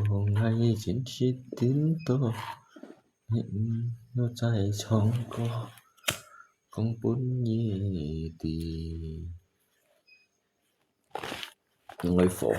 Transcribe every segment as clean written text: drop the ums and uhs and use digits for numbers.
Cô ngay chính chỉ tin tôi nó chạy trong cô không muốn gì thì người phổ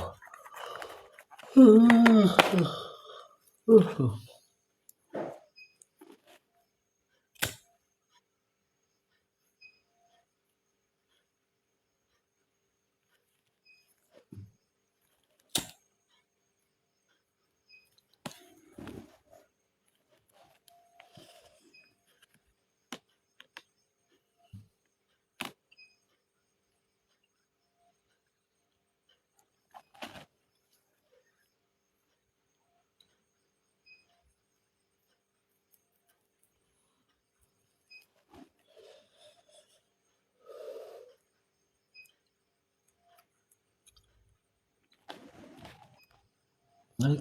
Đấy.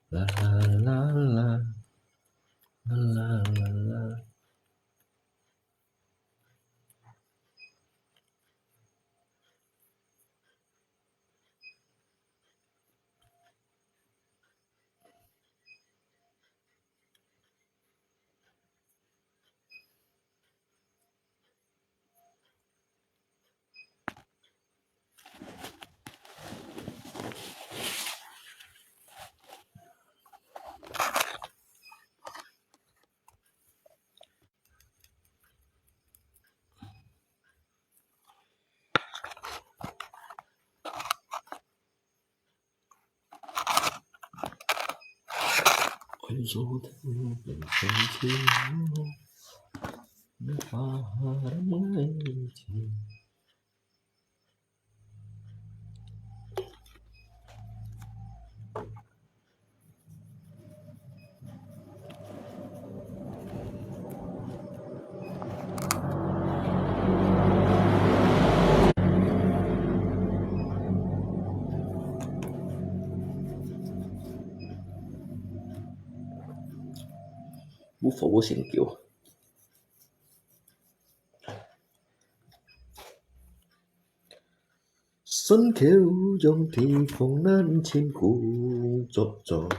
La la la la la la la. Ôi dồi thương mình không chiếu nó hoa đắm ngay chìm. Bút phổ bút xỉn kiểu xuân kêu dòng thì phong nan chim cu chọt chọt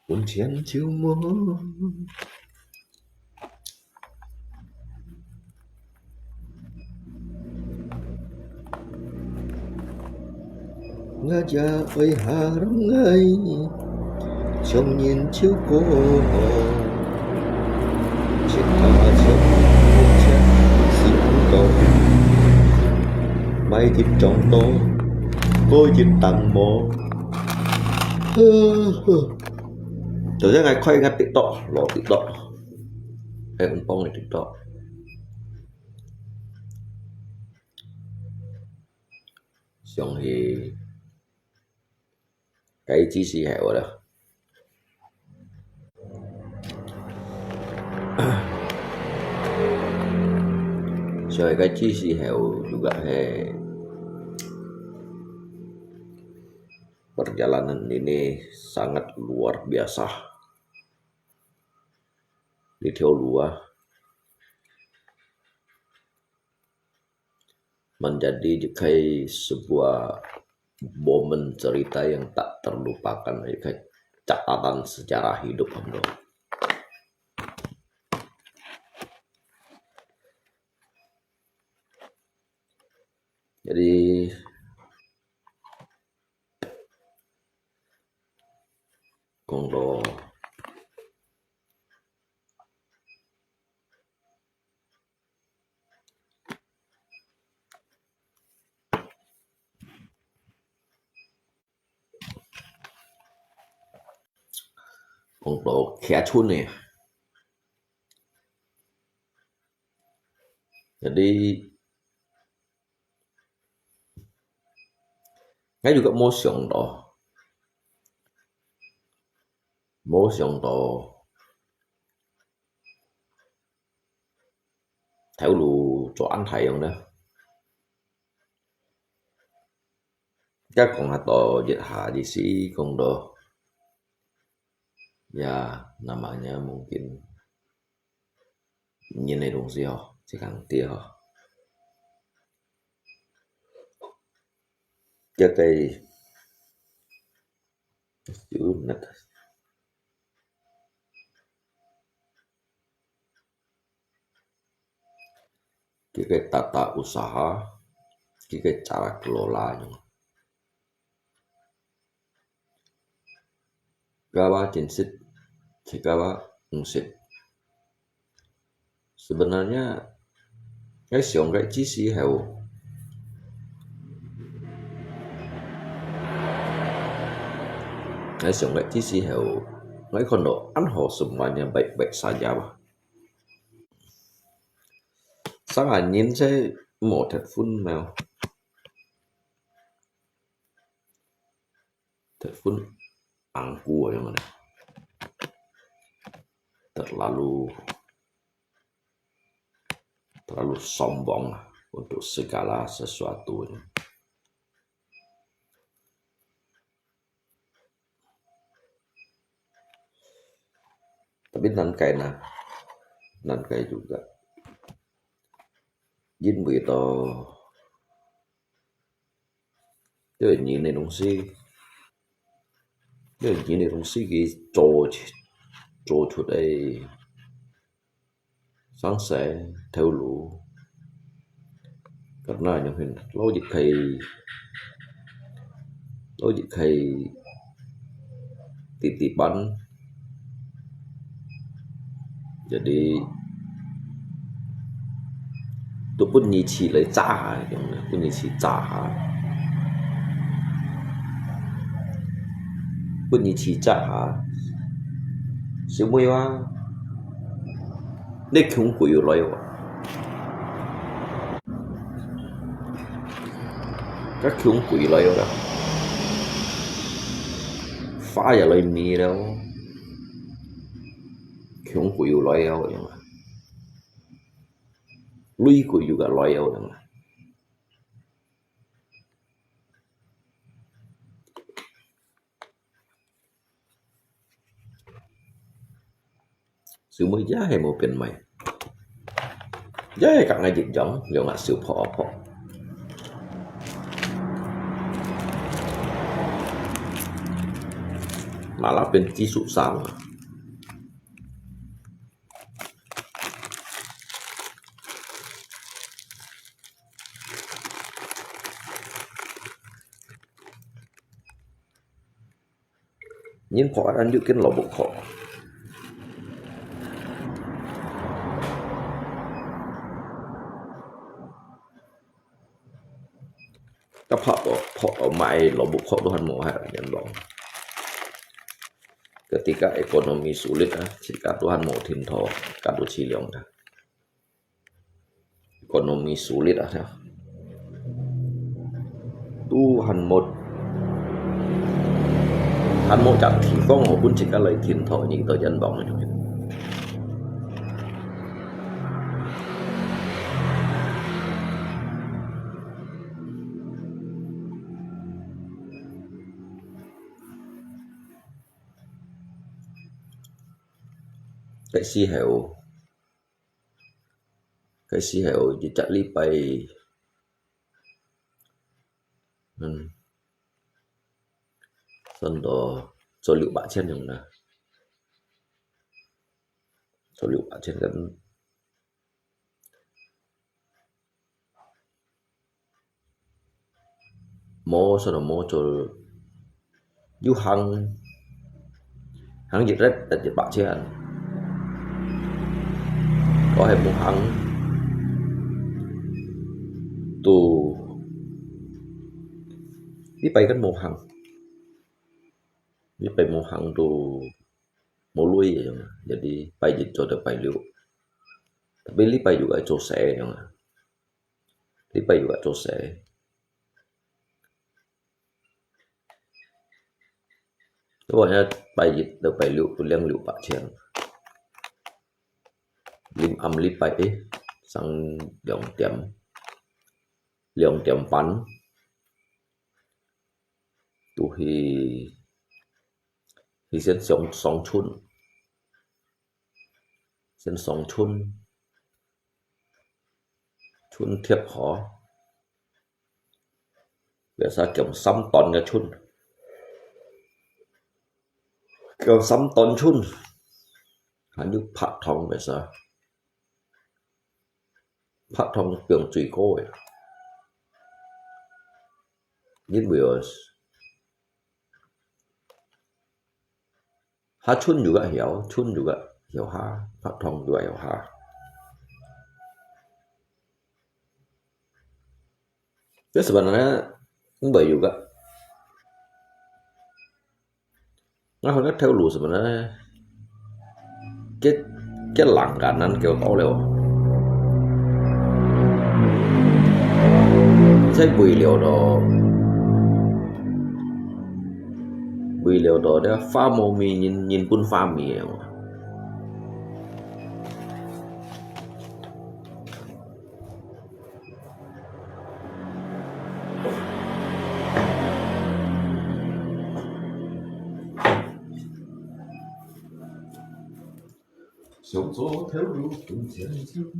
buồn chén chiều mơ ngã già ơi hà rong ngay trông nhìn chiếu cô trên cả chiếc chén xin cầu may thịt trong tô tôi chỉ tặng mồ tôi sẽ ngày khoai ngắt tiktok lọ tiktok hay cũng phong này tiktok xong thì cái chi xì hẻo đó. Soalnya cái chi xì hẻo juga perjalanan ini sangat luar biasa di Tiongkok, menjadi kayak sebuah momen cerita yang tak terlupakan, kayak catatan sejarah hidup Ando. Jadi Kondo Kiachun nih. Jadi saya juga mau siang toh theo lù chỗ ăn thầy không đó. Chắc còn atau JH di si Kondo. Ya namanya mungkin Nyine Dong Sio, Cikang Tia. Chắc cái chữ nét cái tata usaha, cái cara kelolanya. Gawa jinsit, gawa ngsit. Sebenarnya cái siong cái chi si heo cái siong cái chi si heo nói kondo anho semuanya baik-baik saja bah. Sáng là nhìn sẽ một thật phun mèo thật phun angku yang mana terlalu sombong untuk segala sesuatunya. Tapi nan kai juga Jin begitu cái nhìn này đồng si cái nhìn này đồng si cái cho出đây sáng sẽ theo lũ karena yang hin logik kai titipan. Jadi itu pun nyici lai cah, pun nyici cah, pun nyici cah. Semua này không quỷ loài wa, các không quỷ loài wa, phá giờ loài mì đâu, không quỷ loài wa yang. Luiku juga loyal dengan. Sự mới giá hay một bên mày. Giá hay cả ngay dịch giống, liệu mà sự phỏ. Malah bên chi sụ sao. Nhưng họ đang dự kiến lò bụng họ. Các họ mãi lò bụng họ Tuhan mau hari yang long. Ketika ekonomi sulit, jika Tuhan mau tinto kado ciliong dah. Ekonomi sulit Tuhan mau Hắn mô chẳng thì có ngộ bún chỉ cả lời thiên thọ những tờ dân bóng này. Cái si heo chỉ chạy lý bay sân đó cho liệu bạn trên nhung nè, cho liệu bạn trên gần mô sau đó mô cho du hàng dịch rất là dịch bạn trên có hệ mô hàng tù lý bay kan mau hang tuh mau lui ya, jadi pai jito ada pai liu, tapi lipai juga cose ya, lipai juga cose, pokoknya pai jito pai liu liang liu pak cian, lim am lipai sang liang tiam pan, tu hi sen song chun thiệp họ, biasa kiểu sắm ton cái chun, kiểu sắm ton chun, hắn như phát thong biasa, phát thong tưởng truy cô ấy, nhìn bữa ha chun juga hiểu ha, phát thong juga hiểu ha. Itu sebenarnya enggak juga. Nah, kalau theo lu sebenarnya cái langganan kiểu tao leo. Saya bùi liều đó dia pha mô mì nhìn pun pha mì ya. Sống gió theo lu từng chiến chiến.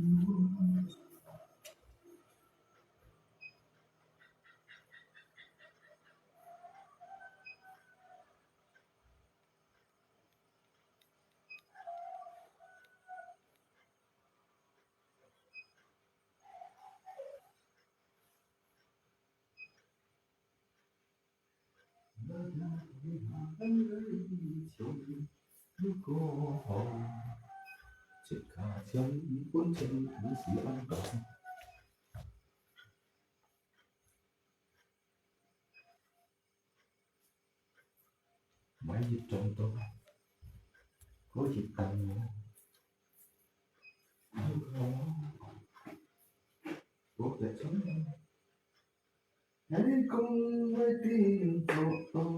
Mấy dịch trong tôi có dịch tăng có thể sống hãy cùng với tim tôi.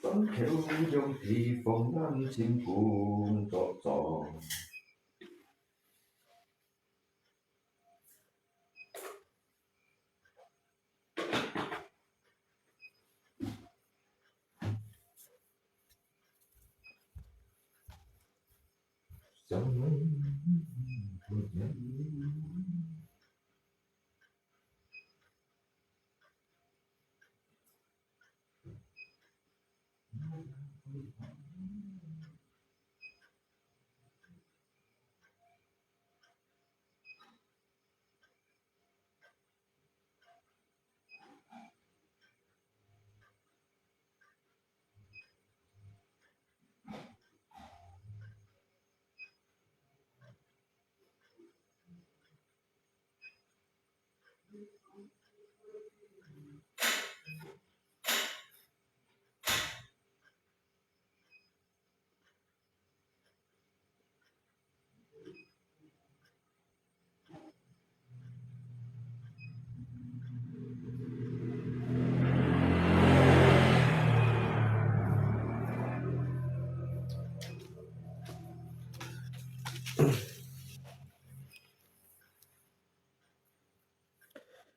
Sống theo dòng thì phong nam chim cuồng trọ trong mấy cuộc nhắn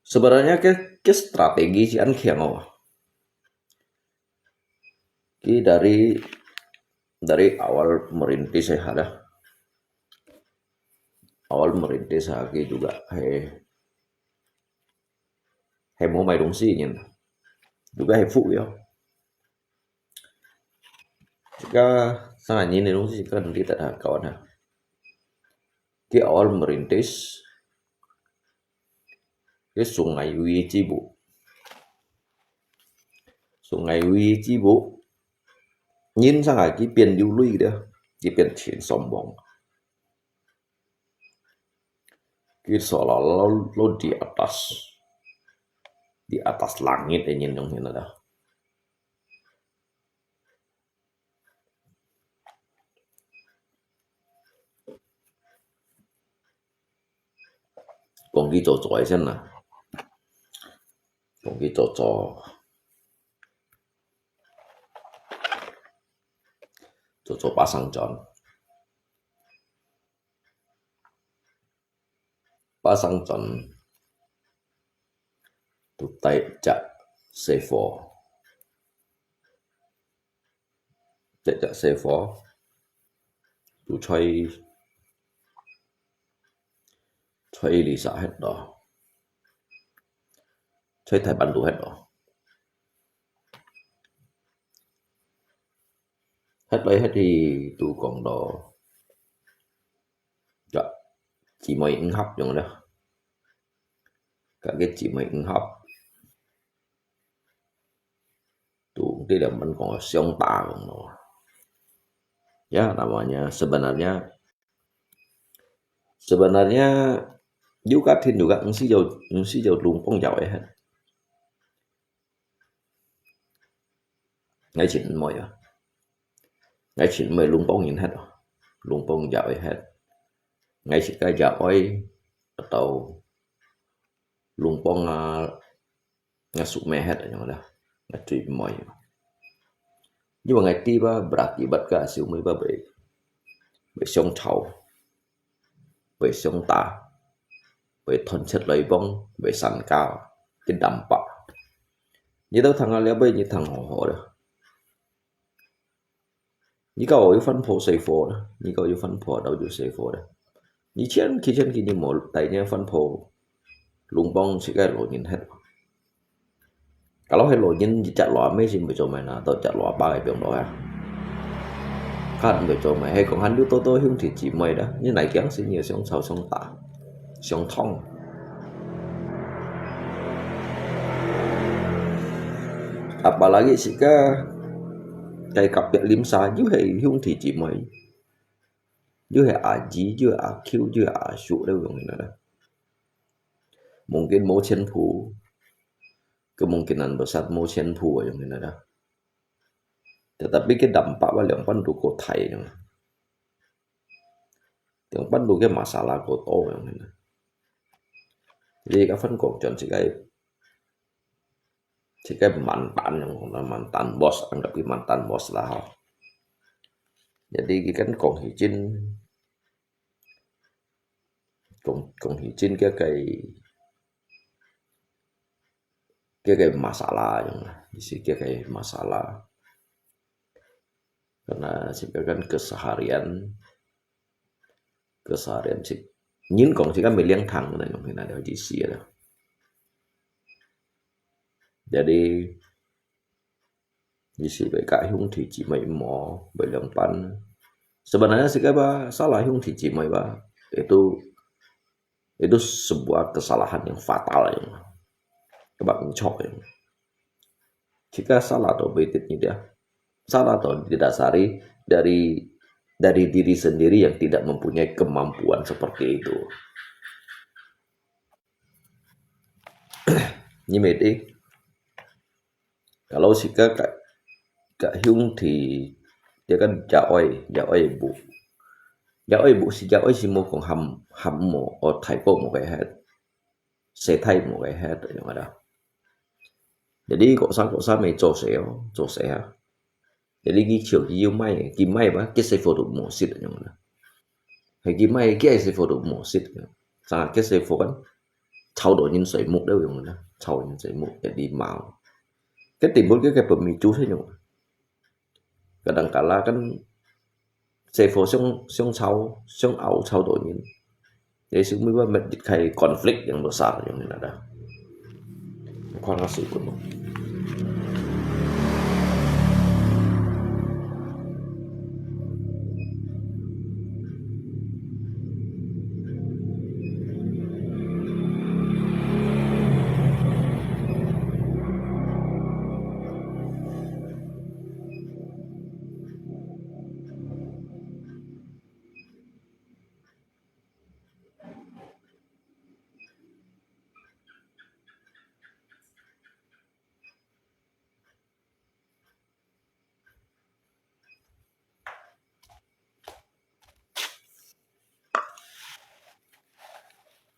Sebenarnya ke strategi si an khiang apa? Ki dari awal merintis saya ada awal merintis saya juga hay mau mai dong si nyen juga hay phụ ya. Jika sangat nhìn dong si kan nanti tak ada kawan ha. Ki awal merintis cái Sungai Wi Cibu. Sungai Wi Cibu nhìn sang cái biển du lui đó, cái biển triển sombong. Cái seolah-olah lo di atas langit ingin dong ini dah. Kong ki trò trò xem nào. Kong ki trò trò pasang John. Pasang John tu tay chặt C4. Chặt C4 tu chơi lì xã hết đó. Chơi thầy bắn đủ hết đó. Hết lấy hết thì tu còn đó. Dạ, chỉ mấy ứng hấp giống đó. Cả cái chỉ mấy ứng hấp. Tu tidak men còn siong ta còn đó. Ya namanya sebenarnya juga Thin juga ngsi jauh lumpong jauh hết. Ngay chuyện mọi à. Ngay chuyện mày lumpong nhìn hết rồi. Lumpong jauh hết. Ngay chuyện cái jauh atau lumpong ngasuk mehet aja dah. Ngatui mọi. Nhưng mà ngày tiba berakibat ke hasil mới bị sông thầu, bị sông tà, bị thôn chất lấy bông, bị sàn cao, cái đầm bạc. Như đâu thằng nào bây như thằng họ đó. Như cậu ở phân phố xây phố đó, như cậu ở phân phố đâuอยู่xây phố đó. Như trên khi như một tại nhà phân phố lùng bông sẽ cái lộ nhìn hết. Kalau hello nhìn chặt lọa mấy gì mà cho mày là tôi chặt lọa ba cái biển đó à. Khăn để cho mày hay còn hắn đứa tôi hương thì chỉ mày đó như này kéo sẽ nhiều sông sâu sông tả sông thông. Apalagi jika kayak kapit limsa juga hương thì chỉ mày juga aji juga akil juga asyuk đâu yang ini dah. Mungkin mau chen pu kemungkinan besar mau chen pu yang ini dah. Tetapi cái dampak yang pandu ko thai yang pandu cái masalah ko to yang ini. Jadi các phân cuộc chọn cái mantan yang mantan bos, anggap cái mantan bos lah. Jadi cái còn hijin cái masalah yang isi cái masalah karena kan keseharian sih nhìn còn chỉ kan miliang thang này yang ada di sini ada. Jadi di sini BK Hyung thì chỉ mấy mỏ bởi lượng pan. Sebenarnya sih ba salah Hyung thì chỉ mấy ba itu sebuah kesalahan yang fatal yang kebak mencok yang. Jika salah atau beititnya dia salah atau didasari dari diri sendiri yang tidak mempunyai kemampuan seperti itu. Như vậy đi. Kalau si Kak Hyung thì dia kan Jaoi bu. Jaoi bu si mau còn hầm một ở thầy cô một cái hết. Sẽ thay một cái hết ở trong đó. Jadi kok sang mày cho sẽ. Jadi cái chiều kim mai ba cái sẽ phụ một xịt ở trong đó. Hay kim mai cái sẽ phụ một xịt. Sang cái sẽ phụ kan trao đổi nhân sợi mục đâu dùng nữa trao nhân sợi mục để đi màu cái timbul cái pemicu thế nhung kadang-kala kan sefo song trao đổi nhân jadi semua menjadi konflik yang besar yang ini ada kurang asik pun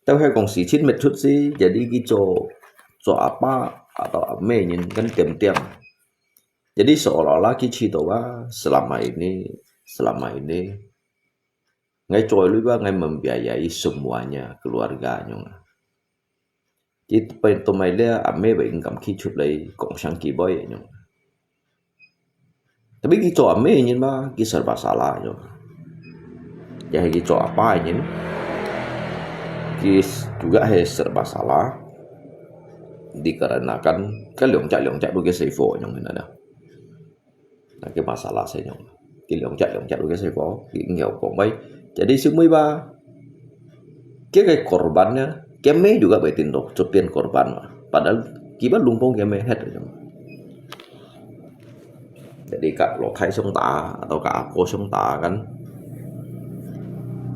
tahu hai kong si chin met chút sih jadi gitu apa atau ame nyin kan tiam-tiam jadi seolah-olah kita bahwa selama ini ngai coy lu ngai membiayai semuanya keluarganya jadi pentomai dia ame ba income kita lay kong sang ki boy nyong tapi gitu ame nyin ba ki serba salah nyong jadi gitu apa nyin juga serba salah dikarenakan cái lượng chạy đôi cái xây phổ nhung này là cái masalah saya nhung cái lượng chạy đôi cái xây phổ cái nghèo còn bay jadi semua cái korbannya keme juga bertindak copian korban padahal kibat lumpong keme head jadi kak lo khai sông tả atau kak aku sông tả kan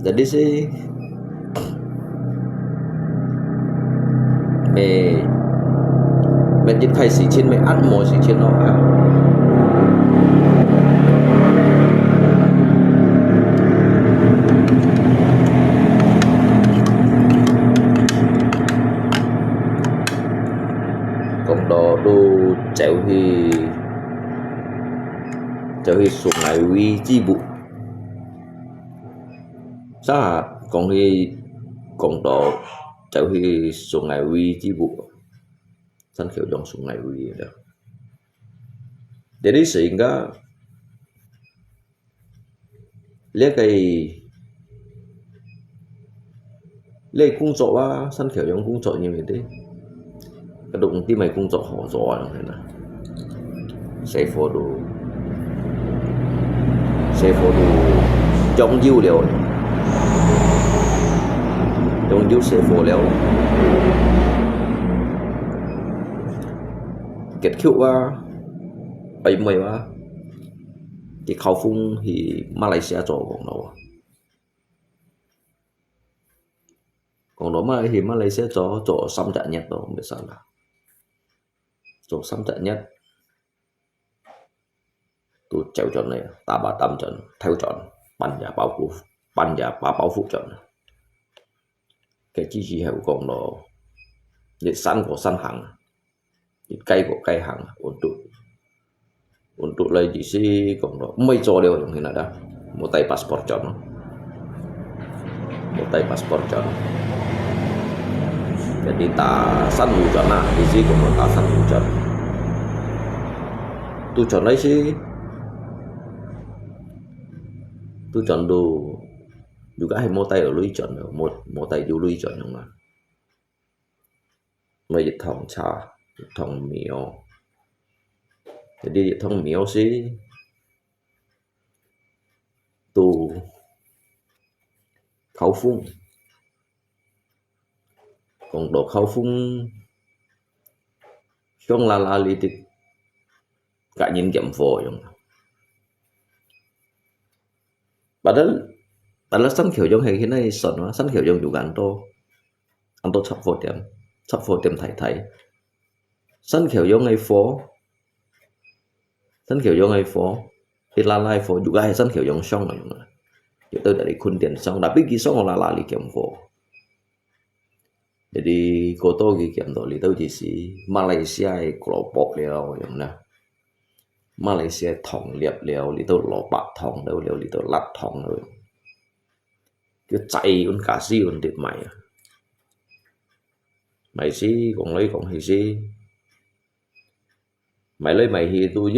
jadi sih mình nhìn thấy sự chiến mình ăn mồi sự chiến nó còn đó đu chéo thì sungai wi chi bu sa còn đó chéo thì sungai wi chi bu San Kyojong sungai wi ya. Jadi sehingga công作啊San Kyojong工作như vậy đấy cái động tí mày công作好咗啊係啦師傅都重要了重要師傅了kết thúc bảy mươi cái khẩu phun thì Malaysia cho còn đó mà thì Malaysia cho xăm trận nhất đó không biết sao là cho xăm trận nhất tôi treo trận này ta 300 trận theo trận ban giả bảo phụ trận cái chi hiệu còn đó để sẵn của sẵn hàng cây của cây hàng untuk lagi sih còn đó mấy chỗ đều như thế này đó một tay passport cho nó jadi ta sẵn đủ cho nó thì gì cũng ta sẵn đủ cho tôi chọn đấy sih tôi chọn đồ juga hay một tay ở lưới chọn một tay vô lưới chọn nhưng mà mấy dịch thòng trà thòng miêu jadi dịch thòng miêu sih tu khẩu phun còn độ khẩu phun trong là lý tịch cả nhìn kiểm phổi padahal San Kyojong hay này sẵn quá San Kyojong juga anh tô sắp phô tiệm thầy San Kyojong hay phố thì là phố juga hay San Kyojong xong rồi itu dari Kuntian xong tapi kisah lali kem phố jadi koto kem to li tau si Malaysia kelompok leo yang na Malaysia thòng liệp leo li tau lo bạc thòng đâu leo li tau lát thòng rồi cái chạy con cá si con tiệt mày mày xí còn lấy còn thì xí mày lấy mày thì tôi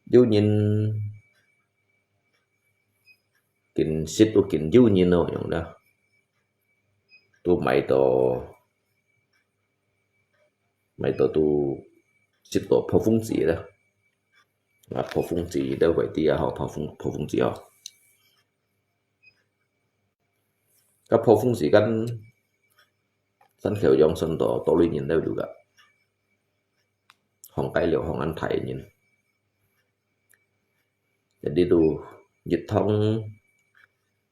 du nhìn kinh xích tôi kinh du nhìn đâu nhung đó tôi mày tổ tôi xích tổ phô phong gì đó là phô phong gì đâu vậy thì họ phô phong gì họ các phô phong gì kan sân khấu dòng sân tổ lý nhìn đâu juga hong cái liệu hong ăn thải nhìn jadi tuh dịch thông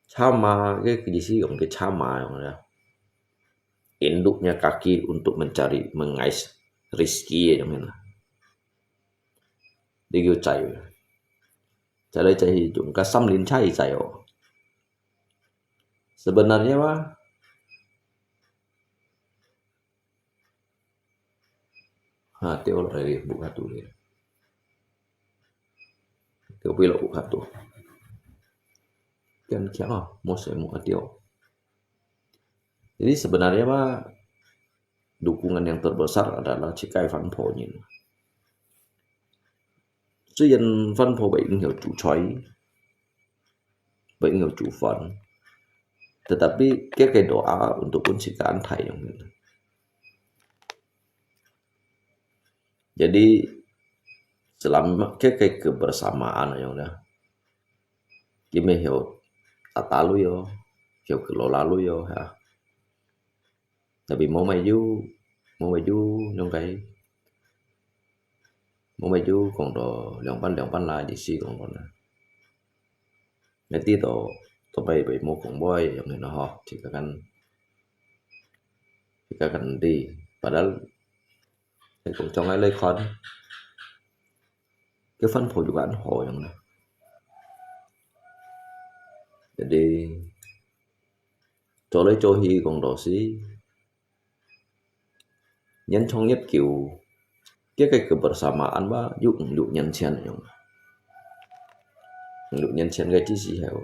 sama cái gì sih cái sama yang ada induknya kaki untuk mengais rizki yang mana đi kêu chạy chạy đây chạy thì chúng ta xăm lên chạy sebenarnya mah teol dari buka tuh dia teol pilih buka tuh kan siapa mau saya mau teol. Jadi sebenarnya mah dukungan yang terbesar adalah Chikai Văn Phổ nhìn. Tuy nhiên Văn Phổ bị nhiều chủ chói, bị nhiều chủ phận, tetapi cái doa untuk pencitraan Thai yang ini. Jadi selama cái kebersamaan yang dah, kita hiểu tata lu yo, hiểu kelola lu yo ha. Tapi mau maju trong cái mau maju còn đồ lượng ban lại thì si còn này cái tí đồ bay bị mua còn boy yang này nó ho thì các kan đi padahal cái cũng trong cái lấy con cái phân phối juga ho yang này jadi cho lấy cho hi còn đồ xí nhân trong nhất kiểu cái kebersamaan ba dụ nhân chen yang dụ nhân chen cái chi gì hiểu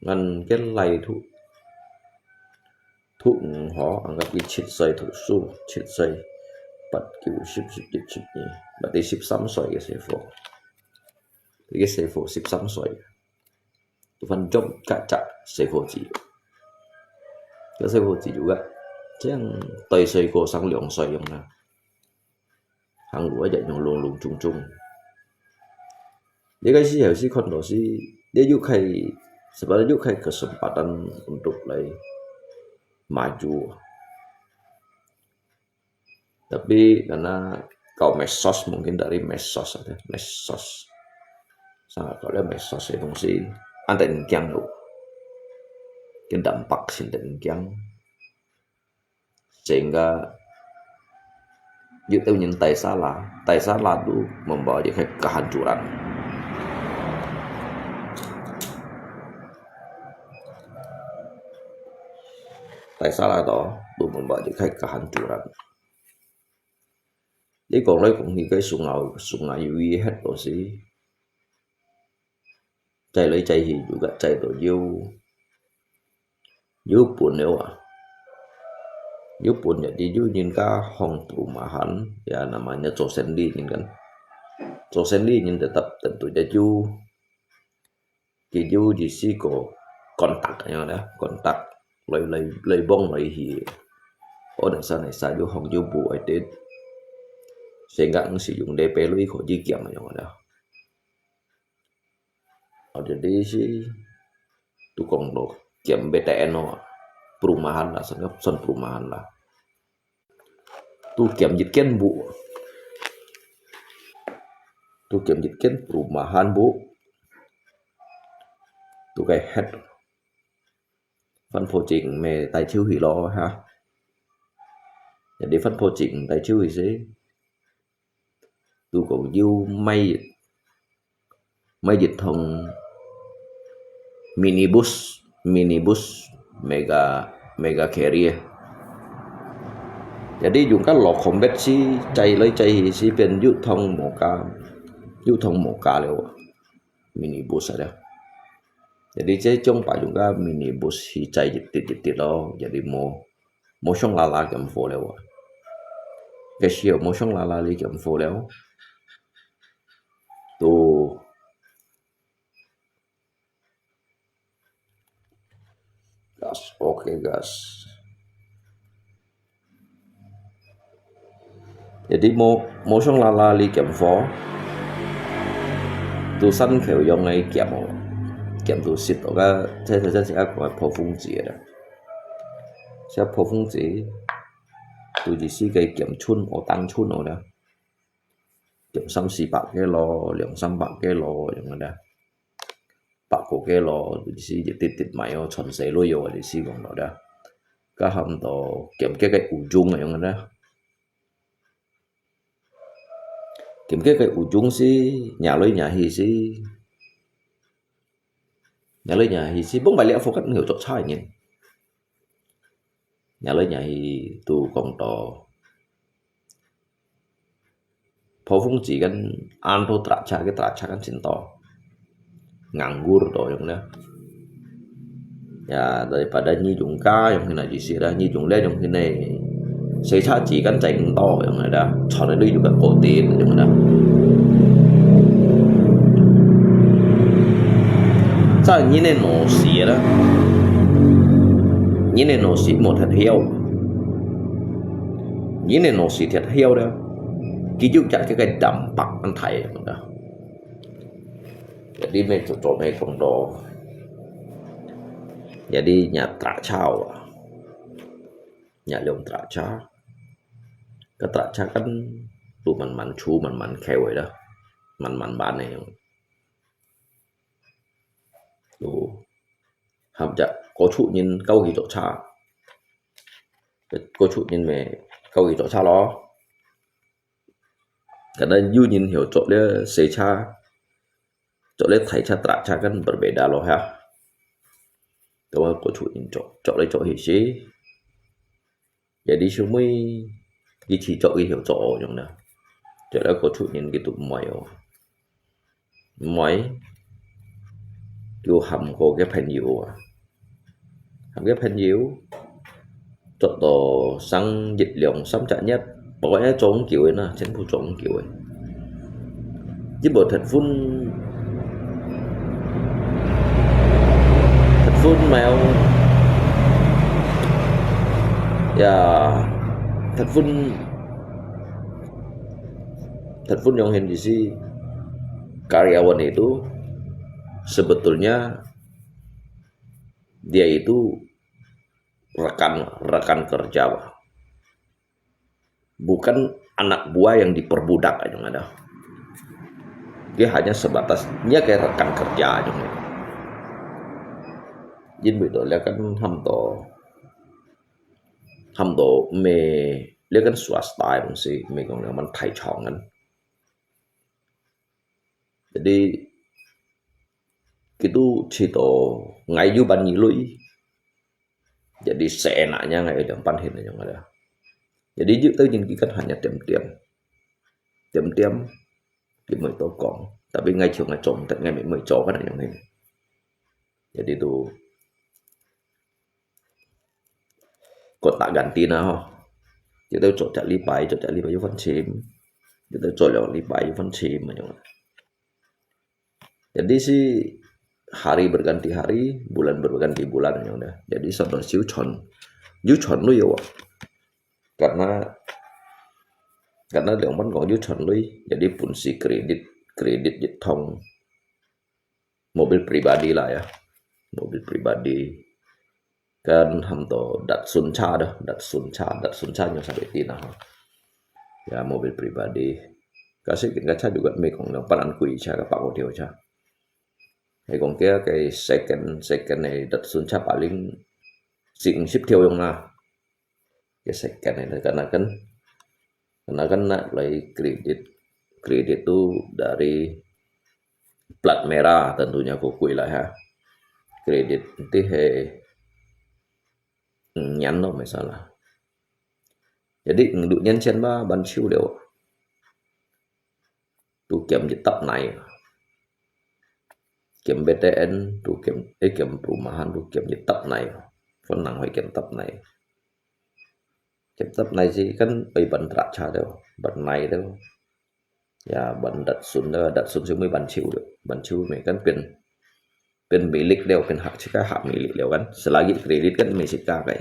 ngăn cái này thụ họ anh gặp cái chít dây thụ su chít dây bật kiểu ship nhỉ bật đi ship sắm soi cái xe phổ ship sắm soi phần trong cả chặt xe phổ chỉ cái xe phổ chỉ juga yang tay xây cô sang lượng xoay yang nào hàng lúa dạy nhung luôn chung dia kasih hiểu sih kondo sih dia juga sebenarnya juga kesempatan untuk maju tapi karena kau medsos mungkin dari medsos sangat kalau medsos itu sih antar kiang lo cái dampak sih kiang sehingga itu nhìn tay salah itu membawa dia ke kehancuran. Tay salah itu membawa dia ke kehancuran. Jadi còn lấy cũng như cái sungai uy hết rồi sih. Chạy lấy chạy thì juga chạy rồi yêu buồn nếu pun jadi nhìn ka hong perumahan ya namanya Chosendi kan Chosendi tetap tentu jaju di si kontaknya dah kontak lay bong lay hi ở đằng sau này sai vô hong vô bu ấy đến sehingga sử dụng DP lebih kok jikiam yang ada jadi si tukang do kiam BTN perumahan lah son perumahan lah tu kiểm dịch kiến bộ tu kiểm dịch kiến perumahan bộ tu cái hết phân phối trình mẹ tài chiếu hủy lo ha để phân phối trình tài chiếu hủy gì tu còn yêu may dịch thông minibus mega carrier jadi dùng các lò combat si chạy siเป็นยุทธงหมอ ca liệu minibus ada Jadi saya jumpa juga minibus hicai jetit lo. Jadi mau song lala kem fo leo. Cashier mau song lala li kem fo leo. Tuh gas, oke gas. Jadi mau song lala li kem fo. Tu sân khều用嚟kiếm到蝕到嘅，即係真係一個破風子嘅啦。即係破風子，到時司機kiếm春我當春我啦，kiếm 300-400嘅咯，200-300嘅咯咁嘅啦，100個嘅咯，到時一跌埋我全世都有我哋試講到啦，加含到kiếm cái ujung咁嘅啦。kiếm cái ujung sih nhà lối nhà hi sih nhà lối nhà hi sih bông bài lẽ phô cách hiểu chỗ sai nhìn nhà lối nhà hi tu công to phô phong chỉ kan an tu teraca kan cinta nganggur to yang dah ya daripada nyi jungka yang kena disira nyi jungle yang kena saya chỉ kan chạy to yang ada chọn itu juga kotin yang ada在你那农事啦，你那农事冇thật hiểu，你那農事thật hiểu đó，佢就จัดcái dampakมันไทยมันนะjadi mấy chỗ mấy con đồ jadi nhà teraca nhà liong teraca cái teraca kan tu man chu man kêu đó man ban này tu ham chặt có trụ nhìn câu gì chỗ cha có trụ nhìn về câu gì chỗ cha đó cái đó du nhìn hiểu chỗ đấy xây cha chỗ đấy thấy cha teraca kan berbeda loh ya tuh có trụ nhìn chỗ đấy chỗ hiểu gì jadi semua cái chỉ chỗ cái hiểu chỗ giống đó chỗ đó có trụ nhìn cái tụ mày dù hầm có cái phần nhiều hầm cái phần nhiều chỗ tổ sang dịch lượng sắm trả nhất bỏ cái trốn kiểu ấy nè chính phủ trốn kiểu ấy chứ bộ thật phun mèo ya thật phun yang hendy sih karyawan itu sebetulnya dia itu rekan kerja, bukan anak buah yang diperbudak aja nggak ada. Dia hanya sebatas dia kayak rekan kerja aja. Jadi betul dia kan ham to me dia kan swasta yang sih me còn là thai chong kan. Jadi itu cito ngay du ban nhị lũy jadi seenaknya ngay ở depan hình yang ada jadi dự tới nhìn kan hanya tiệm di mới tokong tapi ngay chiều ngay trộm tận ngay mới cho cái này yang ini jadi itu kota ganti nào kita chỗ chạy li bài với phân chim kita chỗ li bài với phân chim mà jadi sih hari berganti hari, bulan berganti bulan ya udah. Jadi sampai siu chon lu ya, karena yang còn siu chon lu, jadi fungsi kredit thong mobil pribadi lah ya, mobil pribadi kan hamto Datsun nya sampai tina ya mobil pribadi kasih kita juga mekong yang panan kui cara pak audio cha. Hay còn cái second này đặt xuống cha paling xịn ship theo yang na cái second này karena kan lấy kredit itu dari plat merah tentunya kukui lah ya kredit nanti nhắn đâu misalnya jadi ngeduk nyen ba ban siu đều tu kiếm dịch tập này kiểm BTN tu kiểm perumahan tu kiểm tập này phần nặng phải kiểm tập này. Kiểm tập này sih kan bần raca đâu bần này đâu ya bần đặt sun sih mới bần chiu mai kan pen milik đâu pen hak milik đâu kan selagi kredit kan masih kakai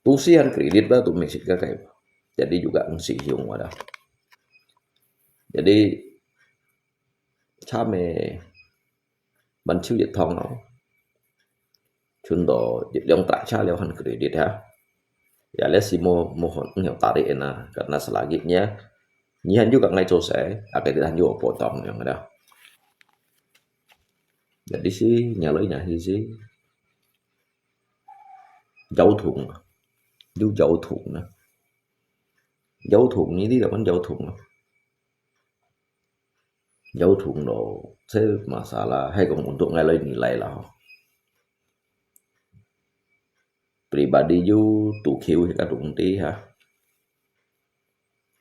tusihan kredit ba tu masih kakai jadi juga mesti hiung wadah jadi cha me bần chiu diệt thong nó chun do diệt yang tak cha leo han kredit ha ya lesi mohon yang tarik na karena selagi nyihan juga ngai cose akan tidak juga potong yang ada jadi sih nyalanya sih dấu thùng dấu thùng như thế là vẫn dấu thùng đồ thế masalah hay còn untuk nilai lah pribadi ju tu khiu ka rung ti ha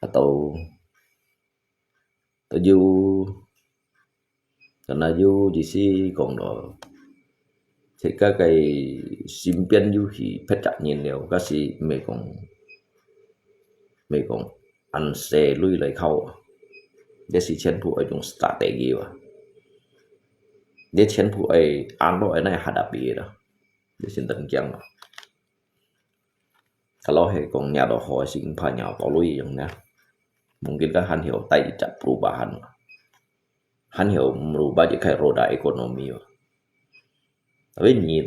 atau ju karena ju jisi còn đó thì các cái sim pian ju thì phát triển nhiên liệu các si mày còn ăn xe lui lại khâu để si chen phụ ở trong strategi wa để chen phụ ấy ăn đó này hadapi đó để xin tận chẳng kalau he kong nya do ho sing pa nya to lui yang na mungkin kan han hiểu tay cap perubahan han hiểu merubah je kai roda ekonomi tapi nyi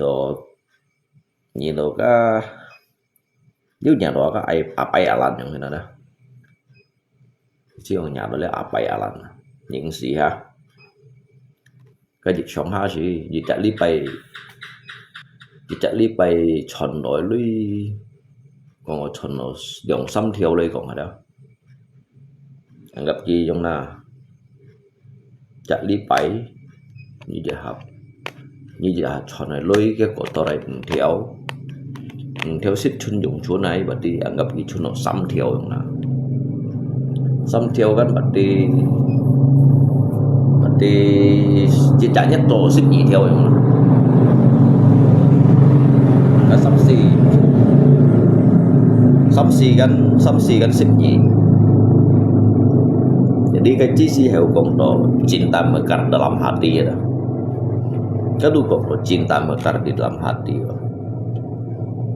do ka yu nya do ka apa alan yang na da chiong nya do le apa alan những gì ha cái dịch sống ha gì dịch chạy li bay chọn đổi lui còn chọn nó dòng xăm theo lấy còn ở đó anh gặp gì trong nào chạy li bay như vậy chọn này lôi cái cổ tàu này theo xích chun dùng chỗ này bật đi anh gặp gì chun nó xăm theo trong nào xăm theo kan bật đi chỉ chạy nhất tổ xích nhị theo trong nào cái sắm xì kan xích nhị jadi cái chi si hiểu cộng đó cinta mekar dalam hati ya kadu kok cinta mekar di dalam hati ya.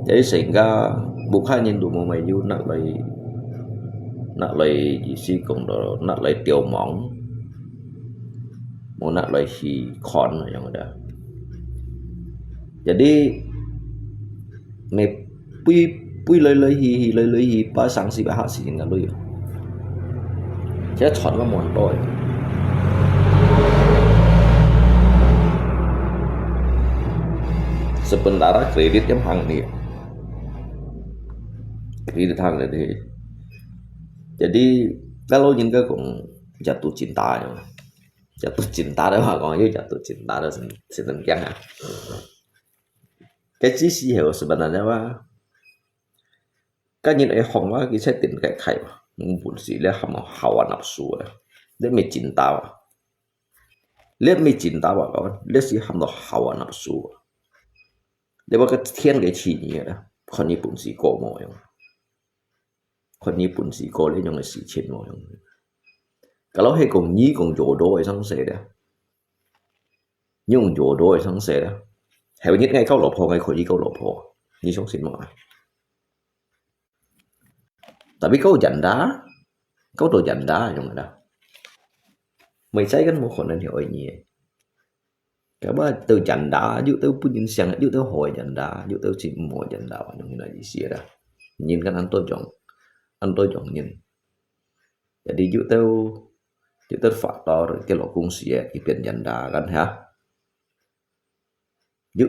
Jadi sehingga bukannya untuk memayu nak lay si cộng đó nak lay tiêu mỏng mau nak lay si kon yang ada jadi me pui lời hi ba sang si ba hạ si nga lui sẽ chọn cái món tôi sementara kredit yang hang nih kredit hang ini jadi kalau nhìn cái cũng jatuh cinta đấy mà còn như jatuh cinta đó xin tình cảm à cái chi si hiểu sebenarnya wa cái nhìn ấy hong wa cái sẽ tình cái khai pun si le hawa nafsu dia me cinta wa kawan dia si hawa nafsu dia bakal thiên cái chi ni đóคนญี่ปุ่นsi ko mo yangคนญี่ปุ่นsi ko le yang si chen mo yang kalau he cùng nhí cùng chỗ đó ở trong xe đó nhưng chỗ đó ở trong xe đó hẹo nhất ngay câu lột hồ ngay khỏi đi câu lột hồ như sống xin mọi tapi kau janda kau tuh janda yang ada mày thấy kan mộtคนhiểu gì cả ba từ janda dụ tới punya siang dụ tới hồi janda dụ tới chỉ một janda yang ini di sini dah nhìn kan anh tôi chọn nhìn jadi dụ tới faktor cái lỗ cung xìa cái tiền janda kan ha dụ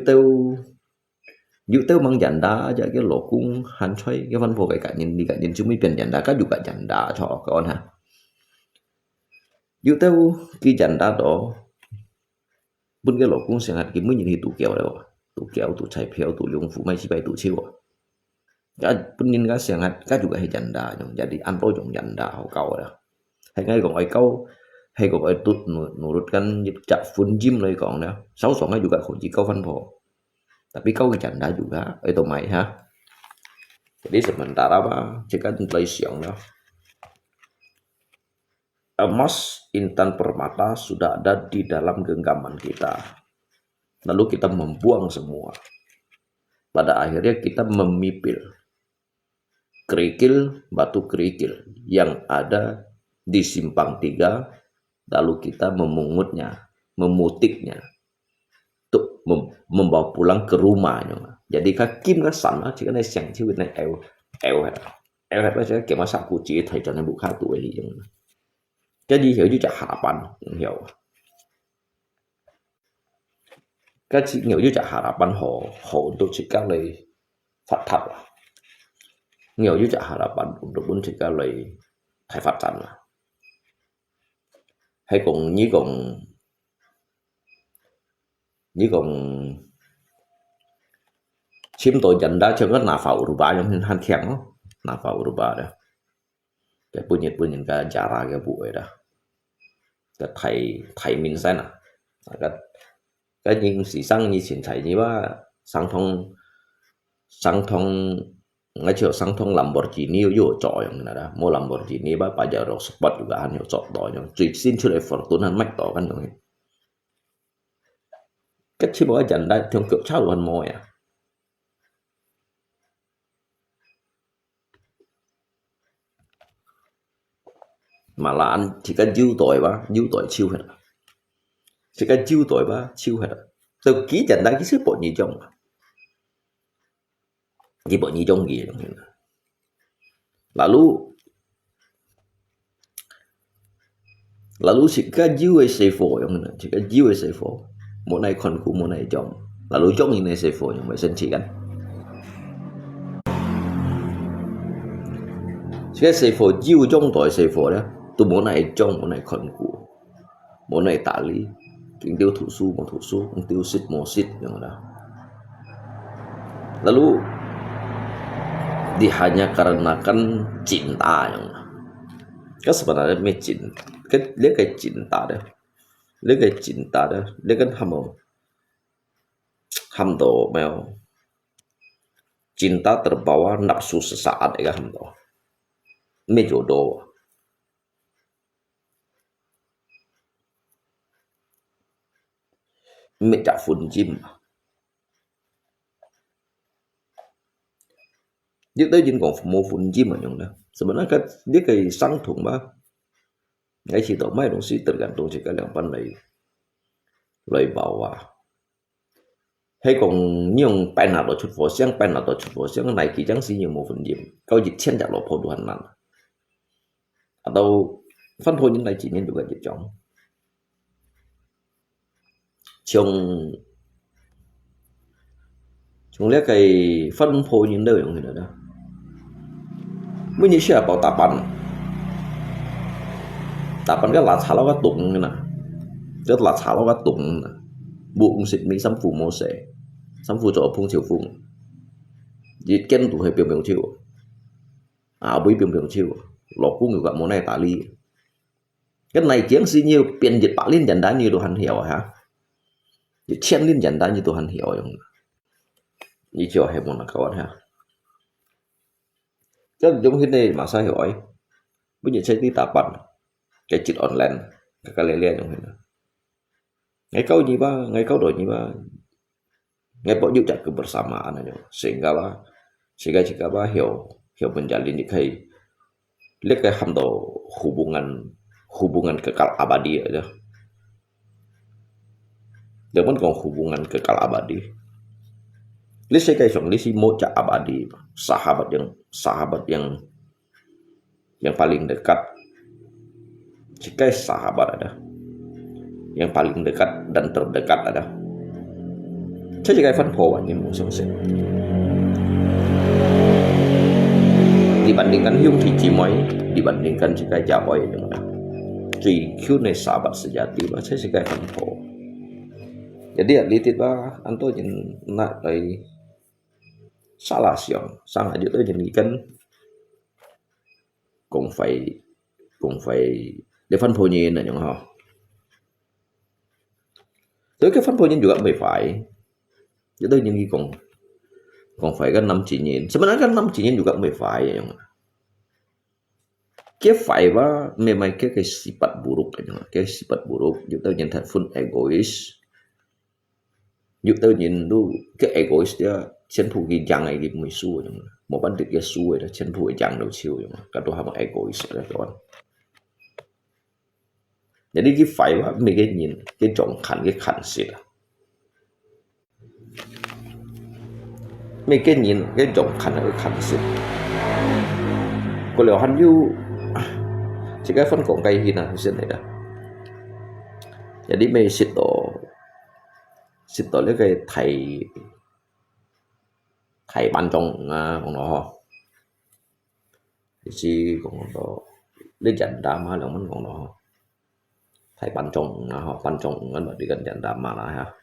tới mang janda aja cái lỗ cung han choy cái văn phố cái nhìn chúng mới tiền janda các juga janda cho con ha dụ tới cái janda đó bên cái lỗ cung sẽ hạt cái mới nhìn thì tụ kéo tụ chạy phiếu tụ lương phụ may chỉ bay tụ chiêu cái bên nhìn cái sẽ hạt các juga hay janda jadi anh tôi chọn janda họ cầu đó hay ngay còn ai câu hay kok itu nurutkan cak fun jim lagi còn nữa sáu soalnya juga kunci kau fan po tapi kau canda juga itu mai ha jadi sementara bah jika nilai siang dah emas intan permata sudah ada di dalam genggaman kita lalu kita membuang semua pada akhirnya kita memipil kerikil batu kerikil yang ada di simpang 3 lalu kita memungutnya memutiknya untuk membawa pulang ke rumahnya jadi kakim là sana chỉ có này chẳng chứ này eo eo hết nó sẽ kiểu mà sắp cụ chỉ thầy cho nên buộc khá tuổi thì cái gì hiểu chứ chả harapan hiểu cái gì hiểu chứ chả harapan họ họ untuk jika lay phát thật nhiều chứ chả harapan untuk pun jika lay thầy phát triển là hay còn như còn chim tôi dần đã cho cái nào phau rubah yang han keng nào phau rubah dah cái punya cái cara cái bu dah cái thầy mình xem à cái những sĩ sang như chuyện thầy như ba sang thông ngay chiều sang thông Lamborghini yo chọi yang mana dah mau Lamborghini ba Pajero Sport juga han yo chọi đó yang chỉ xin cho lại Fortuna mạch đó kan yang cái chim bao dần đã theo kiểu cháu hơn mồi à mà là anh chỉ cần dư tội chiêu hết chỉ cần dư tội ba chiêu hết từ ký dần đã cái sức bộ nhị trong cái bộ nhị trong gì lalu chỉ cần dư ấy xây phổ yang chỉ cần dư ấy xây phổ một này còn của một này trong lalu trong ini xây phổ yang phải sinh chỉ kan cái xây phổ dư trong tội xây phổ đó tu một này trong một này còn của một này tả lý kính tiêu thủ su một thủ su kính tiêu xích một xích yang đó lalu dihanyakarnakan cinta yang kan sebenarnya dia kayak cinta dah dia kan hamdo mel cinta terbawa nafsu sesaat ya hamdo me jodoh me tak fun jim dia tới jin còn mau fun jim mà nhung dah sebenarnya kan dia kayak sang thùng ba ngay chỉ tổ máy đồng sĩ tergantung jika yang pandai lời bawah hay còn những bạn nào đó chút phổ sáng bạn nào đó chút phổ sáng này kỳ chẳng gì nhiều một phần điểm câu dịch chen chặt lỗ phổ đoàn nặng atau phân phối những này chỉ nên được dịch trong chúng lấy cái phân phối những nơi như thế đó mới như sẽ bảo tapan cái là xả nó cái tụng như nè rất là xả nó cái tụng buông xịt mi sắm phù mô sẻ sắm phù cho phung chiều phung dịch ken tụ hơi biểu chiều với biểu chiều lọ cũng người gọi món này tả ly cái này tiếng gì nhiều biển dịch bão liên dần đá như đồ hành hiểu hả dịch chen liên dần đá như đồ hành hiểu như chiều hay một là các bạn ha rất giống thế này mà sao hiểu ấy bây giờ chơi đi tạp bản cái chuyện online cái lele trong này ngay kau gì ba ngay kau đổi gì ba ngay bao nhiêu chặt kebersamaan aja sehingga jika ba hiểu menjalin dikai lihat kayak hamdo hubungan kekal abadi aja jangan kau hubungan kekal abadi lihat saya kayak lihat si moca abadi sahabat yang paling dekat jika sahabat ada yang paling dekat dan terdekat ada saya juga fan pohon yang musuh dibandingkan hiung thì chỉ mấy dibandingkan jika jawai yang ada chỉ khiu này sahabat sejati bah saya juga fan pohon jadi litit bah anto jen nak dari salah siang sang aja tuh jadi kan cũng phải để phân phối nhìn là những họ tới cái phân phối nhìn juga phải jadi những gì còn phải kan 6 chỉ nhìn sebenarnya kan 6 chỉ nhìn juga phải yang cái phải và memang cái sifat buruk cái sifat buruk chúng tôi nhìn thật full egois chúng tôi nhìn đu cái egois dia chân phụ cái dạng này cái mới xua một vấn đề cái xua đó chân phụ cái dạng đầu chiều cái đó là egois đó các bạn jadi cái phải và mình cái nhìn cái trọng cái khẩn xịt mình cái nhìn cái trọng cái khẩn xịt có lẽ hắn yêu chỉ cái phân cộng cây gì nào xin này đó jadi mình xịt lấy cái thầy ban trongของnó chỉของnó lấy dàn drama là mìnhของnó thầy ban trong ngân mà đi gần dàn drama là ha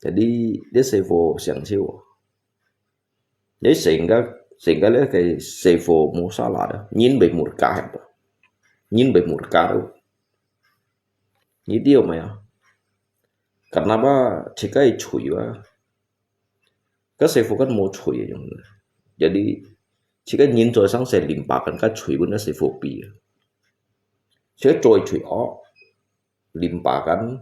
jadi dia sevo siang siêu jadi sehingga lấy cái sevo musala đó nhìn bề một cả đó ini dia maya kenapa jika cuy cái sevo kan mau cuy jadi jika nhìn rồi sang sẽ limpahkan cái cuy pun cái sevo pi jika cuy limpahkan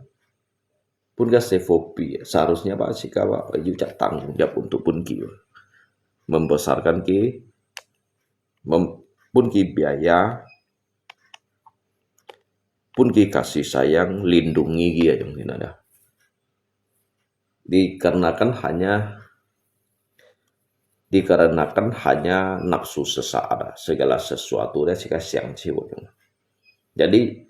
pun cái sevo pi seharusnya pak jika pak you tanggung jawab untuk pun membesarkan pun biaya pun kasih sayang lindungi dia yang ini ada dikarenakan hanya nafsu sesaat segala sesuatu dia jika siang ciu jadi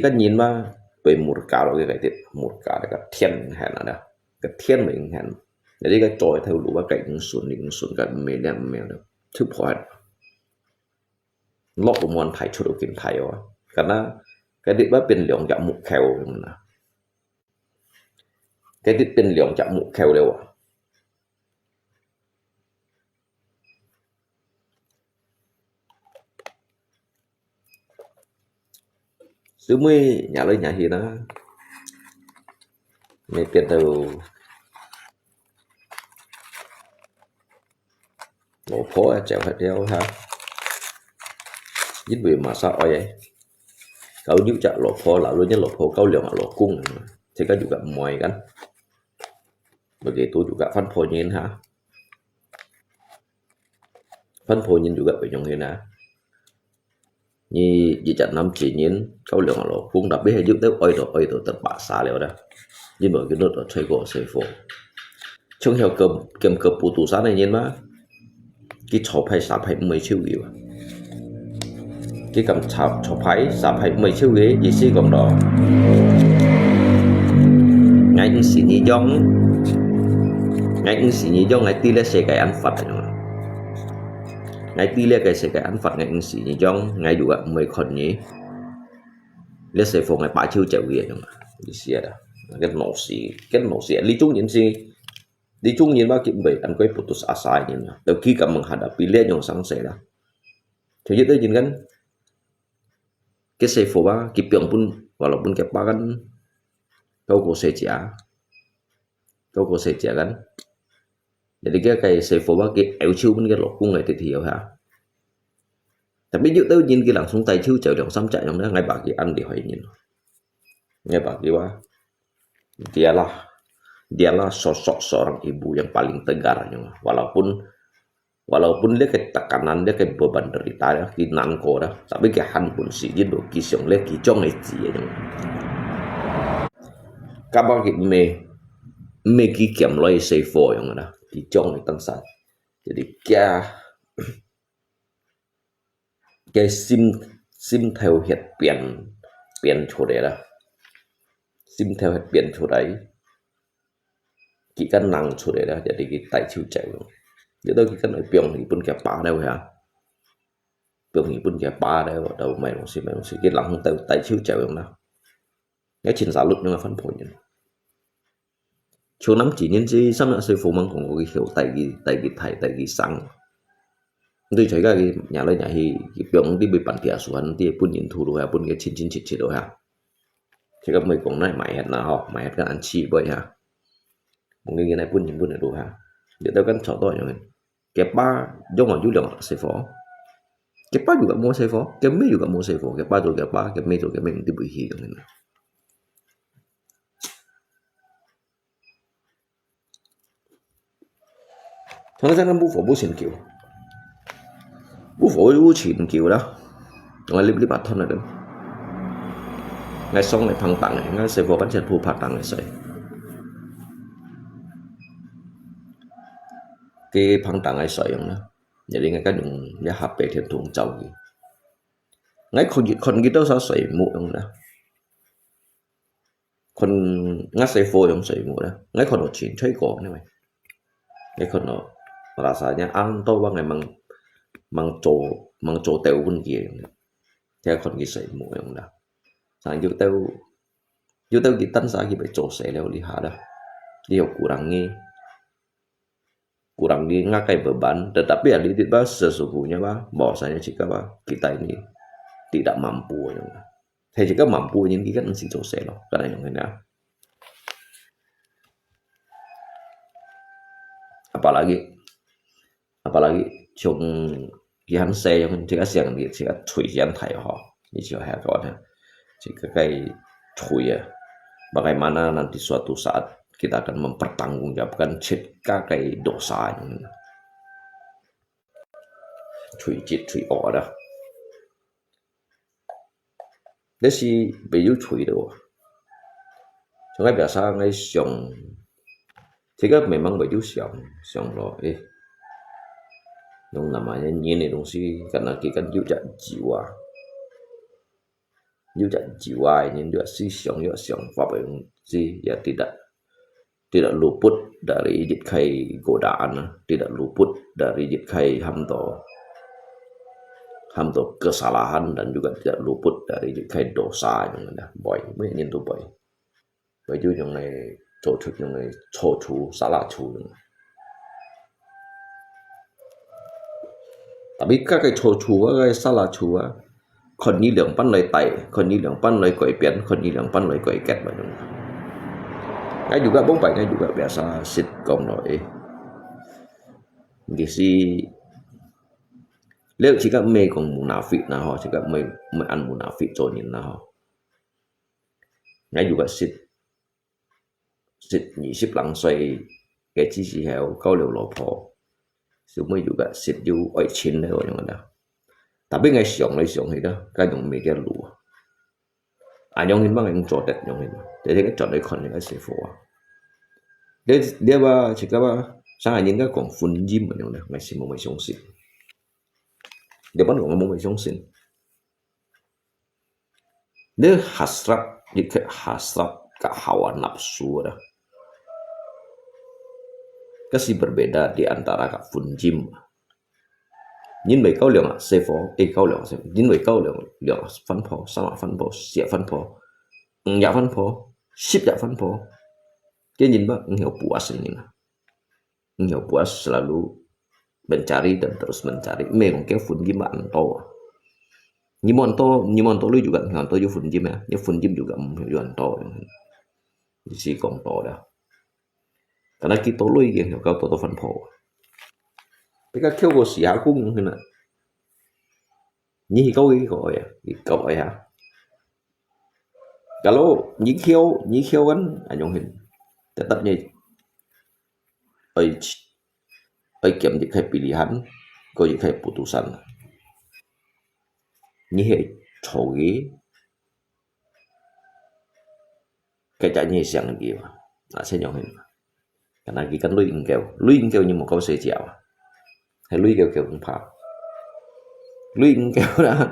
kan nhìn mà về murka rồi cái murka cái thiên hẹn ada cái thiên mình hẹn jadi cái trôi theo lũ cái những xuân cái mê được thứ point lọc của môn thầy chủ đầu kiến thầy rồi karena cái dit baเป็นเหลียงจากหมุกแควนะcái ditเป็นเหลียงจากหมุกแควเร็วซื้อมือnhàเลยnhà gì đó mày tiền từ lỗ phố chèo hết đeo ha dính bị mà sao vậy kau juga lỗ phố là luôn nhớ lỗ phố kau liang lỗ cung thì juga muai kan begitu juga phân phối nhìn ha phân phối nhìn juga bên như nào như chỉ chặt 5 chỉ nhìn kau liang lỗ cung đặc biệt hay giúp tới oi đồ tập bả xa liệu đó như bởi cái nốt ở chơi cổ xây phố trong hiệu cầm cờ phụ tủ sáng này nhìn mà cái chó phải sạp phải 10 triệu gì cái cầm chó phải sạp phải 10 triệu ghế gì xí còn đó ngay ứng sĩ nhị dòng ngay tỷ lệ sẽ cái ăn phạt ngay tỷ lệ cái sẽ cái ăn phạt ngay ứng sĩ nhị dòng ngay juga 10 con nhỉ lệ sẽ phố ngay 3 triệu triệu ghế gì xí đó cái nổ xí lý chung những gì di chung nhìn ba kiếm bảy ăn quay putus asa nhìn đầu khi cả menghadapi lihat yang sang saya dah jadi tu nhìn kan cái xe phố ba cái piang pun walaupun cái pa kan kau ko seja kan jadi cái xe phố ba cái eo chiu pun cái lỗ cung này thì hiểu ha tapi ví dụ tôi nhìn cái langsung tay chiu chở đường xăm chạy trong đó ngay bà cái ăn để hỏi nhìn ngay bà cái ba dialah sosok seorang ibu yang paling tegar walaupun dia cái tekanan dia cái beban derita dia cái nan ko dah tapi cái han pun si dia do kisong le ki chong ai chi các bạn cái me ki kiam loi sei fo yang dah ki chong ai tang sa jadi cái sim theo hiện biển chỗ đấy đó sim theo hiện biển chỗ đấy chỉ cần năng chỗ đấy đó jadi cái tay chiu chạy jadi tôi kan piong ni pun kayak pa đâu ha piong ni pun kayak pa đâu đầu mày một xí cái lăng tay chiu chạy không nào cái chuyện giả luật nó là phân phối nhỉ chỗ nắm chỉ nhân gì xong nữa sư phụ mang còn có cái hiểu tại cái thầy tại cái sang Nanti jaga nyala nyahi piong di panti asuhan nanti pun intu doa pun ke cincin cicit doa. Jika mai kong nai mai het na ho mai het kan anci boy ha. Mungkin cái này pun nyebut doa. Dia tahu kan contoh yang kepa jong maju dong sefo. Kepa juga mau sefo, kemi juga mau sefo, kepa tu kepa, kemi tu kemi nanti buhi yang ini. Thằng nó bu phổ bu xin kiều, bu phổ bu xin kiều đó, ngay lip lip bắt thân là được. Ngay xong này phăng tặng này, ngay sefo bắn chân phu phạt tặng này sợi. Cái phăng tặng này sợi yang đó. Jadi ngay cái đường giá hấp về thiên thuồng trâu gì ngayคนkita sao sợi mũ yang đóคนngay sợi phô yang sợi mũ đó ngayคนnó chín chơi cổ này mày ngayคนnó rasanya ăn to bằng ngày mang trổ tèo quân kia theoคนkia sợi mũ yang đó sang yêu tèo kita sa kita trổ sợi leo lihat dah dia kurang di ngakai beban, tetapi ya tiba sesungguhnya bahwasanya jika kita ini tidak mampu, saya jika mampu ini kan masih selesai loh, karena yang ini apalagi trong kian saya yang jika siang di jika cui yang thai ho, ini jika hai kawan jika kai cui ya, bagaimana nanti suatu saat kita akan mempertanggungjawabkan jika kayak dosa ini. Cui jit cui o dah. Đây là ví dụ cui đó. Chúng ta biasa ngay xong, jika memang ví dụ xong rồi, yang namanya ini dongsi karena kita juga jiwa ini juga si xong apa yang si ya tidak luput dari jitkai godaan, tidak luput dari jitkai hamto kesalahan dan juga tidak luput dari jitkai dosa yang ada boy, mấy nhân tu boy, ví dụ như này chỗ chú salah chú, tapi các cái chỗ chú cái salah chú á,คนนี้เหลืองปั้นเลยไต่คนนี้เหลืองปั้นเลยก่อยเปลี่ยนคนนี้เหลืองปั้นเลยก่อยแก๊สแบบนั้นngay juga bomba ngay juga biasa sitcom rồi thì si nếu chỉ các mê còn munafik nào họ chỉ các mê ăn munafik rồi nhìn nào ngay juga sit nhị ship lăng xoay cái chi chỉ heo câu liều lò phò sự mới juga sit du ở chín đấy rồi nhưng mà tapi ngay siong thì đó cái dùng mê cái lúa yang ini bang yang codet yang ini jadi cái codet con yang cái sefo dia jika sang nhìn cái còn phun jim mà yang này sih mau sống xin dia pun ngomong mau sống xin dia hasrat ke hawa nafsu dah kasih berbeda di antara kak phun jim nhìn về câu lượng sefo câu lượng nhìn về câu lượng phân phó sama phân phó siap phân phó ya phân phó ship ya phân phó dia nhìn bang hiểu puas ini lah hiểu puas selalu mencari dan terus mencari memang kayak phun jim anto nyimonto lu juga nganto ju phun jim ya phun jim juga ju anto di si kong to dah karena kita lu yang hiểu kau to phân phó cái kêu của xỉa cũng như này như câu gọi hả kalau như khiêu kan anh hình tetap như kiam dikai pilihan kau dikai putusan như hệ chầu cái chạy như sang gì mà sẽ nhong hình karena kita lu ingkeu như một câu sẽ chèo hay lui kêu cũng phá lui kêu đó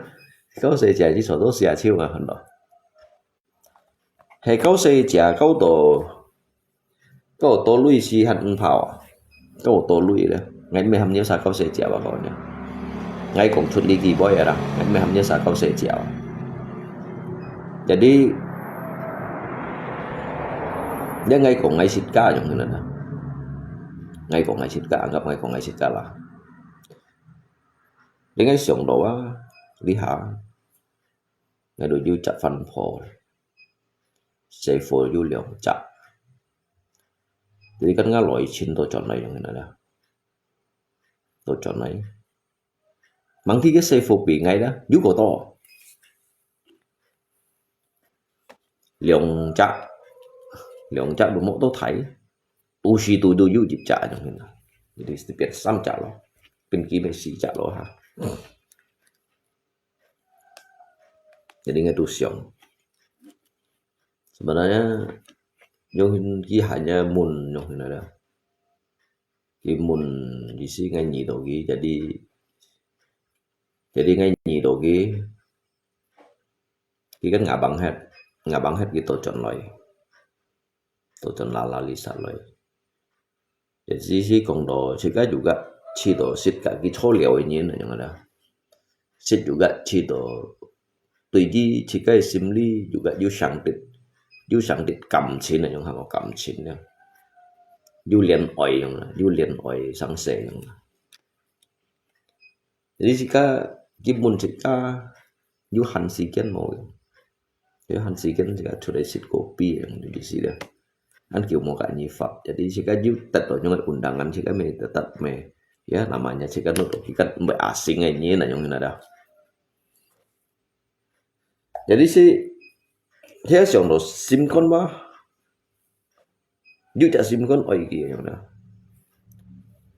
câu xe chạy chỉ số đó xe chiêu mà hơn đó hay câu xe chạy câu tổ lui xí hẳn pháo câu tổ lui đó ngay mấy hầm nhớ sao câu xe chạy vào gọi nha ngay cũng chút đi kỳ boy đó ngay mấy hầm nhớ sao câu xe chạy jadi dia ngay cũng ngay xịt cá giống như này ngay cũng ngay xịt cá anggap ngay cũng ngay xịt cá lah cái ngay sống đó lý hạ ngay đối du chặt phân phổ sẽ phổ du lượng chặt jadi kan ngaloi chin to chọn này yang ada to chọn này mang thi cái sẽ phổ bị ngay đó du cổ to lượng chặt đủ mỗi tôi thấy tu si tu du du chặt yang ini jadi setiap sam chặt lo pin kí besi chặt lo ha jadi nggak tusiong sebenarnya Yung ki hanya mun yung ada ki mun di si ngay nhị đồ gi jadi ngay nhị đồ gi ki kan ngabang het gitu chọn lala lisa loy jadi si kong do sika juga chi do sit ka ki cho liao ini yang ada sit juga chi do tùy di sika simli juga yu sang dit cầm chín này, không có cầm chín nha, du liền ỏi sang sẻ nhung. Jadi jika gimun jika du han sikian mau, du han sikian jika sudah sit kopi yang di sini, kan kau mau kan nyifat. Jadi jika du tetap nyungat undangan jika me tetap me ya namanya jika nutuk ikan mbak asing ini nah yang ada. Jadi si thế xong rồi sim con ba dù chả sim con ơi kia như nào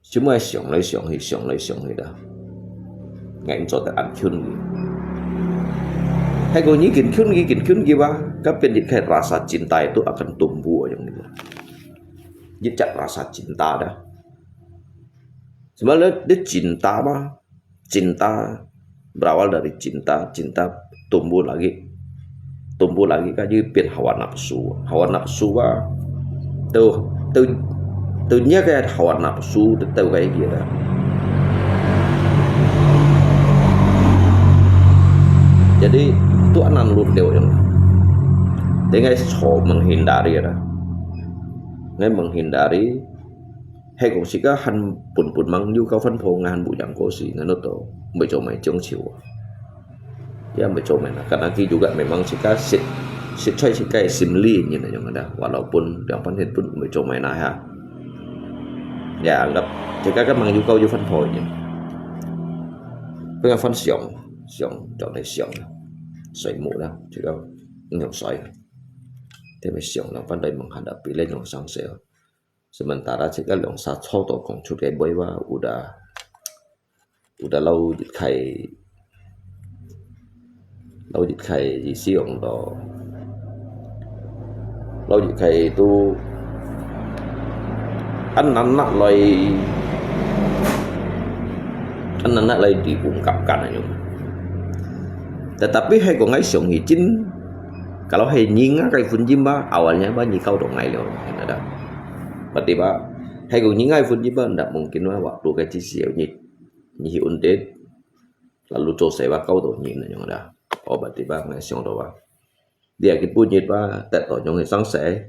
chứ mà xong lại đó ngạnh cho ta ăn khun gì hay còn những kiến khun ba các bên dit kayak rasa cinta itu akan tumbuh yang gitu jejak rasa cinta dah sebenarnya dia cinta berawal dari cinta tumbuh lagi kan như biến hawa nafsu ba từ nhớ cái hawa nafsu từ cái gì đó jadi itu anan lut leo yang dengan menghindari ada ngay menghindari hay cũng chỉ có hành bùn mang nhu cầu phân phối ngàn bụi chẳng có gì nó tổ mới cho mày chống chịu ya mencoba karena ki juga memang jika sit choi jika simli như là yang ada walaupun yang penting pun mencoba nah ya anggap jika các mang nhu cầu như phân phối nhỉ cái phân xiong chọn này xiong xoay mũ đó chứ đâu nhậu xoay thế mà xiong là phân đây menghadapi lên yang sang sale sementara jika yang satu atau kong cut kayak boy udah lâu khai lâu dịch khai gì siêu đó lâu dịch khai tu anh nak lay diungkapkan aja. Tetapi hai kong ngai siong hijin kalau hai nyinga kai funjimba awalnya ba nyikau dong ngai loh ada. Berarti ba hai kong nyinga funjimba ndak mungkin lah waktu kai siêu nyi undet lalu cose ba kau tuh nyin yang ada. Oh berarti ba ngai siong đó ba dia cái bunyi ba tại tổ những người sáng sẻ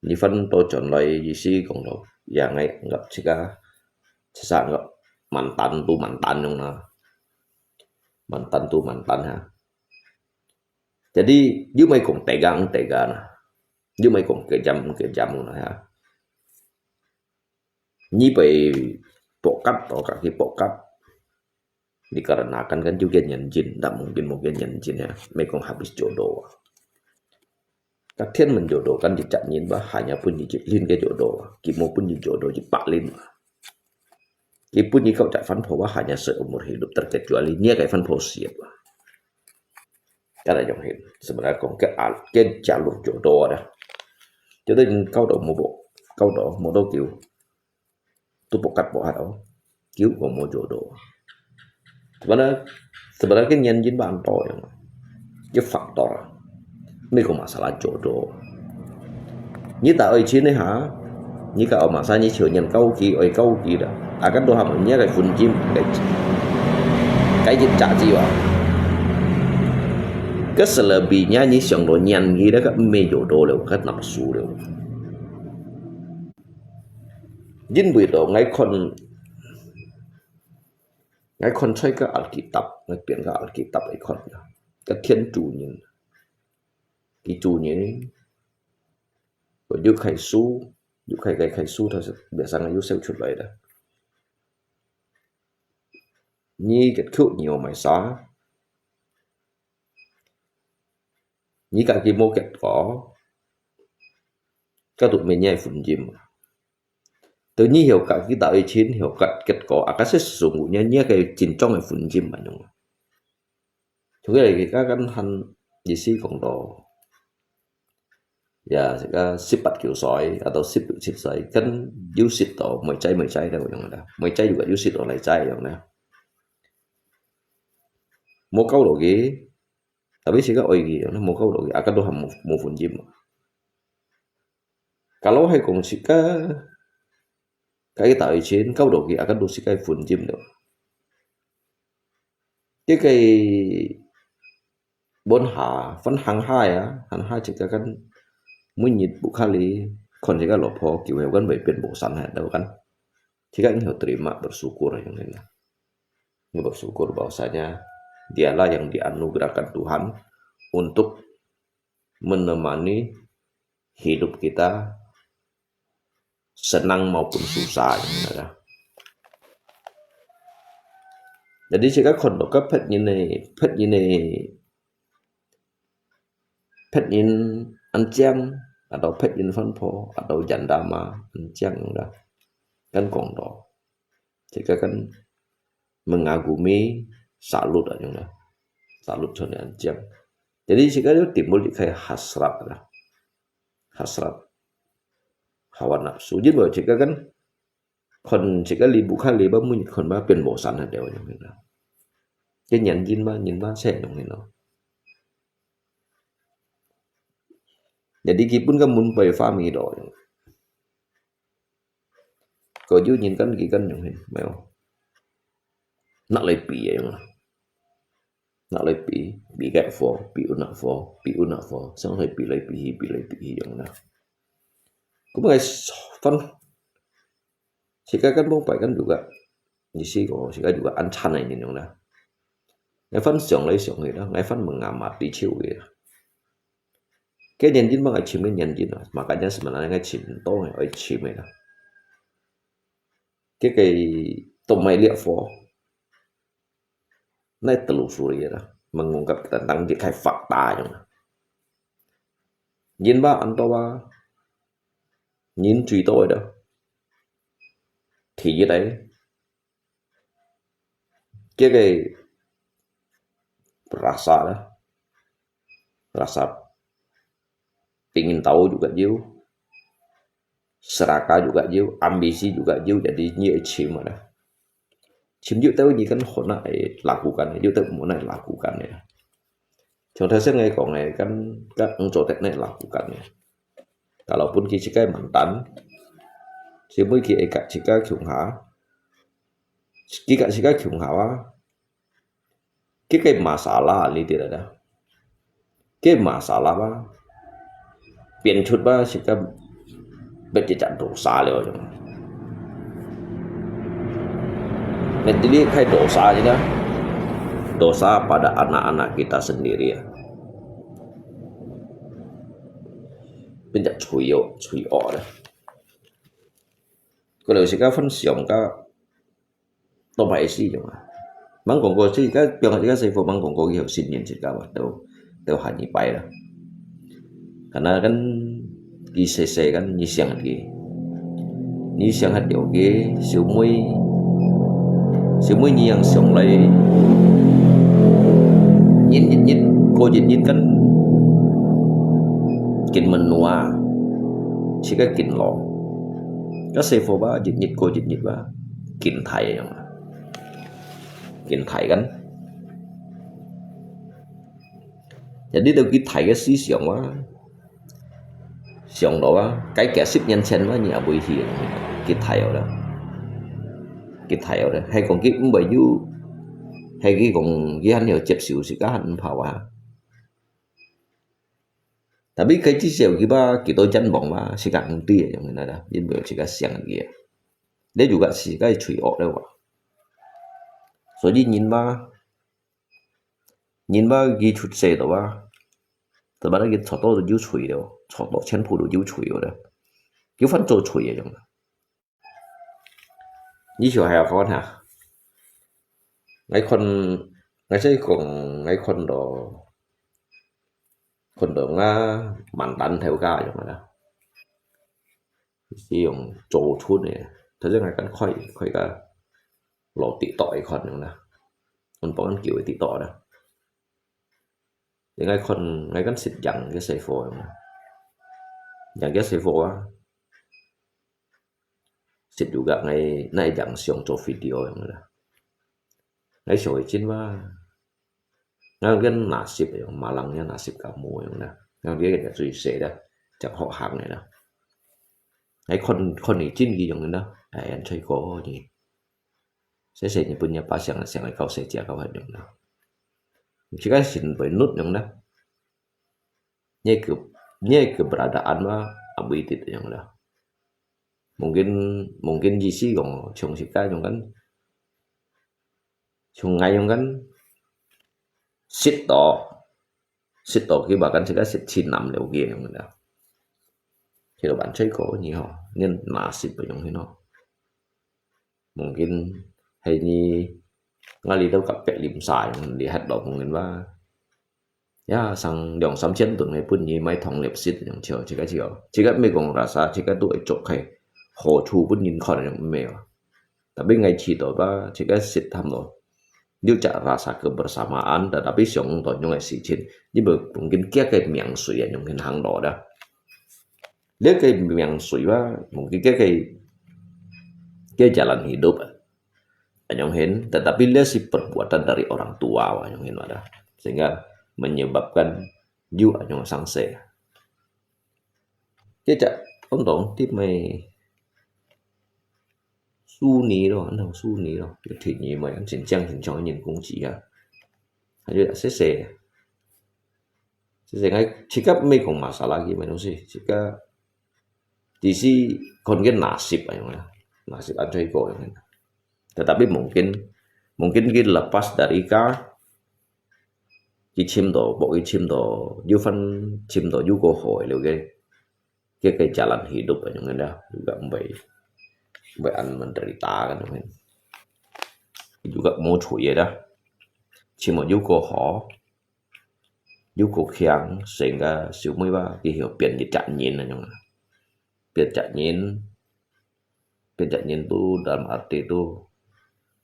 như phân tôi chọn lời gì si còn đâu ya ngai ngap jika sesat ngap mantan yang mantan ha jadi you mai cùng tega nah you mai cùng kejam nah ha nyi pai pokat atau kaki pokat dikarenakan kan juga nyanjin, tidak mungkin nyanjin ya, mereka habis jodoh. Katian menjodohkan jejak nyinbah hanya pun jijilin ke jodoh, kimo pun jodoh jipaklin. Kipun jika tak fan bahwa hanya seumur hidup terkecuali dia kayak fan siap. Karena yang hidup sebenarnya kong ke jalur jodoh dah. Jadi kau dah mau kiu, tu pokat pokat oh, kiu kau mau jodoh. Sebenarnya kan nyanjin banto yang cái faktor mấy có masalah jodoh như ta ơi chiến đấy hả như cả ở mà sao như chịu nhận câu kỳ đó akan doa punya kayak funjim kayak trả gì vậy cái selebihnya như sòng đồ nhan gì đó các mê jodoh đều các nafsu đều jin buổi đó ngay ngay con chơi cái Alkitab ngay biển cái Alkitab ấy con cái thiên chủ nhìn cái chủ nhìn của yêu khai su yêu khai cái khai su thôi biết rằng là yêu sâu chút lại đó như cái khúc nhiều mày xóa như cả cái mô kết có các tụi mình nhảy phun chim tự nhiên hiểu cả cái tạo ý chín hiểu cả kết có các sẽ sử dụng nhé cái chín trong cái phun chim mà nhung chúng cái này các căn hành gì xí còn đồ ya sẽ ship bắt kiểu sỏi atau ship kiểu ship sỏi kan use it to mới cháy đâu yang ada mới cháy juga use it lại cháy yang ada mau kau lagi tapi sih kan oi gitu mau kau lagi akan doh mau phun jim kalau hay kong sih cái tạo chiến kau lagi akan doh sih cái phun jim đâu cái bốn hạ phân hàng hai chỉ kan mới nhịt bộ kali kon jika lopo kiwe kan bepen bosan ada kan jika ini terima bersyukur yang ini bersyukur bahwasanya dialah yang dianugerahkan Tuhan untuk menemani hidup kita senang maupun susah yang ada. Jadi jika kon được cấp phết như này phết như anh chàng atau pet info atau jandama yang dah kan kondo jika kan mengagumi salut aja dah salut soalnya anjing jadi jika itu timbul kayak hasrat lah hasrat hawa nafsu jadi bahwa jika kan kon jika libu kali ba mun kon baเป็นbosan ada yang ini cái nhìn ba sẽ yang ini jadi kipun kan mun pai fami do có dư nhìn kan ki kan yang hin meo nak lai pi yang nak lai pi gap for pi una for xong rồi pi lai yang na cũng ngay phân jika kan mau pai kan juga di sini kok jika juga ancan này yang na ngay phân xiong lai xiong người đó ngay phân mengamati chiu gitu cái nhân chính bằng chim cái nhân chính rồi makanya sebenarnya cái chim to ở chim này cái tomai liệp phò này telusuri ya mengungkap tentang jika fakta yang nhìn ba anh to ba nhìn truy tôi đó thì như đấy cái rasa ingin tahu juga jiu, serakah juga jiu, ambisi juga jiu, jadi như chim mà đó. Chim jiu tahu gì kan hồn này lakukan, jiu tahu muốn này lakukan ya. Contoh saya ngay còn này kan các ông chủ tịch này lakukan ya. Kalaupun kita mantan, si mới kia kat jika kyung ha, jika kyung ha wa, cái masalah ini tidak ada, cái masalah ba biển chút ba chỉ có biết chỉ chặn dosa rồi nên jadi kayak dosa aja dosa pada anak-anak kita sendiri ya penjat cuy dah kalau sih kan siang kan tomai sih cuma mang còn có sih kan bilang sih kan mang còn có cái học sinh nhìn sih kan đâu hanya bay lah karena kan di CC kan ni siang hạt điều cái siêu muối như yang siang lại nhìn cô nhìn kan kinh menua chỉ cái kinh lọ cái xe phô ba nhìn cô nhìn ba kinh thầy kan jadi đâu cái thầy cái xí siang quá siang đó cái kẻ ship nhân chân quá nhà bùi hiền cái thầy ở đó hay còn cái cũng bởi du hay cái còn cái anh hiểu chụp xíu xí cá hành phào à tapi cái chỉ siêu cái ba cái tôi chân bóng mà xí cả công ty ở trong này đó nhưng bởi xí cả siang kia đấy juga xí cái chui ở đâu 所以nhìn vào ghi chút xe đó ba từ bắt đầu cái chọn đồ yêu chuối đó chọn đồ chén phụ đồ yêu chuối đó kiểu phân cho chuối vậy giống như chiều hè con hả ngayใช่ของngayคนđó nga mạnh đánh theo ca giống đó sử dụng chỗ chút này thế chứ ngay cái khơi cái lộ tị tội con giống đóมันป้องกันkiểuติดต่อนะยังไงคนไงกันสิทธิ์อย่างcái xe phổนะอย่างcái xe phổ áสิทธิ์juga ngay ngayอย่างเสียงโจvideo yangนะngay soi chínhว่าngay cái nasib yang malangnya nasib kamu yangนะngay dia cái suy sẽ đóจากhọ hàng này đó ngayคนนี้chính gì yang đó anh chơi có gì sẽ như punya pasangan yang kau saja kau hadang đó jika sin benut yang đó nye keberadaan mah abu itu yang dah mungkin jisi gong chung sika yang kan chung ngay yang kan sit to khi bahkan sika sit chin nam leo kia yang dah thì bạn chơi có nhiều họ nên nasib yang nó mungkin hay ni ngali đâu cặp vẹt lim xài đi hát đọc mungkin ba ya sang dòng sắm chân tuần này pun ni mai thong lep sit yang chiều chỉ cái mấy con rasa chỉ cái tuổi chok hay hồ chu pun nhìn khỏi yang mèo tapi ngay chỉ đó ba chỉ cái sit tham rồi nếu chả rasa kebersamaan tetapi siang tuần yang si chin nhưng mà mungkin kia cái miệng suy yang hình hàng đó dah nếu cái miệng suy ba mungkin cái jalan hidup yang hen tetapi dia si perbuatan dari orang tua yang hen ada sehingga menyebabkan you yang sangse cái chả ông tổng tiếp mày su ní đâu anh đâu su ní đâu thì nhỉ mày anh chỉnh cho nhìn cũng chỉ à hay là sẽ ngay chỉ cấp mấy con masalah gì mày đâu sih chỉ si còn cái nasib nasib anh chơi cổ yang tetapi mungkin kita lepas dari cái chim đó bộ cái chim đó yêu phân chim đó yêu cơ hội liệu cái jalan hidup yang ada juga baik menderita kan teman juga mau cuy dah chim yêu cơ hội yêu cơ khiang sehingga siêu mới ba cái hiểu biển cái trạng nhìn là nhung biển trạng nhìn tu dalam arti itu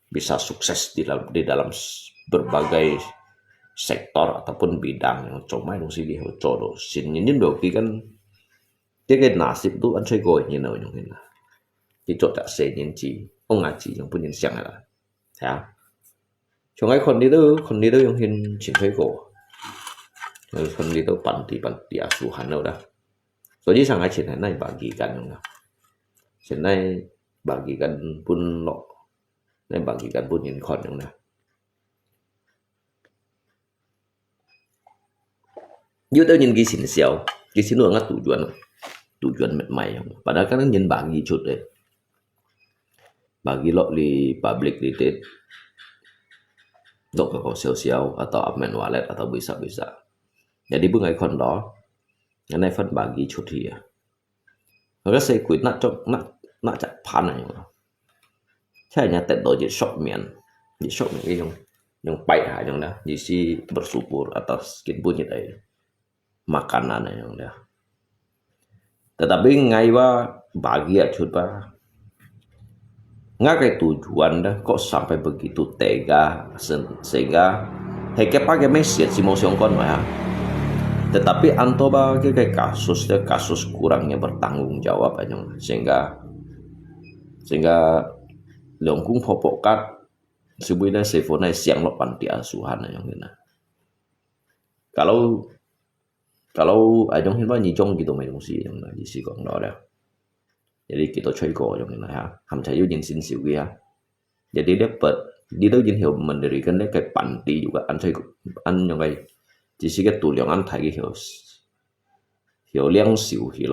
bisa sukses di dalam berbagai sektor ataupun bidang yang cuma yang sih dia codo sin nhìn đầu khi kan cái nasib tu anh chơi gọi như nào như thế nào thì chỗ đã sẽ nhìn chỉ ông ngài chỉ yang punya siang là ya cho ngayคนนี้tu yang hin chỉ chơi cổคนนี้tu panti asuhan đâu đó jadi sangat cinta này bagikan yang nào cinta này bagikan pun lo này bagikan pun nhìn con yang nào như tao nhìn cái xin xéo cái xin nó ngắt tujuan mệt mày padahal kan nhìn bagi chút đấy bagi lo di public di tet lo ke sosial atau admin wallet atau bisa jadi bungai kon đó cái này phân bagi chút thì nó sẽ quyết nát chặt pan nàyใช่nya tet do di shop mian cái yang baik yang dah jadi bersyukur atas skin punya đấy makanan yang dah tetapi ngay ba bahagia coba nggak kayak tujuan dah kok sampai begitu tega sehingga heke pakai message si mau siongkon ya tetapi anto ba kayak kasus kurangnya bertanggung jawab aja sehingga leongkung popokat sebuah sefonai siang lo panti asuhan yang ini kalau ajong hin ba nhị trong gitu mày sih yang di si còn đó dah jadi kita chơi cổ yang ini ha ham saya ujin sin siu ya jadi dapat di đâu jin hiểu mendirikan dia kayak panti juga an yang kayak di si cái tu yang an thai hiểu liang siu hi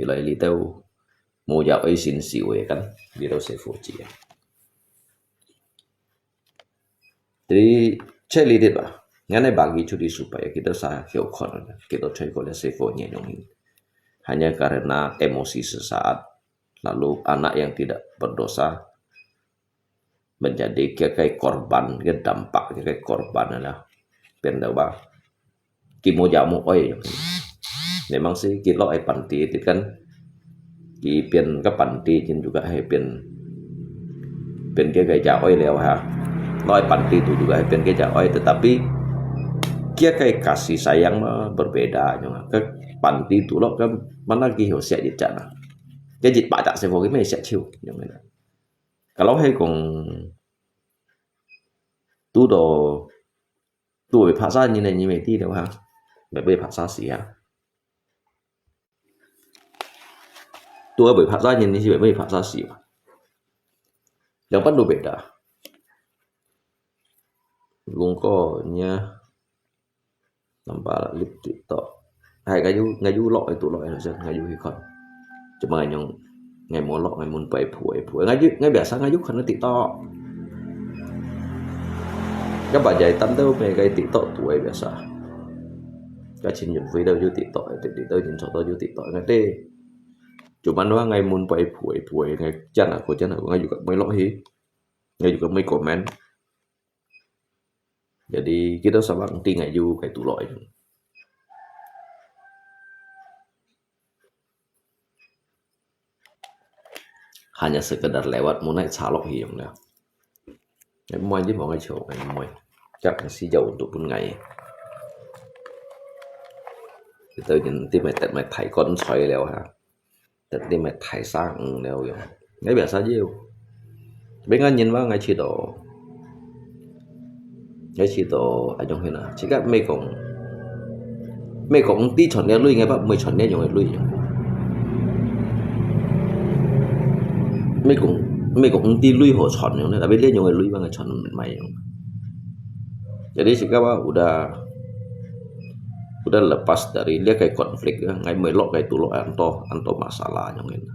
lai li tao mua dạo ấy xin siu ya kan di đâu sẽ phụ chi Jadi saya lihat lah, ngane bagi jadi supaya kita sah hiokon, kita cari kalau sefonya nyongin. Hanya karena emosi sesaat, lalu anak yang tidak berdosa menjadi kayak korban, ke dampaknya kayak korban adalah pendawa kimo jamu oi. Memang sih kilo panti itu kan di pian ke panti juga pian dia kayak jauh lewat ha. Noi panti itu juga pian kayak jauh tetapi kia kayak kasih sayang berbeda ke panti itu lo kan mana lagi hiểu sẽ dịch trận à cái dịch bại tạ sẽ vô cái mê sẽ chiêu kalau hay còn tu đồ tu bị phá ra như này như vậy đi đâu ha mày bị phá ra gì à tu bị phá ra như này như vậy bị phá ra gì mà yang pan beda luôn có nha nampak lip tiktok hai ngày du lọ itu lọ yang ngày du hikon cuma ngày mau lọ ngày muốn bay phủi ngày biasa ngày du kan tiktok các bà dạy tâm đâu về cái tiktok tuổi biasa các chính nhận video du tiktok thì tôi nhìn số tôi du tiktok ngày tê cuma doang ngày muốn bay phủi ngày chân aku ngày juga mấy lọ hi ngày juga mấy comment. Jadi kita sama ngerti ngaju kayak tu loy. Hanya sekedar lewat mau naik salok hilang dah. Em moi chứ mọi người chiều em moi. Chắc là si dầu tụ pun ngày. Thì tôi nhìn tim mày thải con xoay leo ha. Tim mày thải sang leo vậy. Ngay biasa aja. Bên anh nhìn vào ngay chỉ đồ. Cái chỉ tổ ở trong này chỉ các mấy cũng tí chọn đeo lui ngay bác mới chọn đeo nhiều người lui mấy cũng tí lui hồ chọn nhiều này là biết nhiều người lui bằng người chọn mày jadi sih kawan udah lepas dari dia kayak konflik ngai melok kayak tulo anto masalah yang ini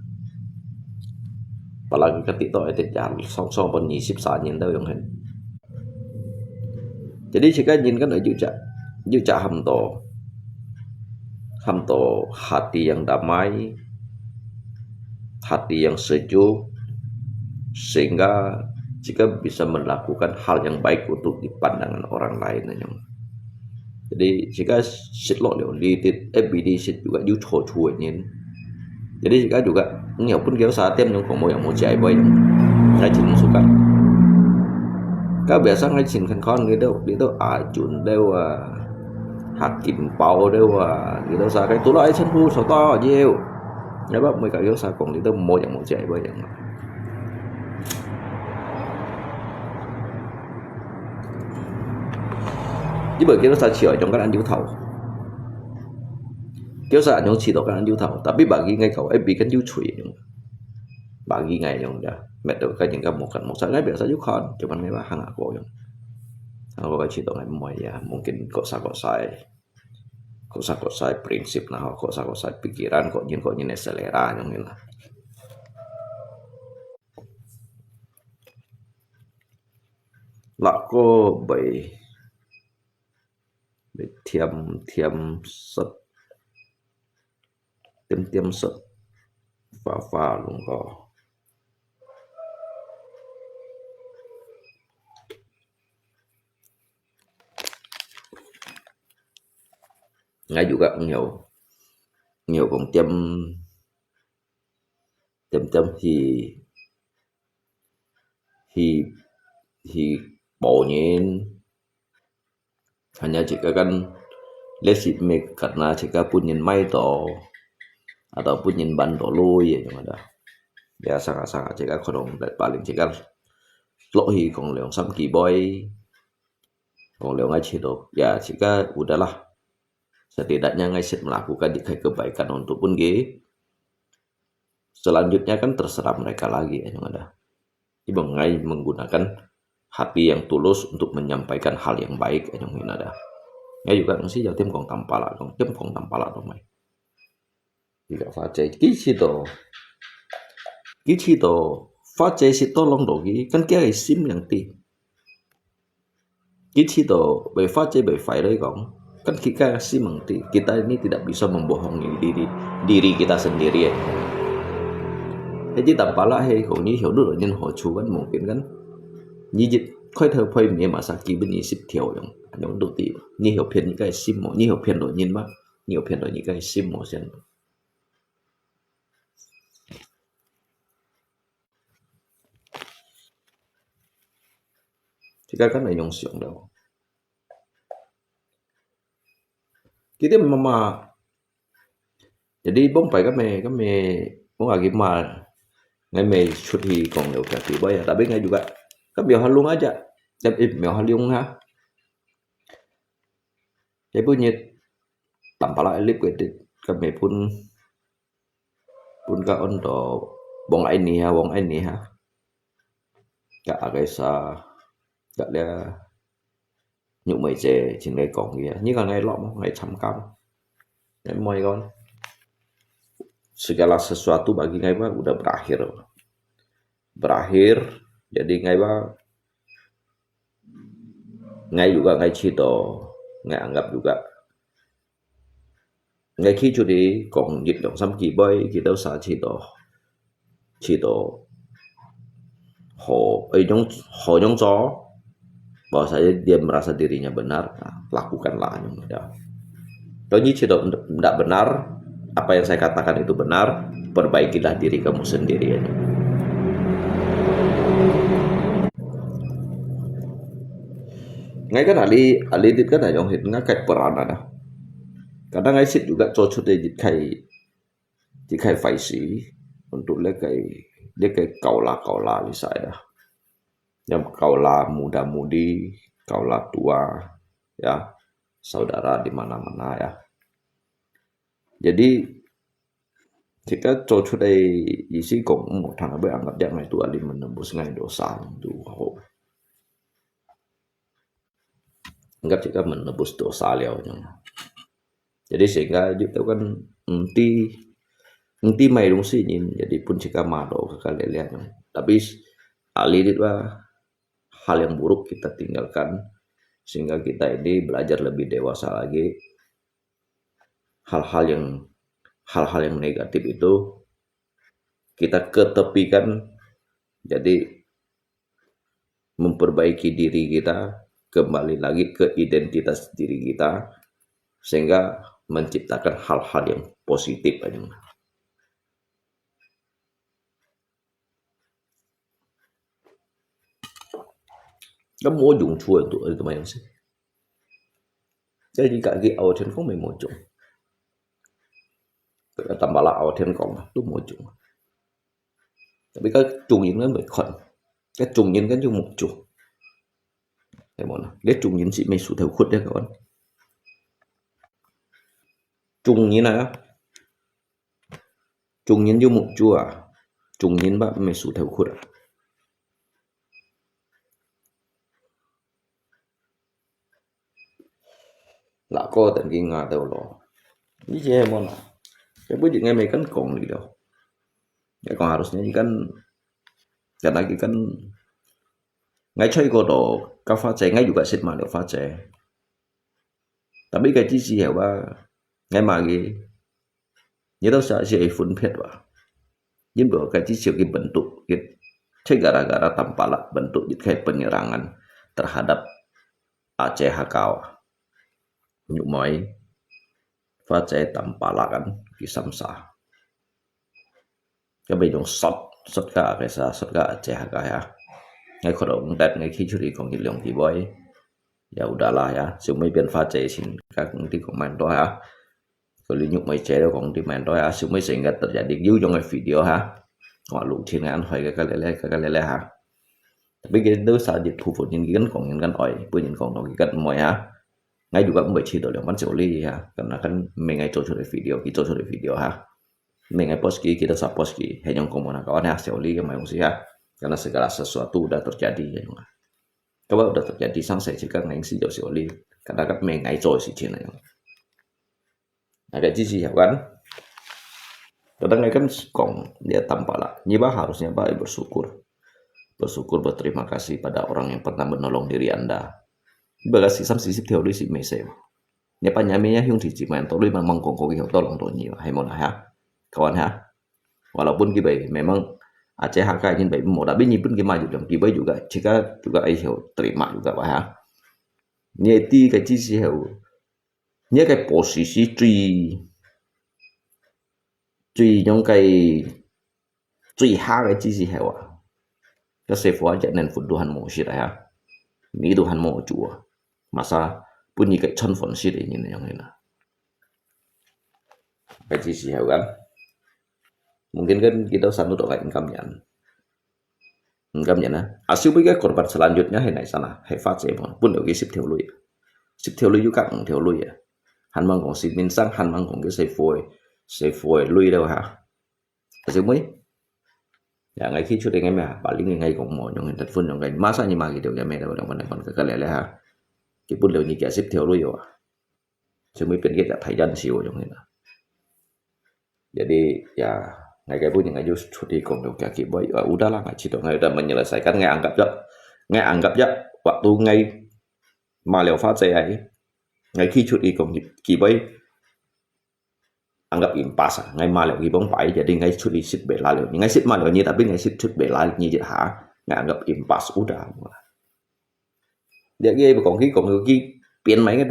apalagi ketika itu jalan song pun nyisip saat nyentuh yang ini. Jadi jika nhìn kan ở dư trả hầm tổ hati yang damai, hati yang sejuk, sehingga jika bisa melakukan hal yang baik untuk dipandangan orang lain. Jadi jika sit lo di FBD sit juga dư chua nhìn. Jadi jika juga nhiều pun kéo xa tem nhưng không mau chạy bay, ngay chỉ suka. Các biasa ngajin kan kawan gitu ajun dewa hakim pau dewa gitu sa cái tulai chân hu so to nhiều ya bác mấy cái sa cùng gitu mau chạy bây giờ chứ bởi kita sa chiều trong các anh du thầu kéo sa những chỉ độ các anh du thầu tapi bagi ngay kau FB kan du chui bagi ngay yang dah metode kan yang một saya biasa juga kan cuman memang hang aku yang kalau kau cerita ngai moy ya mungkin kok saya prinsip nah kok saya pikiran kok nyin selera yang ini lah ko bay thiam sật tiêm sật pha luôn có ngay juga nhiều cũng tiêm thì bộ nhìn hanya jika kan lesit make karena jika punya mai to ataupun nyin ban to lui ya yang ada ya sangat jika kodong paling jika lo hi kong leong sam ki boy kong leong ngay cido ya jika udahlah setidaknya Ngaisit melakukan kebaikan untuk pun selanjutnya kan terserah mereka lagi ya yang ada Ibang Ngai menggunakan hati yang tulus untuk menyampaikan hal yang baik ya yang ada Ngai juga sih jauh tim kong tampala dong mai tidak face kici to face si tolong dogi kan kia sim yang ti Itu Wi-Fi đấy kong. Kan kita sih mengerti, kita ini tidak bisa membohongi diri kita sendiri ya. Jadi tanpa lah hay kong như hiểu được nhân họ chú vẫn mungkin kan. Như dịch khơi thơ phơi mía mà saki bên như ship thiểu yang đầu tiên. Như hiểu phiền những cái sim mỏ, như hiểu phiền đổi nhân mà, nhiều phiền đổi những cái sim mỏ xem. Thì cái này dùng sử dụng đâu. Kita mama. Jadi bông phải kami bông lagi mal ngay mày cuti còn đều cả thì bây giờ tapi ngay juga kan halung aja dan halung ha jadi punya tanpa lah elip gitu kami pun ka untuk bong ini ha gak agak sa gak dia nhục mày chè trên đây còn gì như là ngày lọ ngày chăm cam em mời con segala sesuatu bagi Ngai Ba udah berakhir jadi Ngai Ba Ngai juga Ngai Cito Ngai anggap juga Ngai khi chủ đi còn dịch động xăm kỳ bơi thì đâu xa Cito ho nyong gió bahwa saja dia merasa dirinya benar nah, lakukanlah ya. Kalau Cito tidak benar apa yang saya katakan itu benar, perbaikilah diri kamu sendiri. Ngay kan Ali dit kan yang hit nga kai peran ada. Kadang ngay sit juga cocok dia dit kai faisi untuk le kai kaula bisa ada. Yang kaula muda-mudi, kaula tua ya, saudara di mana-mana ya. Jadi jika cocok dari isi kong một thằng với anggap dia itu Ali menembus ngai dosa itu anggap jika menembus dosa liaunya. Jadi sehingga itu kan nanti mai dong sih jadi pun jika mado kalian lihat tapi Ali itu hal yang buruk kita tinggalkan sehingga kita ini belajar lebih dewasa lagi. Hal-hal yang negatif itu kita ketepikan, jadi memperbaiki diri kita, kembali lagi ke identitas diri kita sehingga menciptakan hal-hal yang positif aja. Kamu mau dùng chua itu lumayan sih. Jadi kaki awal trên không mau dùng. Tambah là ảo thiên còn lúc một chung tapi cái trùng nhìn nó mới khuẩn cái trùng nhìn cái chung một chung thấy không nào lấy trùng nhìn chị mình sụt theo khuất đấy các bạn trùng như nào trùng nhìn chung một chua trùng nhìn bạn mình sụt theo khuất là có tận kinh ngạc đâu rồi như thế mà cái bữa Ngai Mai kan kong gitu ya kong harusnya kan karena kan Ngai chơi có đồ các pha chế Ngai juga sit mà được pha chế tapi cái gì hiểu ba Ngai mà gì nhớ đâu sao sih iPhone pet ba nhưng bahwa cái cái bentuk gitu gara-gara tampaklah bentuk kayak penyerangan terhadap Aceh Hakau nyumai pha chế tampaklah kan kisam sa cái bây giờ sót cả cái sa sót cả Aceh Hakau ya ngay khởi động đặt ngay khi curi còn lượng thì boy ya udahlah ya sumai biar pha chế sin các di komen đó ya kalau nyuk mai chế đó còn di main đó ya sumai sehingga terjadi view trong cái video ha họ lục trên ngàn hỏi cái lele ha tapi cái đó sao dịch thu phục những kan oi punya những còn đó kan mọi ha Ngai juga membaca dalam kan seoli ya karena kan mengai cocok dari video ha mengai poski kita sa poski hanya ngomong kawan ya seoli yang mau sih ya karena segala sesuatu udah terjadi ya kalau udah terjadi sang saya jika ngai si jauh seoli karena kan mengai cocok si Cina yang ada jisi ya kan kadang kan kong dia tampaklah nyibah harusnya baik bersyukur berterima kasih pada orang yang pernah menolong diri Anda berarti 30-40條你是未寫喎，你班人咩兄弟姊妹多你咪問講嘅好多兩多嘢喎，係冇啦嚇，kawan ha. Walaupun kita memang Aceh HK ini baik mau tapi ini pun kita maju dong kita juga ayo terima juga pak ha. Ini ti cái chi sih ini cái posisi truy những truy ha cái chi sih à, cái sesuatu aja nên phụ Tuhan mau sih ha, ini Tuhan mau jua masa punya cái chân phận sih ini yang ini cái chi sih kan. Mungkin kan kita satu doa income-nya asal cái korban selanjutnya hay này sana hay phát sẽ pun được cái ship theo lui juga theo lui ya hắn mang còn ship min sang hắn mang còn cái xây phôi lui đâu hả asal mấy ya ngay khi sudah ngay mà paling ngay còn mò những thật phun những cái masa như mà cái điều này đâu đồng bằng cái lẽ ha cái pun được như cái ship theo lui rồi asal mấy pengen kita thầy dân siêu những này jadi ya ngày cái punya ngaji cuti kong kaki boy udahlah ngaji dong udah menyelesaikan nggak anggap ya waktu ngày mà liệu phát ấy ngày khi cuti kong kỳ boy anggap impas ngày mà liệu kỳ bóng phải jadi ngày cuti sit bela liệu ngày sit mà liệu như tapi ngày sit cut bela như vậy hả nggak anggap impas udah dia ghê còn khi biến mấy cái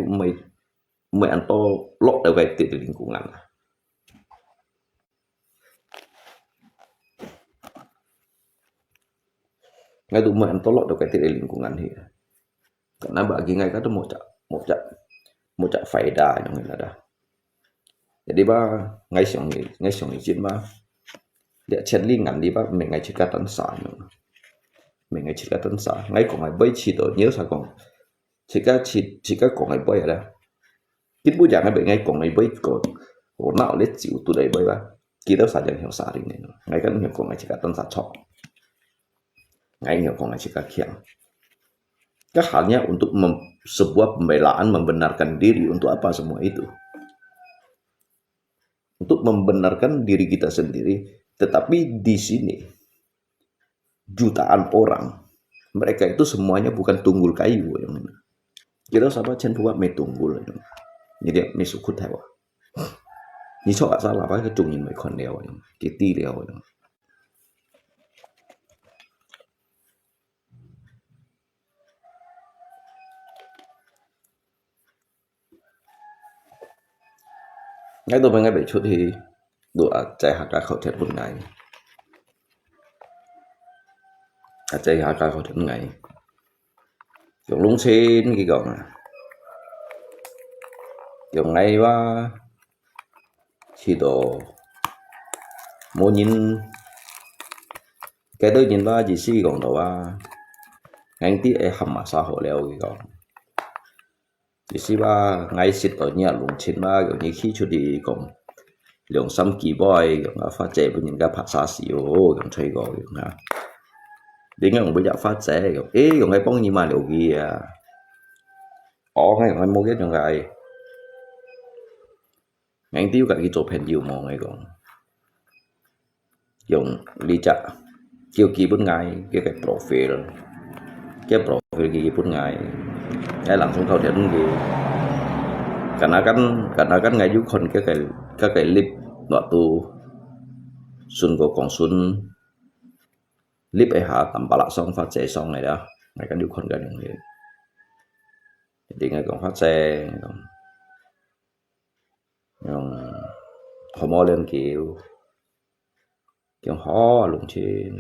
mày ăn to lót ở về từ lingkungan. Ngay tụi mình tolak được cái titik lingkungan thì karena bagi ngay kata một cak faedah yang ini ada. Jadi ngay siang izin dia cenderungan di mình ngay cerita tentang ngay còn ngay bay chỉ tổ nhớ sao còn chỉ còn ngay bay ada. Kita punya ngay còn ngay bay còn nào lấy chịu tụi đấy bay kita saja yang sehari ini ngay kan yang còn ngay cerita tentang chok. Ngay nhiều còn là kiam. Cái halnya untuk sebuah pembelaan membenarkan diri untuk apa semua itu? Untuk membenarkan diri kita sendiri. Tetapi di sini jutaan orang mereka itu semuanya bukan tunggul kayu yang ini. Kita sama cenderung me tunggul yang jadi me sukut hewa. Ni sok salah apa cái trùng nhìn mấy con đèo yang kiti đèo yang ngay tôi ngay bị chút thì đùa chạy hạt ra khẩu thiệt một ngày chạy hạt ra khẩu thiệt một ngày dùng lúng xin cái gọn dùng ngay và chỉ đồ mua nhìn cái tôi nhìn ba chỉ xí gọn đồ anh tí ấy hầm mà xã hội leo cái gọn chỉ xí ba ngay xịt ở nhà lúng xin ba kiểu như khi chút đi còn lượng xăm kỳ boy kiểu phát triển với những cái phát xa xíu kiểu chơi gọi kiểu nào đến ngày bây giờ phát triển kiểu kiểu ngay bóng như mà điều gì ngay mua cái trong cái ngay tiêu cả cái chỗ pen nhiều mong ngay còn dùng lý chặt kêu kỳ bốn ngày cái profile kỳ bốn ngày cái làm xong thao thiện gì karena kan ngay juga kon cái lip waktu sun go kong sun lip hả tầm bả xong phát xe xong này đó ngay kan juga kon cái yang ini jadi ngay còn phát xe yang homo lên kiểu ho lùng trên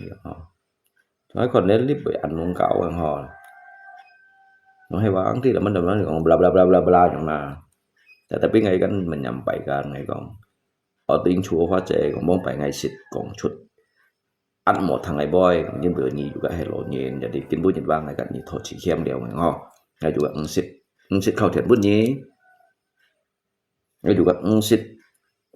nói còn đến lip bị ăn uống cạo hàng hò nó hay bán thì là mình nói còn bla bla bla bla bla chẳng là tapi ngay kan menyampaikan ngay còn ở tiếng chùa hóa trẻ còn mong phải ngay xịt còn chút ăn một thằng ngày boy nhưng bữa nhì juga hello nhìn jadi kinh bút nhìn vang ngay kan nhì thôi chỉ khem đều ngay ho ngay juga xịt khẩu thiện bút nhí ngay juga xịt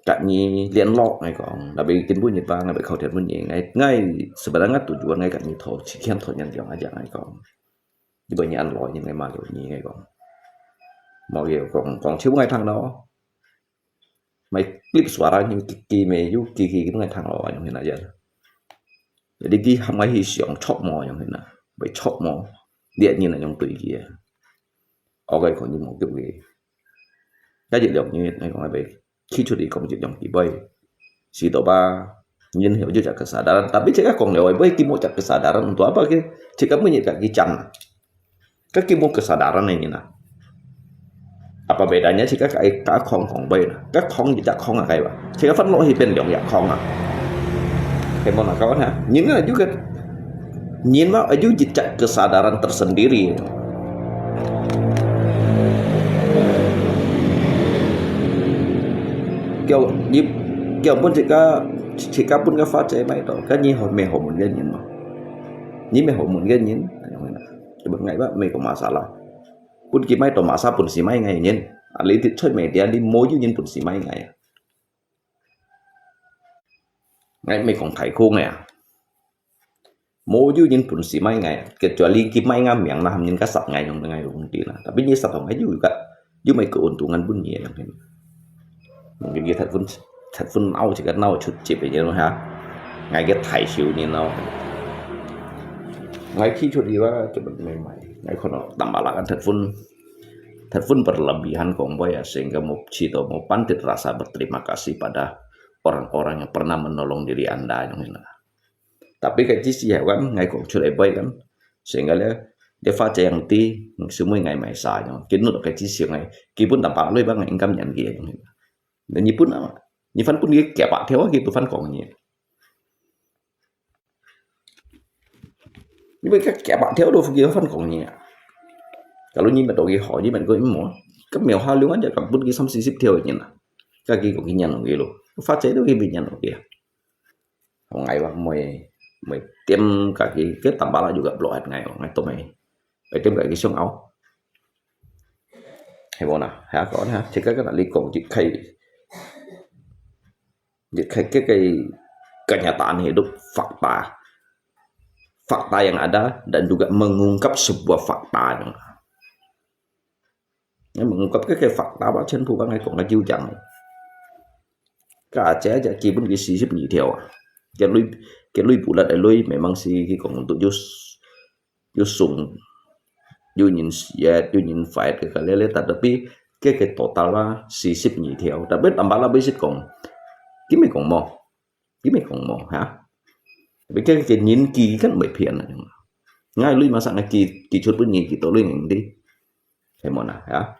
cạn nhì liên lọ ngay còn là bị kinh bút nhìn vang ngay bị khẩu thiện bút nhí ngay sebenarnya tujuan ngay kan nhì thôi chỉ khem thôi nhận dòng aja ngay còn như vậy ăn lọ như ngày mà kiểu nhì ngay còn mọi người còn thiếu ngay thằng đó mày clip suara như kỳ mày du kỳ cái ngay thằng đó như thế nào vậy jadi cái mấy hi xiong chọc mò như thế nào vậy chọc mò điện như là trong tùy kia ok còn như một cái gì cái dịch dòng như này còn ai về khi cho đi công dịch dòng kỳ bay si to ba nhìn hiểu juga kesadaran tapi jika kong lewat baik kimo cak kesadaran untuk apa ke jika punya kaki can ke kimo kesadaran ini nah apa bedanya jika kak kong bay nah các kong gì cak kong kayak apa jika phân loại bên dòng ya kong nah kayak mana kawan ha nhìn là juga nhìn vào aja jejak kesadaran tersendiri kiểu pun jika pun cái phát chế máy đó cái như hồi mẹ hồi một cái nhìn mà như mẹ hồi một cái nhìn cái bậc ngày bác mẹ có masalah pun cái máy đó masalah pun si máy ngày nhìn ali thì chơi mẹ dia đi mối với nhìn pun si máy ngày ngày mẹ còn thầy khô ngày mối với nhìn pun si máy ngày kecuali cái máy ngam miệng lah nhìn cái sập ngày trong ngày luôn đi là tapi như sập ngày juga mày keuntungan pun nhiều mungkin kita thật pun nau chỉ cần nau chút chip vậy thôi ha ngày cái thải siêu như nau ngày khi cho điว่าจะเป็นใหม่ngàyคนtambah lah kan thật pun berlebihan komboy ya sehingga mau cito mau pantit rasa berterima kasih pada orang-orang yang pernah menolong diri anda yang ini tapi cái sih ya kan ngày cũng chưa baik kan sehingga dia phát yang ti semua ngày mày xài nhưng kiến được cái sih ngày kỳ pun tambah lebih bang income nhận kia dan ni pun apa ni fan pun dia kayak pak theo gitu fan kong ni nhưng mà kayak pak theo đâu kia fan kong ni kalau ni betul dia hỏi ni mình có im mỏ các mèo hoa luôn aja kampun kia xong sip theo như nào cái kia có cái nhận kia luôn phát chế đâu cái bị nhận kia hôm ngày bang mày tiêm cả cái tầm bala juga blow ngày tụi mày phải tiêm cả cái xương áo hay bọn nào hả có ha thì cái là liên cùng cái kenyataan hidup fakta yang ada dan juga mengungkap sebuah fakta mengungkap cái fakta báo trên phụ bang này cũng là chiêu chẳng cả trẻ chỉ muốn cái gì giúp nhị theo cái lui phụ là để lui mẹ mang si khi còn tụi vô sùng vô nhìn phải cái lele tapi cái total là si giúp nhị theo đặc biệt tầm ba là basic còn kiếm mày còn mò hả vì cái nhìn kỳ kan mấy phiền này ngay lui mà sang cái kỳ chút bên nhị kỳ tổ lui đi hay mò nào hả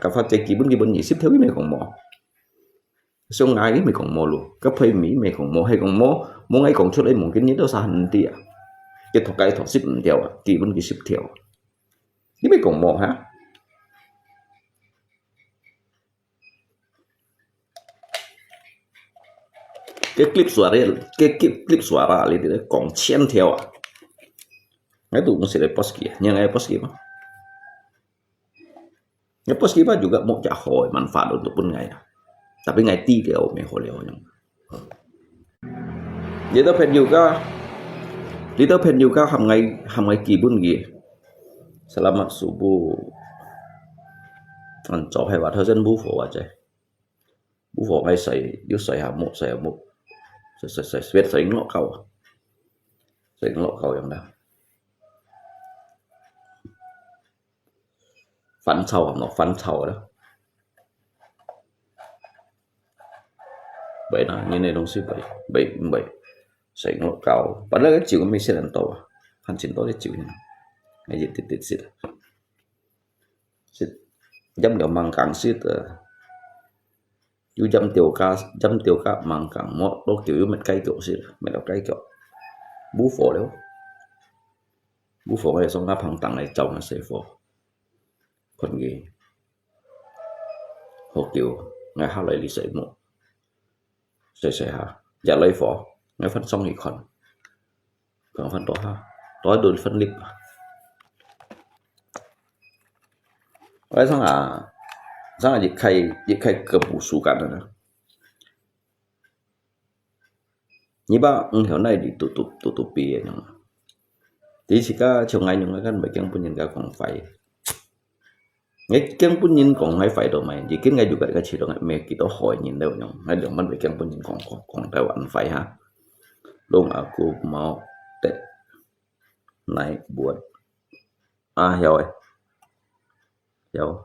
các phát chạy kỳ bên nhị ship theo cái mày còn mò xong ngay cái mày còn mò luôn cấp phê mỹ mày còn mò hay còn mò ngay còn chút lấy một cái nhớ đó sao hành tiệt cái thuộc ship theo kỳ bên kỳ ship theo cái mày còn mò hả cái clip suara itu kong chen theo itu mesti repost kia yang repost kia repost kia juga mau cak hoi manfaat untuk pun ngai tapi ngai ti leo me ho leo yang dia pen juga ham ngai kibun kia selamat subuh anh cho hay vào thời gian bù phổ à chạy bù phổ ngay sấy hàm một sấy lọ cầu yang dah phán sầu đó vậy đó như này đông xí vậy sấy lọ cầu padahal cái chịu mình sẽ làm to hắn chỉ to để chịu ngay gì tít xịt dâm đều mang càng xịt chú dâm tiểu ca mang càng mót đôi kiểu mình cây kiểu xịt mình đọc cây kiểu bú phổ này xong ngáp hàng tặng này chồng là sẽ phổ còn gì hồ kiểu ngày hai lại đi sấy một sấy ha dạ lấy phổ ngày phân xong thì còn phân đó ha tối đôi phân lip cái sang là dịch khai kebusukan đó như ba hiểu này di tutupi ya jadi jika chồng anh những kan bagian pun yang còn phải ngay yang pun nhìn còn ngay phải đâu mày chỉ kiến ngay juga cái chỉ đâu mẹ kita hỏi nhìn đâu nhung ngay đường mình bagian pun nhìn còn đâu anh phải ha luôn aku mau naik buat rồi Dầu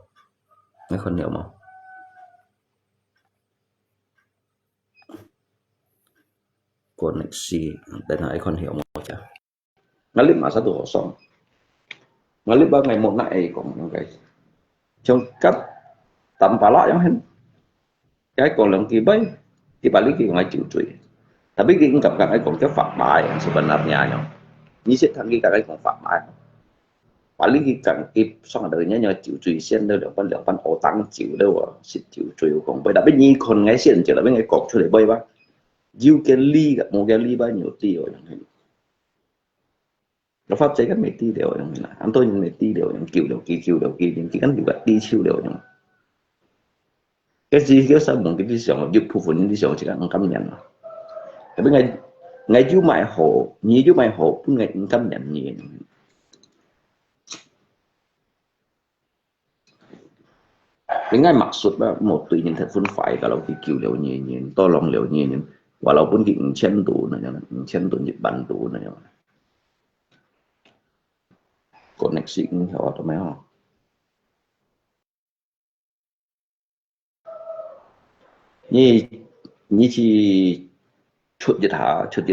mấy con hiểu mà koneksi dan icon hiểu mà chả ngalip masa tuh kosong ngalip ba ngày một lại còn cái trong cấp tanpa lah yang hen cái còn lần kỳ bay thì balik cái ngai chịu truy tapi cái cảm cái còn cái phạm bài yang sebenarnya yang như sẽ thằng cái còn phạm bài paling cái cái xong đời nhớ chịu truy xem đâu được ban ổ tăng chịu đâu à sẽ chịu truy còn bây đã biết như con ngay xem chỉ là bên ngay cột cho để bay ba you can ly gặp một cái ly bao nhiêu tiêu rồi nó pháp chế các mấy ti đều yang anh tôi những mấy ti đều yang kiều đều kỳ những cái gắn juga ti siêu đều yang cái gì cái sao một cái đi sòng giúp phụ huynh đi sòng chỉ là cảm nhận cái bên ngay ngay chú mày hộ như chú mày hộ cũng ngay cảm nhận nhiều cái ngay mặc suốt một tùy nhìn thật phân phải kalau kiều đều nhiều to lòng đều nhiều walaupun cái chân tủ này chân tủ Nhật Bản tủ này koneksi hiểu atau mấy không như như chỉ chút gì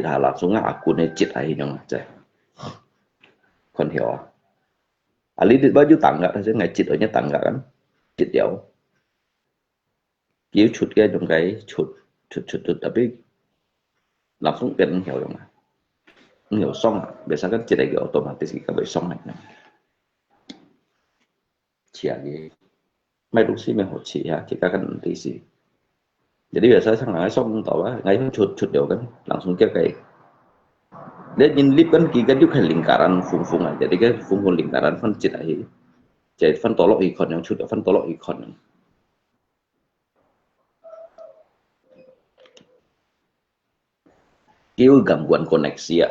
thà là số ngã của này chết hay nhung chạy còn hiểu à lý được bao nhiêu tặng cả thế ngày chết ở nhất tặng cả kan chết dẻo kiểu chút cái trong cái chút tapi langsung kan hiểu không hiểu xong biasa kan chết cái otomatis kita bị xong này chia gì mấy lúc xí mình hỗ trợ ha kita kan nanti sih jadi biasa sang ngai xong tau á ngay chút đều kan langsung kayak dia nhìn lip kan kita juga lingkaran fung aja jadi cái fung lingkaran fan chết aja jadi fan tolok ikon yang chút fan tolok ikon kêu gangguan koneksi ya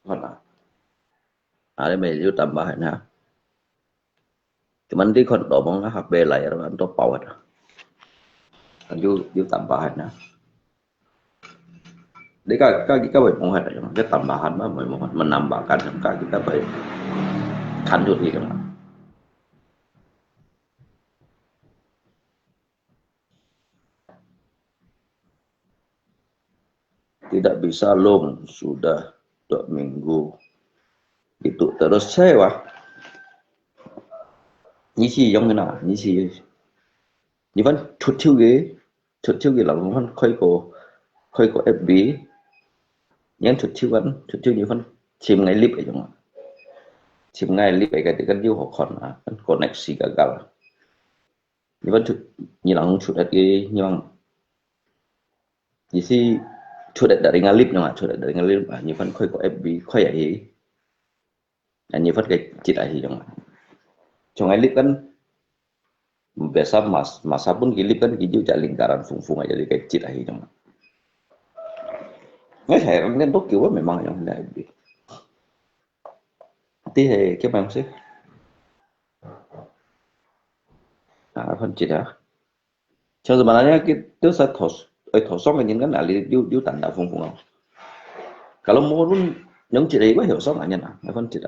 mana ada media tambahan ha cuman di kon domong HP layar atau power kan you tambahan ha jadi kita bermohon cái tambahan mà menambahkan kita baik kanjut gitu tidak bisa long sudah 2 minggu itu terus sewa như chi giống như nào như chi như vẫn chút chiêu gì là vẫn khơi của FB nhắn chút chiêu như vẫn chìm ngay clip ấy giống chìm ngay clip ấy cái từ cái yêu họ còn koneksi gagal như vẫn như là không chút cái như bằng như si chút dari ngalip nhưng mà chút dari ngalip như vẫn khơi của FB khơi ấy như vẫn cái chỉ ấy giống trong ngalip kan biasa masa pun gilip kan hijau cak lingkaran fung aja jadi kecil aja dong. Nggak heran kan tuh kiwa memang yang tidak lebih. Thì các bạn sẽ phân chia cho sebenarnya kita saya thosong cái những cái nào đi tanda fung không. Kalau mau pun những chuyện đấy có hiểu sót là như nào, phân chia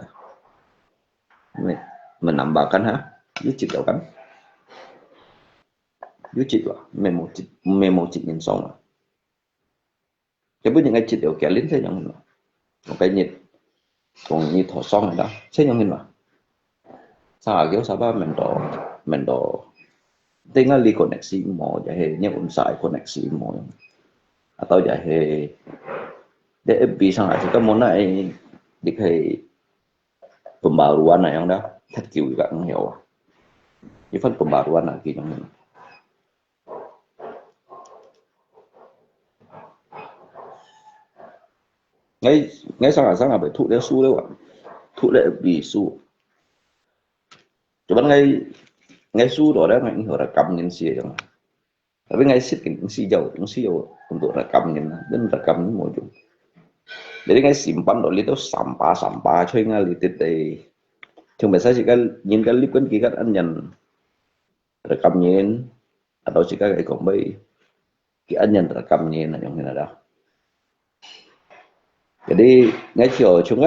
menambahkan ha, itu cerita kan. Yếu trị rồi memo trị nhìn xong rồi cái với những cái trị đều kéo lính thế nhận một cái nhiệt còn như thổ xong rồi đó thế nhận hình mà sao kiểu sao ba mình đồ tinggal di koneksi mau jadi nya unsai koneksi mau atau jadi DFB sangat kita mau naik di kayak pembaruan yang dah thật kiểu gak hiểu cái phần pembaruan lagi yang ngay sáng là phải thụ đeo su đấy ạ thụ lệ vì su cuman ngay su đó đấy ngay hiểu là cầm nhìn xìa chẳng tapi ngay xích cái xì dầu untuk rekam nhìn đến rekam những môi trường Jadi ngay simpan dulu itu sampah-sampah cuy ngalitit deh. Cuma biasa sih kan nhìn cái clip kan kia kan anh nhận rekam nhìn atau sih kan kayak kombai kia anh nhận rekam nhìn là yang ada. Jadi ngay chiều chúng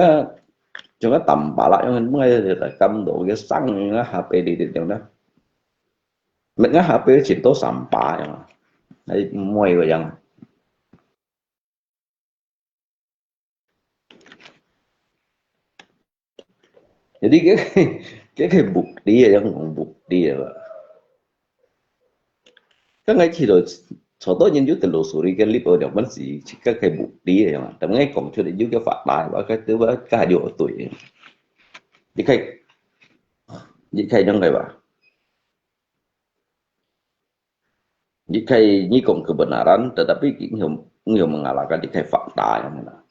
ta tầm bả lại yang ngay rekam độ cái sang nó HP đi yang đó. Mình cái HP chỉ to sampah yang. Hay muai vào yang. Jadi cái bukti ya yang bukti ya. Kan ngay chỉ rồi sau đó nhân cái lô suri cái clip ở đâu mình chỉ cái bukti ya. Tapi ngay còn chưa đến cái phát bài và cái thứ ba cái điều tuổi. Jika yang kayak apa? Jika nyikong kebenaran, tetapi nggak mengalahkan jika fakta yang mana.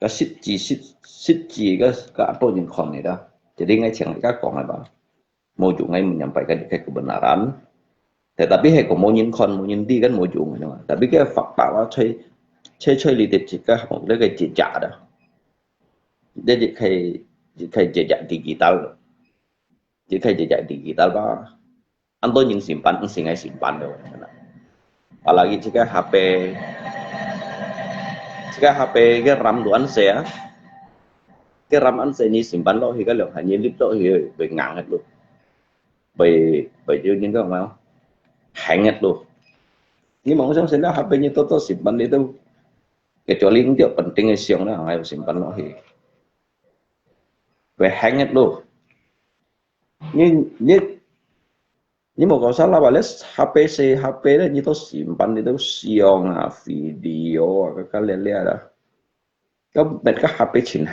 Sitji ke apa yang kon itu. Jadi ngay chẳng các con apa. Mau juga ngay menyampaikan jika kebenaran, tetapi hay còn mau nhìn đi kan mau juga. Tapi cái fakta đó chơi lihat jika một cái jejak đó. Jadi jika jejak digital. Jika jejak digital bah. Anto yang simpan, singai simpan dong. Apalagi jika HP cái RAM của anh sẽ cái RAM anh sẽ như simpan lo thì cái lượng hanya lít lo thì bị ngạn hết luôn, bị những cái không hang hết luôn. Nhưng mà không sẽ HP như tôi simpan itu kecuali untuk pentingnya siang lah, nggak simpan lo thì bị hang hết luôn. Nhưng mà kalau salah balik HP đó như tôi simpan itu siang video các kalian lihat dah. Các bên các HP chín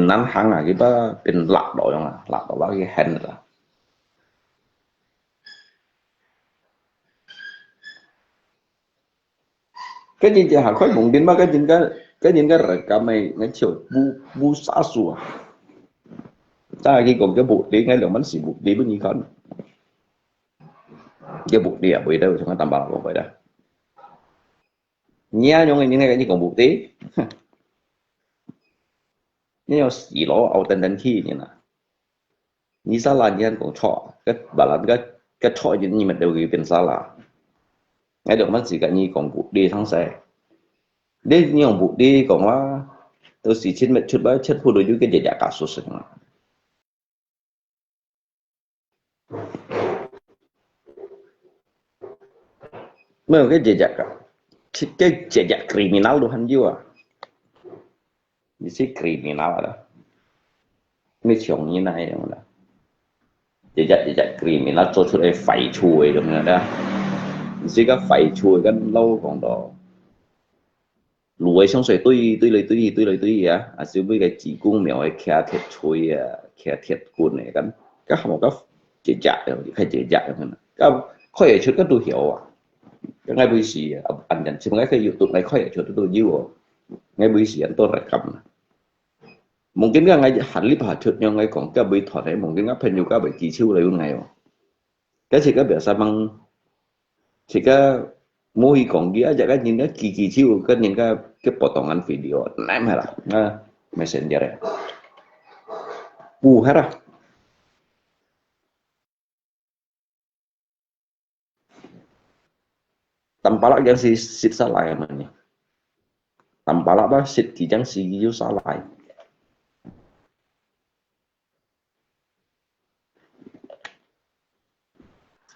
nan hang kitaเป็นหลักดอกyangหลักดอกcái hand là cái gì chứ hàng khói mùng đến mà cái rekam này ngay chiều bu sa sủa ta khi còn cái bụt đi ngay lượng bánh xì bụt đi bao nhiêu con cái bụt đi à bụi đâu trong cái tầm bảo vậy đó nhớ những cái gì còn bụt tí nhưng xì lỗ ao tên khi như nào như sao là như anh còn chọ cái bảo là cái chọ như mình đều ghiเป็นsao là ngay lượng bánh xì cái như còn bụt đi thắng xe đi như còn bụt đi còn là tôi xì trên mệt chút bấy chất phụ đối với cái gì cả số sự mà cái jejak cái jejak kriminal Tuhan jiwa ini kriminal ada ini chồng như này là jejak kriminal cho出来废除的咁樣啦，而家廢除緊嬲講到路嘅香水堆啊，啊小妹嘅子宮苗嘅騎鐵錘啊，騎鐵棍嚟緊，咁係咪咁jejak係jejak咁樣？咁佢係出嗰度曉啊！ngay bây giờ anh nhận xem cái YouTube này khỏe cho tôi nhiều ngay bây giờ anh tôi rekam mungkin cái ngay hẳn clip hạt chụp nhau ngay còn cái bị thoát đấy mungkin cái phần juga bị kỳ siêu lại ngày cái gì cái biasa mang chỉ cái môi còn kia aja kan những cái kỳ siêu kan những cái potongan video nem hay là messenger ya hết à tanpa yang si sit salah namanya tanpa apa sit kijang si giyu salah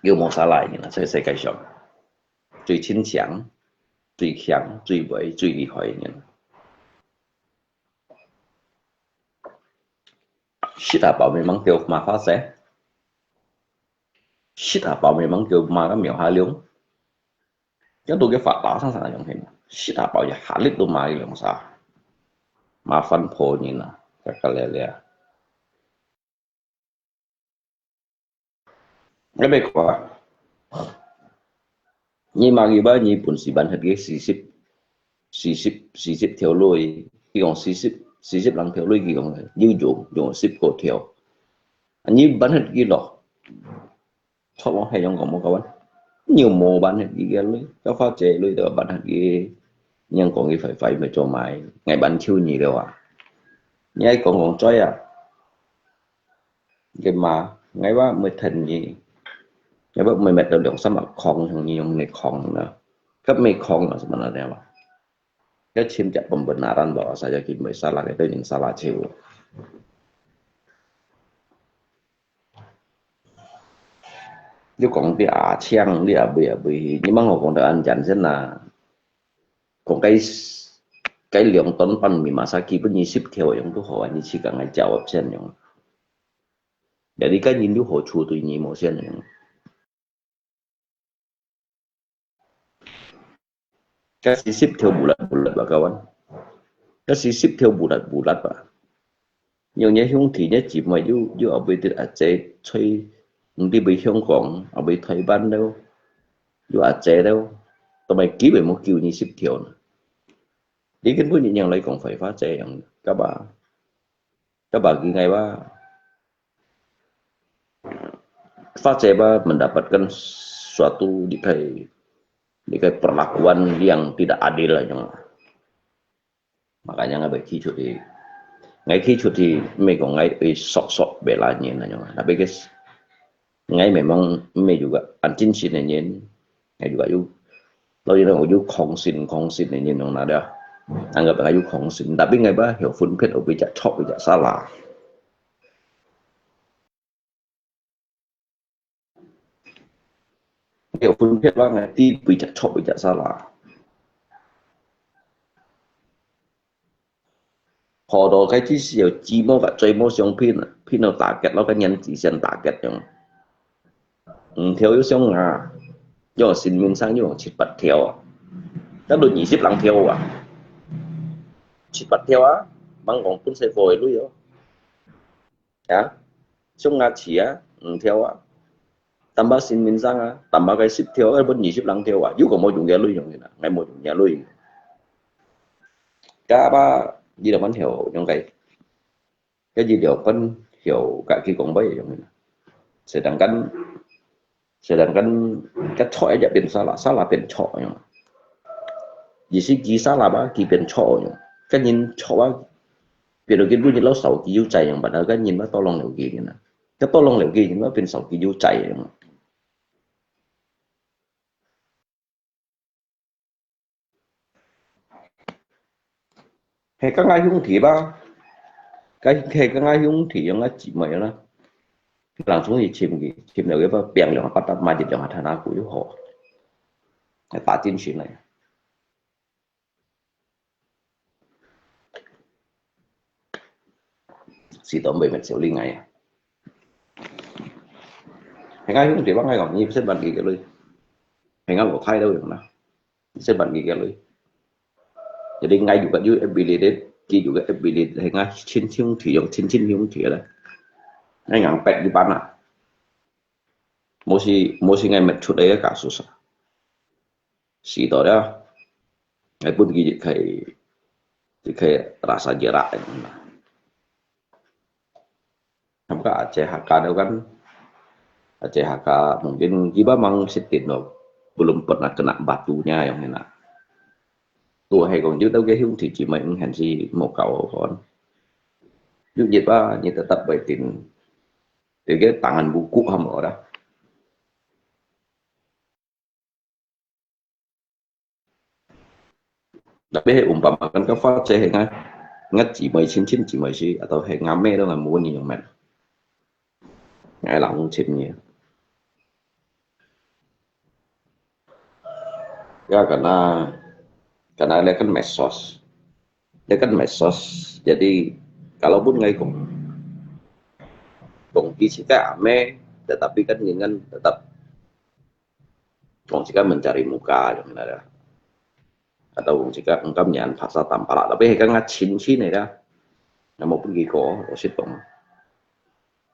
有冇salah呢？在世界上最坚强、最强、最伟、最厉害的人，是他保密忙叫马发生，是他保密忙叫马个苗下流。cái tôi cái phạt đó sang sang dùng hình xí đạp bảo hạ lít tôi mà dùng sao mà phân phối như nào cái lẽ cái bây giờ nhưng mà cái bao nhiêu bún xì bánh hết cái xì xíp theo lối cái còn xì xíp lăng theo lối cái còn như dùng xíp cổ theo anh như bánh hết cái lọ sao mà hay dùng còn một cái bánh nhiều mồ bánh hết cái lối cái pha chế lối từ bánh hết cái nhưng còn nghĩ phải mà cho mày ngày bạn chiêu nhỉ đâu à nhai còn chơi à cái mà ngày ba mới thành gì ngày ba mới mệt đầu lượng sao mà khòng thằng nhiều này khòng nữa cấp mấy khòng là sebenarnya lah cái chim chặt pembenaran bahwa saya kini salah itu yang salah chiêu nếu còn đi à chiang đi à bì nhưng mà họ còn được ăn chắn là còn cái lượng tấn pan mì masaki pun nyisip theo yang tu họ anh chỉ cần ngay jawab sen yang jadi kan nhìn tu họ chu tu ni mo sen yang cái sisip theo bulat bà kawan cái sisip theo bulat bà nhiều nhà hiung thì nhé chỉ mà du ở bên từ à chế chơi đi bị hiung quảng ở bên Thái Ban đâu du à chế đâu tụi mày ký về một kiểu như sip theo đi cái bữa nhận lấy còn phải phá chế các bà ghi ngay ba phá chế ba mendapatkan suatu di kayak perlakuan yang tidak adil aja makanya nggak baik cuti ngay khi cuti mày còn ngay sok belanya nanya tapi guys ngay memang mày juga anjing sih nanya ngay juga yuk lo đi đâu yuk kongsin nanya nong nada anggap là yuk kongsin tapi ngay ba hiểu phân biệt ở bây giờ chọn bây giờ salah hiểu phân biệt là ngay đi bây giờ chọn bây giờ salah họ đó cái chỉ sử chỉ mua và chơi mua xong pin nào tả kết nó cái nhân chỉ xem tả kết nhung theo yếu xong do xin minh sang như chỉ bật theo các đội nhị xếp lăng theo chỉ bật theo bằng còn pun sẽ vội lui đó xong chỉ theo tambah xin minh sang tambah cái xếp theo cái bên nhị xếp lăng theo dù có một dùng lui dùng này ngày một dùng lui cả ba gì là vẫn hiểu trong cái gì đều vẫn hiểu cả khi cũng bây giờ sedangkan cái chọi ajaเป็นsalahเป็นchọi gì salah ba kỳเป็นchọi cái nhìn chọi ba việc đầu tiên vui như lâu sầu kỳ yêu chạyอย่างbạn cái nhìn ba to lòng liều kỳ nè cái to lòng liều kỳ thì nóเป็นsầu kỳ yêu chạy hay các ngay hung thị ba cái ngay hung thị yang chỉ mày đó làm xuống thì chìm được cái bèn lượng bắt đầu mai lượng thành ra của họ cái tạ tin chuyện này xí tóm bề mặt xíu linh này hay ngay hung thị bác ngay còn như xếp bàn gì cái lưới hay ngay một thay đâu được nào xếp bàn gì cái lưới jadi ngay juga ability ki juga ability hay ngay chín hung thị yang chín hung thị đấy ngay ngang pet di mana mesti ngay met chút đấy cả susah si đó đó ngay pun gigi kayak rasa jerak kamu kan ACHK itu kan ACHK mungkin Giba mang sitin loh belum pernah kena batunya yang enak tuh hay còn dưới đâu cái hiếu thì chỉ mình hành gì một cậu còn giúp gì ba như tetap bày tin thì cái tangan buku không ở đó tapi umpamakan ke fase ngat chỉ mấy chín chỉ mấy gì atau hay ngame đó là muốn nhiều mà ngay lòng chín nhiều ya karena dia kan medsos jadi kalaupun ngay cùng kita ame tetapi kan dengan tetap jika mencari muka yang ada atau jika engkau nyan bahasa tampala tapi kan ngacin này đó là một cái gì có lỗ xích động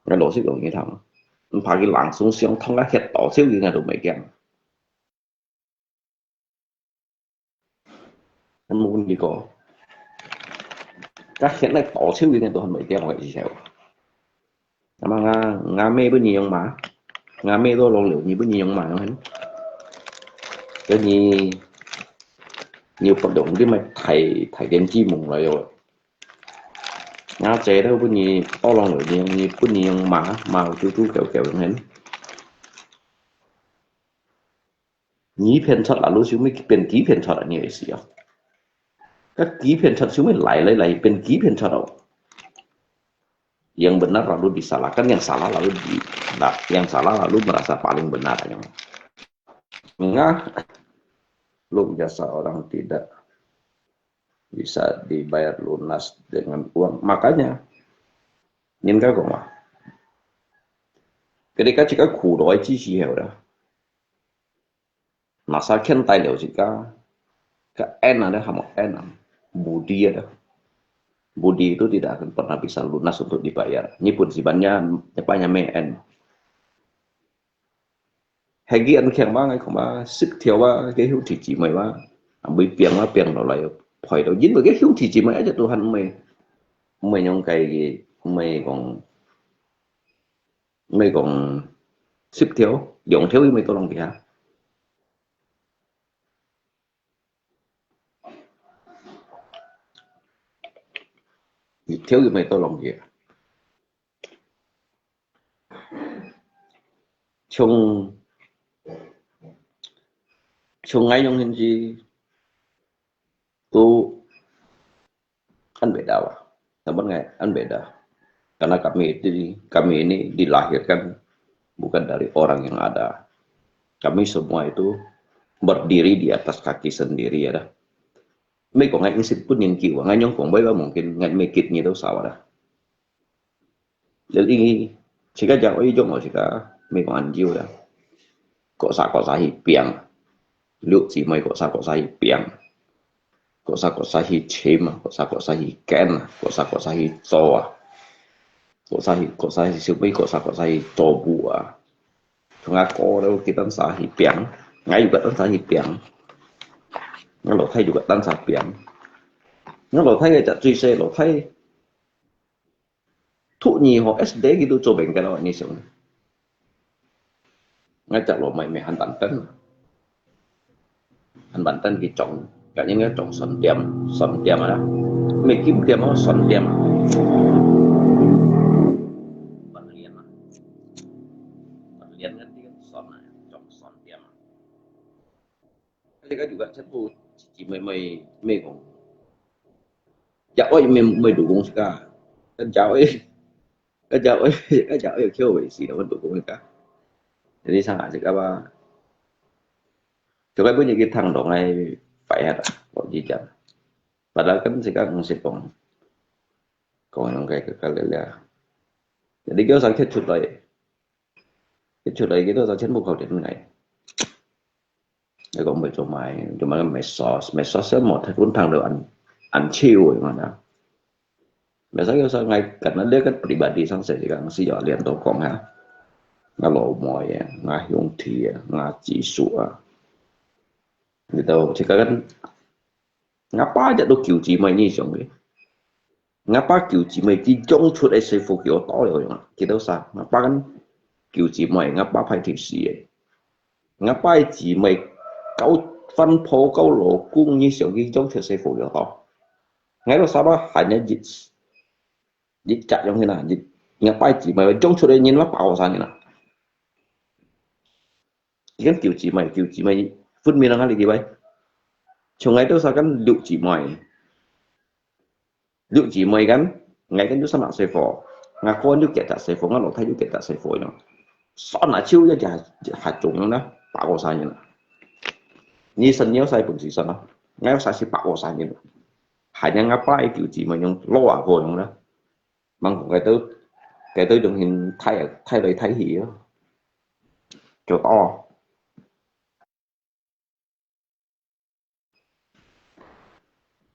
cái lỗ xích động như thằng phải cái làng xuống xiong thông cái hết tổ xíu gì ngay được mấy cái anh muốn gì có các hiện này tổ xíu gì ngay tôi hơn mấy cái là gì sao mà nga mê bao nhiêu mà nga mê tôi lo liệu như bao nhiêu mà nó cái gì nhiều hoạt động đi mà thầy thầy đem chi mùng lại rồi ngã chế đó bữa nhì to lòng rồi nhì bữa nhì mà chú kéo kéoอย่างนั้นนี้เพียนช็อตละรู้ชิวไม่เป็นกี่เพียนช็อตอันนี้ไอ้เสียก็กี่เพียนช็อตชิวไม่ไหลเป็นกี่เพียนช็อตเอา yang benar lalu disalahkan, yang salah lalu yang salah lalu merasa paling benar yang enggak lu jasa orang tidak bisa dibayar lunas dengan uang makanya nhìn cái của mà ketika jika khổ chi chi hiểu đó masa khen tài liệu jika ke n ada sama n budi ada budi itu tidak akan pernah bisa lunas untuk dibayar ini pun sibannya nyepanya men hegi ăn khen ba ngày không ba sức theo ba cái hiếu thị chỉ mày ba bị piang nó lại phải đâu dính vào cái hiếu thị chỉ mày cho tôi hành mày mày nhông cái gì mày còn sức thiếu dụng thiếu với mày tôi lòng kìa thiếu với mày tôi lòng kìa chung ngay trong hình gì tu kan beda lah sebenarnya kan beda karena kami ini dilahirkan bukan dari orang yang ada kami semua itu berdiri di atas kaki sendiri ya dah mấy còn ngay sinh pun yang kiwa ngay nhóm còn bây giờ mungkin ngay mấy kit như đâu sao dah jadi jika jauh itu mau jika mấy còn ăn jiu dah kok sa hi piang liệu gì mấy kok sa hi piang kok sa hi chim kok sa hi ken kok sa hi so kok sa hi siêu mấy kok sa hi tobu chúng ta có đâu kita sa hi piang ngay juga tan sa hi piang nó thay juga tan sa piang nó thay cái chặt truy xe lo thay thụ nhì họ SD gitu cho bệnh cái đó như sao ngay chặt lo mày hành bản thân cái trọng cả những cái trọng sần tiệm đó mày kiếm tiệm nó sần tiệm bản liên kan dia trọng sần tiệm cái juga satu chỉ mày còn dạo ấy mày đủ công ska cái dạo ấy kêu vậy gì đó đủ công ska jadi sangat sih apa coba punya kita thằng dong này phải hết kok jijak padahal kan sekarang masih còn yang kayak là jadi kau sakit chút lại kita sakit một khẩu đến này để còn mày cho mày mày sớm một thằng thằng được ăn chiêu rồi mà nào biasanya kalau ngay karena dia kan pribadi sang saya juga masih lihat tokong ha kalau mau ya ngayung dia ngaji suah gitu jika kan ngapa aja tuh kiểu gì mày như vậy ngapa kiểu gì mày chỉ trông出来师傅kiểu to rồi mà kita sao ngapa kan kiểu gì mày ngapa phải thì gì ngapa chỉ mày câu phân phối câu lộ cung như kiểu cái trông出sư傅kiểu to ngay lúc sau đó hanya dịch chạy trong thế nào dịch ngapa chỉ mày trông出来nhìn nó bảo sao như nào kan kiểu chỉ mày phút mình đang làm gì vậy trong ngày đó sao kan liệu chỉ mày kan ngày kan itu sama sefor ngaku itu kita sefor nggak lo thay itu kita sefor nó sao nãy chiêu cho hạt trùng nó bảo sao như nào như sân nhớ sai bụng gì sao nó ngay sao sẽ bảo sao như nào hanya ngapai kiểu chỉ mày nhung lo à rồi đó mang cái tới đừng hình thay đời thay hỉ cho to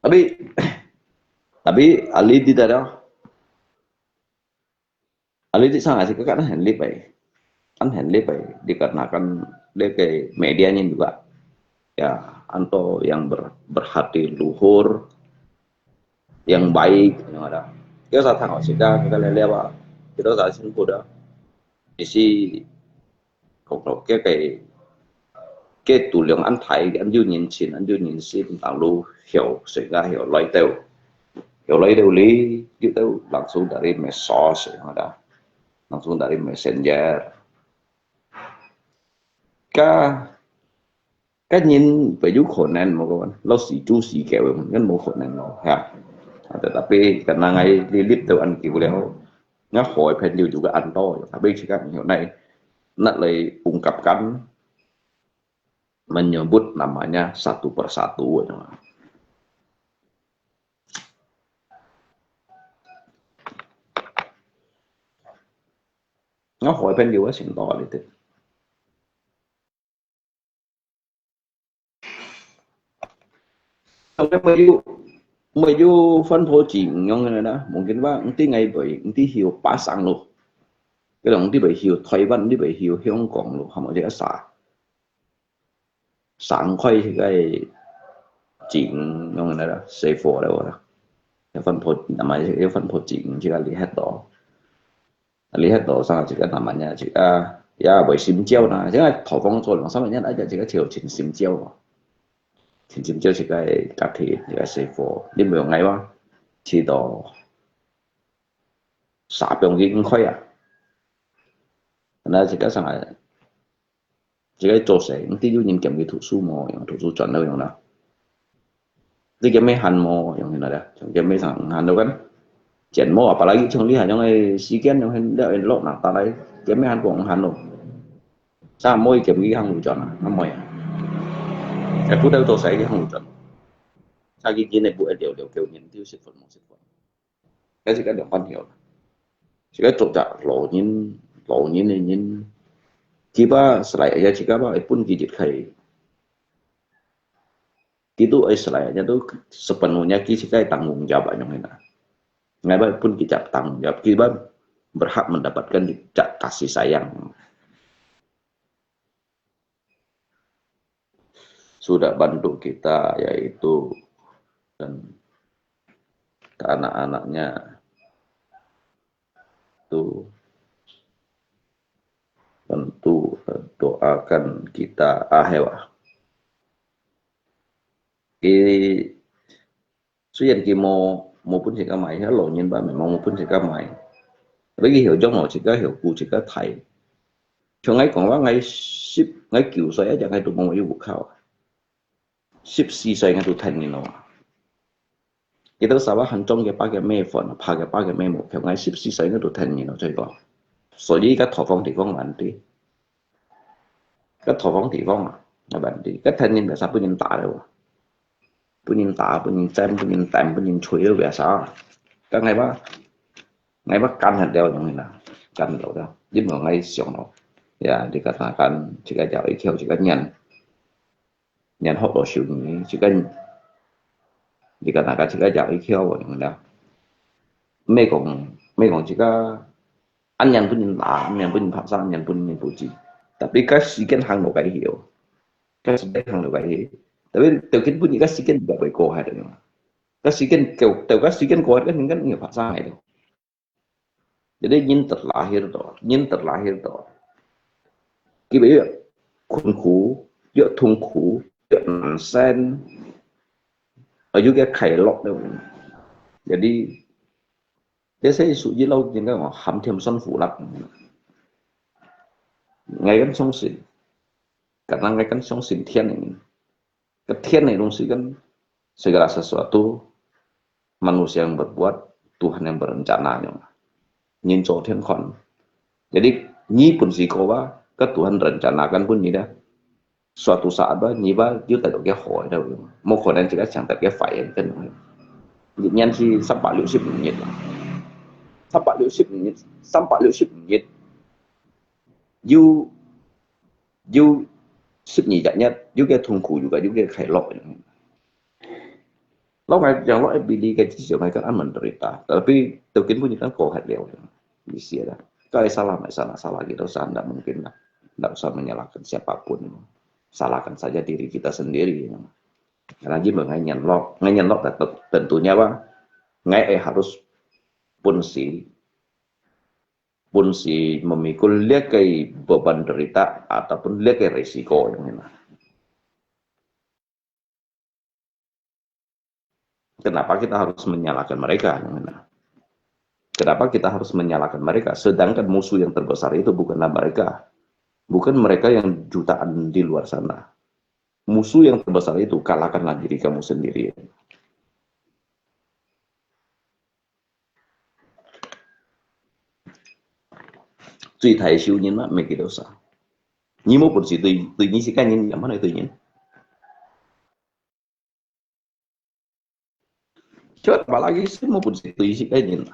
tapi Ali tidak ada Ali di sana sih kan handle baik dikarenakan dia kayak medianya juga ya Anto yang berhati luhur yang baik yang ada kita saat tanggal kita lelewa kita saat sini udah isi kok kayak cái tụ lượng ăn thái ăn yêu nhìn chín ăn yêu nhìn xin tàng lu hiểu sự ra hiểu lấy đều lý gitu langsung dari medsos ada langsung dari messenger ka ka nhìn về du khổ nên một con lo xì chu xì kẹo ngân một khổ nên nó ha tetapi karena ngai lilit tu an kiuleo ngah hỏi penyu juga anto tapi jika hiểu này nak lay ungkapkan menyebut namanya satu persatu ngah hỏi penyu á xin to itu Oke, maju phân phối chuyện nhau này đó, mungkin ba nanti ngay bởi nanti hiểu pasang lo, cái đồng nanti bởi hiểu Thái Văn, nanti bởi hiểu Hong Kong lo, không có gì cả sáng khoai thì cái chuyện nhau này đó, safe for đâu đó, cái phân phối, namanya cái phân phối chuyện chỉ là lý hết đó sang chỉ cái namanya chỉ là ya bởi sim chiêu na, chứ là thọ phong rồi, sao mà nhất ấy chỉ cái chiều chuyện sim chiêu thì sim chiêu chỉ cái cà thị, chỉ cái safe for, đi mượn ngay ba, chỉ đó xã 병已khoai à,那这个上来，这个做成，啲要認檢嘅圖書模用圖書轉到用啦，啲叫咩hand模用嚟啦，仲叫咩上handle kan, chuyển mo apalagi trong lý trong cái sekian yang hendak elok nah talai cái mấy han cũng handle, sa môi kiểm cái hàng chọn à, nó môi à, cái phút đầu tôi sẽ cái hàng chọn, sa cái này buat đều kêu nhìn tiêu xịt phần một xịt phần, cái gì cái được phân hiểu, cái trục chặt lộ nhìn Kiba selain aja jika apa pun gigit kai itu selainnya tuh sepenuhnya kita tanggung jawab yang mana nggak pun kita tanggung jawab kita berhak mendapatkan kasih sayang sudah bantu kita yaitu dan ke anak-anaknya tuh tentu doakan kita hewa suy diễn kỳ mô pun chỉ có mày hết lộ nhìn ba mày mong pun chỉ có mày với cái hiểu trong nó chỉ có hiểu cụ chỉ có thầy cho ngay còn ngay ship ngay kiểu xoay chẳng ngay tụi mong yêu vụ khảo ship si xoay ngay tụi thành như nó kita sabar hancong cái ba cái mê phần pa cái ba cái mê một ngay ship si xoay ngay tụi thành như nó chơi có所以cái thọ phong thì phong bản đi cái thọ phong thì phong là bản đi cái thành nhìn là sao bây giờ tả đâu punya tak, punya cem, punya tem, punya cuy itu biasa. Kan ngay bác căn hạt đeo yang ini, căn đâu đó, nhưng mà ngay siang nó, ya dikatakan jika jauh ikut jika nyan hot lo siu ini, jika dikatakan jika jauh ikut yang ini, megong jika nyan punya bahasa, nyan punya puji, tapi kasihkan hang lo kayak hiểu, kasihkan hang lo kayak hiểu. Tapi từ cái bunyi kasihkan juga baik kau ada ni. Kasihkan kau, tahu kasihkan kau ada kan nggak bahasa itu. Jadi nhìn terlahir đó. Cái bây giờ khốn khổ, giữa痛苦, giữa nản sen, ở dưới cái khay lọt đâu. Jadi dia saya isu je lau jangan ngah ham thiam son phủ lắc. Ngay kan song sin, karena ngay kan song sin thiên ini. Ketian nih dong sih kan segala sesuatu manusia yang berbuat Tuhan yang berencananya nhìn chỗ thiên kon jadi nyi pun si kowa ke Tuhan rencanakan pun ini dah suatu saat bah nyi bah dia tak cái hỏi đâu một khả năng chỉ chẳng tại cái phải kan nhân si sampai 60 menit sampai 60 menit you sức nhị dạy nhất juga痛苦juga kayak lo yang lo beli kayak gitu mereka kan menderita tapi mungkin punya kan kau hati dia bisa dah kalau salah gitu tidak mungkin lah tidak usah menyalahkan siapapun salahkan saja diri kita sendiri lagi mengenai nyenlok tentunya bang ngai harus pun si memikul dia ke beban derita ataupun dia ke risiko yang ini. Kenapa kita harus menyalahkan mereka? Kenapa kita harus menyalahkan mereka? Sedangkan musuh yang terbesar itu bukanlah mereka. Bukan mereka yang jutaan di luar sana. Musuh yang terbesar itu kalahkanlah diri kamu sendiri. Truy thái siêu nhiên mà mấy cái đó sao? Như một bổn sĩ tự nhiên sẽ cá nhân nhắm nói tự nhiên. Cepat apalagi sih mau pun situ isi kayak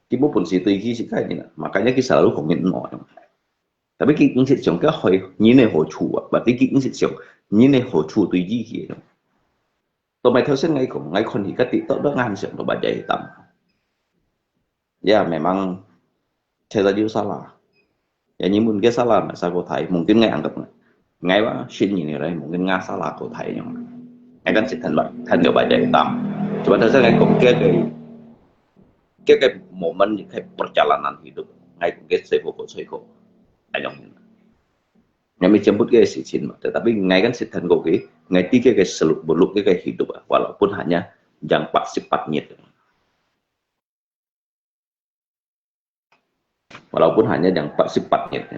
kita pun situ isi kayak makanya kita selalu komen nói tapi kita sẽ chọn cái hồi như này hỗ trợ và tí kita sẽ chọn như này hỗ trợ tùy gì kia tụi mày theo ngay con thì cái tịt đó ngan sih tụi baca hitam ya memang saya tadi salah ya nhưng mungkin salah mà sao cô thấy mungkin ngay anggap ngay ba xin như này mungkin ngay salah cô thấy nhưng ngay kan sẽ thành được baca hitam coba theo ngay cùng cái momen cái perjalanan hidup ngay cùng cái seiko ayong yang menjemput ke sini tetapi ngay kan setan goge ngay tiga ke seluk beluk ke hidup walaupun hanya yang pak sifatnya walaupun hanya yang pak sifatnya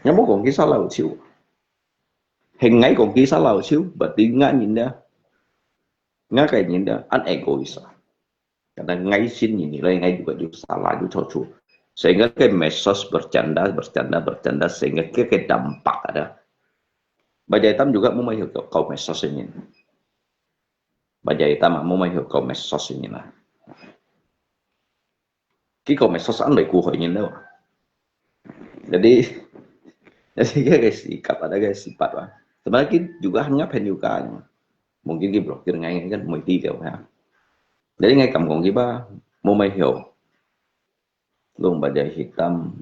nhưng mà còn kisah laut siêu hình ngay còn kisah laut siêu berarti nggak nhìn nggak kayak nhìn an egois karena ngay sini nilai ngay juga salah juga cocok sehingga ke medsos bercanda sehingga ke dampak ada Baja Hitam juga mau hiểu câu medsos ini Baja Hitam mau hiểu câu medsos ini lah cái câu medsos ăn để cụ hội nhìn đâu jadi cái sikap ada cái sifat lah sebenarnya juga hanya pen juga mungkin cái blokir ngay kan mới đi kiểu ha jadi ngay cầm còn ba mau hiểu luôn Baja Hitam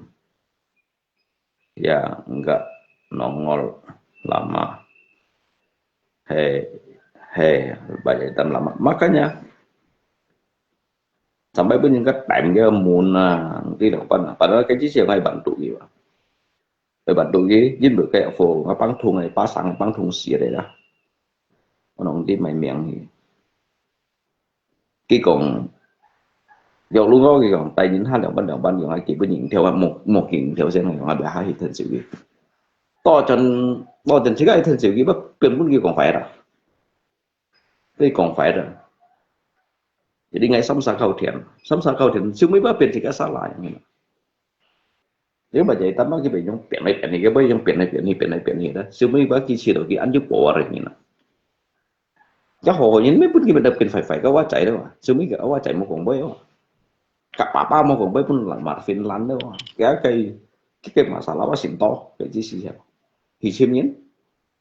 ya enggak nongol lama Baja Hitam lama makanya sampai pun những cái tạm cái muốn đi được padahal cái chiếc xe này bạn tụ gì vậy bạn tụ gì giúp được cái phố nó băng thùng này phá sáng băng thùng xỉa đấy đó nó đi mày miệng thì cái còn dầu luôn có cái còn tay những hai lần ban đầu chỉ có nhìn theo một kiện theo xe này mà bị hai thân sự gì to chân chỉ cái thân sự gì bất cần muốn kia còn phải rồi đây còn phải rồi jadi ngay sống xa khâu thiền siêu mấy bác tiền thì cái xa lại nếu mà vậy tao nói cái bệnh trong biển này cái bây trong biển này đó siêu mấy bác kia chỉ được cái ăn giúp bộ rồi như nào chắc hồ những mấy bữa kia mình đập tiền phải có quá chạy đâu siêu mấy cái quá chạy một còn bấy đâu cả ba một còn bấy pun là mặt phiền lắm đâu cái mà sao nó xịn to cái gì thì chim nhén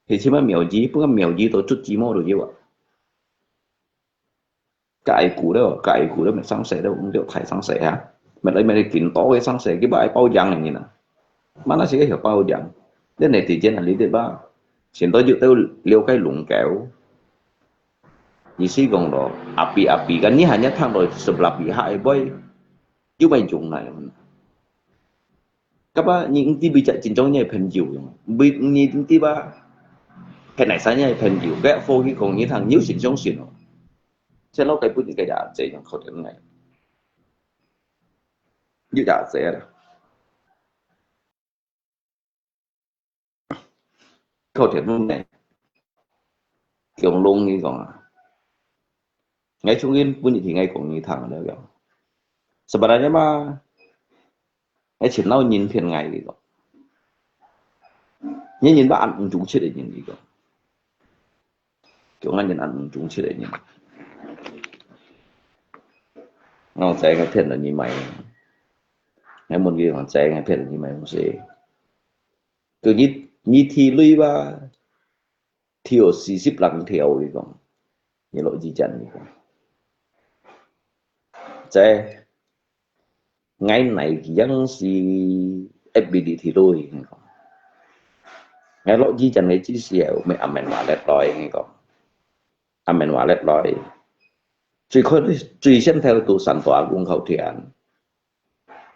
thì chim mà mèo gì tổ chút gì mò được gì vậy cái củ đó mình sáng sẻ đâu cũng đều thải sáng sẻ hả mình kín to cái sáng sẻ cái bài bao giang này như nào mà nó sẽ cái hiểu bao giang đến này thì trên là lý đề ba xin tôi dự tôi liêu cái lủng kéo isi gong đó api kan ini hanya thang rồi sebelah pihak boy chứ mình chung này các bạn những tí bị chạy chính trong nhà phần nhiều bị những tí ba cái này sáng nhà phần nhiều cái phô khi còn những thằng nhiều xịn trong xịn sẽ lâu cái bút những cái đã dễ trong khẩu tiếng này như đã dễ rồi khẩu tiếng này kiểu luôn như còn ngay chung yên pun thì ngay cũng như thằng đó kiểu sebenarnya mah ngay chỉ nào nhìn phiền ngày gì kok nhìn bạn cũng chúng chết để nhìn gì kok kiểu ngay nhìn ăn chúng chết để nhìn nó sẽ cái phiền là như mày ngay một cái còn sẽ ngay phiền là như mày không sẽ cứ như thi lui ba thiểu xí xíp lặng thiểu gì kok như lỗi gì chẳng gì kok sẽ ngay này dân si FBD thì tôi ngay lỗi gì chẳng này chỉ xỉu mày amen hòa lẹt lòi nghe còn amen hòa lẹt lòi truy xem theo tu sản tỏa cũng khẩu thiện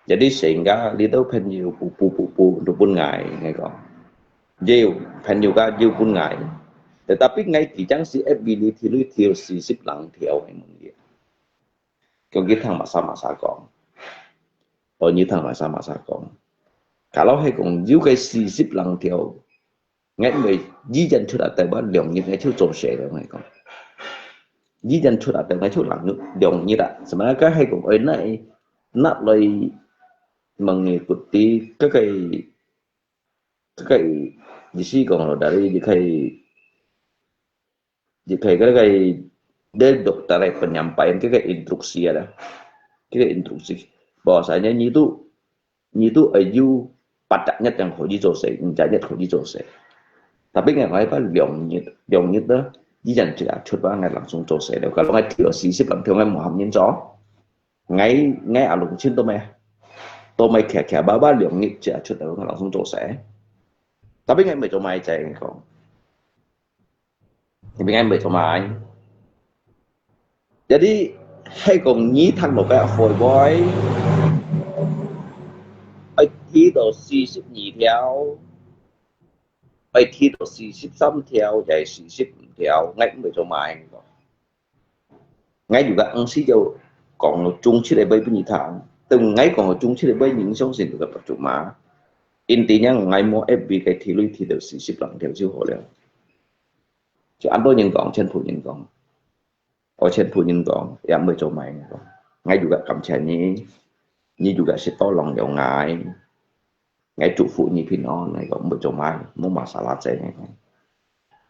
jadi sehingga little pen nhiều pu untuk pun ngai nghe còn jiu pen juga jiu pun ngai Tetapi ngay kỳ chẳng si ability lui thiểu 40 lần thiểu hay mong gì. Kung cái thằng masa con. Ở như thằng masa con. Kalau hay cũng giữ cái 40 lần thiểu. Ngay mới di dân出嚟台灣兩日ngay出做事了ngay con. Di dân出嚟台灣出兩日啦. Sebenarnya cái hay cũng ở này nát lời mengikuti cái gì còn dari cái dari dokter penyampaian cái instruksi ada cái instruksi bahwasanya nyi itu ayu pada nhất yang khổ di chỗ sẽ trả nhất khổ di chỗ sẽ tapi ngày mai có lượng nhất đó di dần chỉ chút ba ngày langsung chỗ sẽ đều kalau ngày thiếu 40 lần thiếu ngày một hầm nhân gió ngay ở lùng trên tôi mày khẻ ba lượng nhất chỉ chút đều ngày langsung chỗ sẽ tapi ngày mày chỗ mày chạy không thì ngày mày chỗ mày jadi hay cùng nhí thằng một cái hồi boy ai thi到42條，ai thi到43條，就係45條，ngay cũng bị cho mày. Ngay juga ang sijaw còn chung sila bay penyitaan, từng ngay còn chung sila bay những sống sinh được percuma. Intinya ngay mau FB cái thi lui thi được 40 條就好了. Chứ anh tôi những con trên phụ những con, ở trên phụ những con, em mới cho mày. Ngay juga cầm chén như juga sẽ to lòng dầu ngay trụ phụ như phi nó này cũng một trong mai muốn mà xả lát chạy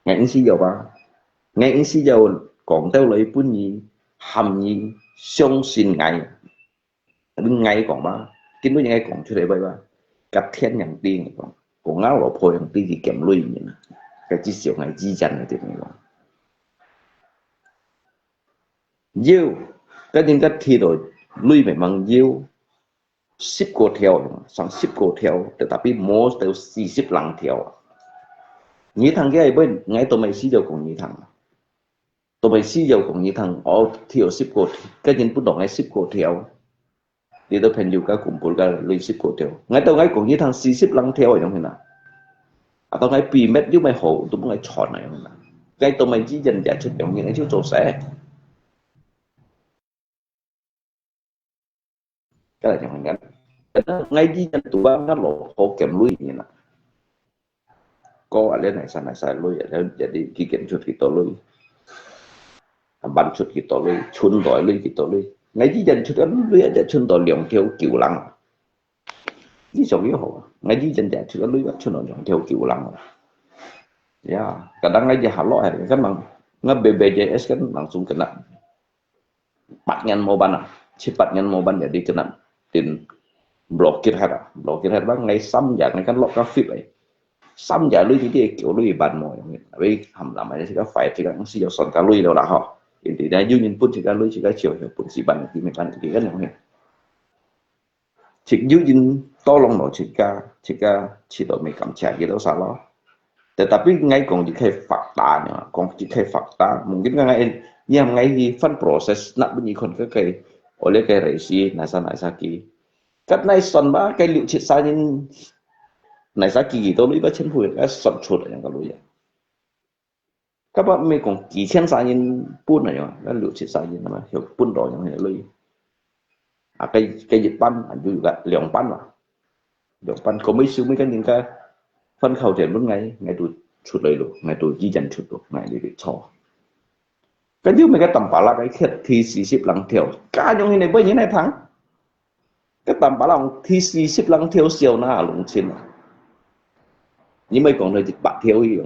ngay ứng xí dầu ba ngay ứng xí dầu còn theo lấy bún nhì hầm nhì sông xin ngày đứng ngay còn ba kinh với ngay còn chưa để bay ba cắt thiên nhàng tiền còn ngáo lỗ phôi nhàng tiền thì kèm lui như cái chi xỉu ngày chi dần là tiền này diêu cái những cái thi đổi lui phải bằng diêu 10 個條，上10個條，tetapi mau tới 40 lần條。你thằng cái bên ngay tôi mày xí dầu cùng như thằng, tôi mày xí dầu cùng như thằng, ở thiểu 10 個，cái nhân bút động ngay 10 個條，你都朋友cái cùng bút cái lấy 10 個條，ngay tôi ngay cùng như thằng 40 lần條vậy không nào? Atau ngay pi mét chứ mày hổ tôi ngay chọn này không nào? Ngay tôi mày chỉ dần dần chút giống như ngay chút chỗ sẽ. Cái là chẳng hạn ngay di dân tụi ba nó lộ họ kèm lui như nào có ở lên này sai lui ở jadi kikin chút kita lui ban chút kita lui chun đòi lui kita lui ngay di dân chút anh lui ở chun đòi liều theo kiểu lăng đi xong yếu hộ ngay di dân chút anh lui chun đòi liều theo kiểu lăng ya kadang ngay di halo hay kan mang nge BBJS kan langsung kena 4 mau ban cepat mau ban jadi kena tin blokir hết bác ngay xăm giả ngay cắn lọt các phim ấy xăm giả lui thì kiểu lui bàn mồi vì hầm làm này thì có phải thì các sĩ giáo son cá lui đâu đã họ thì đã dư nhìn phun thì cá lui chỉ có chiều hiểu phun chỉ bàn thì mình bàn thì rất là nhiều chỉ dư nhìn to lòng nó chỉ đội mình cầm chả gì đâu sao đó tetapi ngay còn chỉ khai phạt ta nữa còn chỉ khai phạt ta mungkin ngay nhưng ngay thì phân proses nak bunyi kon cái oleh cái resi nasa ki cách này son ba cái liệu chết sai nên này sao kỳ tôi lấy ba chân phủi cái son chuột ở trong cái lối các bạn mấy còn kỳ chân sai nên buôn này cái liệu chết sai nên mà hiểu buôn đỏ trong này lối cái dịch pan anh juga liang pan có mấy số mấy cái những cái phân khẩu tiền lúc ngay tụi chuột lấy luôn ngay tụi di dần chuột luôn ngay để cho cái thứ mấy cái tầm bả là cái thiệt thì 40 lần theo cả những này bây như này thắng cái tầm bả lòng thì 40 lần theo siêu na lùng xin nhưng mấy còn đời bạn theo gì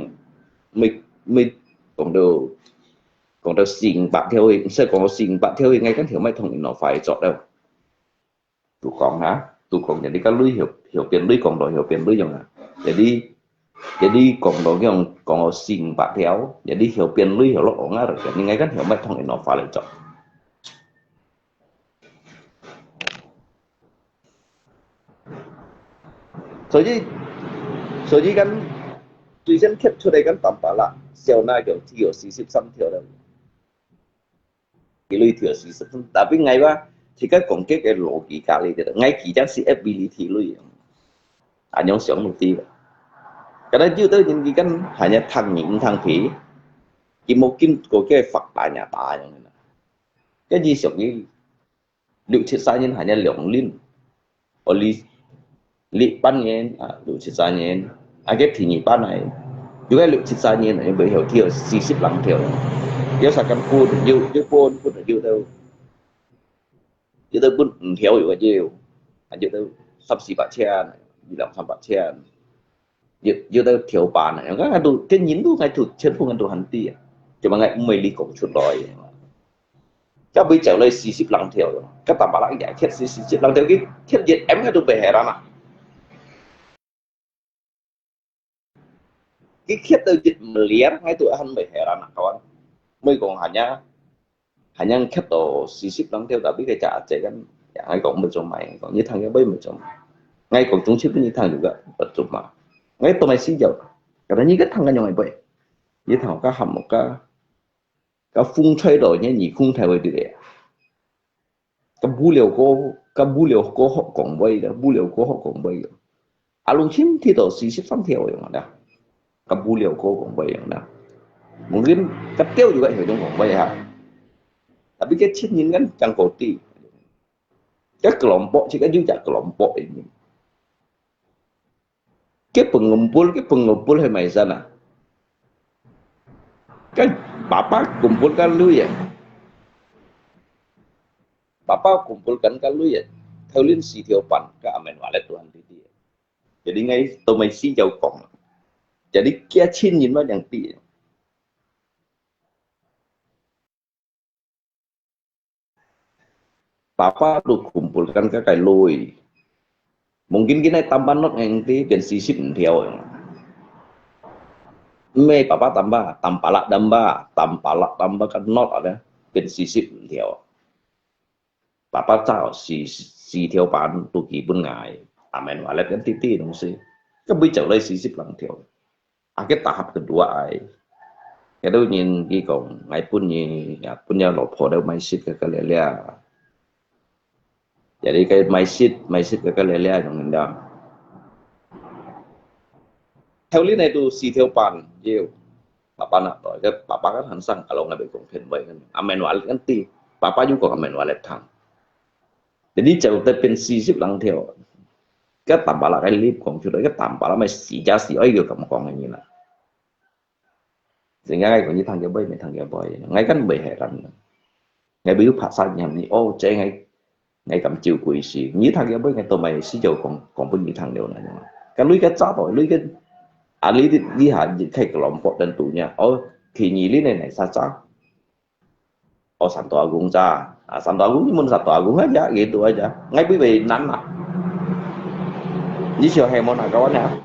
mấy còn đâu xin bạn theo gì sẽ còn xin bạn theo gì ngay cái thiếu mấy thằng nó phải chọn đâu tụi con nhận đi cái lưới hiểu tiền lưới còn đòi hiểu tiền lưới rồi jadi còn đòi cái còn xin bạn theo jadi hiểu tiền lưới hiểu lỗ ngã rồi nhưng ngay cái hiểu mấy thằng nó phải chọn所以kan最先贴出嚟kan tambah啦，小那叫條43條啦，佢類條43，tapi ngay ba thì cái còn cái logika này thì ngay chỉ chắc sẽ ability lui, anh nhớ sống một tí, cái đó chưa tới những cái kan hanya thằng phí mungkin có cái fakta nyata yang ini. Cái gì giống như liệu triết gia nhân hanya lượng linh, ở lý ban nhân, liệu triết gia nhân, cái thì nhị ban này, juga liệu triết gia nhân này bởi hiểu thiểu, xí xíp lắm thiểu. Yếu sa căn phu, yếu phu là yếu đâu pun thiểu yếu yếu, yếu đâu sắp xỉ bạc chen, đi làm sắp bạc chen, yếu đâu thiểu bàn này, cái đồ cái nhìn đồ ngay thuộc chân phu ngay đồ hành ti, chỉ mà ngay mấy lý cũng chuột đòi. Các bây giờ lấy xí xíp lăng thiểu, các tạm bảo lại giải thiết xí xíp lăng thiểu cái thiết diện em cái đồ bể hè ra mà. Cái khiết đâu dịch liar ngay tụi anh bể hè ra mà kawan. Mới còn hanya khiết đồ xí xíp lăng thiểu tapi cái trả chạy kan, ya ngay còn một trong mày, còn như thằng cái bây một trong. Ngay còn chúng chip như thằng juga betul mah. Ngay tụi mày xí dầu, karena như cái thằng cái nhông bây, như thằng cái hầm một cái phun吹đồ nhé nhị khung thay về đi đấy. Cái bù liều cô họ còn bây đó, bù liều cô họ còn bây đó. Alung chim thì đồ xí xíp sang theo yang ada. Cái bù liều cô còn bây yang ada. Mungkin cái tiêu juga hiểu trong còn bây ha. Tapi cái chết nhìn kan chẳng có ti. Cái kelompok chỉ cái juga kelompok ini. Cái pengumpul hai mai sana. Cái bapak kumpulkan lu ya. Bapak kumpulkan kan lu ya. Theo liên si theo pan ke amen walet Tuhan di dia. Jadi ngay tomai si jauh kong. Jadi kia chin nhìn vào yang ti. Papa lu kumpulkan ke kai loi. Mungkin kita tambah not yang ti dan sisip theo. Me papa tambah, tampalak tambah kan not ada dan sisip theo. Papa tahu si theo pan tu ki pun ngai. Amen walet kan titi dong sih. Kan bây giờ lấy sisip lang theo. Cái tahap kedua ai. Cái đó nhìn cái còn ngay punya lopo đâu mai sit ke lelia. Jadi cái mai sit ke lelia yang ngendang. Theo lý này tu si theo pan jeu. Papa nak rồi cái papa kan hansang kalau nggak berkonten baik kan. Amen walet kan ti. Papa juga amen walet thang. Jadi jauh terpen sisip lang theo. Cái tambah lah cái lipของชุดcái tambah lah mai si giá si oi kiểu cầm con như là. Sehingga ngay còn như thằng cái thằng cái boy ngay kan bể hệ rắn. Ngay biểu phát sinh nhầm ni ô chơi ngay cầm chiều quỷ sĩ như thằng cái ngay tụi mày sĩ dầu còn bên như thằng điều này. Cái lưới cái chó rồi lưới cái lý đi hạ khai cái lòng bộ đơn tụ nha. Ô thì nhị lý này sao chó. Ô sản tòa cũng ra. Sản tòa cũng như muốn sản tòa cũng hết giá gitu aja. Ngay bởi vì nắn mà. Như chiều hè môn nào có nào.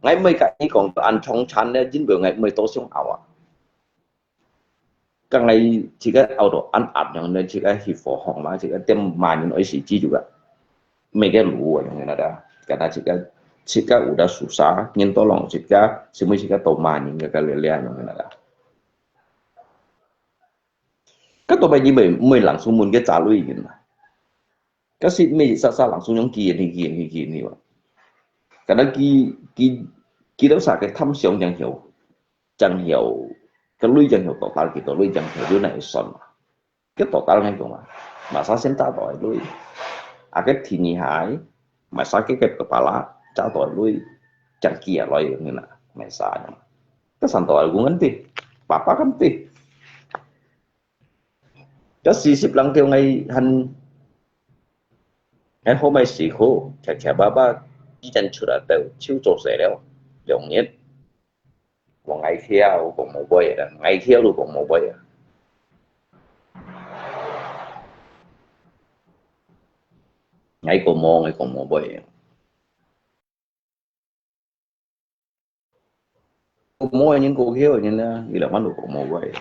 Ngay mấy cái còn ăn trong chăn đấy chính bởi ngày mấy tô xuống ảo à. Cái ngày chỉ cái ảo đồ ăn yang nên chỉ cái hiệp phổ hỏng mà chỉ cái tem mà những ấy chỉ juga. Mấy cái lũ ở yang ada. Karena chỉ cái udah susah nhưng tolong chỉ cái tổ mà những cái lele yang ada. Cái tổ bài như mấy langsung muốn cái trả lời gì mà. Cái gì mấy sa langsung yang kian. Karena khi đó xả cái thâm sâu chẳng hiểu cái lưới chẳng hiểu total gitu lưới chẳng hiểu này son cái total ngay cũng mà sao xem ta tội lưới cái thì nhị hải mà sao cái kepala ta tội lưới chẳng kia loài như là mày sao cái sản tội cũng ngắn ti papa kan ti cái sisip lang theo ngay ngày hôm nay sĩ khô chả ba chỉ chân chura tàu chiếu trộn rẻ đâu dòng nhất còn ngày kia còn một bơi là ngày kia luôn còn một bơi ngày còn một bơi mua những cô kia như là gì là bán được còn một bơi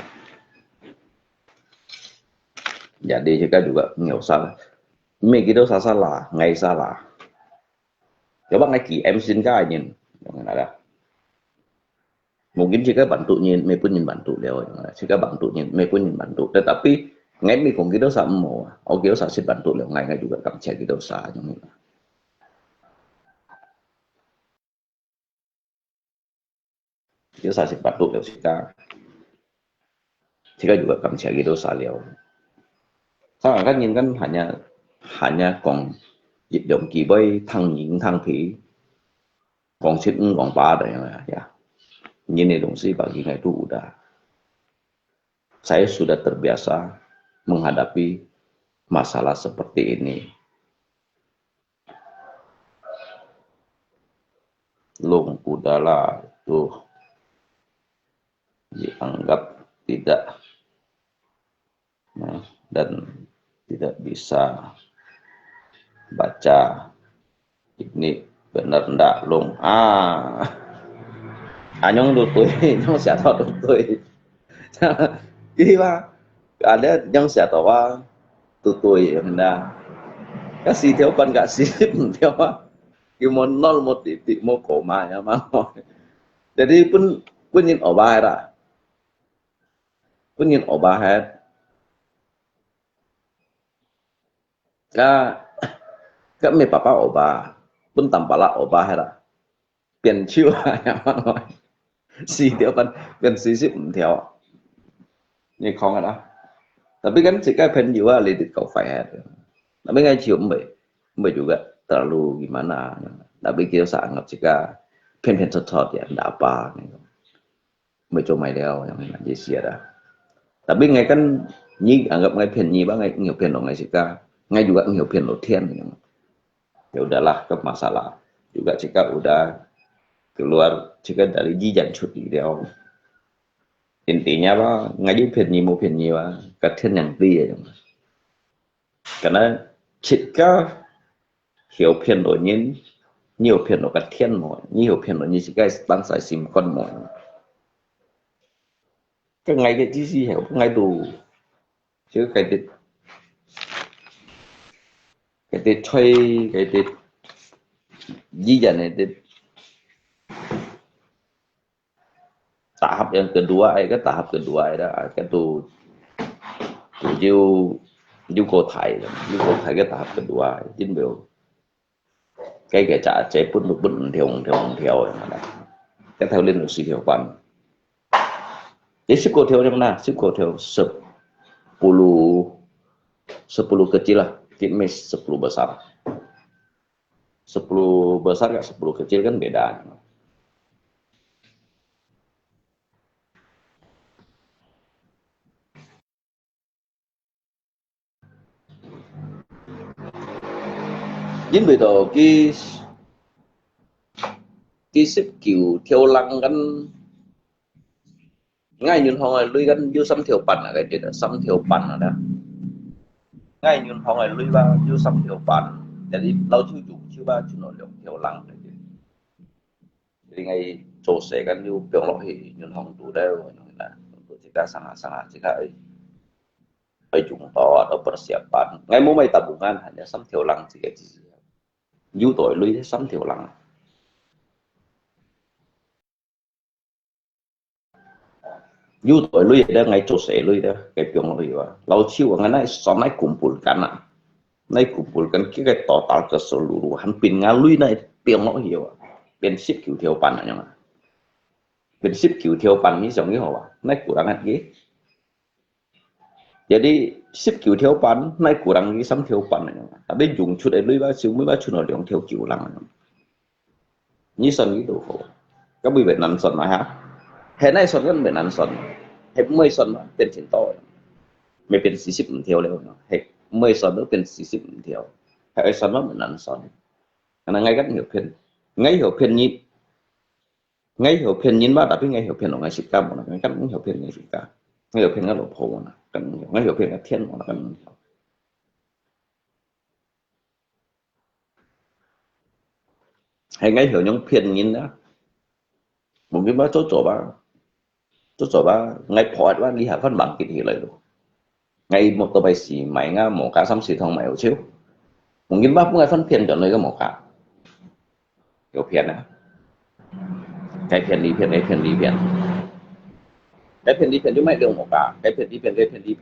dạ đi cho cái juga nhiều sao mấy cái đó salah ngày salah coba ngay em xin cái nhìn jangan ada mungkin jika bantu nyin me pun nyin bantu leo jika bantu nyin me pun nyin bantu tetapi ngay mi kung gitu sa mo o gitu sa sin bantu leo ngay juga kam cek gitu sa dosa sepatu ya jika juga kami cari dosa liao. Saya kan nhìn kan hanya kong dùng kỳ với thăng nhịn thăng phỉ kong sit kong ba đấy ya. Ini dongsi bagi itu udah. Saya sudah terbiasa menghadapi masalah seperti ini. Long udahlah tuh dianggap tidak dan tidak bisa baca ini benar ndak long anyong tôi nyong sẽ thọ tôi cái ba ada yang sẽ tahu tôi ndak kasih theo pan kasih theo mau nol mau titik mau koma ya mau jadi pun nhìn ở bài ra pun nhìn ở bài hết các mẹ papa ở bà pun tanpa lah ở bà hết ra biển chiêu ya mau si theo pan biển si sip theo như không ada tapi kan jika pen juga lidik kau fire tapi nggak cium mbak juga terlalu gimana tapi kita sangat jika pen cocok ya tidak apa mbak cuma leo yang jadi siapa tapi ngay kan nyi anggap ngay pen nyi bang ngay nhiều pen dong ngay jika ngay juga nhiều pen lo thiên ya udahlah ke masalah juga jika udah keluar jika dari jijan cuti dia intinya apa ngaji pen mau pen apa keten yang dia karena jika hiểu pen lo nhìn nhiều pen lo keten mo nhiều pen lo như jika bang sai sim con mo cái ngày cái gì hiểu ngày đủ chứ cái chơi cái gì vậy này tahap yang kedua cái tahap kedua đó cái tu yêu cầu thầy cái tahap kedua chính biểu cái trả chế pun một bận theo cái theo lên được sự hiểu quan jadi siko theo yang mana siko theo 10 kecil lah kitmes 10 besar 10 besar gak 10 kecil kan beda. Chính vì đó cái xếp kiểu theo lăng kan ngay như họ ngày lui kan du sam theo pan cái chuyện sam theo pan ada ngay như họ ngày lui ba du sam theo pan jadi lau chu ba chu nội theo lăng jadi ngay chỗ sẽ kan du biong lo hi như họ tu đều là jika sangat jika chúng to atau persiapan ngay mau mai tabungan hanya sam theo lăng jika du tội lui sam theo lăng du tội lui ada ngay chỗ sẽ lui đó cái biong lui wa lau chiu ngan nai so nai kumpulkan kita total keseluruhan pin ngalui nai biong lo hiu pin ship kiểu theo pan nya pin ship kiểu theo pan ni giống như họ nai kurang lagi jadi ship kiểu theo pan nai kurang lagi sam theo pan nya tapi dùng chút lui ba siêu mới ba chút nó theo kiểu lăng như sân gitu các bị bệnh nặng sân mà ha hiện nay sân kan bệnh nặng sân hết 10 sânเป็นสินโตไม่เป็น40เที่ยวแล้วhết 10 sân nóเป็น40เที่ยวไอ้สนว่าbệnh nặng sân karena ngay kan hiểu phiền ngay hiểu phiền nhìn ba tapi ngay hiểu phiền ngay sik kam ngay kan hiểu phiền ngay sik ka ngay hiểu phiền ngay lo po kan ngay hiểu phiền ngay thiên kan hay ngay hiểu những phiền nhìn đó mungkin ba coba ngay phỏi ba lihat văn bản kỳ thị lại luôn ngay một tờ bài xì máy nga một cá xăm xì thông mày ở chiếu mungkin ba ngay phân phiền cho nơi cái một cá kiểu phiền á cái phiền đi phiền cái phiền đi chứ mày được một cá cái phiền đi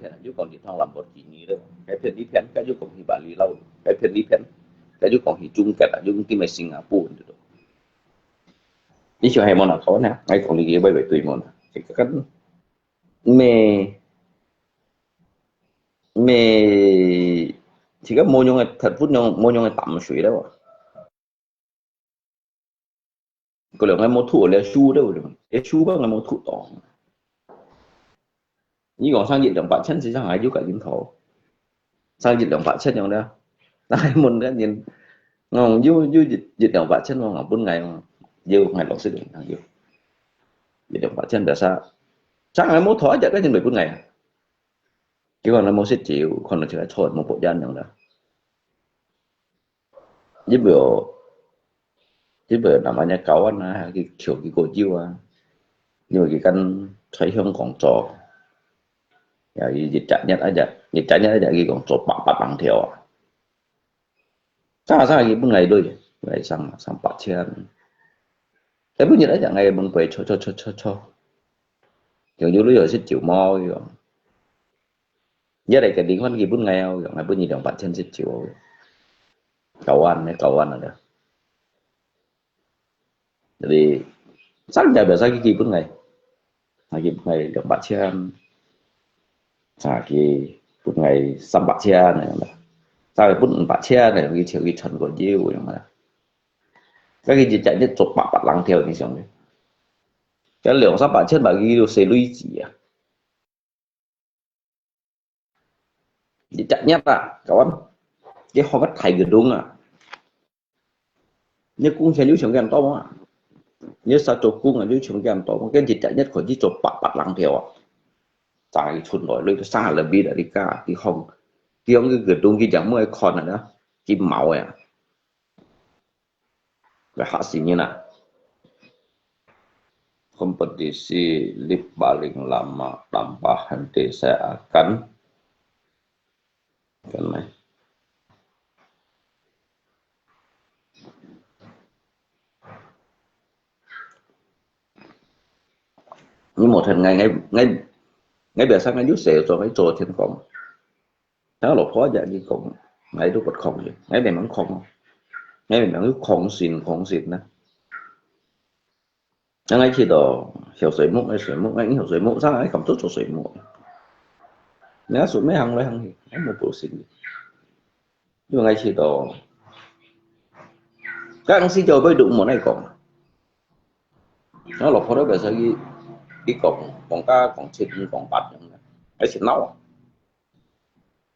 phiền chứ còn đi thong làm một kỳ nghỉ đâu cái phiền đi phiền cái chứ còn thì bà lý lâu cái phiền đi phiền cái chứ còn thì chung cái là chung cái mày Singapore được Ini cuma mau nak kawan ya, ngay còn lagi bay bay tùy mau, thì cái mê mê thì cái mô nhung thật phút nhung mô nhung tắm suy đó, có lượng ngay mô thủ là su đâu rồi, cái su bao ngay mô thủ to, như còn sang dịch động bản chân thì sang ai giúp cả dính thổ, sang dịch động bản chân nhau đó, ai muốn cái nhìn ngon giúp giúp dịch động bản chân ngon 4 ngày mà, dư ngày lọc sức thằng dư dịch động bản chân là sao, sang ai mô thói chạy cái chân 4 ngày, chứ còn là mô sẽ chịu, còn là chỉ là thôi một bộ dân nhau đó, giúp biểu namanya kawan cái kiểu cái cô chiêu nhưng mà cái căn thấy không còn trò ya dịch trả nhất aja cái còn trò bạc bạc bằng theo sao cái bên ngày đôi ngày sang sang bạc chen cái bên như đấy chẳng ngày bên về cho kiểu như lúc giờ sẽ chịu mo rồi giờ đây cái điện văn cái bên ngày rồi ngày bên như đồng bạc chen sẽ chịu cầu anh là jadi sáng giờ biasa cái bên ngày cái ngày đồng bạc chen cái bên ngày sang bạc chen này sao cái bún bạc chen này cái chiều cái chân của diêu vậy mà cái gì chạy nhất chụp bạc bạc lăng theo thì xong cái lượng sắp bạc chen bà ghi được xe lui gì à gì chạy nhất kawan cái họ bắt thầy gần đúng nhưng cũng sẽ lưu trường cái to như sao chụp cung là lưu trường cái to cái gì chạy nhất của chỉ chụp bạc bạc lăng theo tại chuồn nổi lên xa là bi đã đi cả thì không cái ông cái gần đúng cái chẳng mới còn này đó cái màu cái hasilnya kompetisi lip paling lama tanpa henti saya akan cái này như một thằng ngay bữa sáng ngay rút xèo cho cái trò thiên cộng đó là khó dạng như cộng ngay lúc bật không gì ngay này mắng không ngay mình mắng không xịn đó ngay khi đó hiểu水木ngay hiểu水木sao ấy không tốt cho水木nếu xuống mấy hàng lấy hàng thì ngay một bộ xịn nhưng mà ngay khi đó các anh xin cho với đụng một này cộng nó là khó đó bữa sáng cái còn còn xịn còn bạch ấy xịn nấu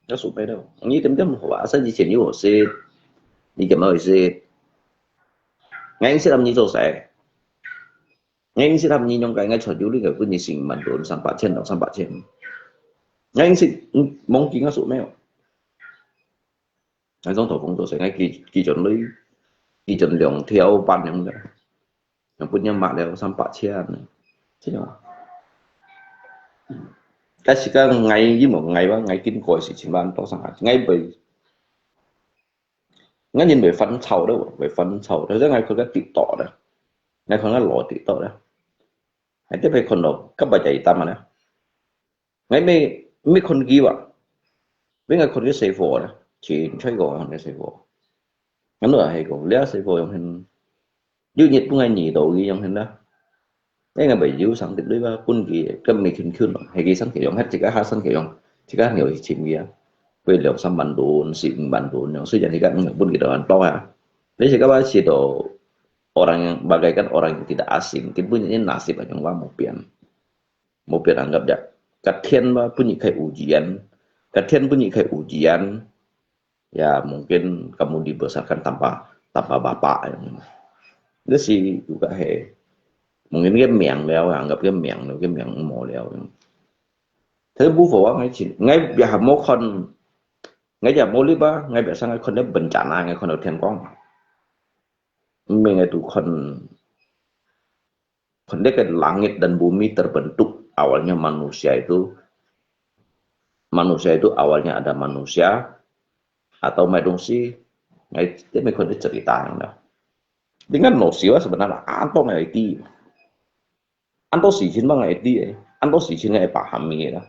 nó xuống đây đâu như tính chất một quả sẽ di chuyển như hồ xe đi kiểm hơi xe ngay anh sẽ làm như rồi sẽ ngay anh sẽ làm như trong cái ngay chuẩn lý cái vấn đề sinh mình đồn sang bát trên đó sang bát trên ngay anh sẽ mong kính nó xuống mèo ngay trong thổ công tôi sẽ ngay kỳ chuẩn lượng theo ban những cái những quân nhân mạng đều sang bát trên thế nào cái chỉ có ngày với một ngày ba ngày kinh coi sự chính ban to sang ngay bởi ngay nhìn về phân sầu đâu về phân sầu thế ngayคนก็ติดต่อนะngayคนก็หล่อติดต่อนะไอ้ที่ไปคนเราก็ไปใจตามมานะngayไม่คนกี้ว่ะไม่ngayคนก็เซฟโฟนะchỉใช่ก่อนcáiเซฟโฟงั้นเหรอให้ก่อนเลี้ยเซฟโฟยังเห็นยืดnhiệt cũng ngay nhị độ gìยังเห็นđó cái ngay bị giữ sẵn từ đấy ba quân gì cái mình khinh rồi hay cái sẵn kiểu hết chỉ có hai sẵn kiểu chỉ có nhiều chuyện gì về liệu sang bản đồ xịn bản đồ yang sudah jadi kan pun gitu kan toh ya jadi siapa sih itu orang yang bagaikan orang yang tidak asing mungkin punya nasib yang wah mau pian anggap ya katian punya kayak ujian ya mungkin kamu dibesarkan tanpa bapak yang itu sih juga mungkin cái miệng leo anggap cái miệng mồ leo thế bố phổ ngay bây giờ mỗi con ngay giờ mỗi ba ngay bây giờ ngayคนได้bencana ngayคน ada thiên quang ngay tuhคนได้kan langit dan bumi terbentuk awalnya manusia itu awalnya ada manusia atau manusia ngay itu mấyคนได้cerita yang đó dengan manusia sebenarnya anto ngay itu anto sih chính bằng ngay itu anto sih chính ngay pahami đó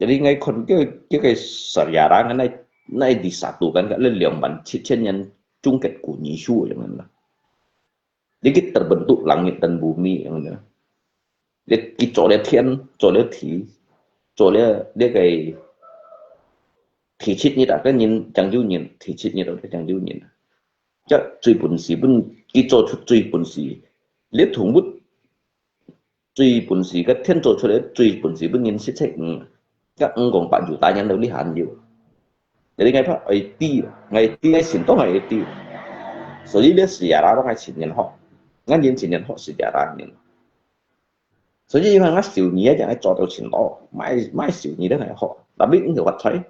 jadi ngayคนcái sejarah này disatukan cái lên lượng bản chất nhân chung kết của nhị su chẳng hạn Jadi terbentuk langit dan bumi yang đó. Dia chỗ dia thiên, chỗ dia thủy, chỗ dia cái thủy chất như đã cái nhìn chẳng dụ nhìn thủy chất như đó chẳng dụ nhìn. Chắc最本事本佢做出最本事，你同乜最本事嘅天做出嚟最本事本人識識các còn bạn chủ tài nhân đâu lý hạn nhiều. Jadi ngay pak IT ngay ngay xin tông ngay IT. Sở dĩ dia sejarah đó ngay xin nhân họ, ngay nhân xin nhân họ sejarah nhân. Sở dĩ mà ngay siêu nhía cho ngay cho到錢多，買siêu nhía đó係學，特別nhiều vật thấy,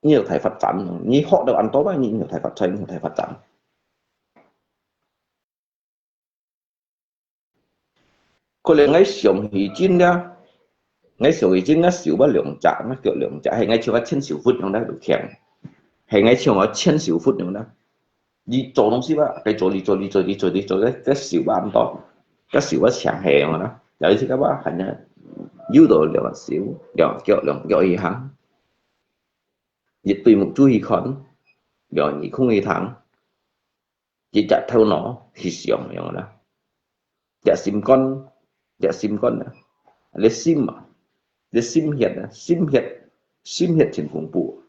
nhiều thầy phát triển, như họ đều ăn tốt bao nhiêu nhiều thầy phát triển, nhiều thầy phát triển. Có lẽ ngay sớm thì chín ra, ngay sớm thì chín ngay siêu bao lượng trả, nó kiểu lượng trả, hay ngay chiều cái 1000 phút trong đó được khen, hay ngay chiều nó 1000 phút trong đó, đi做東西吧，佢做cái siêu bao ăn tốt, cái siêu bao強係嘛đó. Jadi sih apa hanya judo lewat siu, lewat ý hắn, dịch tùy một chú ý khẩn, rồi nhị không ý thắng, chỉ chặt theo nó thì xiong như đó, chặt sim con, lấy sim hiệt trên vùng bù,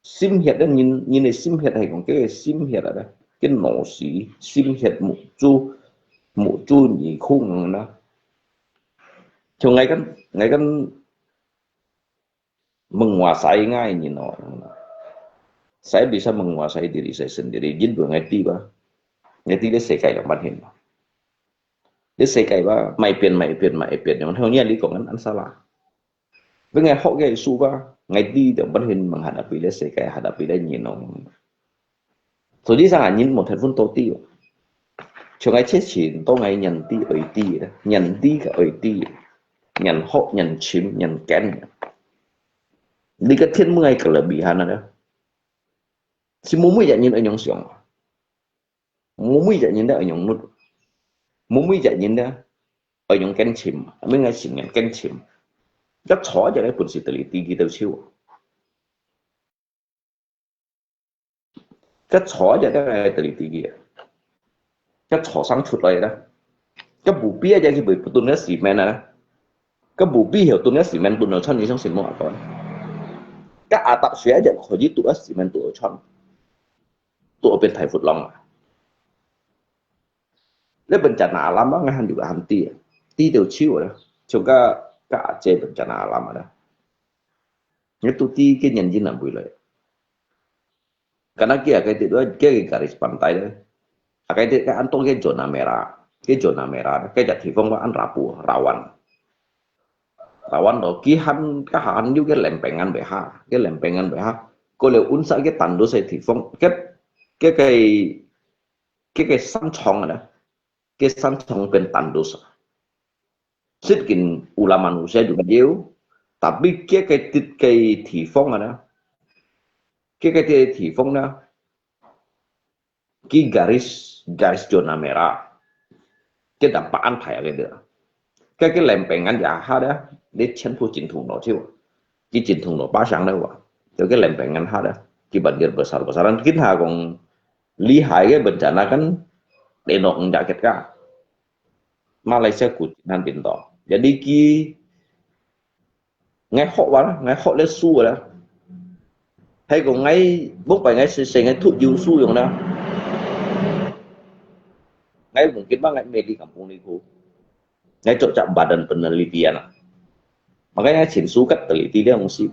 sim hiệt đó nhìn này sim hiệt hay còn cái sim hiệt là đó, cái nổ xí sim hiệt một chú nhị không đó. Cho ngay kan menguasai ngay nhìn nó. Saya bisa menguasai diri saya sendiri. Jin vừa ngay tiba dia sekai yang ban hin. Dia sekai ba mai pian yang theo nya lý còn anh salah. Với ngay họ cái su ba ngay ti yang ban hin menghadapi dia sekai hadapi dia nhìn nó. So đi sang nhìn một thành vốn tô ti. Cho ngay chết chỉ tô ngay nhận ti ở ti đó, nhận ti cả ở ti. Nhận họ nhận chim nhận kén đi cái thiên mười cái là bị hana đó si muốn mới dạy nhìn ở nhông xiong muốn mới dạy nhìn đó ở nhông nút muốn mới dạy nhìn đó ở nhông kén chim mới ngay chim nhận kén chim rất khó cho cái phần sự tự lý tí đâu siêu rất khó cho cái tự lý tí kia rất khó sáng chuột lại đó cái bù bia cho cái bự tuần nó xì men đó cái bù bia hiểu tuần nó xì men tuần nó chân như trong xì mỏ con các ả tập xóa dẫn khỏi dưới tụi xì men tụi chân tụi bên thầy phụt lòng lấy bên chả nà lắm á ngay hành được hành ti đều chiêu rồi đó chúng các ả chê bên chả nà lắm rồi đó nếu tụi ti cái nhận gì làm bùi lợi karena cái itu cái garis pantai đó cái anh tôi cái zona merah cái chặt thì phong anh rawan đó cái hắn như cái lempengan BH cô liệu unsa cái tàn đô sẽ thì phong cái săn chong đó cái săn chong bên tàn đô sa sedikit ulama manusia juga jauh tapi cái thì phong đó cái thì phong đó cái garis zona merah cái dampaan thải cái đó cái lempengan BH đó để chân thu chính thùng nó chứ cái chính thùng nó ba sáng đâu ạ từ cái lempengan ha đó cái banjir besar-besaran kita còn lihat cái bencana kan denok jaket ka Malaysia kucinan pinto jadi ngay họ lên su rồi đó hay còn ngay bốc bài ngay xây ngay thụ du su rồi đó ngay mungkin bang ngay di kampung niku ngay chỗ chạm badan penelitian makanya chỉnh su cách teliti dia mesti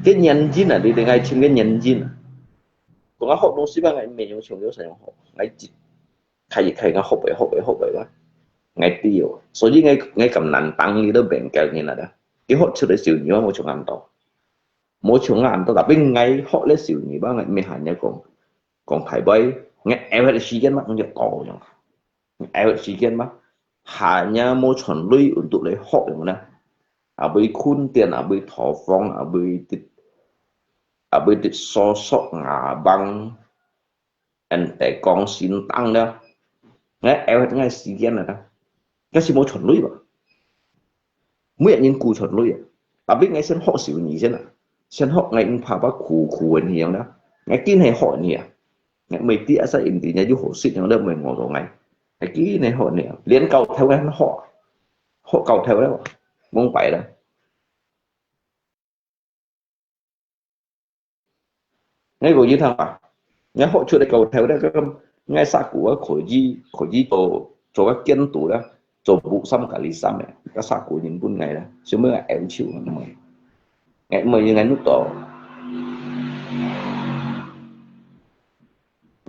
cái nhân jin là đi ngay trên cái nhân jin còn họ đông sĩ ba ngày mình dùng chung yếu sử dụng họ ngay khai ngay học vậy đó ngay tiêu số gì ngay cầm nặng tăng như đó bệnh kẹo như là đó cái họ chưa được xỉu nhiều một chung ăn to tapi ngay họ lấy xỉu nhiều ba ngày mình hẳn nhớ còn phải bay ngay em phải xí kiến mắt cũng được to rồi em phải xí kiến mắt hanya một chuẩn lui untuk lấy họ được nè bởi khôn tiền bởi thọ phong bởi sosok ngabang ente con xin tăng đó ngay em hết ngay xí kiến này đó cái gì mỗi chuẩn lui mà mỗi nhân cụ chuẩn lui à biết ngay xem họ xỉu nhỉ chứ nào xem họ ngay phá bác khủ hiền đó ngay tin hay họ nhỉ Ngày mấy tia sa intinya ju ho sit yang ada mình ngồi rồi ngày cái ký này họ nè liên cầu theo cái họ cầu theo đấy không phải đâu ngay rồi như thằng à ngay họ chưa được cầu theo đấy các ngay xa của khỏi gì cho các kiên tủ đó cho vụ xăm cả lý xăm này các xa của những buôn ngày đó chứ mới là em chịu ngày mười như ngày nút tổ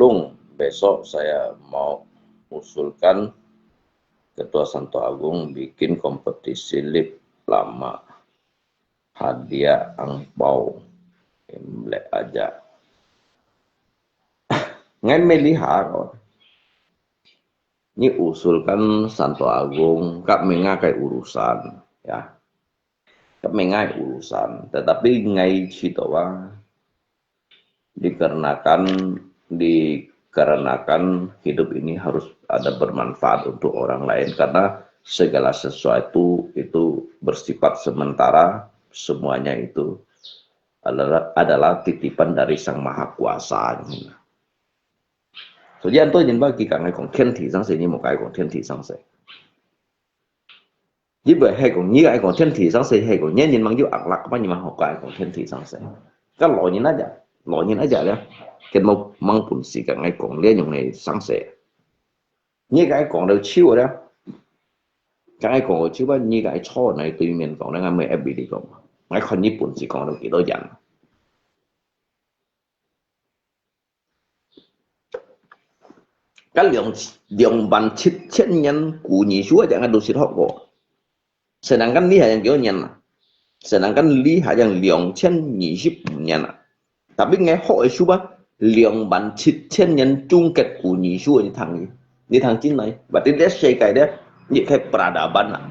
Lung, besok saya mau usulkan Ketua Santo Agung bikin kompetisi lip lama hadiah angpau Imlek aja. Ngay melihat ini usulkan Santo Agung kak mengakai urusan ya kak mengai urusan tetapi ngai citawa dikarenakan hidup ini harus ada bermanfaat untuk orang lain karena segala sesuatu itu bersifat sementara semuanya itu adalah titipan dari Sang Maha Kuasa. Jadi tôi nhìn bao kỳ cả ngày còn thiên thị sang sinh như một cái còn thiên thị sang sinh. Như vậy hay còn như ai còn thiên thị sang sinh hay còn nhớ nhìn bằng dấu ạc lạc bao nhiêu mà học cái còn thiên thị sang sinh. Các loại nhìn aja ya. Cái một mang bùn xì cả ngày còn liên dùng này sang sinh. Như cái còn đâu chiêu đó. Cái còn chiêu bao như cái cho này tùy miền còn đang mới ép bị đi còn. Ngay còn như bùn xì còn đâu kỳ đó dặn. Cái lượng bằng千年古你说jangan dosit hoko. Sedangkan lihat yang kionya, sedangkan lihat yang 2020 年. Tapi ngehok itu bah 2000 年 chung kết của你说di thằng chính này. Berarti dia say kayak dia, ini kayak peradaban lah.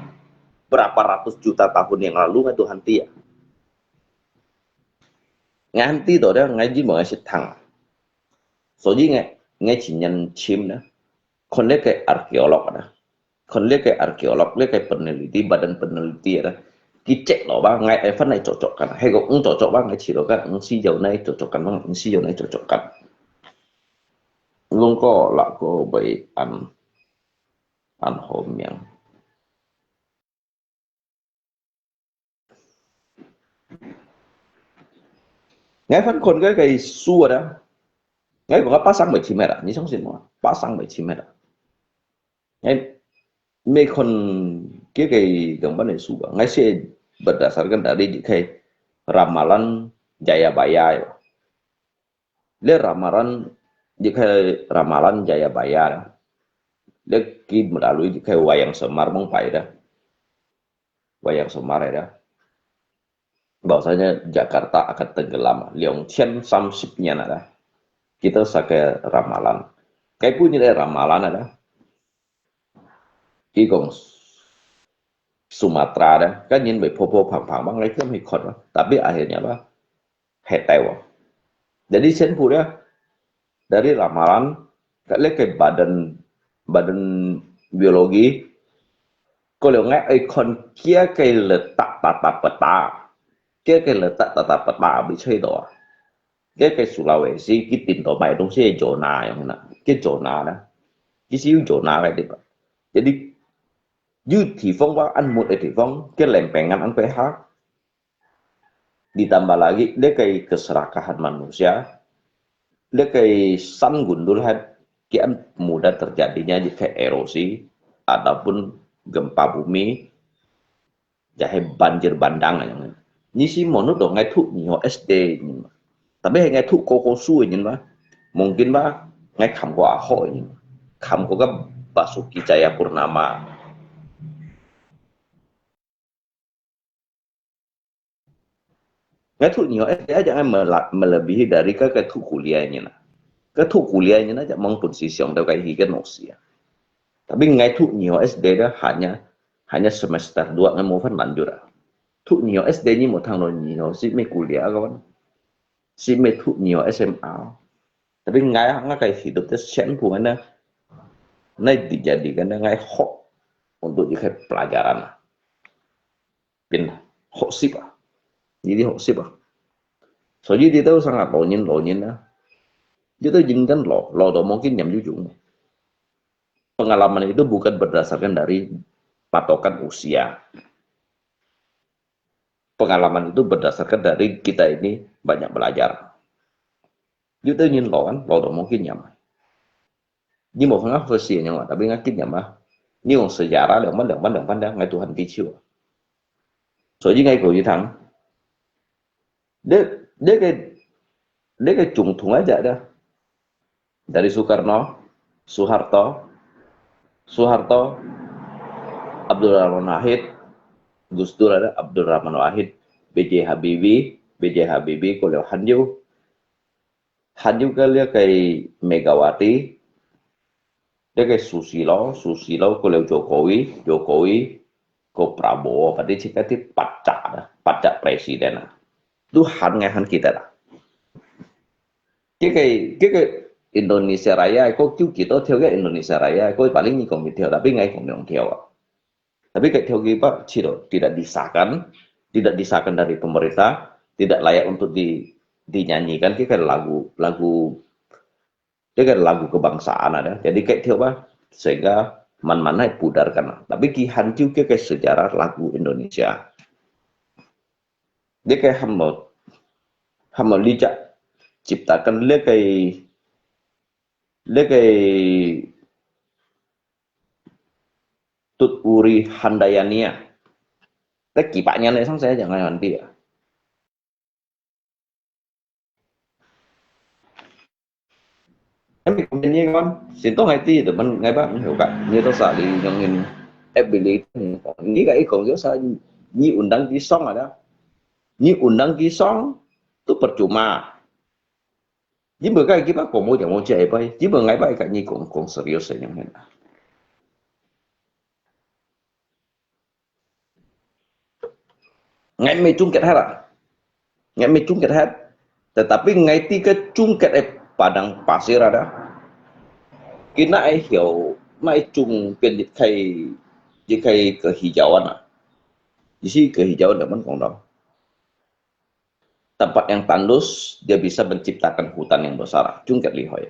Berapa ratus juta tahun yang lalu itu henti ya. Nganti đó dia ngaji mau ngasih thằng. Soalnya ngay chỉ nhân chim đó,คนเรียกไอ้ arkeolog นะคนเรียกไอ้ arkeolog เรียกไอ้ peneliti badan peneliti đó kicek loh bang ngay cái phần này cocok kan hay cũng cocok bang ngay chỉ đó kan si dầu này cocok kan bang si dầu này cocok kan luôn có là có bị ăn hổ miệng ngay phầnคนcái xua đó ngay còn có pasang 17 mét à, như trong gì mà pasang 17 mét à, ngay mấy con cái gambar này suka, ngay sih berdasarkan dari kayak ramalan Jayabaya ya, dia ramalan Jayabaya, dia melalui kayak wayang semar mengpai dah, wayang semar ya, bahwasanya Jakarta akan tenggelam, 2030-nya ada. Kita pakai ramalan. Kayak punya dari ramalan ada. Igong Sumatera ada. Kan nhìn bị popo phẳng bang lấy cái khot. Tapi akhirnya apa? Hetew. Jadi senpu dia dari ramalan kayak badan biologi. Kalau nggak ikon kia kayak letak tata peta. Kia kayak letak tata peta bị chơi đỏ. Cái Sulawesi cái tìm tòi bài đông xe zona yang mana cái zona đó cái xíu zona này đi jadi như thị phong và ăn một thị phong cái lempengan an PH ditambah lagi dia kayak keserakahan manusia dia kayak san gundul kian mudah terjadinya kayak erosi ataupun gempa bumi jahe banjir bandang yang ini sih menurut dong ngay thụ nhiều SD tapi ngay thụ cô xuôi nhìn mà mungkin ba ngay khám của hội khám của các Basuki Cahayapurnama ngay thụ nhiều SD jangan melebihi dari cái thụ kuliahnya nah cái thụ kuliahnya aja maupun sisiong dari kayak higan usia tapi ngay thụ nhiều SD đó hanya semester 2 ngay mau phân lanjut thụ nhiều SD như một thằng rồi nhiều sĩ mấy kuliah kawan si thụ nhiều SMA tapi ngay kayak hidup itu senpu anda naik dijadikan ngay hok untuk jadi pelajaran pin hok sip jadi hok sip so jadi itu sangat lonyin lah Itu jinkan lo do mungkin nyam jujung. Pengalaman itu bukan berdasarkan dari patokan usia. Pengalaman itu berdasarkan dari kita ini banyak belajar. Itu nhìn lo do mungkin nhầm. Nhưng một phần hơi xìa nhưng mà tapi ngakin nhầm á. Nhưng mà sejarah lượng bánh ngay Tuhan kicau. Soalnya ngay của thằng dia dia kayak dia kayak cungtung aja dah dari Soeharto, Abdul Rahman Wahid, Gus Dur ada Abdul Rahman Wahid, B.J. Habibie kalau Hanyu kali kayak Megawati, dia kayak Susilo kalau Jokowi, ko Prabowo, pada jika itu pacak presiden. Itu han kita lah. Cái Indonesia Raya, có chú chỉ tôi theo cái Indonesia Raya, có paling ni kong theo, tapi ngay kong yang theo. Tapi kayak theo kita tidak disahkan dari pemerintah, tidak layak untuk dinyanyikan. Cái lagu kebangsaan ada. Jadi kayak theo sehingga man-mana pudarkan. Tapi ki hancur kayak sejarah lagu Indonesia. Dia kayak hamba licak ciptakan dia kayak Tut Uri Handayania. Cái kỳ bạn nhân này xong sẽ chẳng ai hoàn tịa. Em bị công nhân như con, xin tốt ngày ti, tụi mình ngay bạn hiểu cả. Như tôi sợ đi trong nghìn ability, nghĩ cái còn yếu sao như undang ký xong rồi đó. Như undang ký xong, itu percuma. Jika kayak kita komo jangan cek apa, jika ngai baik kayak ni kong serius yang hendak. Ngai me chung ket hết, ngai me chung ket hết. Tetapi ngai ti ke chung ket padang pasir ada. Kita hiểu mai chung pen di kai kehijauan lah. Di sini kehijauan teman kong dong. Tempat yang tandus dia bisa menciptakan hutan yang besar. Cungket lihoy.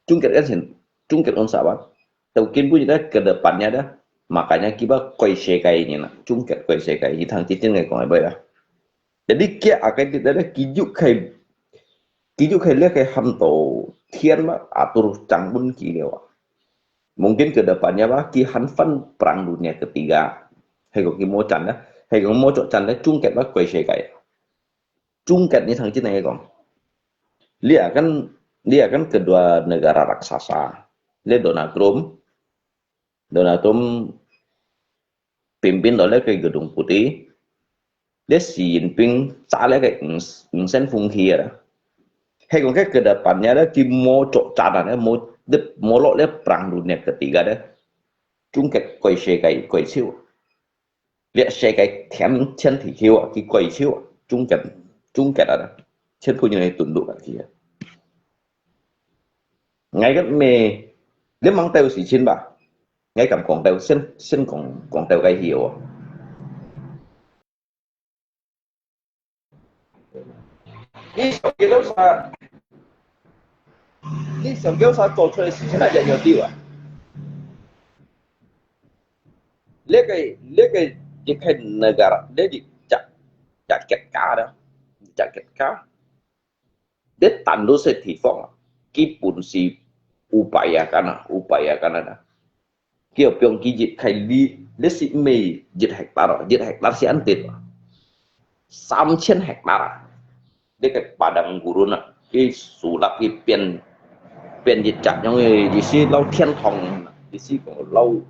Cungket kan cungket on sahabat. Mungkin pun juga ke depannya dah. Makanya kita koi sekai ini nak. Cungket koi sekai ini thang cincin ngai kong ya. Jadi kia akan kita ada kijuk kai lihat kai hamto tian atur cangkun ki dewa. Mungkin ke depannya ki hanfan perang dunia ketiga. Hay ko ki mo chan dah. Hay ko mo cok chan dah cungket koi sekai. Cungket ni thang Cina ya kong. Dia kan kedua negara raksasa. Dia Donald Trump pimpin oleh ke Gedung Putih. Dia Xi Jinping salah ke Sen Fung Hia. Hei kong ke depannya ada ki mo cok canan mo lo le perang dunia ketiga dah. Cungket koi sekai koi siu. Dia sekai tian chen ti hiu ki koi siu Cungket ada. Chết punya này tunduk kat kia. Ngay cái mê nếu mang teo xì chín bà. Ngay cầm còn teo xin còn teo cái hiệu. Đi sầu kéo xa做出嚟事情係一樣啲啊。呢個negara dia jaket cá dia tandus setifong kipun si upayakan ada kio pyong kijit khai li si me jit hektar si antit 3,000 hektar dia ke padang gurun ki sulap ki pian jicak yang di sini lau thiên thong di sini lau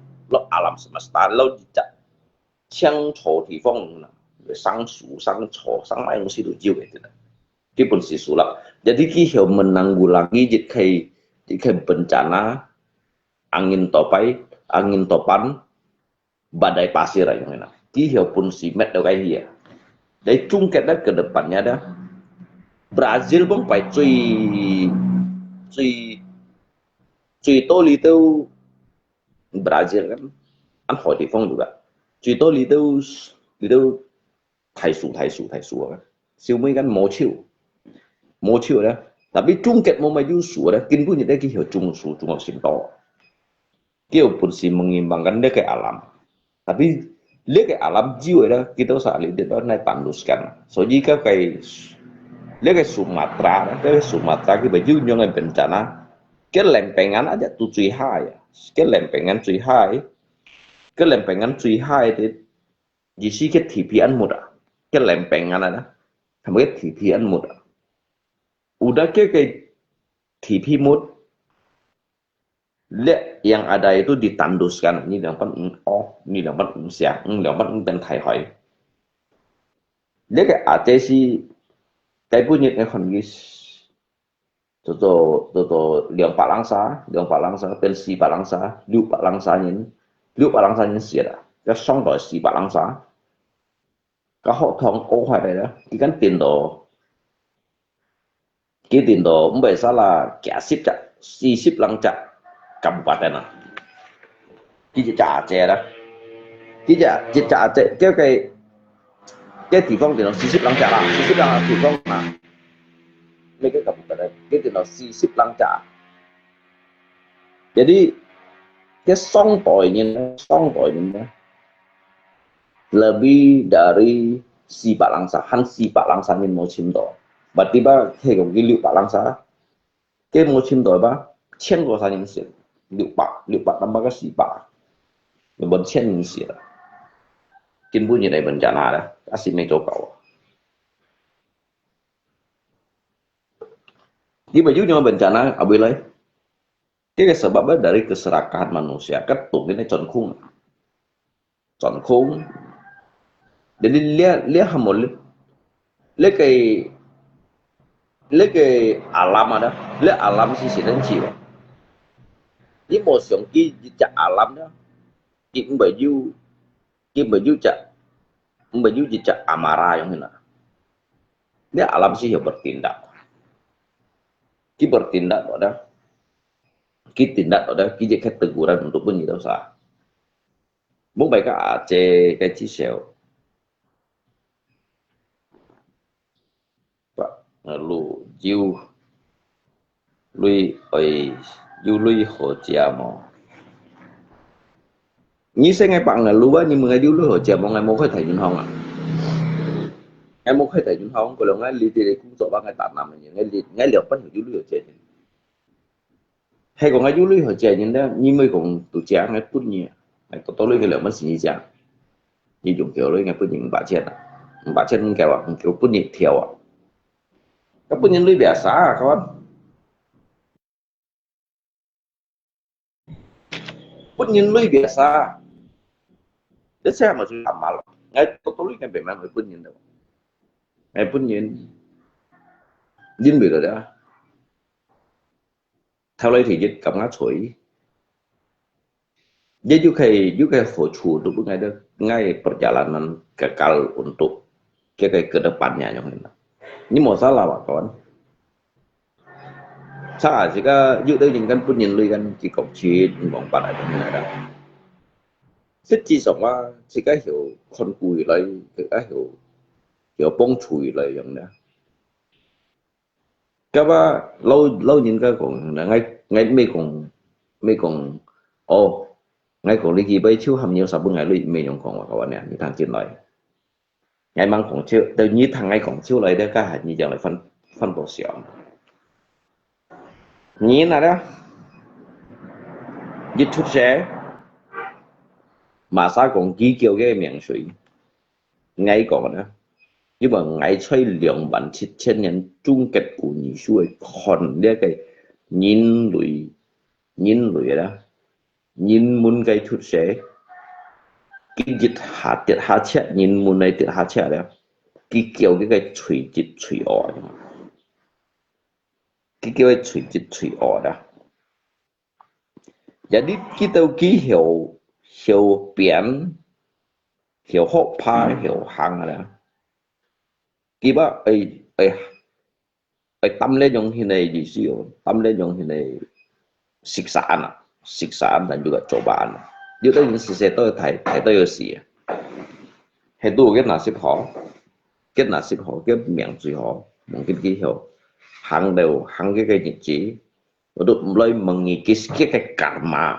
alam semesta lau jicak chiang cho thì phong sang mai mesti tu jiu gitu. Ki pun si sulap. Jadi ki hiểu menanggulangi jika bencana angin topan badai pasir yang enak. Ki hiểu pun si met đâu cái gì. Đấy chung kết đất ke depannya dah Brazil pun phải truy tô lý tiêu Brazil kan hỏi thì phong juga truy tô lý tiêu thái su kan siêu mấy kan mô chiu đó Tapi cungket mau maju suara, kin punya dia kihio cung học to. Kihio pun si mengimbangkan dia ke alam. Tapi dia ke alam jiwa dah kita usah lihat dia naik tanduskan. So jika kayak dia ke Sumatera ke baju nyongai bencana, ke lempengan aja tuh cuy hai, ke lempengan cuy hai, ke lempengan cuy hai itu, jisi ke tipian muda, ke lempengan ada, sampai ke tipian muda. Udah ke TV mode, lihat yang ada itu ditanduskan. Ini dapat ini dapat siang, ini dapat dan thai hoi. Lihat ke Aceh sih, cái punya cái phần ghi toto liang pak langsa pen si pak langsa liu pak langsa nhìn xịt à cái song đòi si pak langsa cái họ thong cố hoài đây đó cái tiền đồ không phải sao là cả ship chặt si ship lăng chặt cầm quạt đây nè cái gì trả chè đó cái gì trả chè cái地方tiền đồ si ship lăng chặt là si ship lăng地方mà mấy cái cầm quạt đây cái tiền đồ si ship lăng chặt jadi cái song poinnya lebih dari si Pak Langsa han si Pak Langsa nhìn mau chim to berarti ba kayak cái liệu Pak Langsa cái mau chim to ba 1000多年写六百tambah ke si Pak lebih 1000 写的 chính punya dari bencana dah asli mejo kau di bajunya bencana abilai cái sebabnya dari keserakahan manusia ketung ini chọn khung jadi dia hamul cái alam ada lihat alam sisi dan jiwa ini một trong cái chặt alam đó cái baju chặt amara yang ini dia alam sih yang bertindak tindak ada cái teguran untuk bunyi dosa muốn bày cái Aceh cái chi sẹo lu jiu lui hồ chia mà như sẽ ngay bạn là lu á nhưng mà ngay lui hồ chia mà ngay muốn khơi thầy nhìn không à ngay muốn khơi thầy nhìn không còn là ngay li thì cũng sợ ba ngay tạm nằm ngay liệu bắt hiểu lui hồ chia hay còn ngay lui hồ chia nhìn đó như mới còn tụi trẻ ngay tốt nhiều ngay có tối cái lượng mất gì chả như dùng kiểu lấy ngay bữa những bà chết kiểu bữa nhịp thiểu à các bữa những lưới bẻ xá à các bạn bữa những lưới bẻ xá để xem mà chúng làm mà ngay có tối ngay bẻ mà người bữa những đâu ngay bữa những dính bị rồi đó theo lấy thì dịch cầm ngã chuối jadi juga focu itu ngay perjalanan kekal untuk ke depannya yang ini mau salah pak kawan salah jika juga dengan pun nhìn kan chỉ cộng chi vòng bạn ở trong này đó thích chi sống á chỉ cái hiểu con cùi lại cái hiểu bông chùi lạiอย่างđó cái ba lâu nhìn cái còn ngay mấy còn ngay còn lý kỳ bây chiếu hầm nhiều sao bữa ngày lụy mình còn mà các bạn nè như thằng trên lại ngày mang còn chiếu tự nhiên thằng ngay còn chiếu lại đó cả hai như vậy lại phân bổ xỉu nhìn là đó dịch chút xe mà sao còn ký kêu cái miệng suy ngay còn đó nhưng mà ngay chơi lượng bản chất chân nhân chung kết của nhị suy còn đây cái nhìn lụy đó nhìn muốn cái chút sẽ cái dịch hạ chết nhìn muốn này tiệt hạ chết đó cái kiểu cái chủy dịch chủy ở cái kiểu chủy dịch chủy ở đó jadi kita hiểu biển hiểu hộp pa hiểu hàng đó khi ba ai tâm lên trong hình này gì xíu tâm lên trong hình này siksaan dan juga cobaan. Dia tuh sesuatu thầy tôi ở xỉ. Hay tu cái nasib họ, cái miệng suy họ, mungkin cái hiểu. hang đều hang cái nyiji untuk mulai mengikis kayak karma,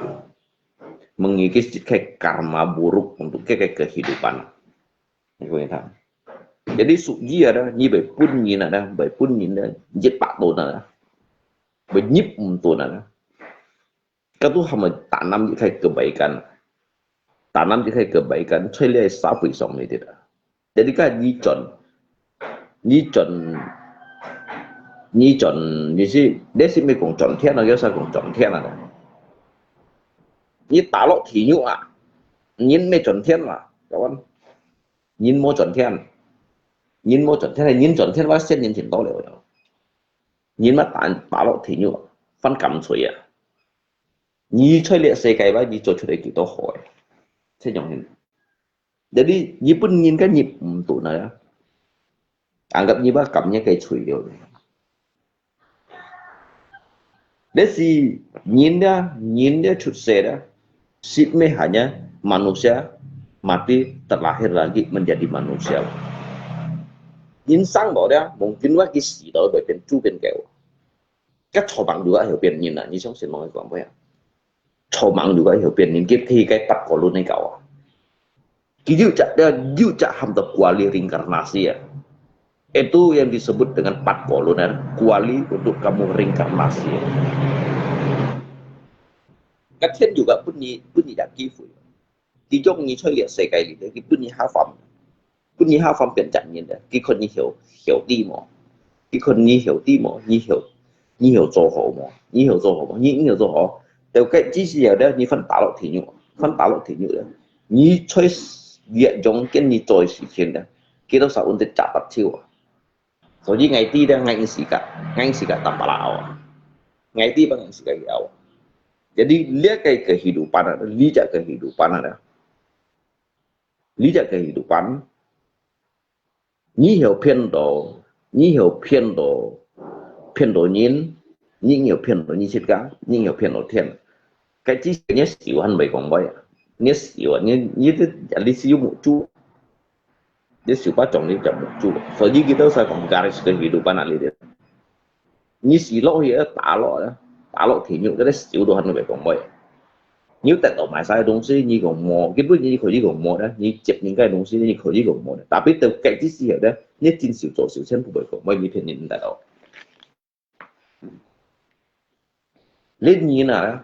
mengikis kayak karma buruk untuk kayak kehidupan. Jadi suji ada ni bởi pun nhìn ada bởi pun nhìn ada giết bạc tồn ada bởi nhíp tồn ada. Kau hama tanam di kayak kebaikan, tanam di kayak kebaikan, cai lihat sapi som ni tidak. Jadi kan ni chọn你是你是咪講盡天啊？有啥講盡天啊？你打落地獄啊？你咩盡天啊？各位，你冇盡天，你冇盡天係你盡天，我1000年前到了咗。你乜打落地獄，分咁脆啊？你吹烈世界話，你做出嚟幾多害？即係用。Jadi,你pun nhìn cái nhịp tụi này anggap như bác cầm những cây chùi đều. Desi nhìn dia chút xe dah, sipme hanya manusia mati terlahir lagi menjadi manusia. Insan boleh mungkin wah kisi dah berpen cu pen kau. Các chó bằng juga hiểu biển nhìn là như trong xin nói quảng vậy. Chó bằng juga hiểu biển nhìn kiếp thi cái bắt có luôn này kau. Kiyu cak hamta kuali reinkarnasi ya. Itu yang disebut dengan 4 koloner, kuali untuk kamu reinkarnasi. Các thiên juga punya đã kỹ phụ. Thì trong như chơi liệt世界里的，佢punya hafam變真嘅，佢可以hiểu啲麼？佢可以hiểu啲麼？你hiểu做好麼？你hiểu做好麼？你hiểu做好，就cái只是有咧，你分打落田肉咧，你吹熱種跟你做事情咧，幾多時候你扎不超啊？所以ngày tí dia ngang sikat tanpa lawan. Ngai tí bang sikat lawan. Jadi lihat kayak kehidupan ada, lihat kehidupan. Ni hiểu phiền đồ nhìn, ni hiểu phiền đồ ni chết cá, ni hiểu phiền đồ thiên. Cái chỉ nhớ xỉu hơn mấy con vậy, nhớ xỉu như thế, lý xỉu một chút. Dia siapa chồng ni chậm một chút,所以kita saya còn garis kehidupan ali dia. Ni silo ya打落田肉嗰啲少到很嚟講咩？你得到買晒東西，你個摸，基本你佢呢個摸咧，你接應該東西你佢呢個摸咧，但係到計之時候咧，你真少做少錢，唔會講咩你偏你唔得到。你nhìn à,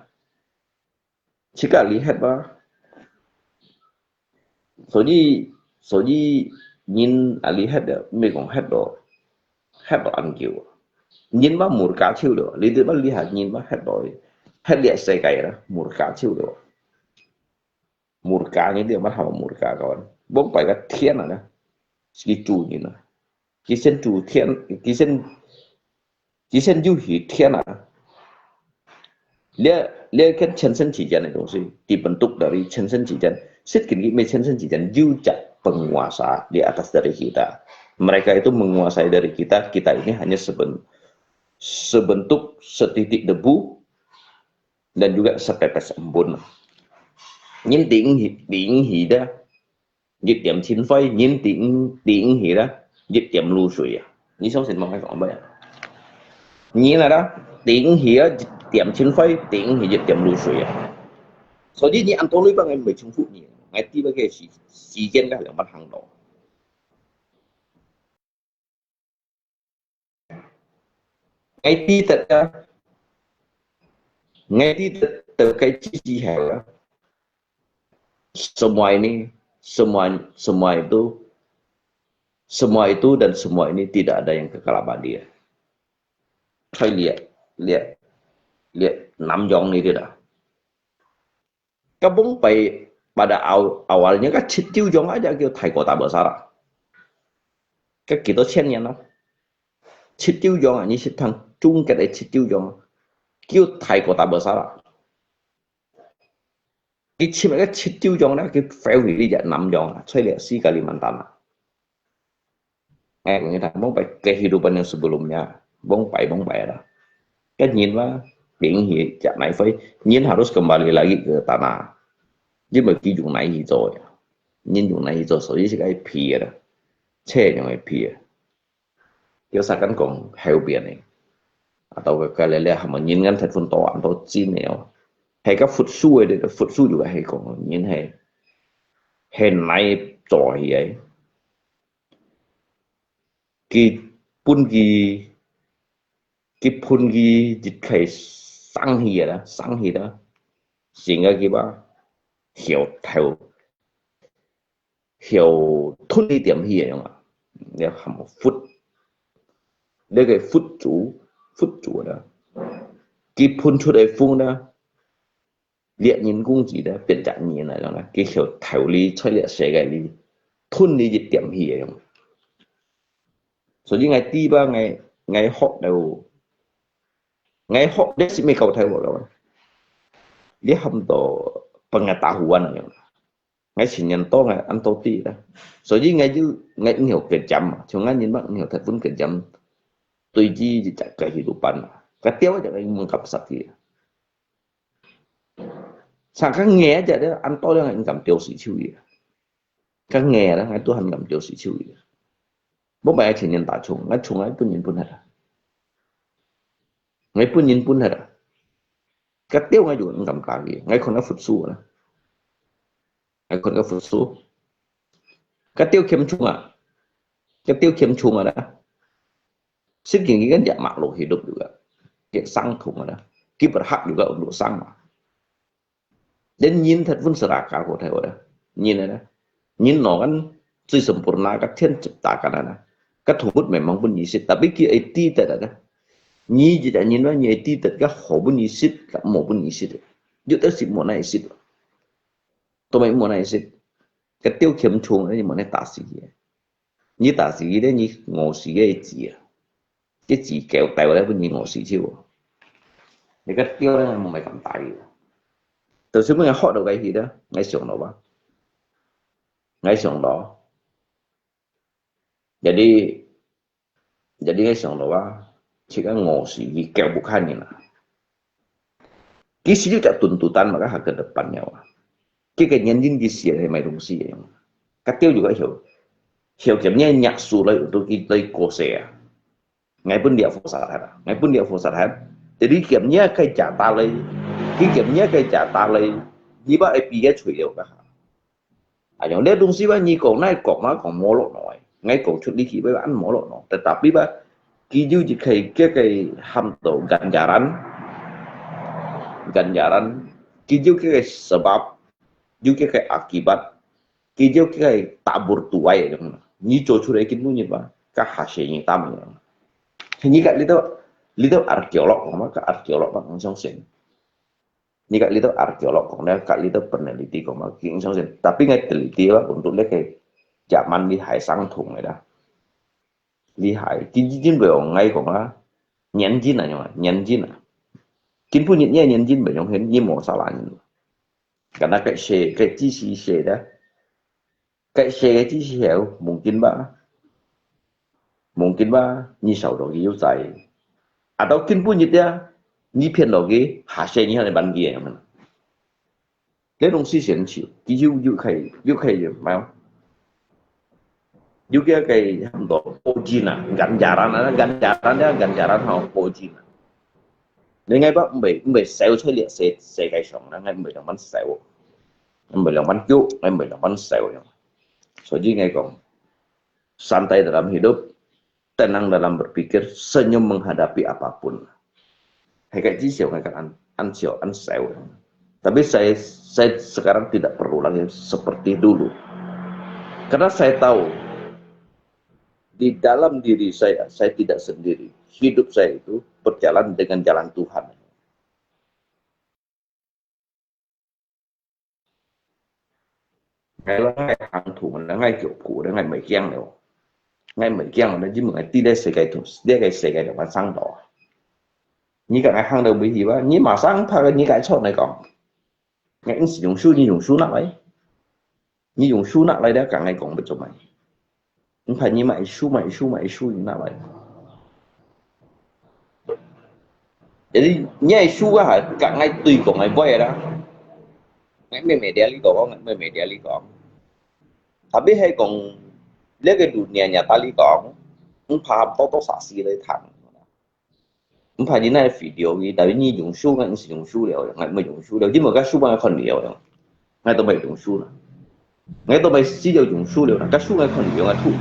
chỉ cả lý hết ba.所以nhìn à lý hết được, mấy con hết đồ ăn kiểu. Nhìn ba mùa cá chiêu được, lý ba lý hạt nhìn ba hết địa xây cái đó, mùa cá chiêu được. Mùa cá những điều mà hảo mùa cá còn, bốc phải cái thiên này đó, cái chủ nhìn nó, cái sen chủ thiên, cái sen du hỉ thiên này. Lihat kan censen cijan itu sih dibentuk dari censen cijan. Sedikit censen cijan juga penguasa di atas dari kita. Mereka itu menguasai dari kita. Kita ini hanya sebentuk setitik debu dan juga setetes embun. Nhìn tiếng hỉ đó, dịch điểm chín phây, nhìn tiếng hỉ đó, dịch điểm lưu水. Như sau xin mong các bạn biết. Nhìn là đó, tiếng hỉ điểm chín phây, tiếng hỉ dịch điểm lưu水.所以你按道理講，我未重複你，我啲嗰個時間嘅兩筆行動。Ngay di terkait sisi hal semua itu dan semua ini tidak ada yang kekal abadi. Phải lihat Nam Jong ini tidak. Kabung pada awalnya kan Chitiu Jong aja kêu thầy kota besar. Các kita chen nó. Chitiu Jong như sẽ thằng chung cái đấy Chitiu Jong kêu thầy kota besar. Cái chim cái Chitiu Jong đó cái phèo hủy đi Nam Jong, saya lihat si Kalimantan. Người ta bóng bày kehidupan yang sebelumnya, bóng bày đó. Cái nhìn mà tiếng hỉ chạm này phải nhìn harus kembali lagi ke tanah. Chứ mà cái dùng này rồi, nhìn dùng này rồi,所以是cái皮的，車用嘅皮。有啥咁講後邊呢？ atau cái lele hama nhìn ngắn thật phun to ăn to chín nèo hay các phút su juga hay còn nhìn hay này trò ấy cái pun ki dịch khai sang hi đó sehingga kita hiểu thun đi điểm hi không ạ nếu hàm một phút đây cái phút chủ đó cái phun出来风呢猎人攻击的变展nhìn này là cái hiểu thấu lý chơi lệ sẽ cái lý thun đi dịch điểm hi không所以ngày đi ba ngày học đầu ngày học đấy sẽ mới cầu thay vào rồi dia hầm to pengetahuan yang ngay sinh nhân to ngày ăn to ti đó rồi ngay nhiều kejam cuma nhìn bang nhiều thật pun kejam tùy chi di kehidupan ketiau aja yang mengkapsat dia sang kan nghe aja dia ăn to dia nggak ngam tiêu sĩ chiu ya kan nghe đó ngay Tuhan ngam tiêu sĩ chiu ya bố mẹ sinh nhân ta chung ngay pun nhìn pun ada ngay pun nhìn pun ada ketiau ngay juga ngam kaki ngay kon phut su lah ngay kon phut su ketiau kem chung ada segini kan dia makhluk hidup juga dia sangtung ada dia berhak juga untuk sama dan nhìn thật pun serakah kok theo ada nhìn ada nhìn nó kan最sempurna kat thiên ciptakan ada kat thumut memang pun yisit tapi ki iti tak ada ni jida nhìn nó ni iti tak ka ho pun yisit ka mo pun yisit ju ta sip mo na yisit to mai mo na yisit ka tiêu kem chung ni mo na ta si ni ta si de ni ngo si ge ji cái gì kẹo tèo đấy bên ngồi xì chiêu thì cái tiêu đó mà mày cầm tay từ xưa mới họ đâu cái gì đó ngay xuống đó ba ngay xuống đó jadi ngay xuống đó ba chỉ có ngồi xì kẹo bukan như nào cái gì juga tuntutan maka hak ke depannya cái nhân cái gì thì mày đúng gì cái tiêu juga hiểu kiểu như nhạc su lại untuk kita kose ngày pun dia phosat hết jadi kiểm cái trả ta lấy cái kiểm cái trả ta lấy như vậy bị cái chửi đều cả những cái东西吧你讲那讲嘛讲摸落nói ngay讲出đi khi với bạn摸落nói tetapi ba cái như cái ham tổ ganjaran cái như cái sebab như cái akibat cái như cái tabur tuai như cho出来cái nu như vậy cái hasilnya tam như cái little arkeolog mà cái arkeolog bằng trong sen như cái little arkeolog còn đây cái little peneliti còn mà kiến trong sen tapi ngay teliti lah untuk lihat cái zaman đi hải sang thùng này đó đi hải chính bởi ngay còn là nhẫn chín này nhẫn chín à chính pun nhẫn chín bởi trong hiện như một sao lạnh karena cái chi si xe đó cái chi si hiểu mungkin ba ni sau đó yếu dài atau kin pun dia ni phiền đó cái hạ xe như này ban kia mình lấy đồng si hiện chịu cái yêu khay phải không yêu cái hầm đó ojina ganjaran họ ojina nên ngay bác bị xéo chơi liệt xe cái sòng đó ngay bị làm bắn xéo ngay bị làm bắn cứu ngay bị làm bắn xéo so jadi ngay còn santai dalam hidup tenang dalam berpikir, senyum menghadapi apapun. Kayak jisio kan an sew. Tapi saya sekarang tidak perlu lagi seperti dulu. Karena saya tahu di dalam diri saya tidak sendiri. Hidup saya itu berjalan dengan jalan Tuhan. Ngay hàng thủ mình là ngay kiểu cũ đó ngay mấy kiang đâu ngay mấy kiang nó chỉ một ngày tí đây sẽ cái được bán xăng đỏ như cả ngày hàng đầu bị gì vậy như mà sáng thay như cái chỗ này còn ngày sử dụng su nặng ấy như dùng su nặng lấy đó cả ngày còn bị chụp mày không phải như mày su như nào vậy jadi nhai su hả cả ngày tùy của ngày quay đó ngày mày đeo lý có ngày mày đeo lý có tapi hay còn lấy cái dunia nyata lý có không paham toto saksi lấy thẳng 唔係你那 video 嘅，但係你用手嘅，唔是用書了，我咪用書了，因為個書我看了，我都未用書啦，我都未試咗用書了，個書我看了，我吐了，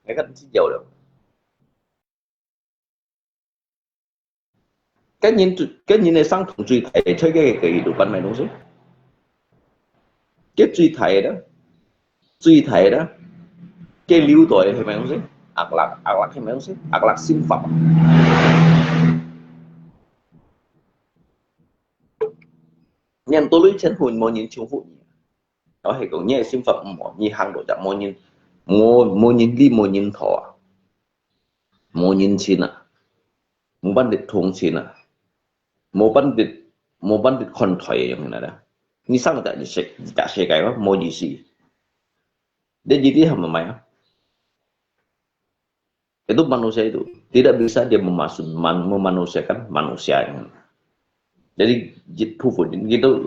我個唔知咗了。cái nhìn này sang同最睇出嘅度品咪東西，嘅最睇啦，嘅料代係咪東西？壓力係咪東西？壓力先法。nhân tôi lấy chân hồn mô nhìn chung phụ đó hay còn nhẹ xin phật mô nhìn hàng đồ chạm mô nhìn đi mô nhìn thọ mô nhìn xin à mô ban địch thùng xin à mô ban địch con thoại yang này đó ni sang tak di sek tak sekai apa mau jisi dia jadi hamba maya itu manusia itu tidak bisa dia memanusiakan manusia yang jadi puput gitu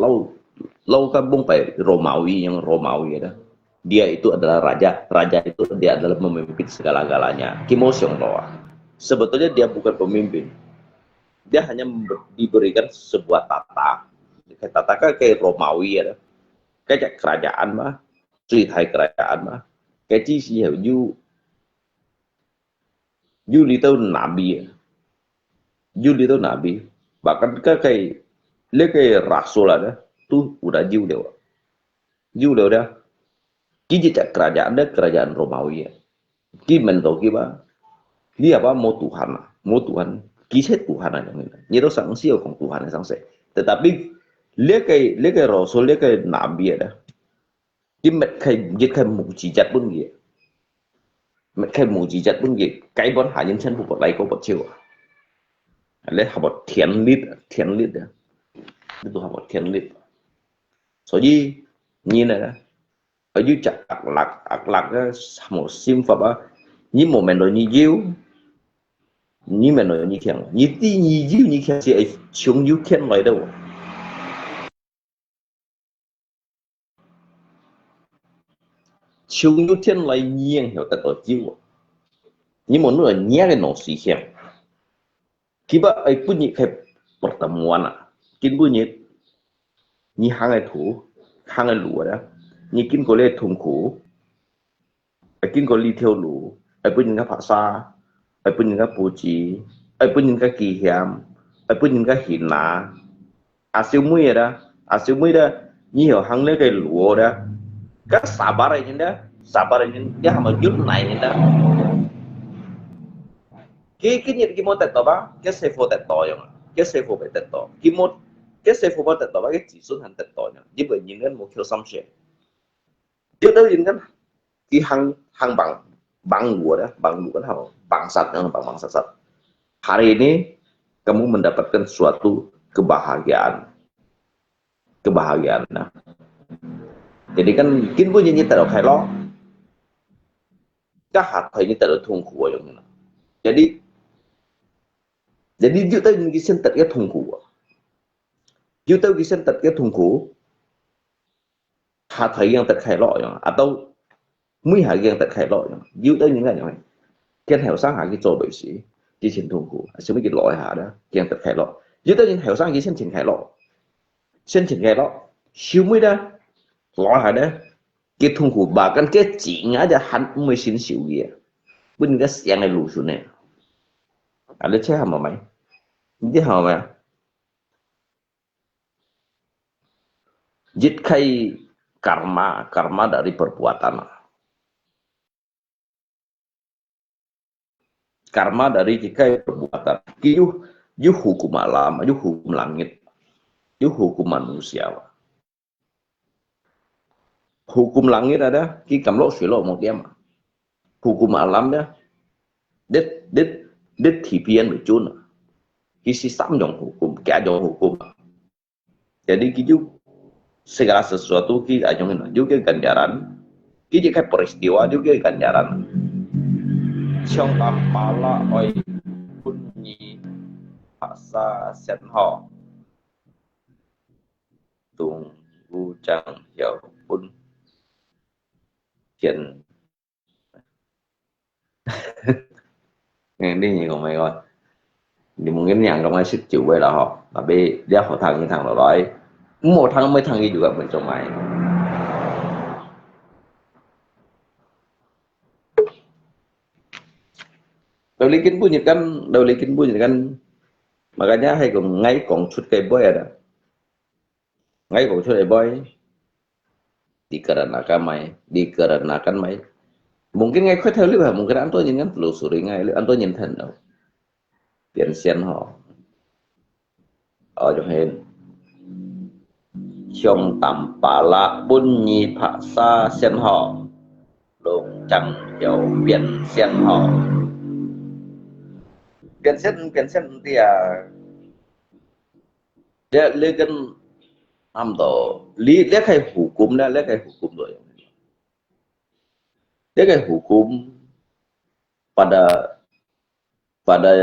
lau kampung pak Romawi yang Romawi ya dia itu adalah raja itu dia adalah memimpin segala-galanya Kimosyong Loa sebetulnya dia bukan pemimpin dia hanya diberikan sebuah tata kayak Romawi ya cái kerajaan mah suy thay kerajaan mah cái chi si hiểu du đi tới Nabi bahkan cái lấy cái rasul ada tuh udah jiu dah kiji cak kerajaan Romawi ya ki mentok ki ba dia apa mau Tuhan kisah Tuhan aja ini itu sang siêuของ Tuhan yang sang se tetapi lấy cái rasul lấy cái Nabi ada cái mệt khai mukjizat pun gitu mệt khai mukjizat pun gitu cái bọn hạ nhân chân buộc lại có bật chiều lấy học bật thiền lít đó itu học bật thiền lít so gì như này đó ở dưới chặt lạc một sim pháp á như một mình rồi như diêu như mình rồi như thiền như tí như diêu như thiền sẽ xuống diêu thiền lại đâu xuống diêu thiền lại nhiên hiểu tất cả diêu như một nửa nhé cái nổ xì xem kiba ay punya kayak pertemuan kin punya ni hangai lu ada ni kin ko le thung khu ay kin ko li theo lu ay punya ka phasa ay punya ka puji ay punya ka kihiam ay punya ka hina asil mui ada ni hiểu hang le cái lu ada ka sabar ini dia hama jul nai ini cái nhiệt cái môn tật tỏ ba cái xe phô tật tỏ rồi cái xe phô phải tật tỏ cái xe phô tật tỏ ba cái chỉ số thành tật tỏ nhá như vậy những cái một kiểu xăm xe trước đó những cái hang bằng lụa atau bang sat hari ini kamu mendapatkan suatu kebahagiaan nah jadi kan kin punya nyita được khai lo các hạt thầy nyita được thùng khổ rồi jadi dựa tới cái sinh tật cái thùng khổ hạ thầy yang tật khai lọ atau mấy hạ yang tật khai lọ dựa tới những cái này cái hẻo sáng hạ cái chỗ bệ sĩ cái sinh thùng khổ sẽ mấy cái lọ hạ đó yang tật khai lọ dựa tới những hẻo sáng cái sinh khai lọ siêu mấy đó lọ hạ đó cái thùng khổ bà cái chỉ ngã ra hắn mới xin xỉu gì bên cái xe này lù xuống này ada cek hama mai dia hama mai jit kai karma dari perbuatan karma dari jika perbuatan yu hukum alam yu hukum langit yu hukum manusia hukum langit ada ki kamlo silo một dia hukum alam ya đích thì biên với chun cái sistem dòng hukum cả dòng hukum jadi gitu segala sesuatu kita jangan juga ganjaran kita kayak peristiwa juga ganjaran trong pala oi bunyi asa sen ho tung u chang hiểu bun chuyện nghe đi nhiều mày coi thì mungkin yang trong ai sức chịu với là họ tapi dia họ thằng như thằng đó đấy một thằng mấy thằng gì juga mencomai Daw likin bunyi kan makanya hay còn ngay còn chút cái boy ada ngay còn chút cái boy dikarenakan mai mungkin ngay khuyết theo liệu mungkin anh tôi nhìn ngắn telusuri ngay liệu anh tôi nhìn thần đâu tiền sen họ ở trong hình trong tầm pala bunyi paksa sen họ đồng chẳng hiểu biển sen họ biển sen thì dia lekan amdo lekai hukum dah lekai hukum doh lekai hukum pada pada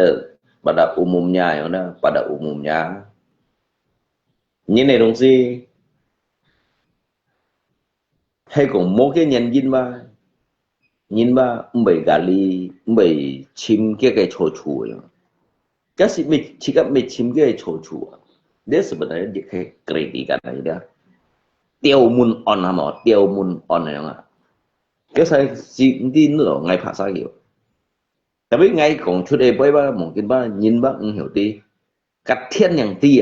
pada umumnya ya udah pada umumnya ini dong sih hay còn một cái nhân viên mà nhìn mà bị gali bị chim cái chỗ chủ cái gì bị chỉ có bị chim cái chỗ chủ dia sebenarnya dia kayak kritikan aja tiêu mun on hả mà tiêu mun on này nè cái sai gì đi nữa ngay phá sai hiểu tapi ngay còn chút đây với ba mungkin ba nhìn ba hiểu đi cắt thiên yang ti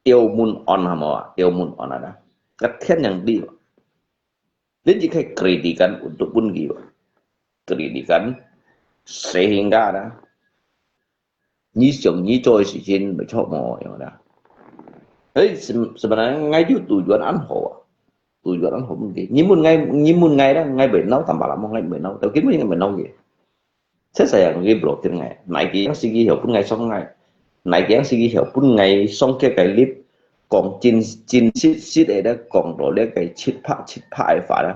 tiêu mun on hả mà tiêu mun on ada cắt thiên yang ti dia jika kritikan untuk pun gitu kritikan sehingga ada như chồng như trôi sự trên bị cho mò đó ấy sebenarnya ngay itu tujuan anho mungkin nyimun ngay đó ngay bể nấu tầm bảo làm ngay bể nấu tao kiếm những bể nấu gì thế saya ngay blog trên ngày này kia yang sigi hiểu pun ngay xong ngay này kia yang sigi hiểu pun ngay xong cái clip còn chín xít đấy đó còn rồi đấy cái chít phá phải đó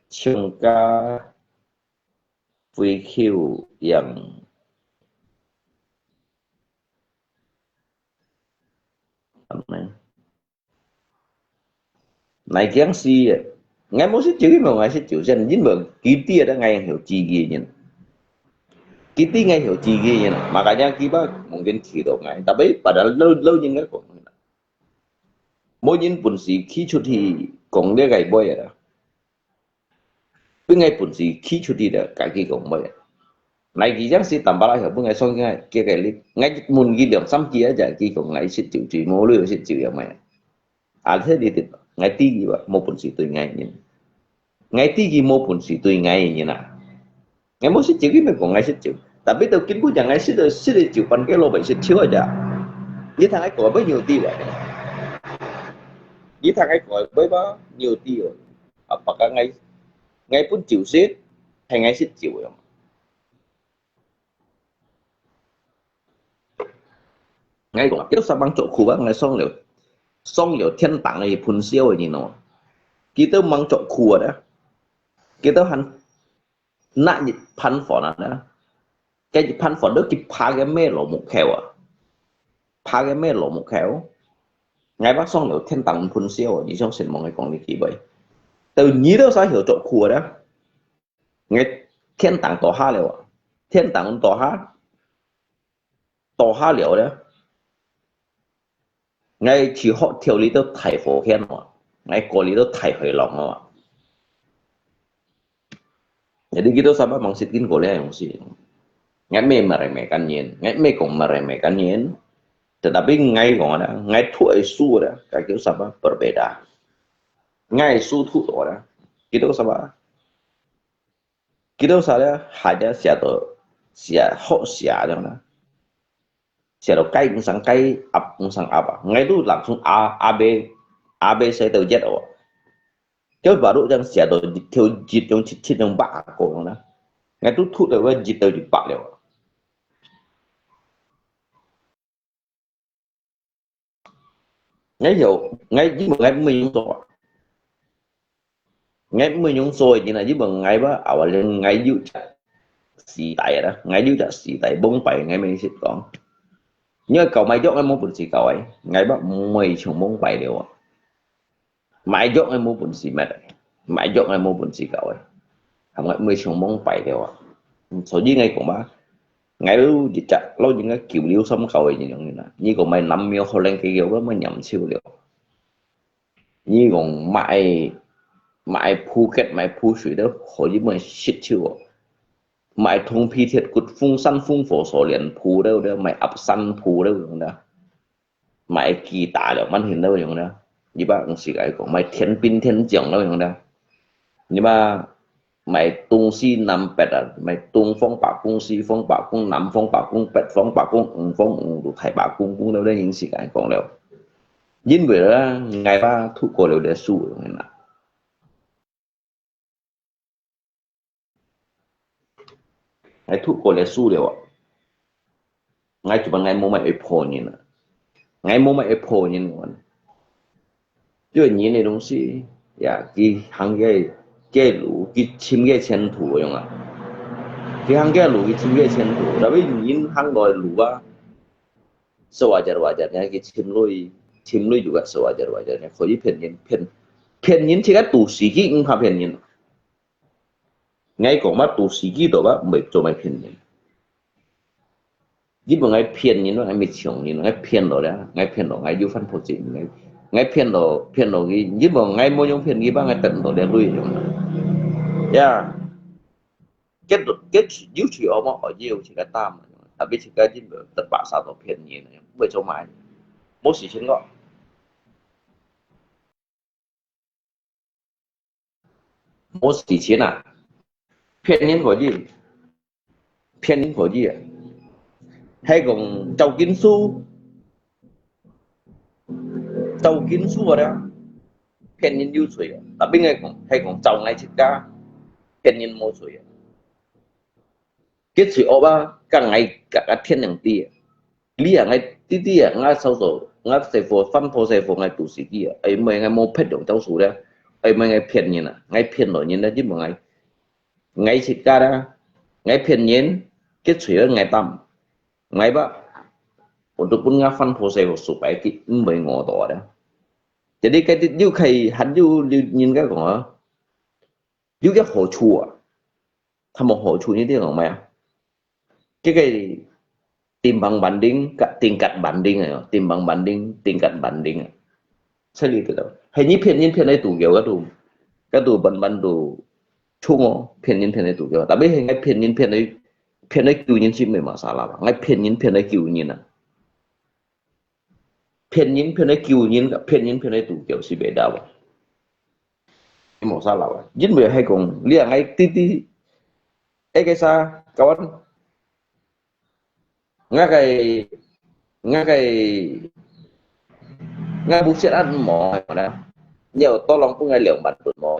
chúng ta VQ yang này kiến si ngay muốn xích chữ mà ngay xích chữ dân dính bờ ký tia đã ngay hiểu chi gì nhìn ký tia ngay hiểu chi gì nhìn makanya kita mungkin tidak ngay tapi padahal lâu nhưng cái còn mỗi nhìn pun si khi chút thì còn dia gay boy ada với ngay pun si khi chút thì đã cái gì còn boy này kỳ giác si tầm bao hiểu với ngay xong ngay kia cái ngay muốn ghi điểm xăm kia aja kỳ còn ngay xích chữ chỉ mua lừa xích chữ vậy mày thế đi thì ngay tí gì vậy một phần sự từ ngày nhìn ngay tí gì một phần sự từ ngày như nào ngay muốn xích chữ cái mình còn ngay xích chữ tapi tao kính cũng chẳng ngay xích được chịu phần cái lô bệnh xích chữ aja với thằng ấy có bao nhiêu tí vậy với thằng ấy có bao nhiêu tí rồi apakah ngay pun chịu xích hay ngay xích chịu vậy ngay còn tiếp sau băng chỗ khu vực ngay xong liệu thiên tạng này phun siêu rồi nhìn nó kita mang chỗ khu đó kita hắn nãy nhịp pan phỏ nào đó cái nhịp pan phỏ đó kịp phá cái mê lộ một khéo phá cái mê lộ một khéo ngay bác xong liệu thiên tạng phun siêu rồi nhìn xong xin mọi người còn đi kỹ vậy từ nhí đâu sao hiểu chỗ khu đó ngay thiên tạng tổ ha liệu thiên tạng tổ ha liệu đó ngay chỉ họ theo lý都太佛天了ngay có lý都太回lòng了jadi gitu sahabat maksudin boleh yang sih ngay me meremehkan yin ngay me cũng meremehkan yin tetapi ngay còn ada ngay thuai su ada cái kiểu sahabat berbeda ngay su thu ada gitu sahabat gitu saya hanya sia họ sia đó sẽ đầu cây cũng sang cây ập cũng sang ập ngay lúc langsung A B C từ Z rồi chứ baru yang sẽ đầu theo dịch trong chít trong bạc của nó ngay lúc thu được cái dịch từ dịch bạc rồi ngay hiểu ngay với một ngày mình rồi ngay mình nhung rồi thì là với một ngày ba ở lên ngay dưới xì tay đó ngay dưới xì tay 47 ngay mình sẽ còn nhớ cậu mày dốt em mua bún xì cậu ấy ngày bắt mày chồng mông bảy điều mày dốt em mua bún xì mẹ mày dốt em mua bún xì cậu ấy không phải mày chồng mông bảy điều số gì ngay cũng ba ngay lu chỉ chặt lâu những cái kiểu liêu xâm cầu gì như còn mày nằm miêu hồi lên cái kiểu đó mới nhầm siêu liệu như còn mày mày Phuket mày Phu Thủy đó hồi như mày shit chưa mày thông phi thiệt cột phung săn phung phổ sổ liền Phu đâu đó mày ập săn Phu đâu đó mày kỳ tả đượcมันเห็น đâu đó như bạn sĩ cái của mày thiên pin thiên trưởng đâu đó nhưng mà mày tung si nằm bẹt à mày tung phong bạc cung si phong bạc cung nằm phong bạc cung bẹt phong bạc cung phong đủ thải bạc cung cung đâu đây những sĩ cái còn đâu nhưng vì đó ngày ba thu cổ đều để su rồi nè ngày thu cổ để su đều ngày chụp ngày mua mày Apple nhìn nè ngày mua mày Apple nhìn còn chứ nhìn này东西呀cái hàng cái lũ cái chim cái前途用啊cái hàng cái lũ cái chim cái前途tapi nhìn hàng đòi lũ à sewajar-wajarnya cái chim lui juga sewajar-wajarnya kalau phiền nhìn chỉ có tù sĩ kỹ cũng phiền nhìn ngay còn mắt tù sĩ kỹ đó bác mới cho mày phiền nhìn nhưng mà ngay phiền nhìn nó ngay mệt chồng nhìn ngay phiền đó đấy ngay phiền đó ngay du phân phổ chính ngay phiền đó cái nhưng mà ngay mỗi những phiền gì bác ngay tận đó để lui rồi yeah cái yếu chịu mà ở nhiều chỉ có tam tapi chỉ có chính là tất cả sao đó phiền nhìn bởi cho mày mỗi sự chính đó mỗi sự chính à phiền nhìn có gì phiền nhìn có gì à hay còn trâu kín su ở đó phiền nhìn yêu suy là bên ngay còn hay còn trâu ngay chỉ cả phiền nhìn mua suy cái suy ở ba càng ngày cả thiên yang ti lý à ngay tí à ngay sau rồi ngay sẽ phổ phân phổ sẽ phổ ngay tụ sĩ kia ấy mấy ngay mua phết động trâu su đấy ấy mấy ngay phiền nhìn à ngay phiền nổi nhìn đấy chứ mà ngay chỉ cả đó ngay phiền nhìn cái suy ở ngay tâm ngay ba untuk punya fan pose supaya kita mengotor dah. Jadi cái điều khai hắn nhìn cái của điều cái hỗ trợ, tham một hỗ trợ như thế nào mày? Cái tìm bằng banding, tingkat banding này, tìm bằng banding, tingkat banding. Saya lihat itu. Hanya pian itu kiểu cái tu ban tu chung pian itu kiểu. Tapi hanya pian kiểu nhìn sih memang masalah. Ngay pian kiểu nhìn à. Phiền nhìn kiều nhìn gặp phiền nhìn tụ kiểu si bể đào một sao nào dính về hay còn lia ngay tí cái xa kawan ngay buset ăn mò nè nhiều to lòng cũng ngay lượng bản tồn mò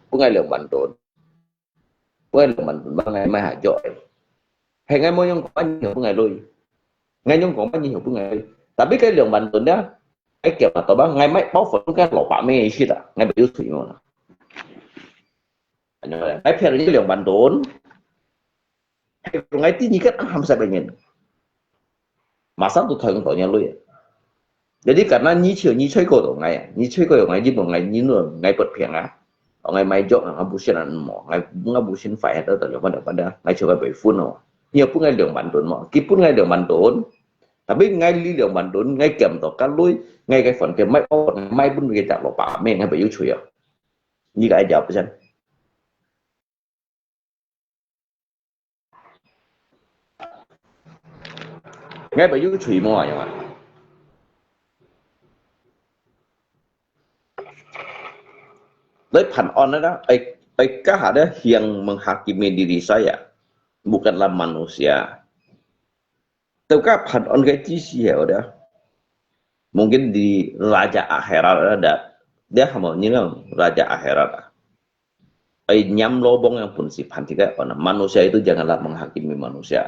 cũng ngay lượng bản tồn bằng ngày mai hạ chọi hay ngay mỗi nhung có nhiều ngày lui ngay nhung có bao nhiêu ngày tapi cái lượng bản tồn đó cái kiểu là tao bác ngay máy bóc phần cái lỗ bả mê shit à ngay bị thủy mà cái phiền cái lượng bản tồn hay ngay tí như cái ham sai bệnh nhân mà sắp tụt thời của nhà lui jadi karena như chơi cổ tổ ngày như một ngày như nửa ngày bật phiền á ở ngày mai chọn là busin ăn mỏ ngày busin phải hết tới pada ngày chơi bảy phun rồi nhiều phút ngày lượng bản tồn mỏ kịp phút ngày lượng bản tồn tapi ngay lý lượng bản tồn ngay kèm tổ các lối ngay cái phần cái máy pun người ta lọc bả men ngay bị yếu chuối à như cái job vậy ngay bị yếu chuối mà vậy mà lấy phản on đó ai các hạt đó yang menghakimi diri saya bukanlah manusia Taukah phản on cái chi hiểu đó mungkin di raja akhirat ada dia hanya như là raja akhirat ai nyam lobong yang pun si pantika manusia itu janganlah menghakimi manusia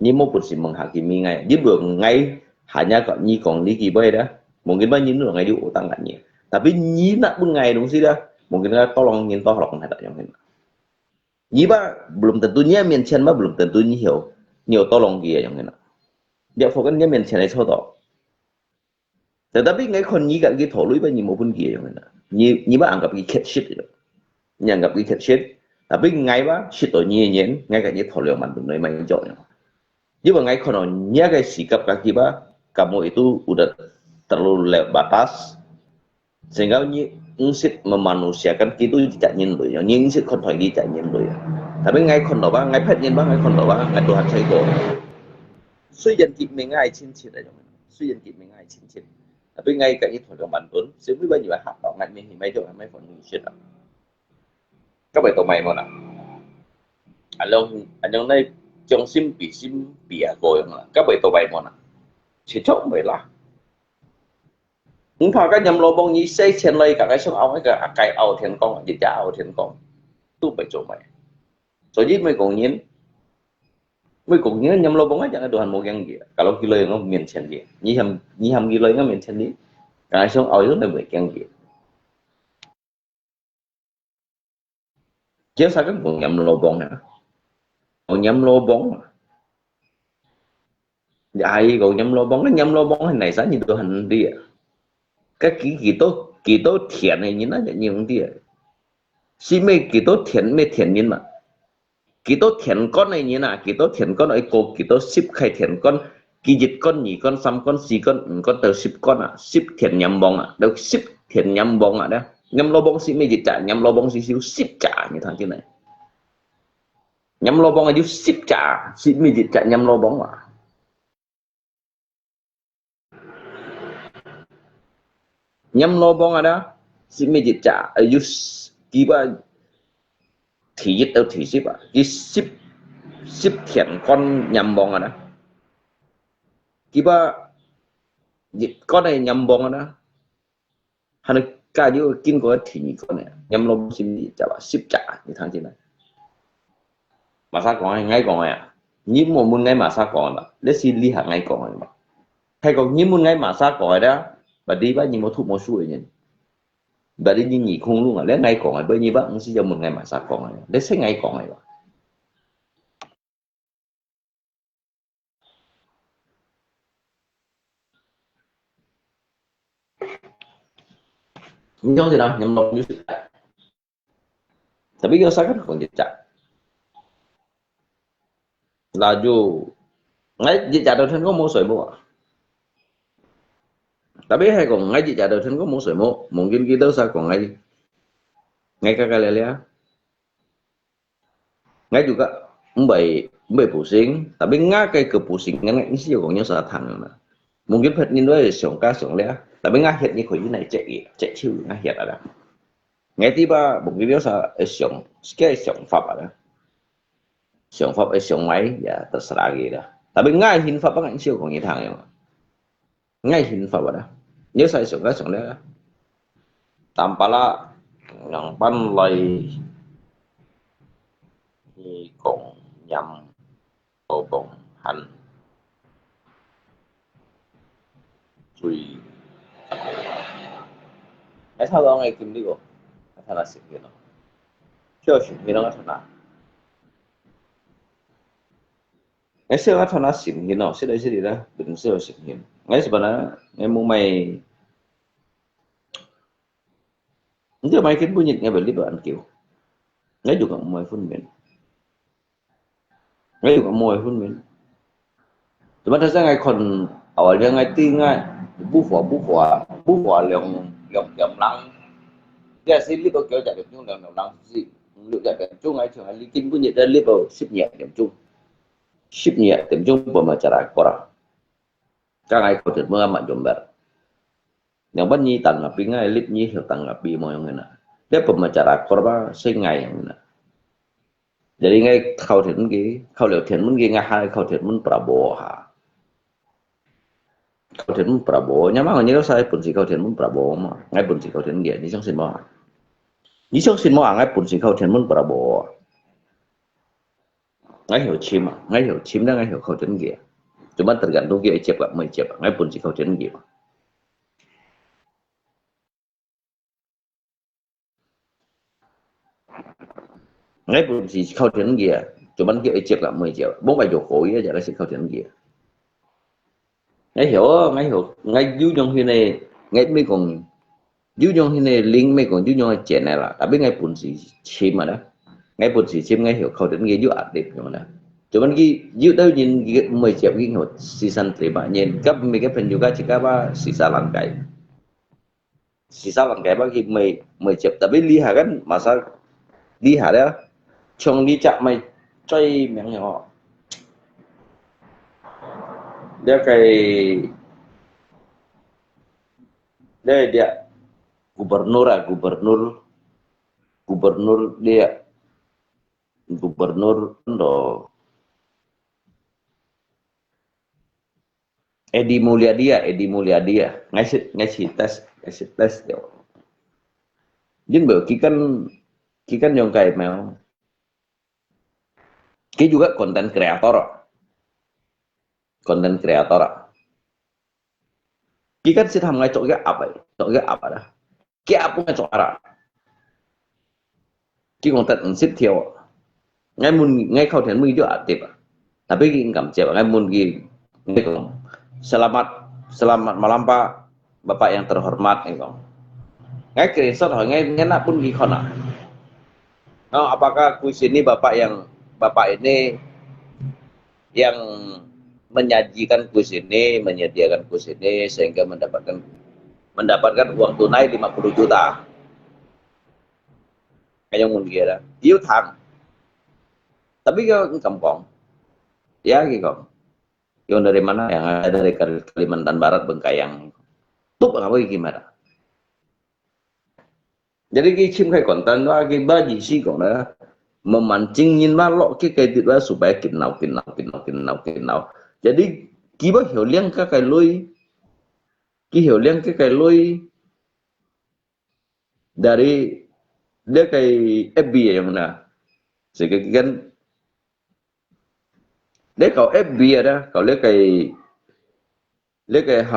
ni maupun si menghakimi ngay dia belum ngay hanya kok ni còn đi kỳ bay đó mungkin banyak nữa ngay di utang katnya tapi ni nak pun ngay dong sih dah mungkin kan tolong nyin tolong ada yang ini ni belum tentunya mention belum tentunya hiểu nhiều tolong dia yang ini dia fokusnya mention itu toh tetapi ngay kon ni kat gitu lui banyak maupun dia yang ini ni anggap cái cat shit itu anggap cái cat shit tapi ngay shit tu ni ngay kat gitu lui man tu nơi man jauh Juga ngai kononnya guys sikap kaki ba, kamu itu udah terlalu lewat batas sehingga nyingsit memanusiakan itu tidak nyin lo ya, nyingsit kon thoi tidak nyin lo ya. Tapi ngai kon ba, ngai phet nyin ba, ngai kon ba, ngai Tuhan saya go. Suy dân kịp mình ngai chín chít ở trong mình, suy dân kịp mình ngai chín chít. Tapi ngai cái itu thoi man pun, sih bao nhiêu hak đó ngai mình mấy chỗ mấy phần shit đó. Các bạn tụi mày mà nè, anh ông này trong sim bị à gọi mà, các bạn tụi mày mà nè, chỉ chốt mày là. Không phải cái nhầm lô bông như xây trên lây cả cái sông ong ấy cả cái ảo thiên công, chỉ trả ảo thiên công, tu phải chỗ mày. Rồi chứ mày cũng nhớ nhầm lô bông ấy chẳng Tuhan mau yang dia. Kalau gila yang mention dia, nyiham gila yang mention dia. Cái sông ong itu lebih yang dia. Chứ sao cái cũng nhầm lô bông nữa? Còn nhầm lô bông. Ai còn nhầm lô bông, cái nhầm lô bông này sao như Tuhan dia. Cái kỳ tố thiện này như nó như dia. Si mê kỳ tố thiện mê thiện nhân mà. Kỳ tố thiện con này như nào? Kỳ tố thiện con ấy cô kỳ tố ship khai thiện con, kỳ dịch con nhị con xăm con xì con tờ ship con à, ship thiện nhầm bông à, đâu ship thiện nhầm bông à đó. Nhầm lô bông si mê dịch trả, nhầm lô bông si siêu ship trả như thằng kia này. Nhầm lô bông là chứ ship trả, si mê dịch trả nhầm lô bông à. Nhầm lô bông à đó, si mê dịch trả, ở chứ kỳ ba thì dịch đâu thì ship à, cái ship thiện con nhầm bông à đó. Kỳ ba dịch con này nhầm bông à đó. Hắn cái điều kinh của thì nhị con này nhầm lông xin đi trả ship trả như thằng trên này mà sao còn ngay còn à như một môn ngay mà sao còn là để xin đi hàng ngay còn mà hay còn như môn ngay mà sao còn đó và đi bao nhiêu một thuốc một suối nhỉ và đi như nhị không luôn à lấy ngay còn bao nhiêu bác cũng sẽ cho một ngày mà sao còn để sẽ ngay còn này nhưng thì nào nhầm lông như sự tapi kalau saya kan còn dịch trả là dù ngay dịch trả đầu tiên có mua sợi mua tapi hay còn ngay dịch trả đầu tiên có mua sợi mua mungkin kita usah còn ngay kakak lele ngay juga mbak pusing tapi ngay cái pusing ngay ini sih còn nhớ sợ thằng mungkin phải nhìn đối sống cá sống lẽ tapi ngay hiện như khối này chạy chịu ngay hiện ở đó ngay tiba mungkin dia sa sống cái sống pháp ở đó sống pháp sống máy ya terserah gitu tapi ngay hiện pháp ngay siêu còn như thằng này ngay hiện pháp ở đó nhớ sai sống cá sống lẽ tampala yang ban lai thì cũng nhằm ô bồng hành tùy tại sao ông này kim đi cô thằng là sinh viên nó chưa sinh viên nó thằng nào ngày xưa thằng là sinh viên nó sẽ đây sẽ đi ra đừng xưa sinh viên ngày xưa bạn ngày mua mày itu mày kiến punya ngày beli bạn kiểu ngày juga mau phun men ngày juga mau phun men cuma terasa ngày còn awalnya ngày ti ngày bút vỏ liồng lăng dia xin lipo kiểu chạy điểm chung liồng lăng gì liệu chạy điểm chung ngày thường hay lý kinh punya dan lipo ship nhẹ điểm chung pemacara korang các ngày có thể mưa mạnh jomber yang banyi tanggapi ngai lip nyi hiểu tanggapi mau yang mana dia pemacara korban sengai yang mana jadi ngai kau lihat thiện mun ngai hai kau thiện mun Prabowo ha kau thiện mun Prabowo nhưng mà hình như nó sai pun si kau thiện mun Prabowo mà ngai pun si kau thiện ngai ni trong xin mo ngai pun si kau thiện mun Prabowo ngai hiểu chim đó ngai hiểu kau thiện ngai cuma tergantung dia cep gak cep ngai pun si kau thiện ngai ngay pun si kau thiện ngai cuman dia cep gak cep bông bài Jokowi aja lah si kau thiện ngai ngay hiểu ngay du nhung khi này ngay mấy còn du nhung khi này link mấy còn du nhung chuyện này là đã biết ngay pun si chim mà đó ngay pun si chim ngay hiểu kau thiện ngai du ạt đẹp mà đó Cuman you tahu nhìn mười triệu cái ngột season terima nhìn cấp mấy cái phần juga jika apa sisa langkai bagi mười triệu tapi lihat kan masa lihat ya chong đi chạm mày chơi miếng nhỏ dia kayak dia gubernur ah gubernur dia gubernur do Edi Mulyadi ngasih tes dia nhưng bởi khi kan yang kayak mèo ki juga konten kreator ki kan sih tham ngay chỗ cái apa dah ki apa ngay chỗ ara ki konten sip theo ngay khâu thiện mui juga aktif tapi ki income cewek ngay mun ki selamat malam Pak Bapak yang terhormat ngay screenshot ngay nak pun ki khona apakah kuis ini bapak ini yang menyajikan kuis ini, menyediakan kuis ini sehingga mendapatkan uang tunai 50 juta. Kayak mungkin kira, yêu thằng. Tapi kalau kampung, ya gitu. Yang dari mana? Yang ada dari Kalimantan Barat, Bengkayang. Tuh apa gimana? Jadi kim khai konten đó cái ba gì sih còn đó memancing nhìn mà lọ cái tiết đó supaya kinau. Jadi kiba hiểu liang cái lối hiểu liang cái lối dari dia kayak FB yang mana sehingga kan dia kalau FB ada kalau dia kayak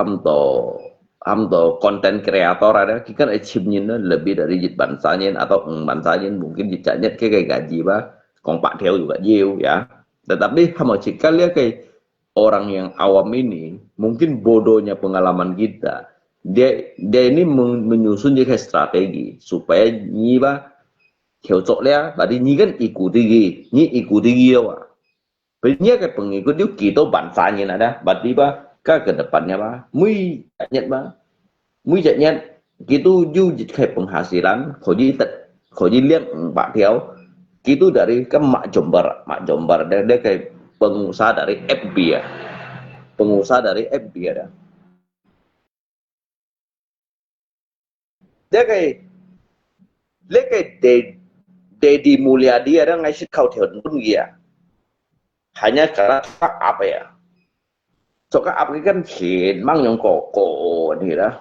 hamto konten kreator ada kan achievement lebih dari bansanya atau bansanya mungkin dicanya kayak gaji kompak theo juga jauh ya tetapi sama jika lihat kayak orang yang awam ini mungkin bodohnya pengalaman kita dia ini menyusun kayak strategi supaya nyiba cocok ya tadi nyi kan ikuti dia wah punya kayak pengikut itu kita bansanya ada berarti ke depannya mui nhận gitu du kayak penghasilan koji lihat Pak Theo gitu dari ke Mak Jombar dia kayak pengusaha dari FB ya ada dia kayak Dedi Mulyadi ada ngasih kau Theo pun dia hanya karena apa ya so apa kan sih mang yang koko nih lah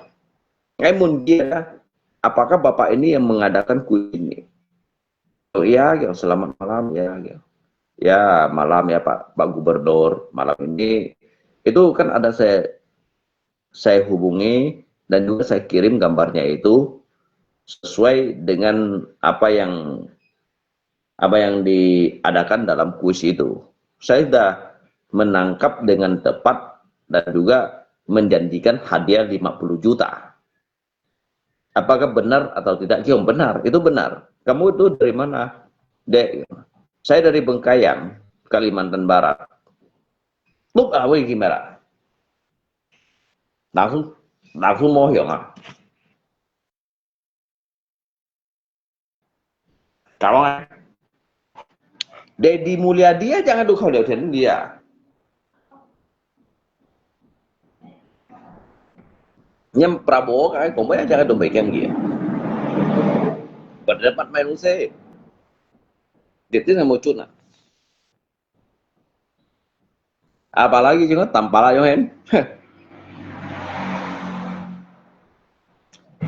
ngay mun dia apakah bapak ini yang mengadakan kuis ini oh iya gitu. Selamat malam ya gitu. Ya malam ya Pak Gubernur malam ini itu kan ada saya hubungi dan juga saya kirim gambarnya itu sesuai dengan apa yang diadakan dalam kuis itu saya sudah menangkap dengan tepat dan juga menjanjikan hadiah 50 juta. Apakah benar atau tidak? Kiong benar, itu benar. Kamu itu dari mana? Dek, saya dari Bengkayang, Kalimantan Barat. Lúc awal gimana? Langsung mau hiểu à? Kawan, Dedi Mulyadi jangan dulu kau lihat dia. Nhưng Prabowo cái cũng mấy jangan demikian gitu. Berdebat main usai. Dia tidak mau cuna. Apalagi juga tampala yo hen.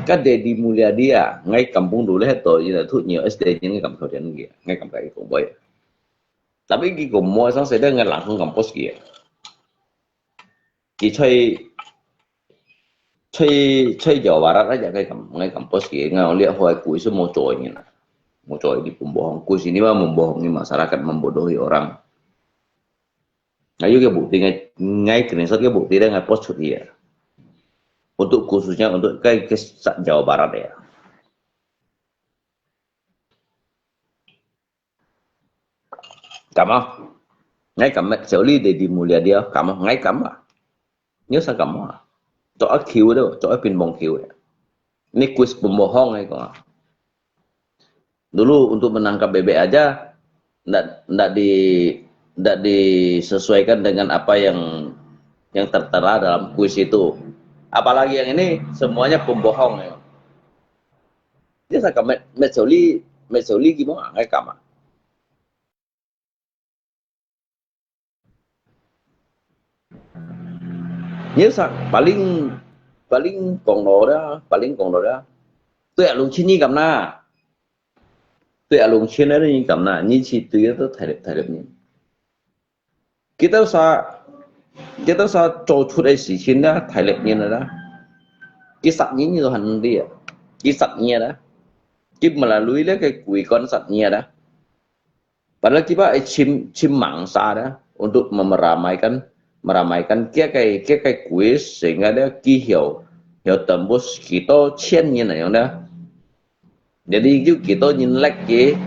Kan Dedi Mulyadi ngay kampung dulu itu như là thuốc nhiều SD những cái cầm khẩu trang kia ngay cầm cái cũng vậy tapi cái cũng mua xong sẽ đưa ngay langsung kampus kia chỉ chơi Jawa Barat aja ngay kampus kia nggak lihat hoai kuis mau coy di pembohong kuis ini mah membohongi masyarakat membodohi orang nah juga bukti ngay screenshot cái bukti dia ngay post dia untuk khususnya untuk ke Jawa Barat ya. Kamu ngay cả mẹ xử lý để đi mua liệt dia kamu ngay kamu nhớ sao kamu chỗ kiu đó chỗ pinbong kiu ini kuis pembohong ya kok dulu untuk menangkap bebek aja ndak disesuaikan dengan apa yang tertera dalam kuis itu apalagi yang ini semuanya pembohong ya dia saka mesoli gimana ngay kamu nhớ sao paling paling còn đó tuệ lùng chi ni cầm na tuệ lùng chi na ni cầm na ni chi tuệ đó thay được ni kita sa cho出来事情呢thay được ni đó cái sạch ni rồi hành đi cái sạch ni đó cái melalui cái kui kon sạch ni đó padahal kita cim mangsa đó untuk meramaikan kayak kuis sehingga dia hiểu tembus kita chen như này đó jadi giúp kita nhìn like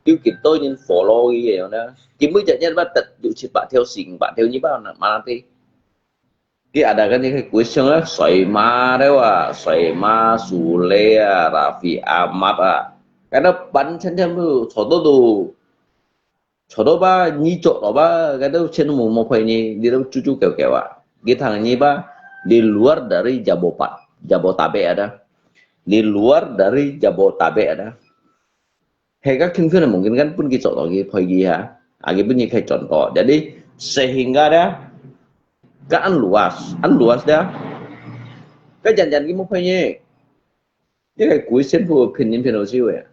giúp kita nhìn follow gì đó chỉ mới chẳng nhân bắt tật dụ chỉ bạn theo như bao mà nanti cái ada kan cái kuis yang lah Soima dewa Soima Sule Raffi Ahmad karena ban chân lu 저도 봐, 니 chỗ ba, kadang chen mau ini dia cucu kewak. Kita hanya ba di luar dari Jabotabek ada, di luar dari Jabotabek ada. Hega kira mungkin kan pun kita lagi pergi ya, agi pun kayak contoh. Jadi sehingga dah kan luas dah. Cái jangan mau pergi, dia kayak kuisin pun opinion ya.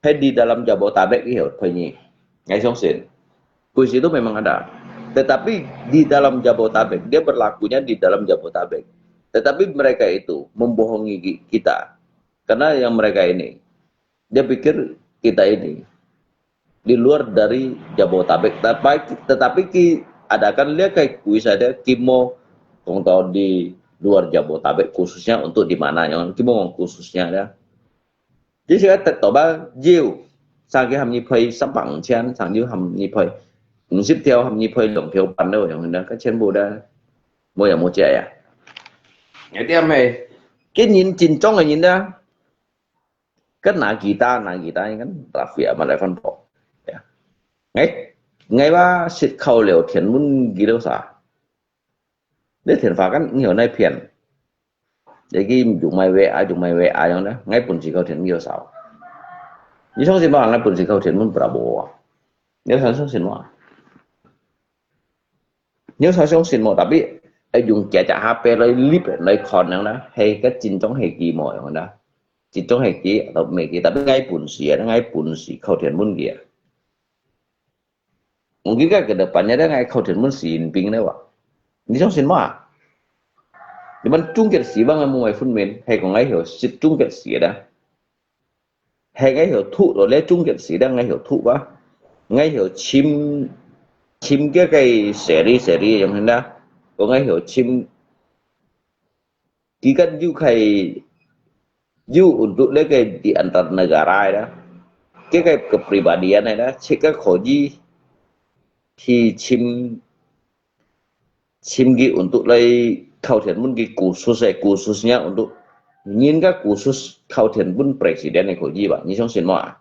Hay di dalam Jabotabek gitu pergi. Ngay Songsin, kuis itu memang ada. Tetapi di dalam Jabotabek, dia berlakunya di dalam Jabotabek. Tetapi mereka itu membohongi kita. Karena yang mereka ini, dia pikir kita ini di luar dari Jabotabek. Tetapi adakan dia kayak kuis ada Kimo tahu di luar Jabotabek khususnya untuk di mana yang Kimo khususnya ada. Jadi saya tercoba jiu. Sang cái hầm nhị phơi sắp bằng chen sang như hầm nhị phơi ship theo hầm nhị phơi đồng phiếu bàn đâuอย่างนั้นก็เช่นบูได้muaอย่างmua trẻ à ngày tiếp này cái nhìn chín trong này nhìn đó cái nã guitar ngắn là phía mà lại phân bổ ngay ba xịt khâu liều thiền muốn ghi đâu sao để thiền phá cái nhiều này phiền để ghi dùng mày về ai trong đó ngay bún chỉ khâu thiền nhiều sao你相信吧？俺本身靠天门不大波，你相信吗？Nếu sao相信mà tapi dùng chạy HP lấy clip lấy con đó hay cái chính trong hay kỳ mọi người đó chính trong hay kỳ tập mấy kỳ tapi ngay pun sih kau thiền mun kia mungkin kan kedepannya dia ngay kau thiền mun sin ping đấy wak ni相信吗你们中间是吧？俺们外分面hay còn ngay hiểu是中间是的。hay ngay hiểu thụ rồi lấy trung kiện sĩ đang ngay hiểu thụ quá ngay hiểu chim cái cây seri giống như đó còn ngay hiểu chim kí kan you kayak you untuk lấy cái di antar negara đó cái kepribadian này đó jika koji thì chim gi untuk lấy kau thiền mun gi khususnya untuk nhìn các khusus kau thiền bun presiden này của gì bạn như trong xin mọ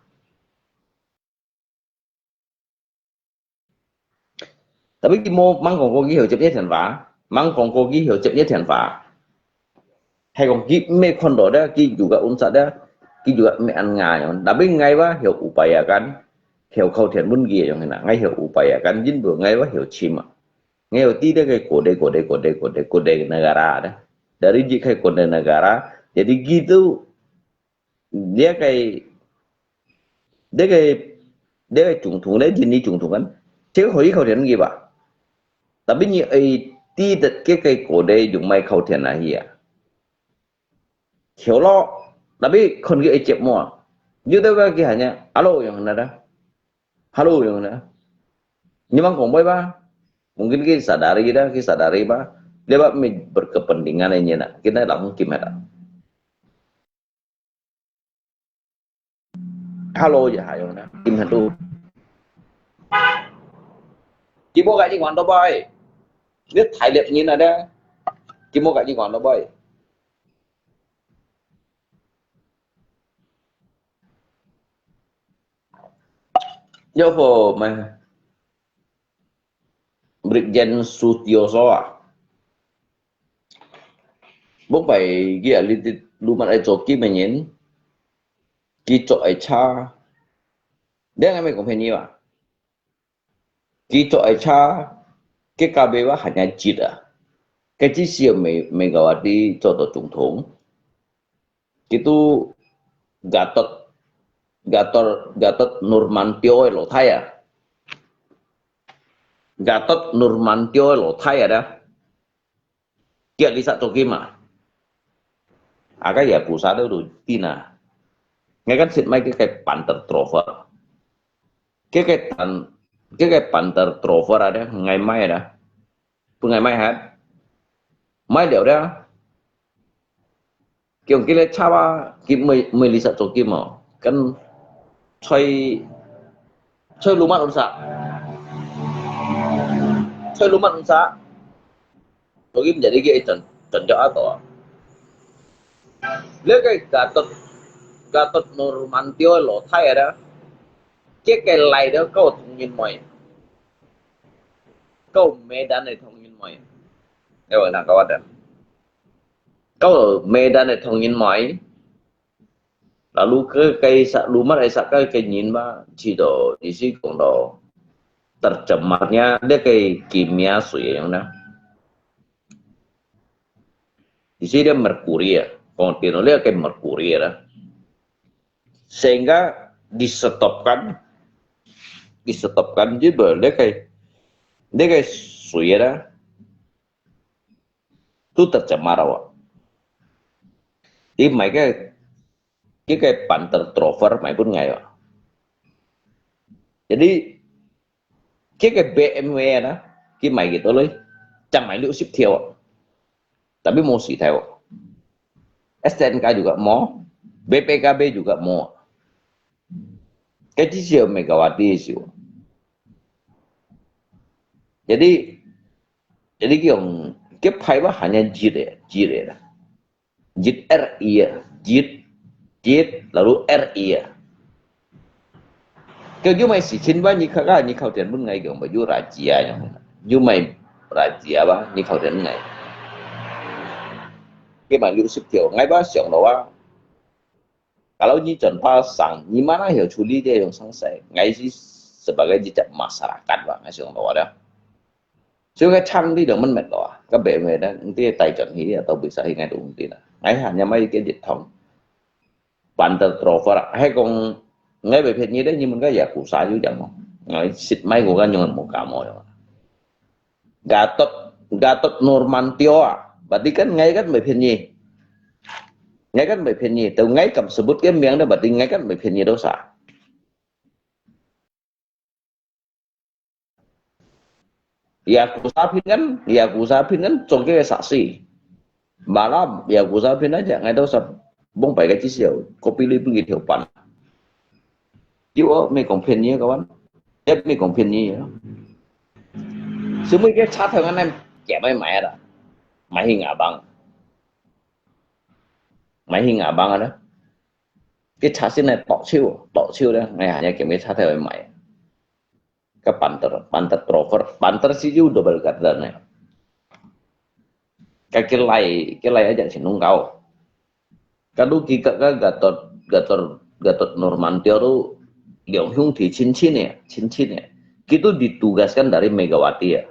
tapi mau mang còn có ký hiệu chấp nhất thiền phá mang còn có ký hiệu chấp nhất thiền phá hay còn ký mê con đó đó ký juga unsat đó ký juga mê ăn ngài tapi ngay ba hiểu upayakan hiểu kau thiền bun gì yang ngay hiểu upayakan jin vừa ngay ba hiểu chim ngay hiểu ti dia kayak kode negara ada dari jika kode negara jadi gitu dia kayak trùng thùng đấy jenis trùng thùng kan chứ hồi khẩu thiền gì bạn tapi như ấy ti đặt cái cổ đây dùng mai khẩu thiền là gì à hiểu lo tapi con cái chẹp mua như thế cái hanya alo yang mana halo yang mana nhưng mà còn bây ba mungkin kita sadari ba dia ba berkepentingan ini nak kita tak mungkin ada halo ya hayo na kim hatu Kimo gak ngon đó boy. Biết thái liệt nhìn là đó. Kimo gak ngon đó boy. Jopo mà Brigjen Sutioso. Bố phải ghi ở lưu mặt ai chỗ kia mà nhìn. Kì chỗ ai cha. Đấy ngay mình cũng phải nhiều à. Kì chỗ ai cha. Cái cà bê wa hanya chít à. Cái chỉ siêu Megawati cho tổ tổng thống. Itu Gatot Gatot Nurmantio lo thay à. Gatot Nurmantio lo thay à đó. Kia Lisa Toki mà. Cái ya pusat itu Tina. Ngay kan sit mai cái Panther Trover. Cái Panther Trover ada ngày mai ada. Ngày mai hết. Mai đều đó. Kiểu cái chawa kim mười Lisa Toki mà. Kan chơi lumat unsa. Chơi lumat unsa. Toki menjadi cái trần cho atau. Lấy cái Gatot Nurmantio lo thay đó. Cái này đó câu thông nhìn mày. Câu Medan này thông nhìn mày. Đây là câu đó. Câu Medan này thông nhìn mày. Lalu cái rumah cái nhìn mà chỉ đồ di sini cũng đồ tercemarnya dia kayak kimia suy yang đó. Di sini dia merkuri ya. Kontinuernya kayak merkuri ya. Sehingga disetopkan juga dia kayak suy ya. Itu tercemar awak. Jadi mereka cái Panther Trover mày pun ngày rồi. Jadi cái BMW đó, cái mày gitu lấy, chẳng mày liệu ship theo, tapi mau sih theo. STNK juga mau, BPKB juga mau. Cái chỉ siêu Megawati siêu. Jadi cái phái đó hanya JIT lah, JIT RI ya, JIT lalu RI ya. Kalau you mai si cinba ni kau tian pun ngai kau baju rajia yang, you mai rajia ba ni kau tian ngai. Cái mà lưu ship theo ngai ba xiong đó. Kalau ni contoh sang, ni mana hiểu处理dia yang selesai. Ngai si sebagai jejak masyarakat ba ngai xiong đó dah. So cái chăng đi được mình mệt đó, cái bể về đó, cái tay chuẩn hí atau bisa hingai tu mungkin lah. Ngai hanya mai cái dịch thông. Panther Trover hay còn ngay về phía như đấy nhưng mình có giả cụ xã dưới chẳng không ngay xịt máy của cái nhưng một cả mọi Gatot Nurmantio berarti kan ngay kan về phía nyi từ ngay cầm sebut cái miếng đó berarti ngay kan về phía nyi dosa ya cụ xã pin kan trong cái saksi malam ya cụ xã pin aja ngay dosa bông bảy cái chi siêu copy li pergi depan. Juga mấy công phiền như các bạn, ép mấy công phiền như semua cái chat thằng anh em chẹp với mẹ đó, mày hình ngả băng đó, cái chat xin này tọt chiêu đó, ngày hanya cái chat với mẹ, cái Panther Trover, Panther sih juga double guarder này, cái lai aja sih nungkau. Kalau kita Gatot Nurmantio itu Liang Hyung di cincin ya, itu ditugaskan dari Megawati ya,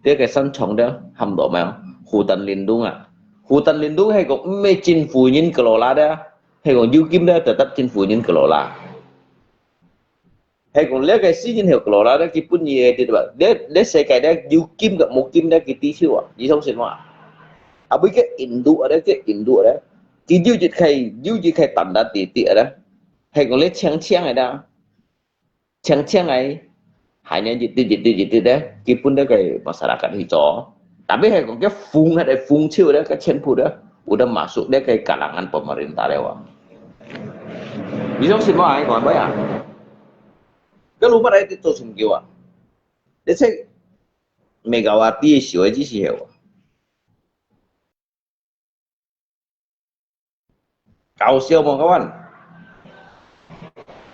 dia kesan chong dia hamdo mau hutan lindung hay còn mê chính phủ nhân kelola dah, hay còn du kim dah tetap chính phủ nhân kelola, hay còn lihat cái gì nhân hiệu kelola dah kipun ye tidak, dia saya kayak du kim gak mau kim dah kita siwa, di song semua. Abi cái Indo ada, cái du dịch khai tanda titik ada, hay còn lấy chang ấy, hanya jitu dah, kipun dah kayak masyarakat hijau, tapi hay còn cái fung chiu dah, cái cenpu dah, udah masuk dah kayak kalangan pemerintah lewat. Bisa semua ay còn bây à, Kalau lupa itu tuh sungkiwa. Jadi Megawati siwa ji siwa. Kau siapa mau kawan?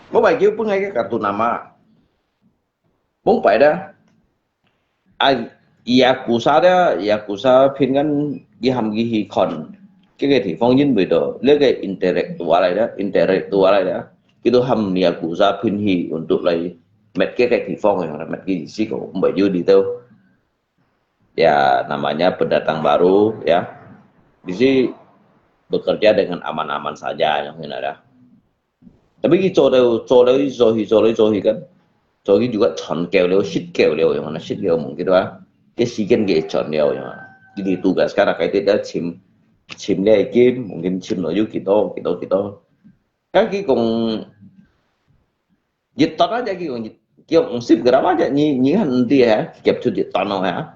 Mau bagi pun ngay cái kartu nama. Muốn phải đó. Yakuza đó, Yakuza phiên ngắn ghi hầm ghi hi còn cái thì phong nhân bị đó, lấy cái intellectual lại đó, itu ham Yakuza phiên hi untuk lagi met cái thì phong yang met ghi sih kok mbak Yudi itu ya namanya pendatang baru ya, di sini bekerja dengan aman-aman saja yang ini ada. Tapi kita zohi kan, zohi juga chon keo shit keo yang mana shit keo mungkin lah. Cái sĩ kiến nghệ chọn nhiều jadi tugas karena kayak tidak chim dia game mungkin chim nội kita kan ki cùng dịch toán aja ki cùng kêu ông ship grab aja nhí hành đi hả kẹp cho dịch toán nào hả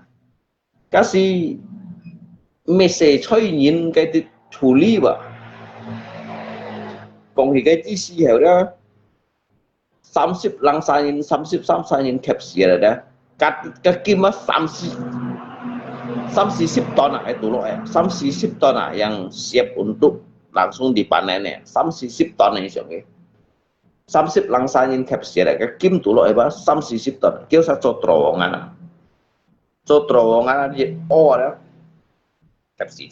kasih message chơi nhìn cái từ处理吧còn thì cái chỉ sĩ hiểu đó 30 langsain 30 kẹp xìa rồi đó kaki mas 30 ton itu loh ya 30 ton yang siap untuk langsung dipanennya 30 ton ini oke 30 langsain capsir kaki itu loh ya 30 ton kau sa terowongan aja oh ada capsir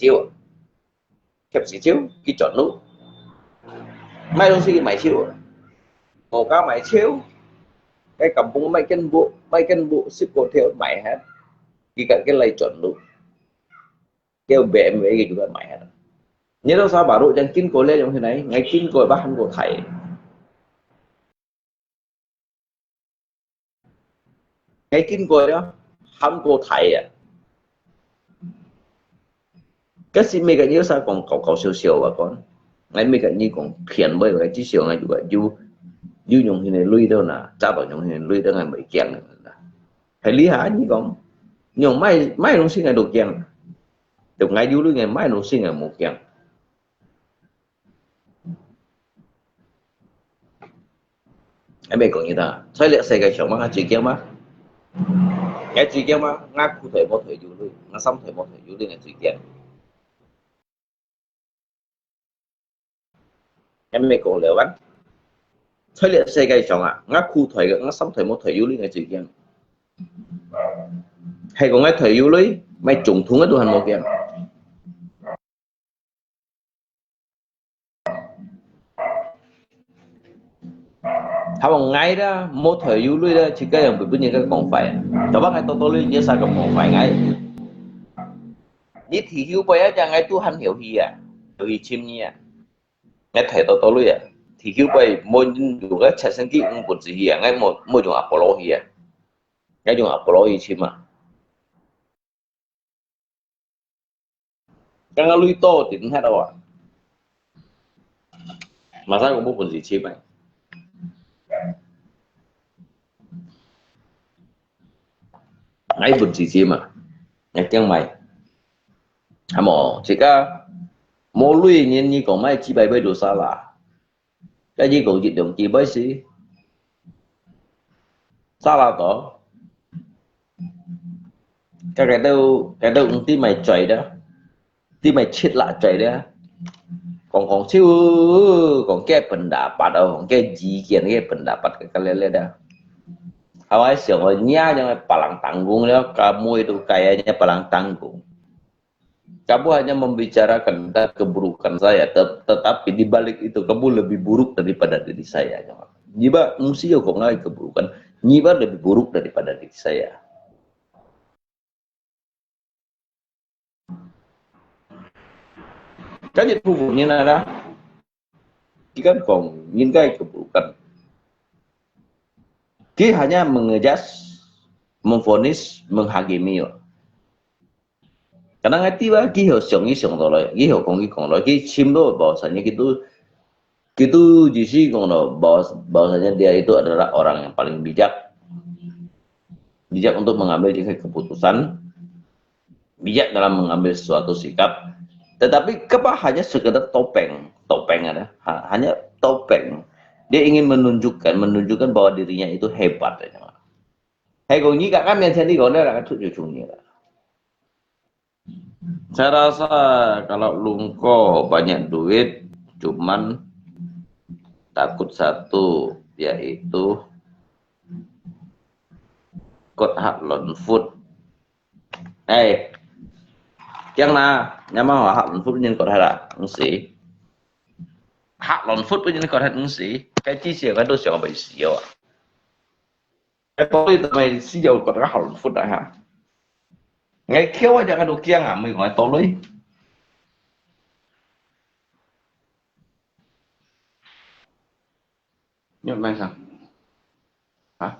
cái chọn lúc mai đông si mày chiêu ngồi cá mày chiêu cái kampung mấy cân bộ ship cô theo mày hết cái lay chuẩn luôn kêu BMW cái juga mày hết nhớ đâu sao bảo độ chẳng kín cô lên như thế này ngay kín cô bác hắn cô thầy ngay kín cô đó hắn cô thầy à cái gì mấy cái nhớ sao còn cậu siêu bà con ngay mấy cái như còn khiển với cái chí siêu ngay juga du dùng thế này lui đâu nè cha bảo dùng thế này lui đâu ngay mấy kẹn hay lý hả như còn nhưng mai nó sinh ngày đồ kẹn được ngay du lui ngày mai nó sinh ngày một kẹn em bây còn như ta sai lệ xây cái chỗ mà chỉ kẹn mà cái chỉ kẹn mà ngã cụ thể một thể du lui ngã xong thể một thể du lui ngày chỉ kẹn em bây còn liệu bắn sai lệ xây cái chỗ à ngã cụ thể ngã xong thể một thể du lui ngày chỉ kẹn hay còn ngay thời yêu lấy mày trùng thúng ở tu hành một kiện thảo bằng ngay đó một thời yêu lấy đó chỉ cái làm những cái còn phải cho bác ngay tôi lấy nhớ sao còn phải ngay như thì yêu bây giờ ngay tu hành hiểu gì à hiểu gì chim nhỉ ngay thầy tôi lấy à thì yêu bây mỗi dùng cái chạy sinh kỹ một gì à ngay một dùng Apollo gì à ngay dùng Apollo gì chim à cái lui to thì cũng hết đâu à mà sao cũng một gì chim này ngay một gì chim mà ngay tiếng mày hả mò chỉ có mua lui như còn mấy chỉ bay đồ xa là cái gì còn dịch động chỉ bấy xí xa là đó cái đâu cũng tí mày chạy đó tí mày chết lại chạy đó còn siêu còn cái pendapat còn cái gì kiện cái pendapat cái lele dah awal siangnya jangan palang tanggung ya kamu itu kayaknya palang tanggung kamu hanya membicarakan keburukan saya tetapi di balik itu kamu lebih buruk daripada diri saya nyiba musio kok nggak keburukan nyiba lebih buruk daripada diri saya cái dịch vụ như này đó chỉ cần còn những cái keburukan dia hanya mengejas memvonis menghakimi karena ngerti bah gihau siang dollar gihau kongi dollar gih sim lo bahwasanya gitu jisi kono bahwasanya dia itu adalah orang yang paling bijak untuk mengambil keputusan bijak dalam mengambil suatu sikap tetapi hanya sekedar topeng ada hanya topeng Dia ingin menunjukkan bahwa dirinya itu hebat. Hei, kau ni kat kami yang sendiri kau nak kat tujuh ni. Saya rasa kalau Lungko banyak duit, cuman takut satu, yaitu kot hak lon food. Yang nyama hak lon food nhân kot hak ngsi. Hak lon food punya kot hak ngsi. Cái chi xìa cái đồ xìa bị xìa. Cái tôi tụi xìa kot hak lon food dah ha. Ngay kêu aja kan ukiang mình gọi tôi. Nyot main sang. Hah?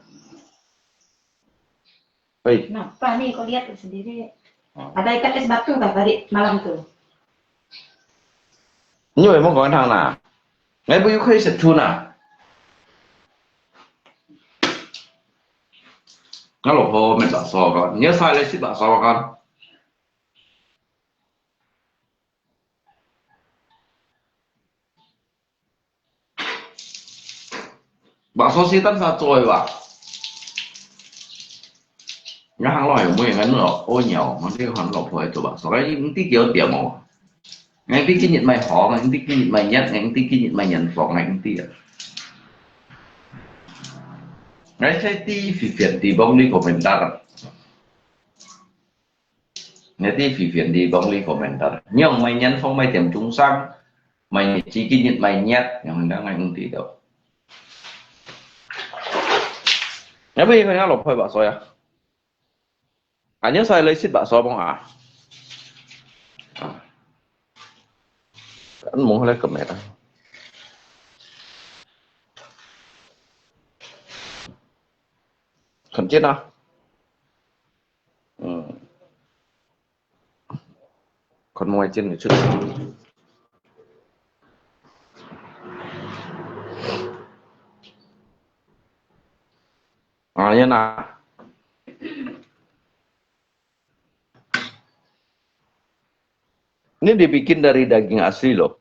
Baik. Nah, nih kau lihat sendiri. Ada ikan es batu tak tadi malam tuh? Như vậy muốn gọi thằng nào? Ngay bây giờ khơi sạch chu nào? Nó lột hồ mình bảo sò con. Nhớ sai lấy xích bảo sò con. Bảo sò xí tắt ra trôi vào. Nó hàng loại của mình ngắn lột ô nhiều. Mà cái hoàn lột hồi tụi bảo sò cái những tí kiểu tiểu màu. Ngay tí cái nhận mày khó, ngay tí cái nhận mày nhất, ngay tí cái nhận mày nhận phỏ, ngay tí à. Ngay sai tí phỉ phiền tí bông đi komentar. Ngay tí phỉ phiền tí bông đi komentar. Nhưng mày nhân phong mày tiệm trung sang. Mày chỉ cái nhận mày nhất, nhưng mình đang ngay tí đâu. Ngay bây giờ nó lột hồi bảo sò à? Nhớ sai lấy xích bảo sò bông hả? Anh muốn lấy cầm mẹ đó. Khẩn chết nào. Còn ngoài trên người trước. Như nào? Ini dibikin dari daging asli loh.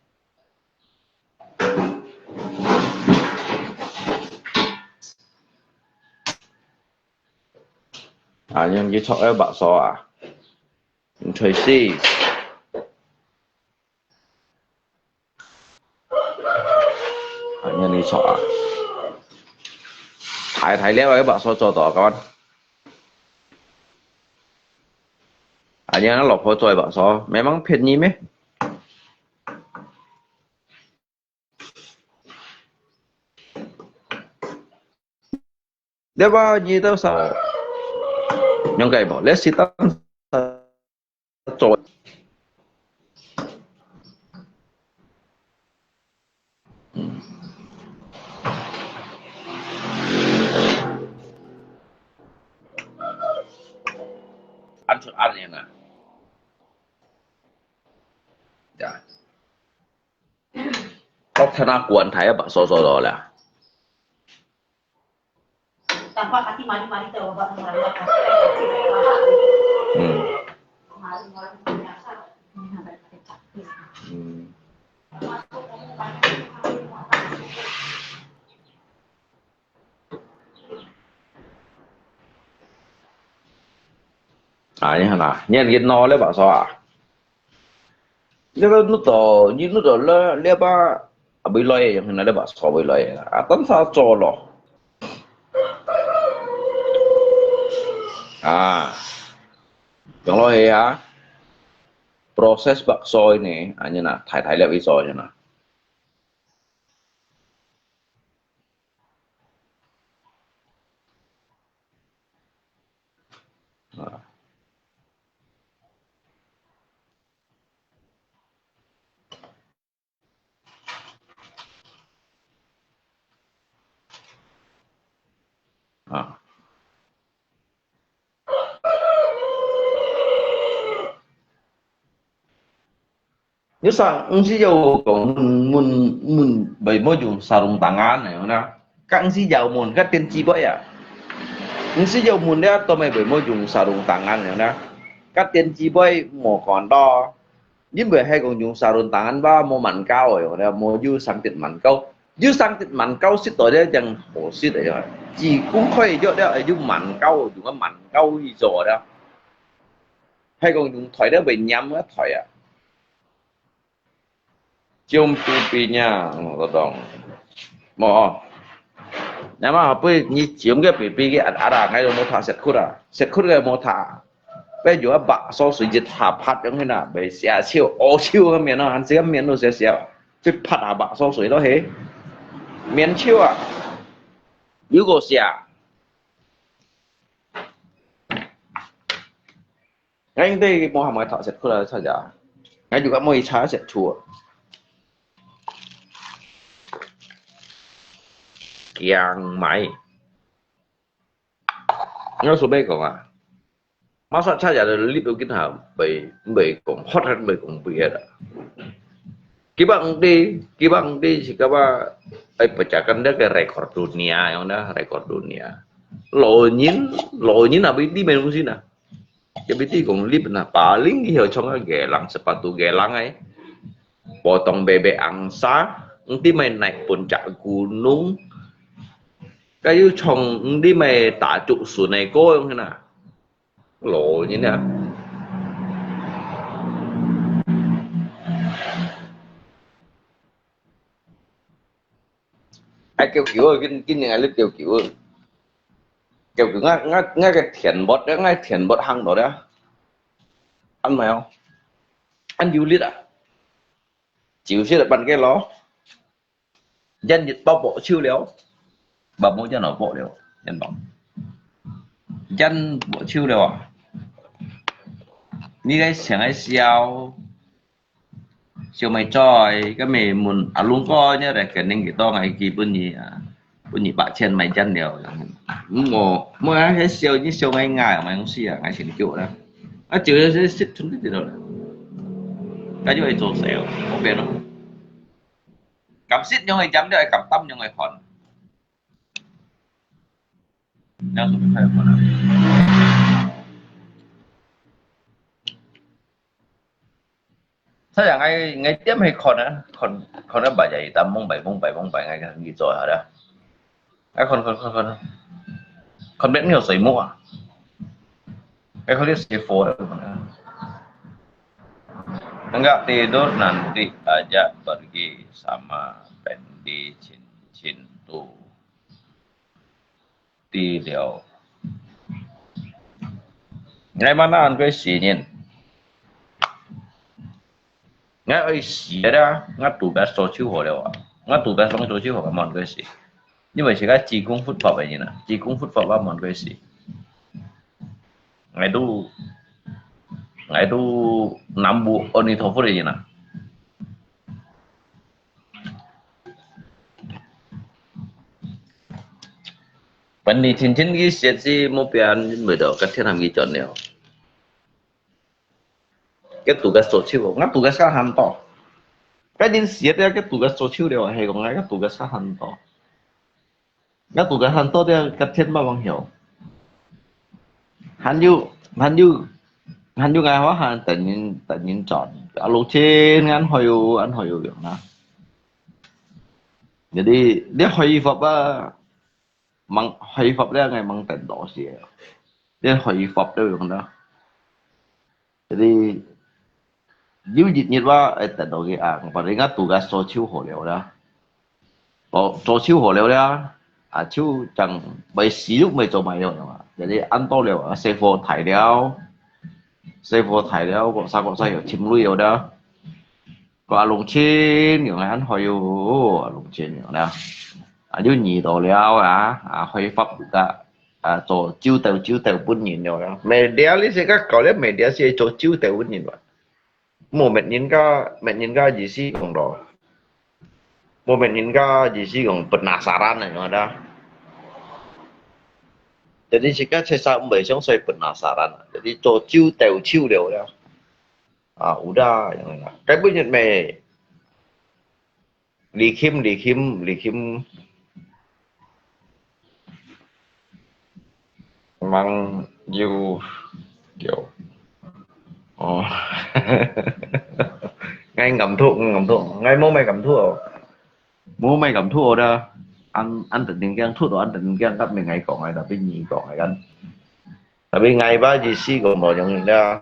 Yang cái chọi bạc sò à? Thầy si. Nhân đi chọi. Thầy léo cái bạc sò cho tỏ các bạn. Yang nó lọc hồi trôi bạc sò. Memang phiền nhí mấy. Dia ba như tao sao? Yang kayak mau, let's sit down. Trôi. Ăn chút ăn nè. Dạ. Tóc thân aku ăn thấy bạc sò đó là. Tanpa kaki mari-mari tuh, Bapak mari. Như thế nào? Nhân cái nó lấy bảo sao à? Nếu nó tổ như nó tổ lấy ba bị lôi giống như nó lấy bảo sao bị lôi à? Tấn sao cho lo? Yang lôi ya? Proses bakso ini hanya nah thai lihat iso aja nah. Nếu sang si jauh kau mun bai mo jung sarung tangan này na. Kang si jauh mun kan tiên chi boy ya. Si jauh mun dia to mai bai mo jung sarung tangan này na. Các tiên chi boy mo còn đo. Nhưng bởi hai còn dùng sarung tangan ba mo man cao rồi, mo ju sang tiền man cao. 要生啲萬鳩識代咧，人何識嚟啊？自公可以咗咧，係要萬鳩，用個萬鳩去做咧，係講用台咧為飲一台啊，將住邊我覺得冇。nhưng mà bây như chiếm cái bị cái ada ngay rồi một thà sét khút cái một thà bây giờ bạc số suy dịch thà phát giống như nào bây giờ siêu ô siêu cái miền nó hắn sẽ miền nó sẽ phải phát à bạc số suy đó hết miền siêu à nếu có xia ngay đây một hàng mấy thà sét khút là sao vậy ngay juga mau icha sét chua yang mai nó số bây còn masa saja ada lip itu kita baik kong hot kan baik kong biar kibang di sikapa pecahkan dia ke rekor dunia yang dah rekor dunia lo nyin apa itu main musik nah jadi itu kong lip nah paling dia cuma gelang sepatu gelang potong bebek angsa nanti main naik puncak gunung kayu chong đi mày tả trụ số này cô không thế nào lộ như thế nào ai kêu kiểu cái này lúc kêu kiểu ngay cái thiền bột hăng đó đấy ăn mày không ăn du lịch à chịu sẽ là bằng cái ló dân dịch bao bộ chiêu léo bà muốn cho nó bộ đều nhân bóng dân bộ chiêu đều à như cái sáng ấy xiao mày cho cái mày muốn luôn coi nhá để cái nên cái to ngày kỳ bên nhỉ bạn trên mày chân đều mua cái xiao như xiao ngay ngày mày không xia ngày chỉ kiểu đó chữ sẽ xích xuống cái gì đâu cái như vậy trộn xẻo không biết đâu cảm xích cho người chấm đây cảm tâm cho người còn yang lebih saya mana? Saya ngay tiếp hay còn nó bảy dậy tầm mông bảy ngay cái gì rồi hả đó? Cái còn biết nhiều sấy mua à? Cái không biết sấy phố đâu mà. Enggak tidur nanti aja pergi sama Pendi Cintu. Đi đều ngày mana ăn cái gì nhìn ngay ấy gì đó ngay tụ bé số chiếu hồ đều ngay tụ bé số chiếu hồ cái món cái gì nhưng mà chỉ cái chỉ cũng phút phật vậy nhỉ chỉ cũng phút phật vào món cái gì ngày tu năm bu oni thổ phút gì nè vấn đề thiên thiên cái chuyện gì một bên mới đó các thiên làm gì chọn nhiều cái tủ cái số chiếu ngắt tủ cái sao hàn to cái đến xét ra cái tủ cái số chiếu đều hay còn cái tủ cái sao hàn to cái tủ cái hàn to thì các thiên bao bằng hiểu hàn du ngày hóa hàn tự nhiên chọn ở lô trên ăn hồi việc nào jadi dia hồi phật mang hồi phật đó ngày mang tiền đỏ xìa dia hồi phật đó việc đó jadi nếu dịch nhiệtว่าtiền đỏ cái và đây ngắt tủ cái số chiếu hồ liệu đó số chiếu hồ liệu đó chiếu chẳng bị sử dụng mấy chỗ mày rồi mà jadi ăn to liệu xe phô thải đeo có sao hiểu chim nuôi rồi đó có lồng trên những anh hỏi lồng trên những đó nếu nhị đồ liệu hỏi pháp cả chỗ chiếu tàu bốn nhìn rồi đó mày đeo lý sẽ các cậu lấy mày đeo sẽ chỗ chiếu tàu bốn nhìn vậy một mẹ nhìn cái gì xí còn đó một mẹ nhìn cái gì xí còn penasaran này rồi đó jadi jika saya sampai saya penasaran jadi cho chiêu đều đó udah yang enak cái bữa nhật mày Lý Kim mang dù kiểu ngay ngậm thuốc ngay mô mày ngậm thuốc Mau mai cầm thua đó. Anh tình tiền gan thua rồi anh tình gan cấp mình ngày còn ngày là bên nhị còn ngày anh. Tapi ngày ba gì xí còn một trong đó.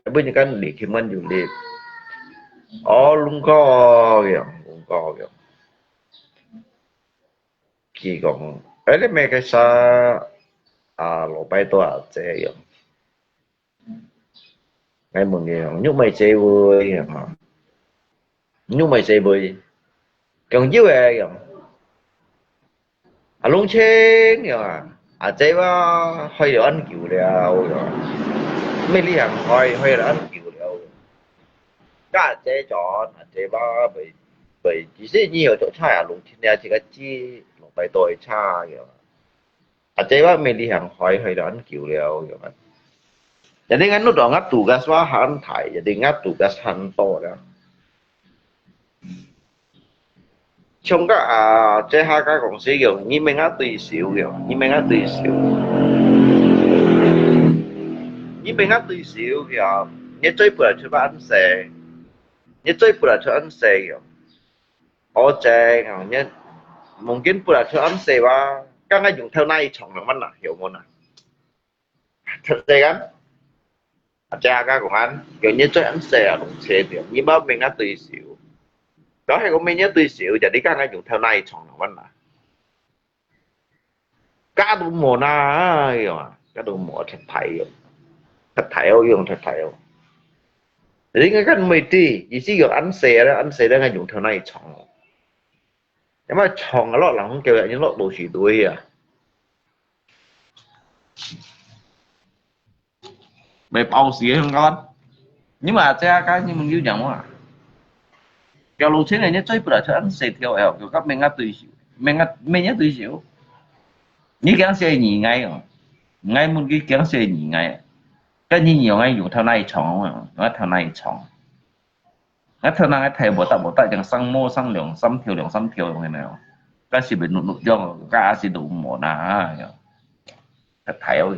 Tapi như cái liệt thì mình dùng liệt. Luôn có kìa, luôn có kìa. Chỉ còn ấy mấy cái sa lỗ bay to chế kìa. Ngày một kìa, nhúc mày chế vui kìa. Nhúc mày chế vui. Còn dữ kìa. Luôn chén kìa. Chế ba hơi được ăn kiểu liao kìa. Mấy lý hàng hơi được ăn kiểu liao. Cả chế chọn, chế ba bởi chỉ sẽ nhiều chỗ chai luôn thì nhà chỉ có chi lỗ bay to cha kìa. Chế ba mấy lý hàng hơi được ăn kiểu liao kìa. Jadi kan lu dong tugas wah han thai, jadi ngat tugas han to đó. Trong các chế hai cái công sĩ kiểu như mình ngắt tùy xíu kiểu, như mình ngắt tùy xíu, như mình ngắt tùy xíu kiểu, như chơi bữa chơi ba ăn xe, như chơi bữa chơi ăn xe kiểu, ở chế kiểu như mungkin bữa chơi ăn xe ba, các anh dùng theo này chọn được món nào hiểu món nào, thật sự kan? Cha các của anh kiểu như chơi ăn xe cũng xe kiểu, như ba mình ngắt tùy xíu. Đó hay có mình nhớ tùy xíu jadi các anh dùng theo này chọn được món nào. Cá đủ mùa na cá đủ mùa thật thảy dùng thật thảy jadi cái mày đi ý chí kiểu ăn xe đó ngay dùng theo này chọn nhưng mà chọn cái lọ là không kêu là những lọ đồ chỉ đuôi à mày bao xí không con nhưng mà cái như mình yêu nhận à kéo lô trên này nhé chơi bữa cho ăn xe theo eo kiểu các mình ngắt tùy xíu mình nhớ tùy xíu như cái ăn xe nhỉ ngay rồi ngay một cái ăn xe nhỉ ngay cái như nhiều ngay dùng theo này chọn nó theo này chọn nó theo này thầy bộ tại chẳng sang mô sang lượng xăm thiểu như nào cái gì bị nụ nụ cho cái gì đủ mỏ nà thật thầy ơi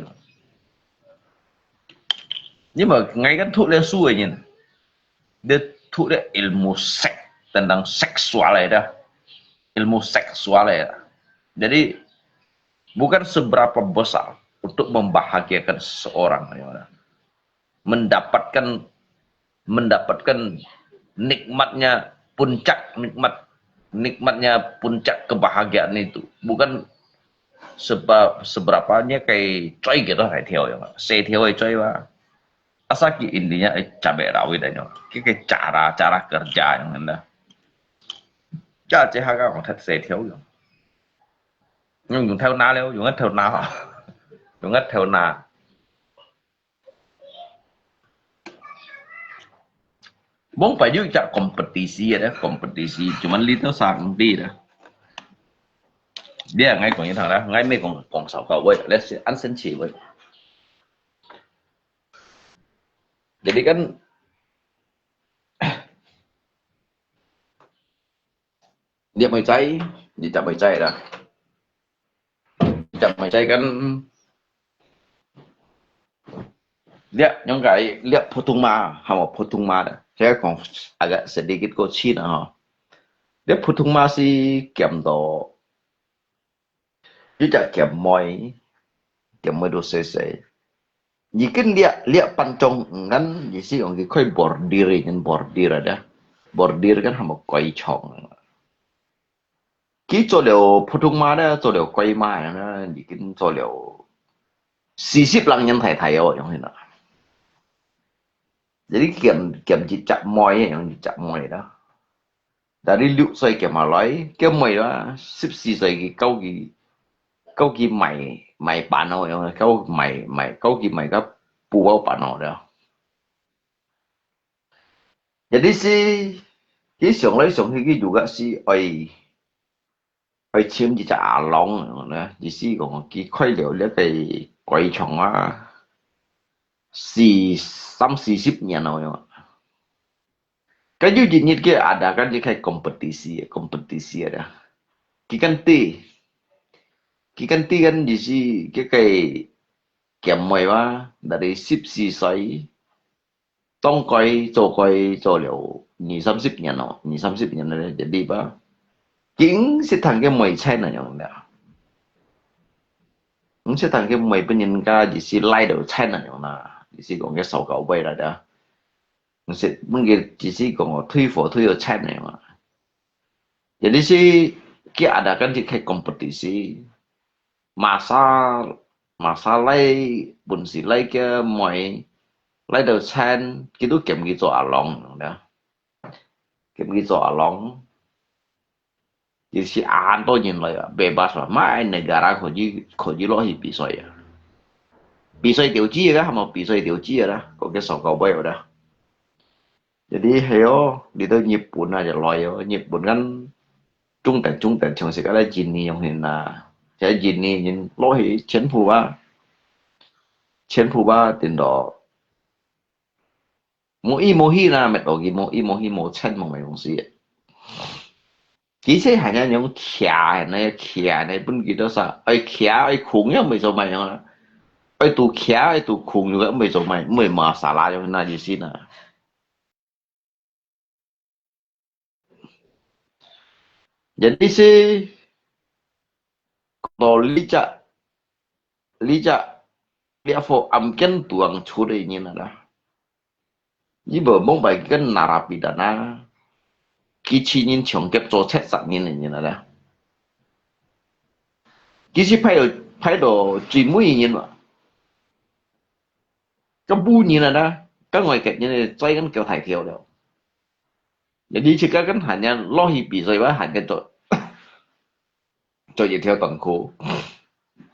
nhưng mà ngay cái thuốc lên xuôi nhìn dia thuốc đấy ilmu seks tentang seksual ya ilmu seksual ya jadi bukan seberapa besar untuk membahagiakan seseorang ya. mendapatkan nikmatnya puncak kebahagiaan itu bukan seberapanya kayak coy gitu phải theo ya xe theo hay coy ba asal intinya cabai rawit aja cái cara kerja yang anda cha chế hai cái còn thật xe theo rồi nhưng dùng theo na leo dùng hết theo na dùng hết theo na Bóng phải giữ chặt kompetisi ya, kompetisi. Cuman Little sang đi dah. Dia ngay còn như thằng đó, ngay mấy còn sầu cầu với, let's ăn sinh chỉ với. Jadi kan dia may chay, dia tak may chay dah. Tak may chay kan dia yang kayak lihat potungma, hama potungma dah. Saya còn agak sedikit kocin ha. Dia potungma si kiam do. Dia tak kiam moi dosa. Jikin dia lihat pancong kan jisi orang koi bordir ada. Bordir kan hama koi chong. Ki cho liu potungma dah cho liu koi ma na jikin cho liu 40 lang nhân thầy ở trong này. Jadi kiam cicak moi yang cicak moi đó. Dari liu soi kiam malai, kiam moi đó 14 soi câu ki mày bạn nào câu mày cái bù bao bạn nào đó. Jadi cái song cái juga si oi chiếm cicak along nữa. Jadi còn cái khơi liệu lấy cái quay chồng á 40 年了. Kan you jenis ke ada kan dia kayak kompetisi ada. Kikanti kan di si kayak kiamai ba dari 14 岁 tong koi cho liu 20-30 年了, 20-30 年了jadi ba chính sẽ thằng cái mày chen này nhung đó cũng sẽ thằng cái mày bên nhân ca chỉ sẽ lai đầu chen này nhung na chỉ sẽ còn cái sầu cầu bay là đó cũng sẽ bên cái chỉ sẽ còn thuy ở chen này mà jadi sih cái adakan di kayak kompetisi masa masa lai bun si lai cái mọi lai đầu chen gitu kiểm gitu along đó kiểm gitu along jadi si Anto nhìn lại bebas lah mai negara koji lo hi pisoi ya pisoi điều chi đó mà pisoi điều chi đó có cái sổ cầu bay ở đó jadi heo di tu Jepun aja loyo Jepun kan trung tận trong sự cái là Jinni yang hình là cái Jinni nhìn lo hi chiến phủ ba tiền đó mỗi hi là mẹ đồ gì mỗi hi mỗi chân mà mày không gì chỉ sẽ hành ra những khía này bên kia đó sao ai khía ai khủng nhá mày sao mày nhá ai tụ khía ai tụ khủng nữa mày sao mày mà xả lá cho nên gì xin à jadi sih kalau lica dia fo amken tuang chure ini nada ini berbong bagikan narapidana kichinin chongkep cocet sak ini nada kisi phải đồ chỉ mũi nhìn mà cái bu nhìn là đó cái ngoài kẹt như này xoay cái kiểu thải thiểu đâu jadi chỉ cái hanya lo hi bị rồi quá hanya cho gì theo tầng khu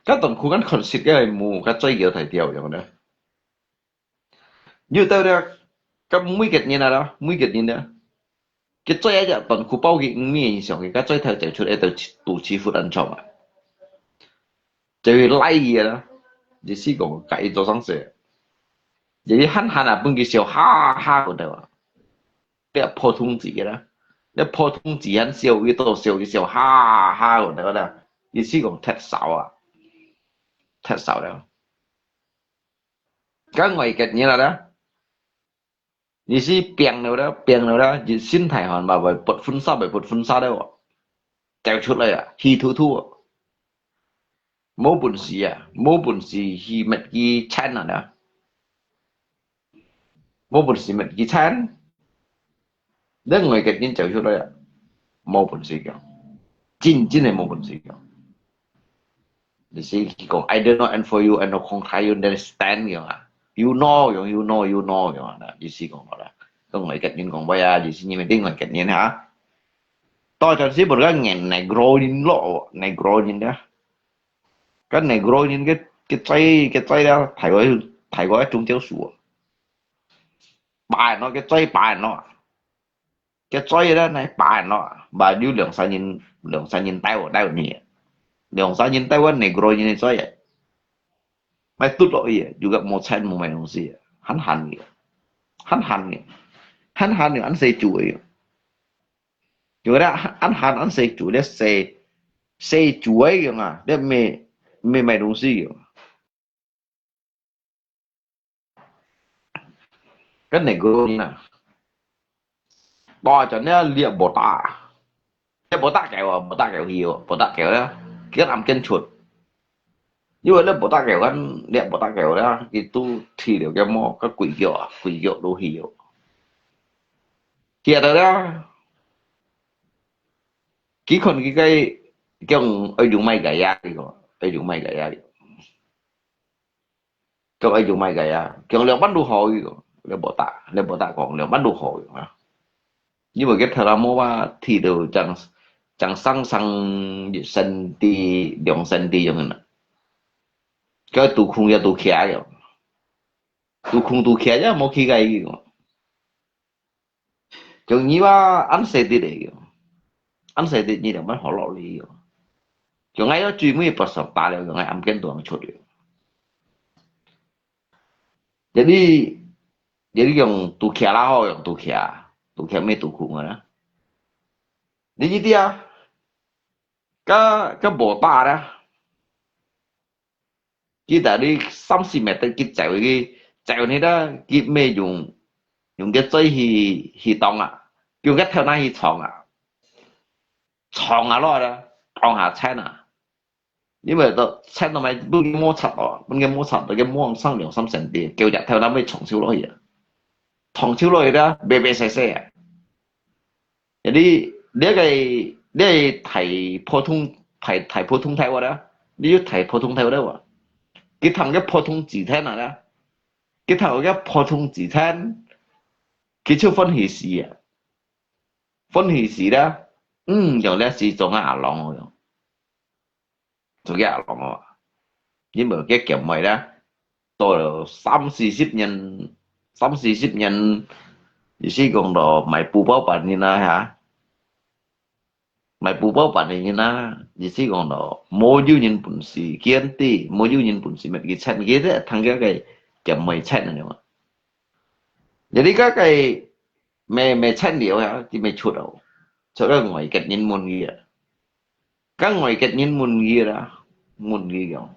các tầng khu cái concept cái mù cái xoay kiểu thải thiểu vậy đó như tao đó cái mũi kẹt như nào đó mũi kẹt như đó cái xoay ấy tầng khu bao cái mi xong cái xoay theo chạy出来tụ chi phụ ăn chồng à chơi lai gì đó chỉ sĩ còn cái做上事jadi han pun cái哈哈của đâu cái phổ thông gì đó cái phổ thông gì hắn笑一到笑一笑哈哈của đâu đó chỉ sĩ còn thật xạo đâu cái ngoài cái như là đó chỉ sĩ biếng nào đó chỉ xin thầy hoàn bảo bởi bột phun sao đâu kéo chút lại à hi thua mô bùn xì hi mệt ghi chán à đó mô bùn xì mệt ghi chán đó người kịch nhìn chào chút lại à mô bùn xì kìa chính là mô bùn xì kìa để xì còn I don't know and for you and no không thấy you understand kìa à you know kìa à để xì còn đó có người kịch nhìn còn bây giờ để xì nhìn mình tiếng người kịch nhìn hả tôi cho xí một cái ngàn này grow nhìn lộ này grow nhìn đó cái này grow nhìn cái trái đó thầy gọi trung giáo sủa bài nó cái trái đó này bài nó bà điêu lượng sa nhìn tay ở đây nhỉ lượng sa nhìn tay này grow nhìn trái vậy mày tút lỗi gì juga một sen một mày không gì hắn hẳn anh sẽ chuối juga đó anh sẽ chuối để sẽ chuối kìa mà để mày đúng gì kìa cái này grow như nào đòi cho nên liệu bồ tát kẹo nhiều bồ tát kẹo đó cái làm chân chuột nhưng mà lớp bồ tát kẹo ăn liệu bồ tát kẹo đó thì tu thì được cái mò cái quỷ kiệu đồ hiểu kia đó kỹ còn cái ông ấy dùng may gãy ra đi rồi ấy dùng may gãy ra đi cái ấy dùng may gãy ra cái liệu bắt đu hồi liệu bồ tát còn liệu bắt đu hồi nhưng mà cái thời gian mà thì đều chẳng sang sân đi đường sân đi cho nên cái tụ khung ya tụ khía rồi tụ khía chứ một khi cái cho như là anh sẽ đi đấy anh sẽ đi như là mất họ lọ đi cho ngay đó chuyên mới bắt sập ta rồi ngay âm kiến tuồng chốt được jadi yang tụ khía là họ yang tụ khía mấy tụ khung rồi đó jadi như thế cái bộ ta đó kita đi 30 meter kita chạy này đó kịp mê dùng cái dây hi tông à dùng cái theo này hi chọn 床下落啦，當下餐啊，因為到餐到咪半個摩擦哦，半個摩擦到個摩生兩三成啲，叫日頭諗咩床燒落去啊，床燒落去啦，白白細細啊，有啲你係睇普通睇話啦，你要睇普通睇話啦喎，佢ทำ嘅普通字體啦，佢ทำ嘅普通字體，佢就分析師啊，分析師啦。用咧是做阿郎用，做阿郎啊，因為嘅kiếm咪咧，到了30-40人，意思講到買布包辦嘅啦嚇，買布包辦嘅啦，意思講到冇有人本事，見啲冇有人本事咪佢趁嘅啫，睇嘅kiếm咪趁嘅嘛，jadi cái mày趁料hả, thì mày chuột đâu. Chỗ đó ngoài kết nhân môn gì à? Các ngoài kết nhân môn gì đó, môn gì kiểu,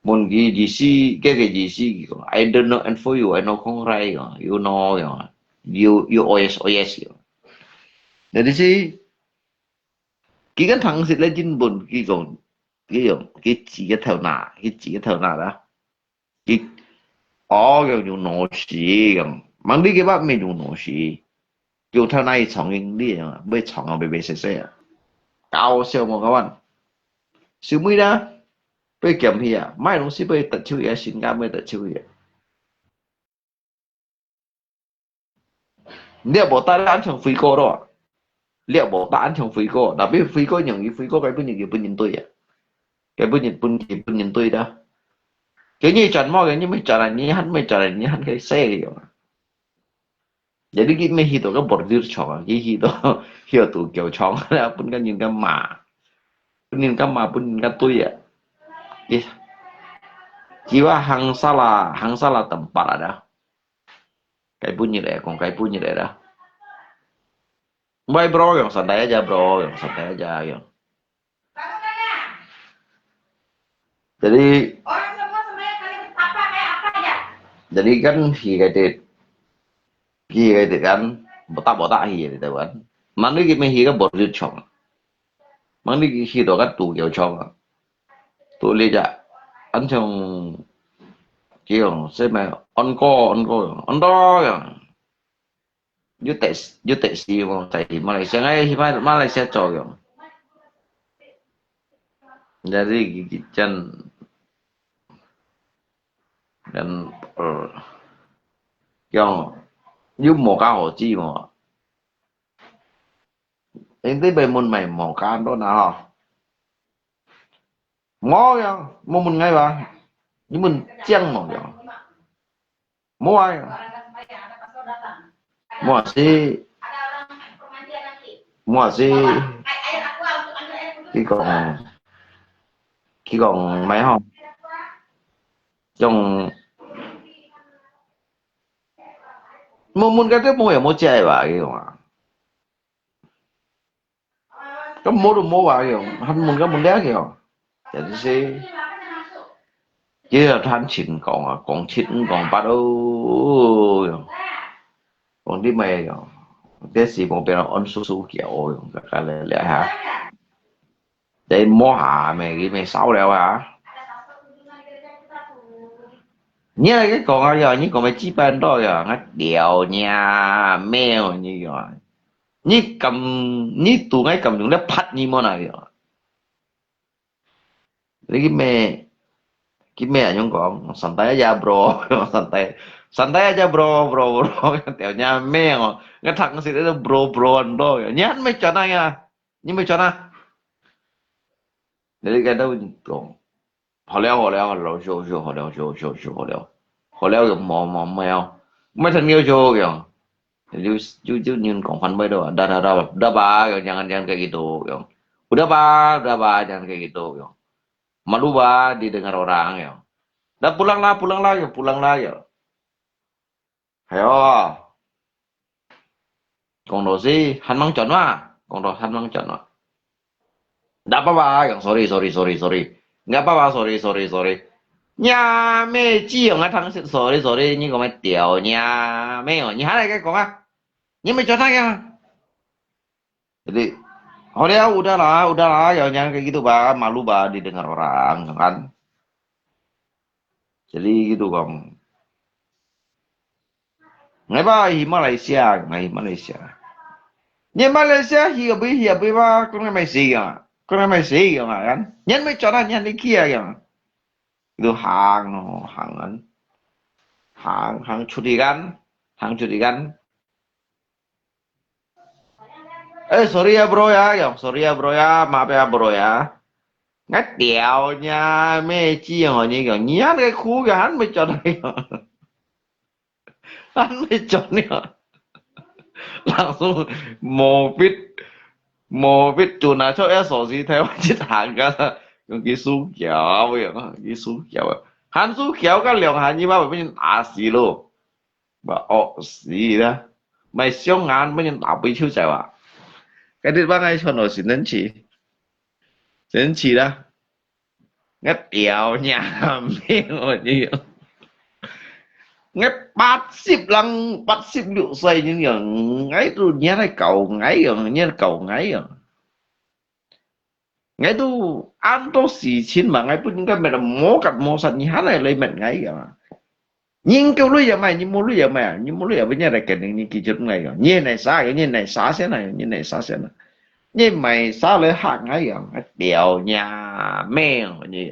môn gì gì cái gì kiểu, I don't know and for you, I know không right kiểu, you know kiểu, you OS kiểu. Jadi sih, cái thằng sẽ lên trên bồn cái chỉ cái thầu nà đó, cái kiểu dùng nó xí kiểu, mang đi cái bác mình dùng nó xí. Dùng theo này chọn những đi à, bây chọn ở bề xe cao siêu một các bạn siêu mới đó bây kiểm thì à mai đồng sĩ bây tận chiêu ý xin ga bây tận chiêu ý liệu bộ ta đã ăn trong phi cô đó liệu bộ ta ăn trong phi cô đặc biệt phi cô những cái phi cô cái bên nhìn tôi à cái bên nhìn tôi đó cái như chọn mò cái như mấy chọn là như hắn cái xe gì vậy jadi cái mấy hito cái bột dưa chọn cái hito tụ kiểu chọn là bên cái nhìn cái mà bên cái tôi à jiwa hang salah tempat ada kayak bunyi deh kong kayak bunyi deh dah bye bro yang santai aja yang jadi Orang semua sebenarnya kalian apa kayak apa aja? jadi kan hi kan botak hi gitu kan mana kita hi kan bor chong mana hi to kan tu chong tu lihat anh chồng kiểu xem mà on co ya như tệ gì mà tại Malaysia ngay Malaysia cho kiểu jadi chân dan yang như một cá hồ chi mà em thấy bên môn mày một cá đó nào ngó ya mua mình ngay bà nhưng mình chăng mà kiểu mua ai mua si khi còn mấy không trong muốn cái tiếp mua chơi bà kiểu mà có mua bà kiểu hắn muốn cái muốn đá kiểu jadi sih chứ là thanh chỉnh còn chỉnh còn bắt đầu còn đi mày kiểu cái gì một bên on su kiểu cái lẽ hả để mua hạ mày cái sáu đeo hả nhớ cái còn giờ như còn mày chỉ bên đó rồi ngắt đèo nhà mèo như vậy như tụ ngay cầm dùng để phát như món này rồi cái mẹ nhung còn santai aja bro santai aja bro tiểu nhà mèo cái thằng gì đó bro đó nhát mấy trò này à nhưng mấy trò này để cái đâu còn họ leo dùng mò mèo mấy thằng yêu cho kìa chứ nhìn còn phần mấy đâu đa ba jangan kayak gitu kìa udah ba jangan kayak gitu kìa malu ba didengar orang ya dah pulang lah ya ayo còn đồ gì hắn mang chuẩn mà nggak apa-apa yang sorry nggak apa-apa sorry nhà mẹ chỉ ở ngay thằng sorry nhưng còn mày tiểu nhà mẹ ở nhà này cái con à nhưng mày cho thằng à jadi Oh dia udahlah, jangan kayak gitu bah, malu bah didengar orang kan. Jadi gitu kamu. Ngay ba hi Malaysia, ngay Malaysia. Như Malaysia hiểu biết ba con này mày gì à? Con này mày gì à kan? Nhân mới cho nó nhân đi kia kìa. Itu hàng hàng hàng curigan. Sorry ya bro ya, sorry ya bro ya, maaf ya bro ya. Ngắt đèo nha, mấy chi họ như kiểu nhát cái khu cái hắn mới cho đây, hắn mới cho này. Langsung mau biết chuột nào cho em sổ gì theo chết hàng cả,用cái số kéo vậy đó, cái số kéo à, hắn số kéo cái lượng hàng như bao bây giờ打死咯，mà死啦，咪雙眼俾人打俾超就話，cái đứa bác ấy cho nó xin đến chỉ đó, ngắt đèo nhà mẹ rồi như ngắt bắt xếp liệu xoay như kiểu ngáy tôi nhớ thấy cầu ngáy rồi nhớ cầu ngáy rồi ngáy tôi ăn tôi xì chín mà ngáy tôi những cái mày là mó sạch như hát này lấy mình ngáy rồi nhưng câu lúc giờ mày nhưng mua lúc giờ với nhà này cái này như kỳ chút này rồi như này xá thế này như này xá thế này như mày xá lấy hạt ngáy rồi đèo nhà mẹ rồi như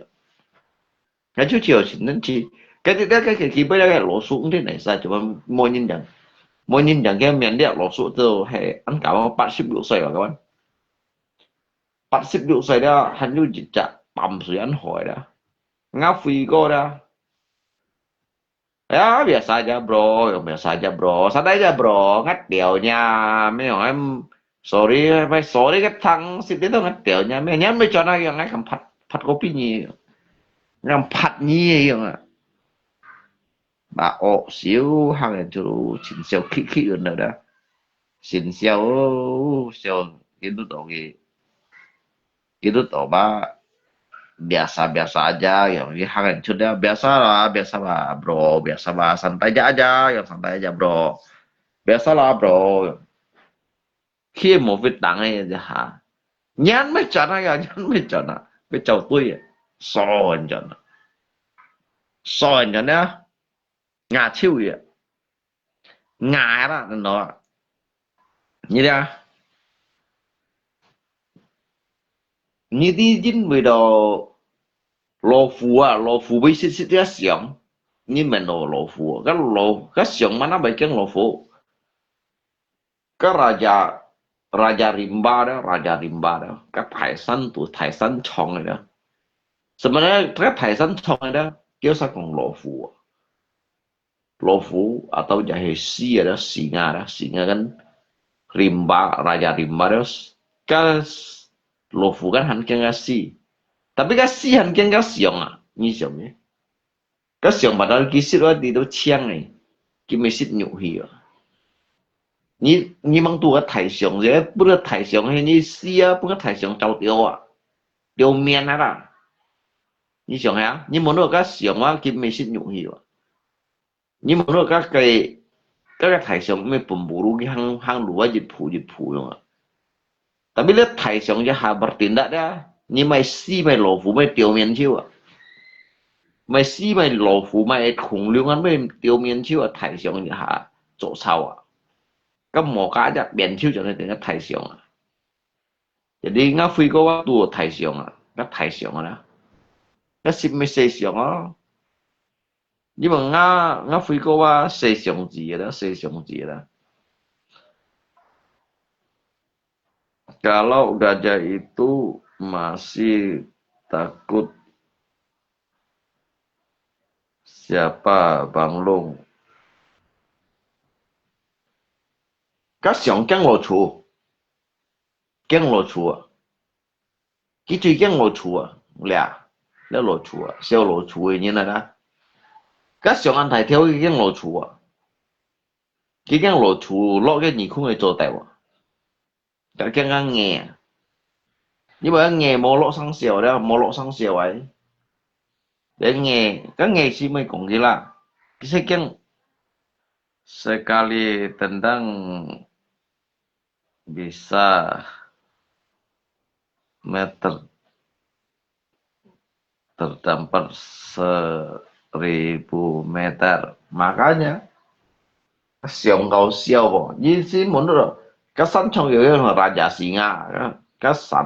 cái chú chiều xin đến chi cái bây giờ cái lỗ xuống thế này sao cho mỗi nhìn nhận cái miền địa lỗ xuống từ hệ ăn cả bao 80 độ xoay rồi các bạn 80 độ xoay đó hắn như chỉ chặt bầm水ăn hỏi đó ngáp phi cô đó ya biasa aja bro biasa aja bro santai aja bro ngắt đèo nha mấy hỏi em sorry cái thằng xịt đến đâu ngắt đèo nha mấy nhắn mấy cho nó cái ngay cầm phật kopi nhỉ ngắm phật nhỉ vậy bà xíu hàng này chú xin xíu khí nữa đó xin xíu itu tuh bah biasa aja yang di hangat sudah biasa lah bro biasa lah santai aja yang santai aja bro biasa lah bro khi một việc đắng này thì hả nhắn mấy trận này nhắn mấy trận à mấy cháu tôi so anh trận nhá ngà chiêu vậy ngà đó nó như thế như đi dính mười đồ lò phù bây xích xích ra xiong như mình lò phù cái xiong mà nó bị cái lò phù cái raja rimba đó cái thái san chong này đó sebenarnya cái thái san chong này đó kêu sao còn lò phù atau jahe si ada singa kan raja rimba đó cái lò phù kan hắn kêu si tapi cái si hắn kêu cái xiong à như xiong nhé cái xiong padahal kisir đó đi đâu chiang này cái mấy xích nhụ hi à你忙多个太上啫，不过太上迄你死啊，不过太上走掉啊，掉面啊啦。你想下，你冇那个上啊，佢咪識用去喎。你冇那個太上咩半步路嘅行路啊，熱鋪用啊。Tapi lihat太上就下 bertindak dah，你咪死咪老虎咪掉面超啊，咪死咪老虎咪紅亮啊，咪掉面超啊，太上就下做臭啊。咁冇假就面超就係定係太上啊。Jadi ngafui ko waktu太上啊，咁太上啊啦，咁是咪四上啊？因為ngafui ko wa四上字啦，四上字啦。Kalau gajah itu masih takut siapa Bang Long? Các sòng kén lộ chủ à? Cái chuyện kén lộ chủ à? Lạ, nó lộ chủ à? Sao lộ chủ như này đó? Các sòng ăn thải theo cái kén lộ chủ à? Cái kén lộ chủ lo cái gì không phải做掉啊？Cái kén ăn nghe, nhưng mà ăn nghe冇lộ sang xèo đó,冇lộ sang xèo ấy. Để nghe, cái nghe sih mới còn gì là cái kén sekali tendang bisa meter terdampar 1000 meter. Makanya sông cầu siêu bộ như xin muốn rồi cái sân trong yếu là Raja Singa cái sân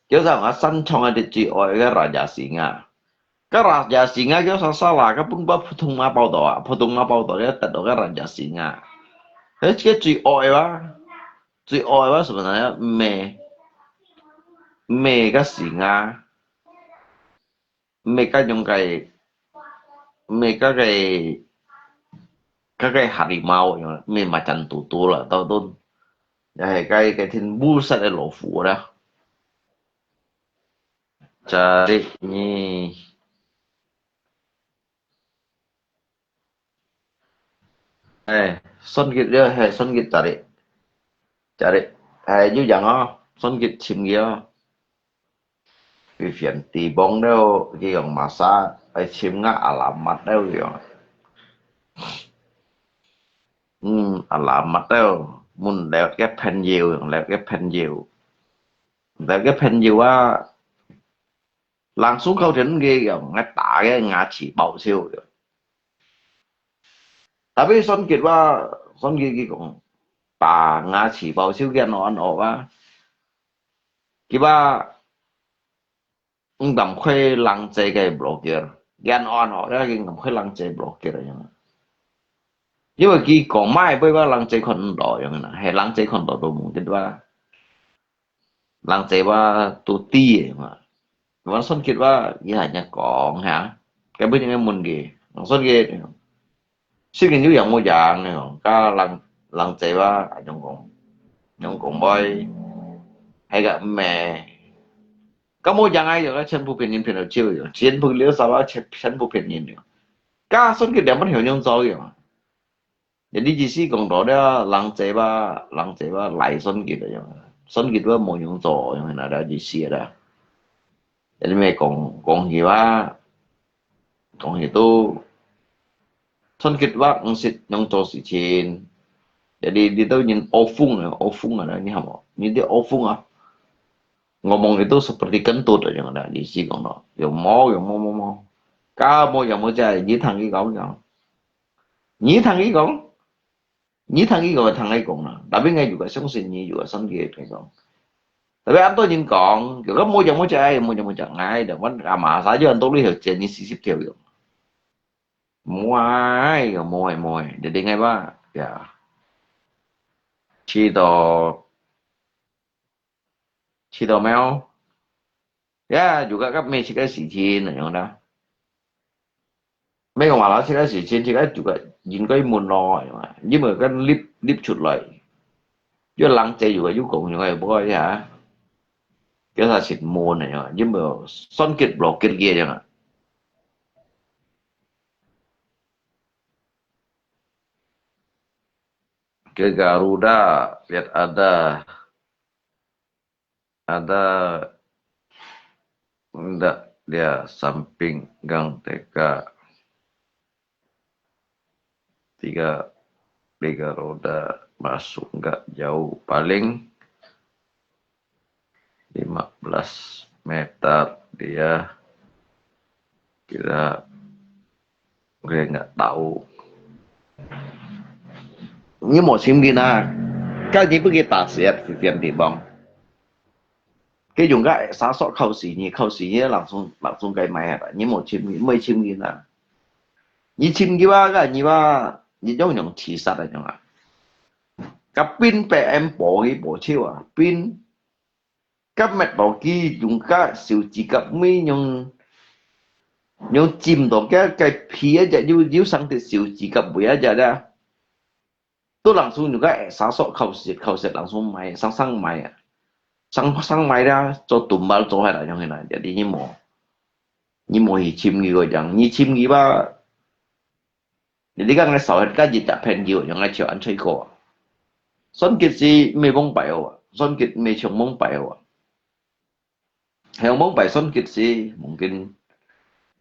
kiểu rằng ở sân trong ấy chỉ ở cái Raja Singa cái Raja Singa kiểu sao sao là cái bún bắp phụng mà bao đồ phụng mà bao đồ cái tận đó cái Raja Singa cái chỉ ở đó sebenarnya me cái Singa me cái những cái me cái harimau me macan tutul lah tau tuh ya cái thiên buset cái lỗ phủ đó cari ini Son Git dia Son Git cari như vậy đó Son Git chim kia vì phiền tì bông đâu cái dòng mà sa chim ngã alamat đâu vậy alamat đâu muốn leo cái pen nhiều leo cái pen nhiều á langsung kau đến cái dòng ngã tả cái ngã chỉ bảo siêu tapi Son Git cái cũng tả ngã chỉ bảo siêu cái nó ăn á Kiba ngầm khuê lăng chế cái blogger gan on họ đó cái ngầm khuê lăng chế blogger rồi nhưng mà khi còn mai bây giờ lăng chế con đỏ rồi nè hay lăng chế con đỏ đồ muốn tinว่าlăng chếว่าตัวตี้mà vẫn sonคิดว่าอย่าnhà còn hả cái bên những môn gì son kia suy nghĩ như một dạng này cái lăng lăng chếว่าnhững con boy hay gặp mẹ có một dạng ai rồi chân phụ phiền nhìn phiền ở chiều rồi chiến phụ liễu sau đó chân phụ phiền nhìn rồi cả son kia đẹp mất hiểu nhau rồi jadi chỉ còn đó lăng chế ba lại son kia ba một nhau rồi nhưng mà đã chỉ đó jadi mày còn gì ba còn gì tu son kia ba ông xịt nhau cho xịt trên jadi di tu nhìn ô phung là như hả nhìn dia ô phung à ngomong itu seperti kentut aja ada di sini kan yang mau kamu yang mau cari nhí thằng thằng ấy cũng nè tapi ngay juga sống sinh nhí juga sống kia cái con tapi anto nhìn còn kiểu mau yang mau cari ngay dan kan ama saja anto lihat jenis sisip theo gitu muai jadi ngay ba ya chỉ đồ mèo ya juga kan mấy cái xì chín này đó mấy con mà nó sẽ xì chín thì cái juga nhìn cái mùn no mà nhưng mà cái lip chuột lại chứ lăng chơi juga cuối cùng những cái boy hả cái là xịt mùn này mà nhưng mà son kit block kia chẳng hạn ke Garuda lihat ada enggak dia samping gang TK tiga roda masuk enggak jauh paling 15 meter dia kira gue nggak tahu như một sim gina các những cái tả xét thì tiền thì bóng cái dùng cái sáng sọ khẩu xỉ như làm xuống cái máy hả như một chim mấy chim gina như chim gina cái như ba như giống những chỉ sát là chẳng hạn cái pin pe em bỏ chiêu à pin các mẹ bảo kia dùng cái siêu chỉ gặp mấy những chim đó cái phía giờ như sang thì siêu chỉ gặp bữa giờ đó tôi langsung juga sasok kau set langsung main sang main sang main ra cho tumbal cho hay là như thế này jadi như mò chim gì rồi chẳng như chim gì ba jadi kan ngay sau cái gì đã pen nhiều những ngay chiều ăn chơi cổ son kit gì mê bông bảy à son kit mê chồng bông bảy à hay bông bảy son kit gì mungkin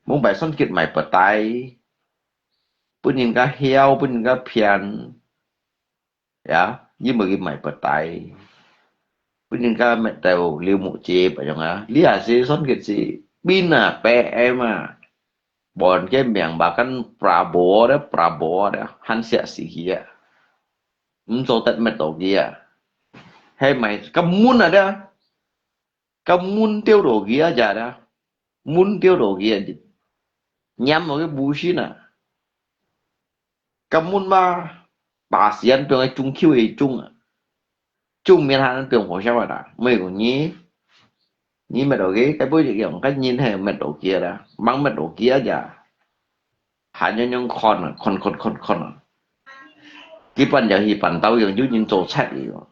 bông bảy son kit mày bật tay punya cái heo punya cái pian ya như mà cái mày bật tay punya ka metau liu mu che pa jong a lia si son kit si bina pe ema bon ke miang bahkan Prabowo đó han sia si kia so tet metau kia hay mày kamun ada kamun tiêu đồ kia aja đó mun tiêu đồ kia nhắm vào cái bullshit à kamun ba bà xiên tương ai chung khiêu ấy chung à chung miền Hàn tương hồ sao vậy mấy còn nhí nhí mẹ đồ cái bữa giờ kiểu cái nhìn hay mẹ đồ kia đó mang mẹ đồ kia aja hanya yang kon cái phần giờ thì phần tao yang chú nhìn tổ sách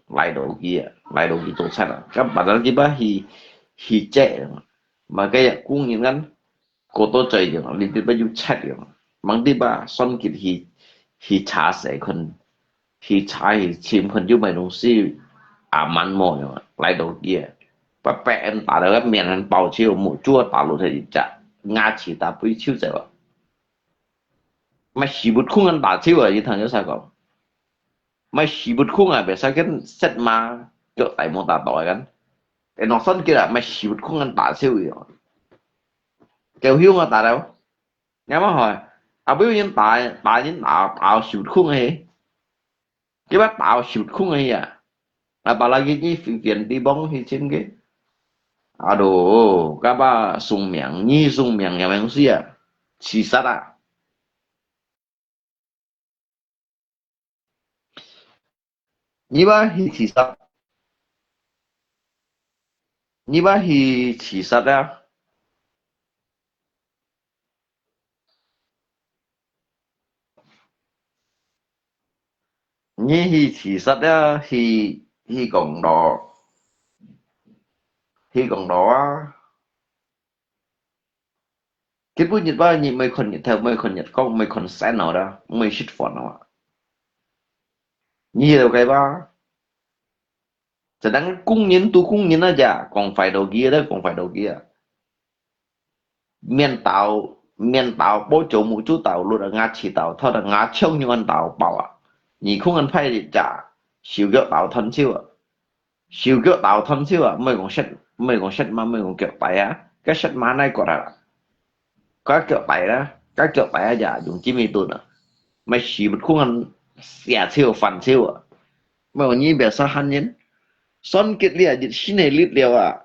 lại đồ kia tổ sách à các bạn đó cái bác thì trẻ mà cái cũng nhìn ngắn cô tôi chơi rồi liên tiếp bao nhiêu sách rồi mang đi ba son kịp thì trả sẽคนthì trả thì chìmคน chứ mày đồng si à mắn mồi rồi lại đồ kia và bé em tả được miền hắn bảo chiêu một chua tả lộ thì chả ngã chỉ ta bấy chiêu rồi mà chỉ một khung anh tả chiêu rồi như thằng nhớ sao còn mà chỉ một khung à bé sao cái set mà chỗ tại một tả tỏiกันแต่ nó son kia là mà chỉ một khung anh tả chiêu rồi kêu hiếu mà tả đâu nghe mà hỏi à ví dụ như tả những tả chỉ một khung ấy cái bác tả chỉ một khung ấy à là bà lagi cái phiền đi bóng thì trên cái aduh kaba sung miang nyi sung miang yang yang sih ya sisa ta nyi ba hi sisa nyi ba hi sisa ta nyi hi sisa ta hi gong đỏ cái bữa nhật ba nyi mấy con nhật theo mấy con nhật có mấy con sen nào đó mấy shit phone nào nyi đâu cái ba sedangkan cung nhìn aja còn phải đầu kia đó còn phải đầu kia miền tàu bố chỗ một chú tàu luôn là ngã chỉ tàu thôi là ngã trông như con tàu bảo à nhị không ăn phải thì chả siêu gỡ tàu thân siêu à siêu gỡ tàu thân siêu à mấy con sách mà mấy con kiểu tay á cái sách mà này có ra có kiểu tay đó các kiểu tay á giờ dùng chỉ mi tuần à mấy siêu một không ăn xẻ siêu phần siêu à mấy con nhị bé sao hắn nhỉ son kết liệt dịch xin này liệt liệt à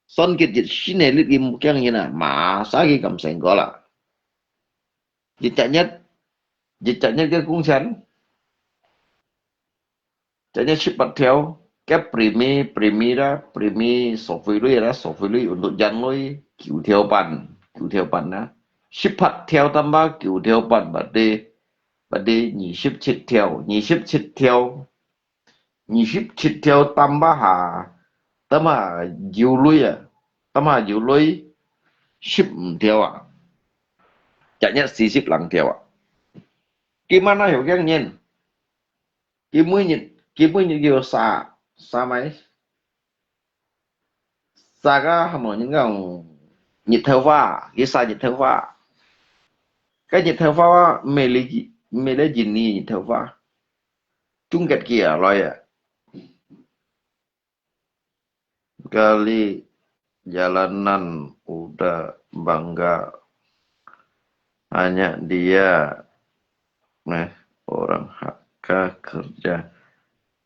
son kết dịch xin này liệt im cái như nào mà sao cái cầm sành có là dịch chạy nhất cái cũng sẵn chạy nhất ship bắt theo cái primi số phiếu lui untuk dàn lối cứu theo bàn đó ship bắt theo tam ba cứu theo bàn bật đi nhị ship chit theo tam ba hà tam hà diu lui à tam hà diu lui ship theo à chạy nhất si ship lằng theo à gimana hiểu cái nhìn cái mới như kiểu xa máy xa cái hàm những cái nhiệt theo pha cái xa nhiệt theo pha cái nhiệt theo pha mê lấy gì nì nhiệt theo pha chung kết kia rồi à kali jalanan udah bangga hanya dia orang HK kerja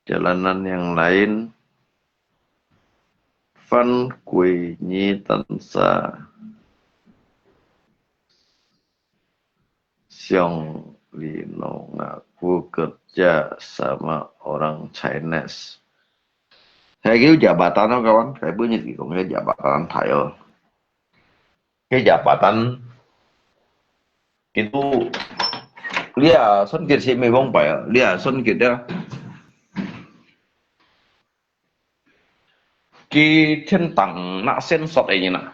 jalanan yang lain Văn Quỳ Nhi Tân Sa Xiong Lino ngaku kerja sama orang Chinese. Kayak gitu jabatan apa kawan? Kayak bunyi gitu, kayak jabatan Thailand. Cái jabatan itu dia son kit si mày bông phải dia son kit đó cái thiên tầng nạ sen sọt ấy như nào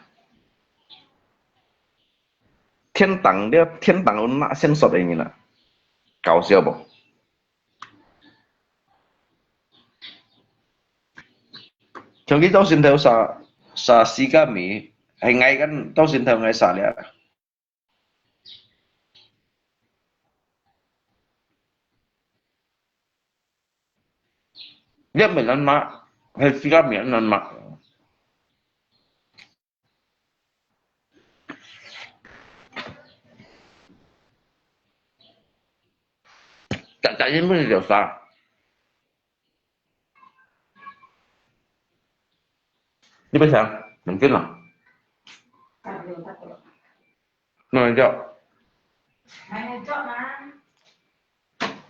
thiên tầng nạ sen sọt ấy như nào搞笑不trong cái tao xin theo sa si ka mi hay ngay kan tao xin theo ngay sa liya dia mình ăn mà Hay sika miệng năn mặt. Chắc chắn những cái điều sao. Ini bisa, mungkin lah. Nó cho.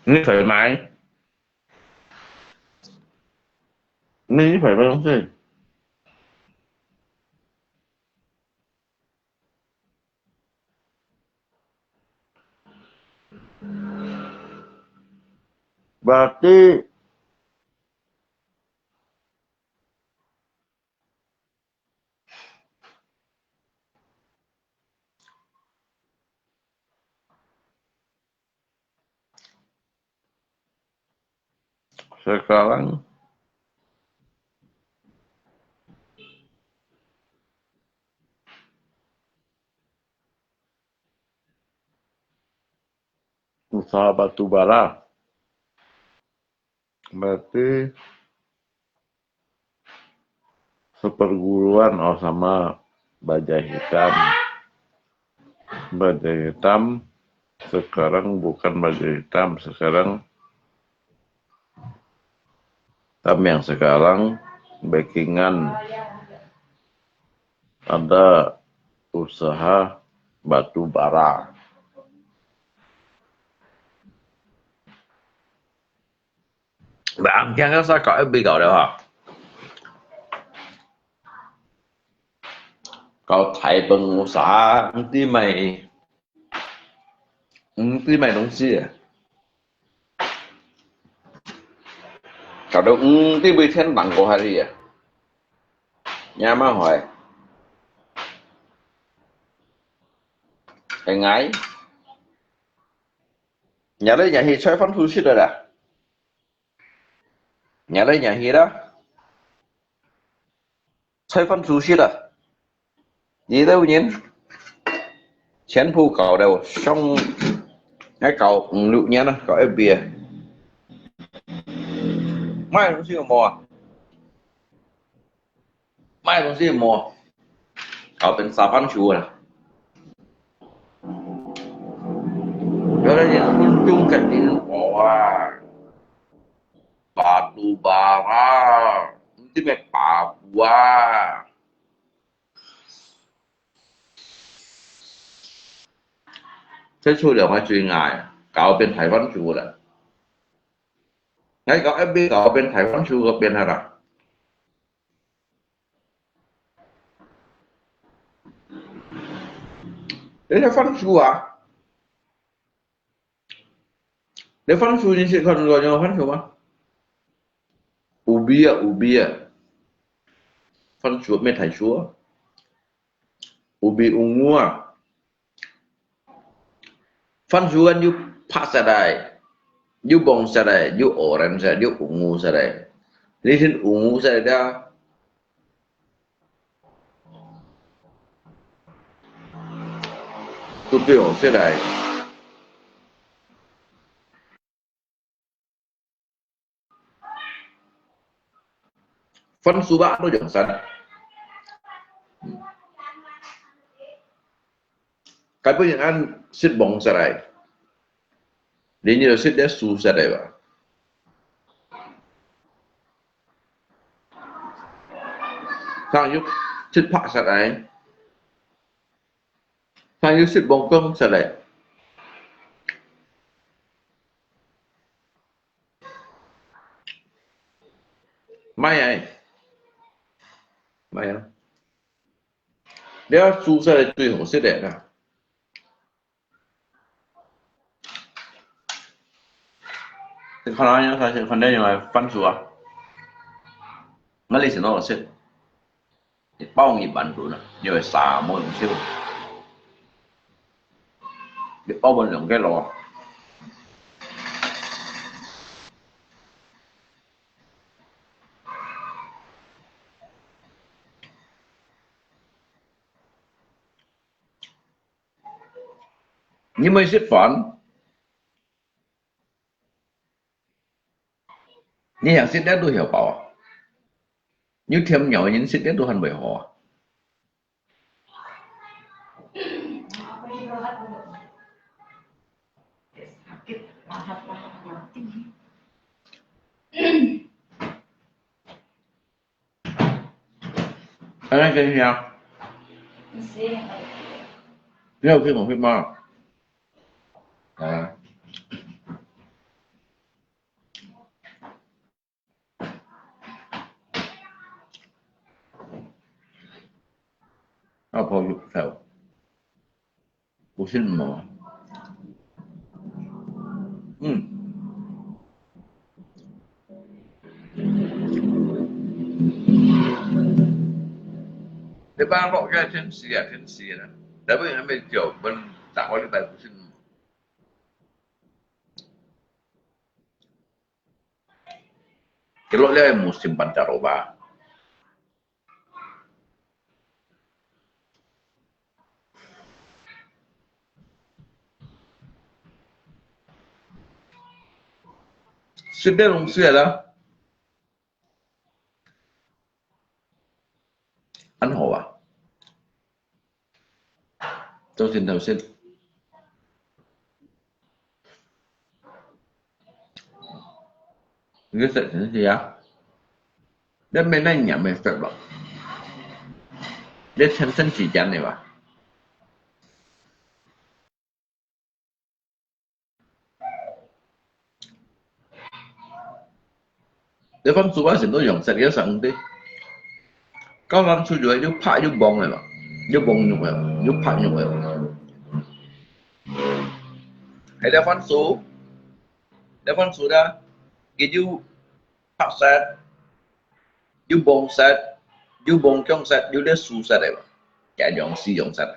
Ini thoải mái. Ini phải bao nhiêu gì? Berarti sekarang usaha batu bara. Berarti seperguruan sama Baja Hitam. Baja Hitam sekarang bukan Baja Hitam, sekarang yang sekarang backingan ada usaha batu bara. Bạn chẳng có sao cõi bị cậu đâu hả? Cậu thấy bằng usaha tí mày đúng gì à? Cậu đâu tí bị thiên bằng của gì à? Nhà má hỏi cái ngái nhà đấy nhà hi xoay phán thu xích rồi à? Nhà đấy nhà hi đó xoay phán thu xích à? Gì đâu nhìn chén phu cậu đâu xong cái cậu lựu nhá nó cậu em bìa mai nó xí mò mai nó xí mò cậuเป็น สาพันชูà? Đó là những quân chung cảnh đi bỏ batu bara itu mek Papua. Saya sudah maju ngai, kau เป็น ไต้หวัน ชูแหละ ngay cậu FB cậu เป็น ไต้หวัน ชูก็เป็นอะไร Đấy là Phan Chu à? Đấy Phan Chu như chị còn gọi nhau Phan Chu mà? Ubia. Phan Chu mẹ thầy chúa. Ubi ungu à? Phan Chu kan you pak sadai, you bong sadai, you orange sadai, you ungu sadai. Lihat ungu sadai dah. Tu biểu sadai. Phân số bã nó chẳng sẵn. Cái bây giờ ăn xích bóng ra đây. Đến như là xích đế xu ra đây bà. Thằng giúp xích phạ ra đây. Thằng giúp xích bóng cơm ra đây. Mai ai? Mai à? Nếu xu ra đây tùy hổ xích đế nào. Thì khó nói nhá, sa실 근데 정말 반수가 말리시 넣었을 뻥이 반수나 nhờ xả môi một xíu để bao bên lượng cái lò nhưng mà xích phản你想现在都晓跑啊？ Như thêm nhỏ những xích đến Tuhan bởi họ. Anh cái sao? Nếu khi một phim mà apa tahu musim mau di bang kok ya tensi lah tapi yang ambil jauh ben tak boleh tahu musim kalau dia musim pancaroba sudah long sudah lah anh hồ à tôi xin đầu xin cái sự thế gì á đến bên này nhà mình phải bảo đến thân chỉ chân này mà để phân số á,都用實嘅上啲，剛剛出咗要拍要幫嘅嘛，要幫用嘅，要拍用嘅，係咧分數啦，佢要拍 set，要幫 set，要幫將 set，要啲數 set 嚟嘛，假用試用 set，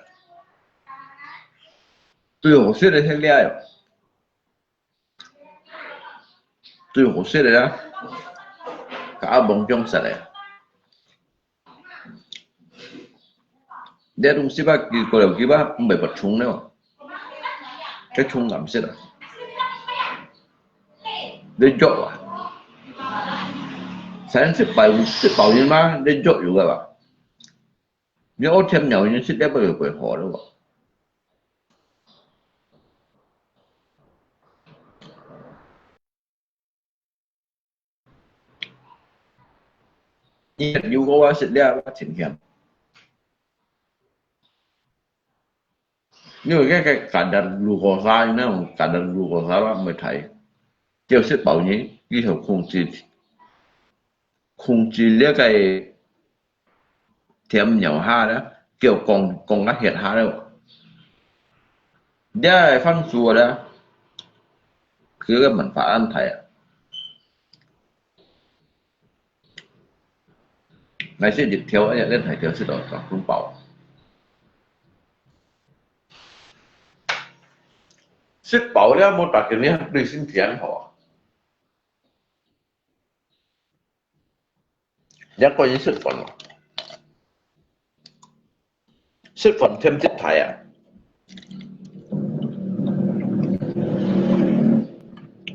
對我說的係叻呀，對我說的啦，cả bông trong sạch này dia đúng sih pak kalau kita mbak bercung nih cái chung ngắm sih lah dia jauh lah saya sih bảo như mà dia jauh juga pak nhưng ở thêm nhau như sih dia bởi họ đâu pak nhưng dù có sih dia apa chính hiểm nhưng mà cái kadar glukosa như nào kadar glukosa là mới thấy kiểu sih bảo như cái hiệu控制呢個添油蝦咧，叫降壓血蝦咧，呢係分數咧，佢嘅文化安排啊，那些熱條一日咧係條識到就咁爆，識爆咧冇特嘅呢對身體很好。一個人識份，識份添質體啊！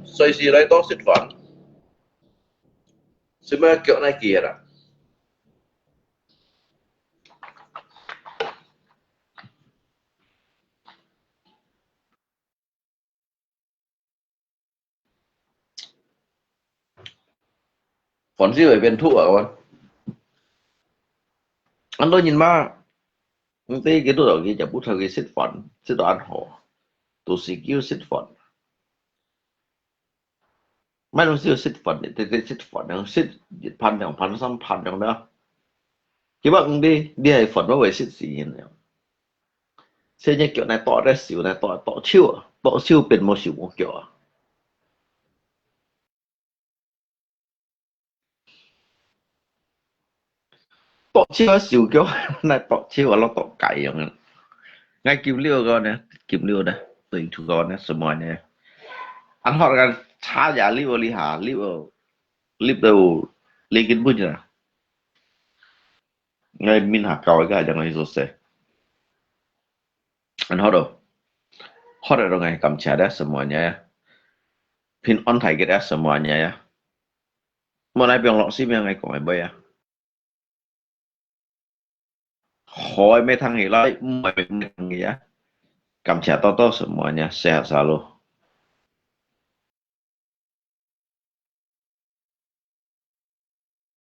隨時嚟多識份，做咩腳呢件啊？phần gì phải bên thuốc à con anh tôi nhìn mà cái tôi đầu kia chả bút theo cái xích phần xích đồ ăn hổ tôi xích kêu xích phần mấy đồng xích xích phần thì cái xích phần nó xíchพันซ้ำพันอย่างเนาะคิดว่าđi hay phần nó về xích gì như này xe như kiểu này tỏ ra xỉu này tỏ chiêuเป็นmột xỉu một kiểu tỏ chiêu xỉu kiểu này tỏ chiêu là tỏ càyอย่างนั้นngay kim liêu con nè kim liêu đây tình chú con nè sớm mỏi nè ăn họกันช้าอย่ารีบหารีบเร็วรีกินพุ่งนะngay minหาเก่าcái chẳng này rồi sẽ anh họ đâu ngay cầm chả đấy semuanya pin on thai cái semuanya ya mau naik biang lok sih biang ngay kok ngay bay ya Hoi Methangi lai, Moi Methangi ya. Kamsia Toto semuanya sehat selalu.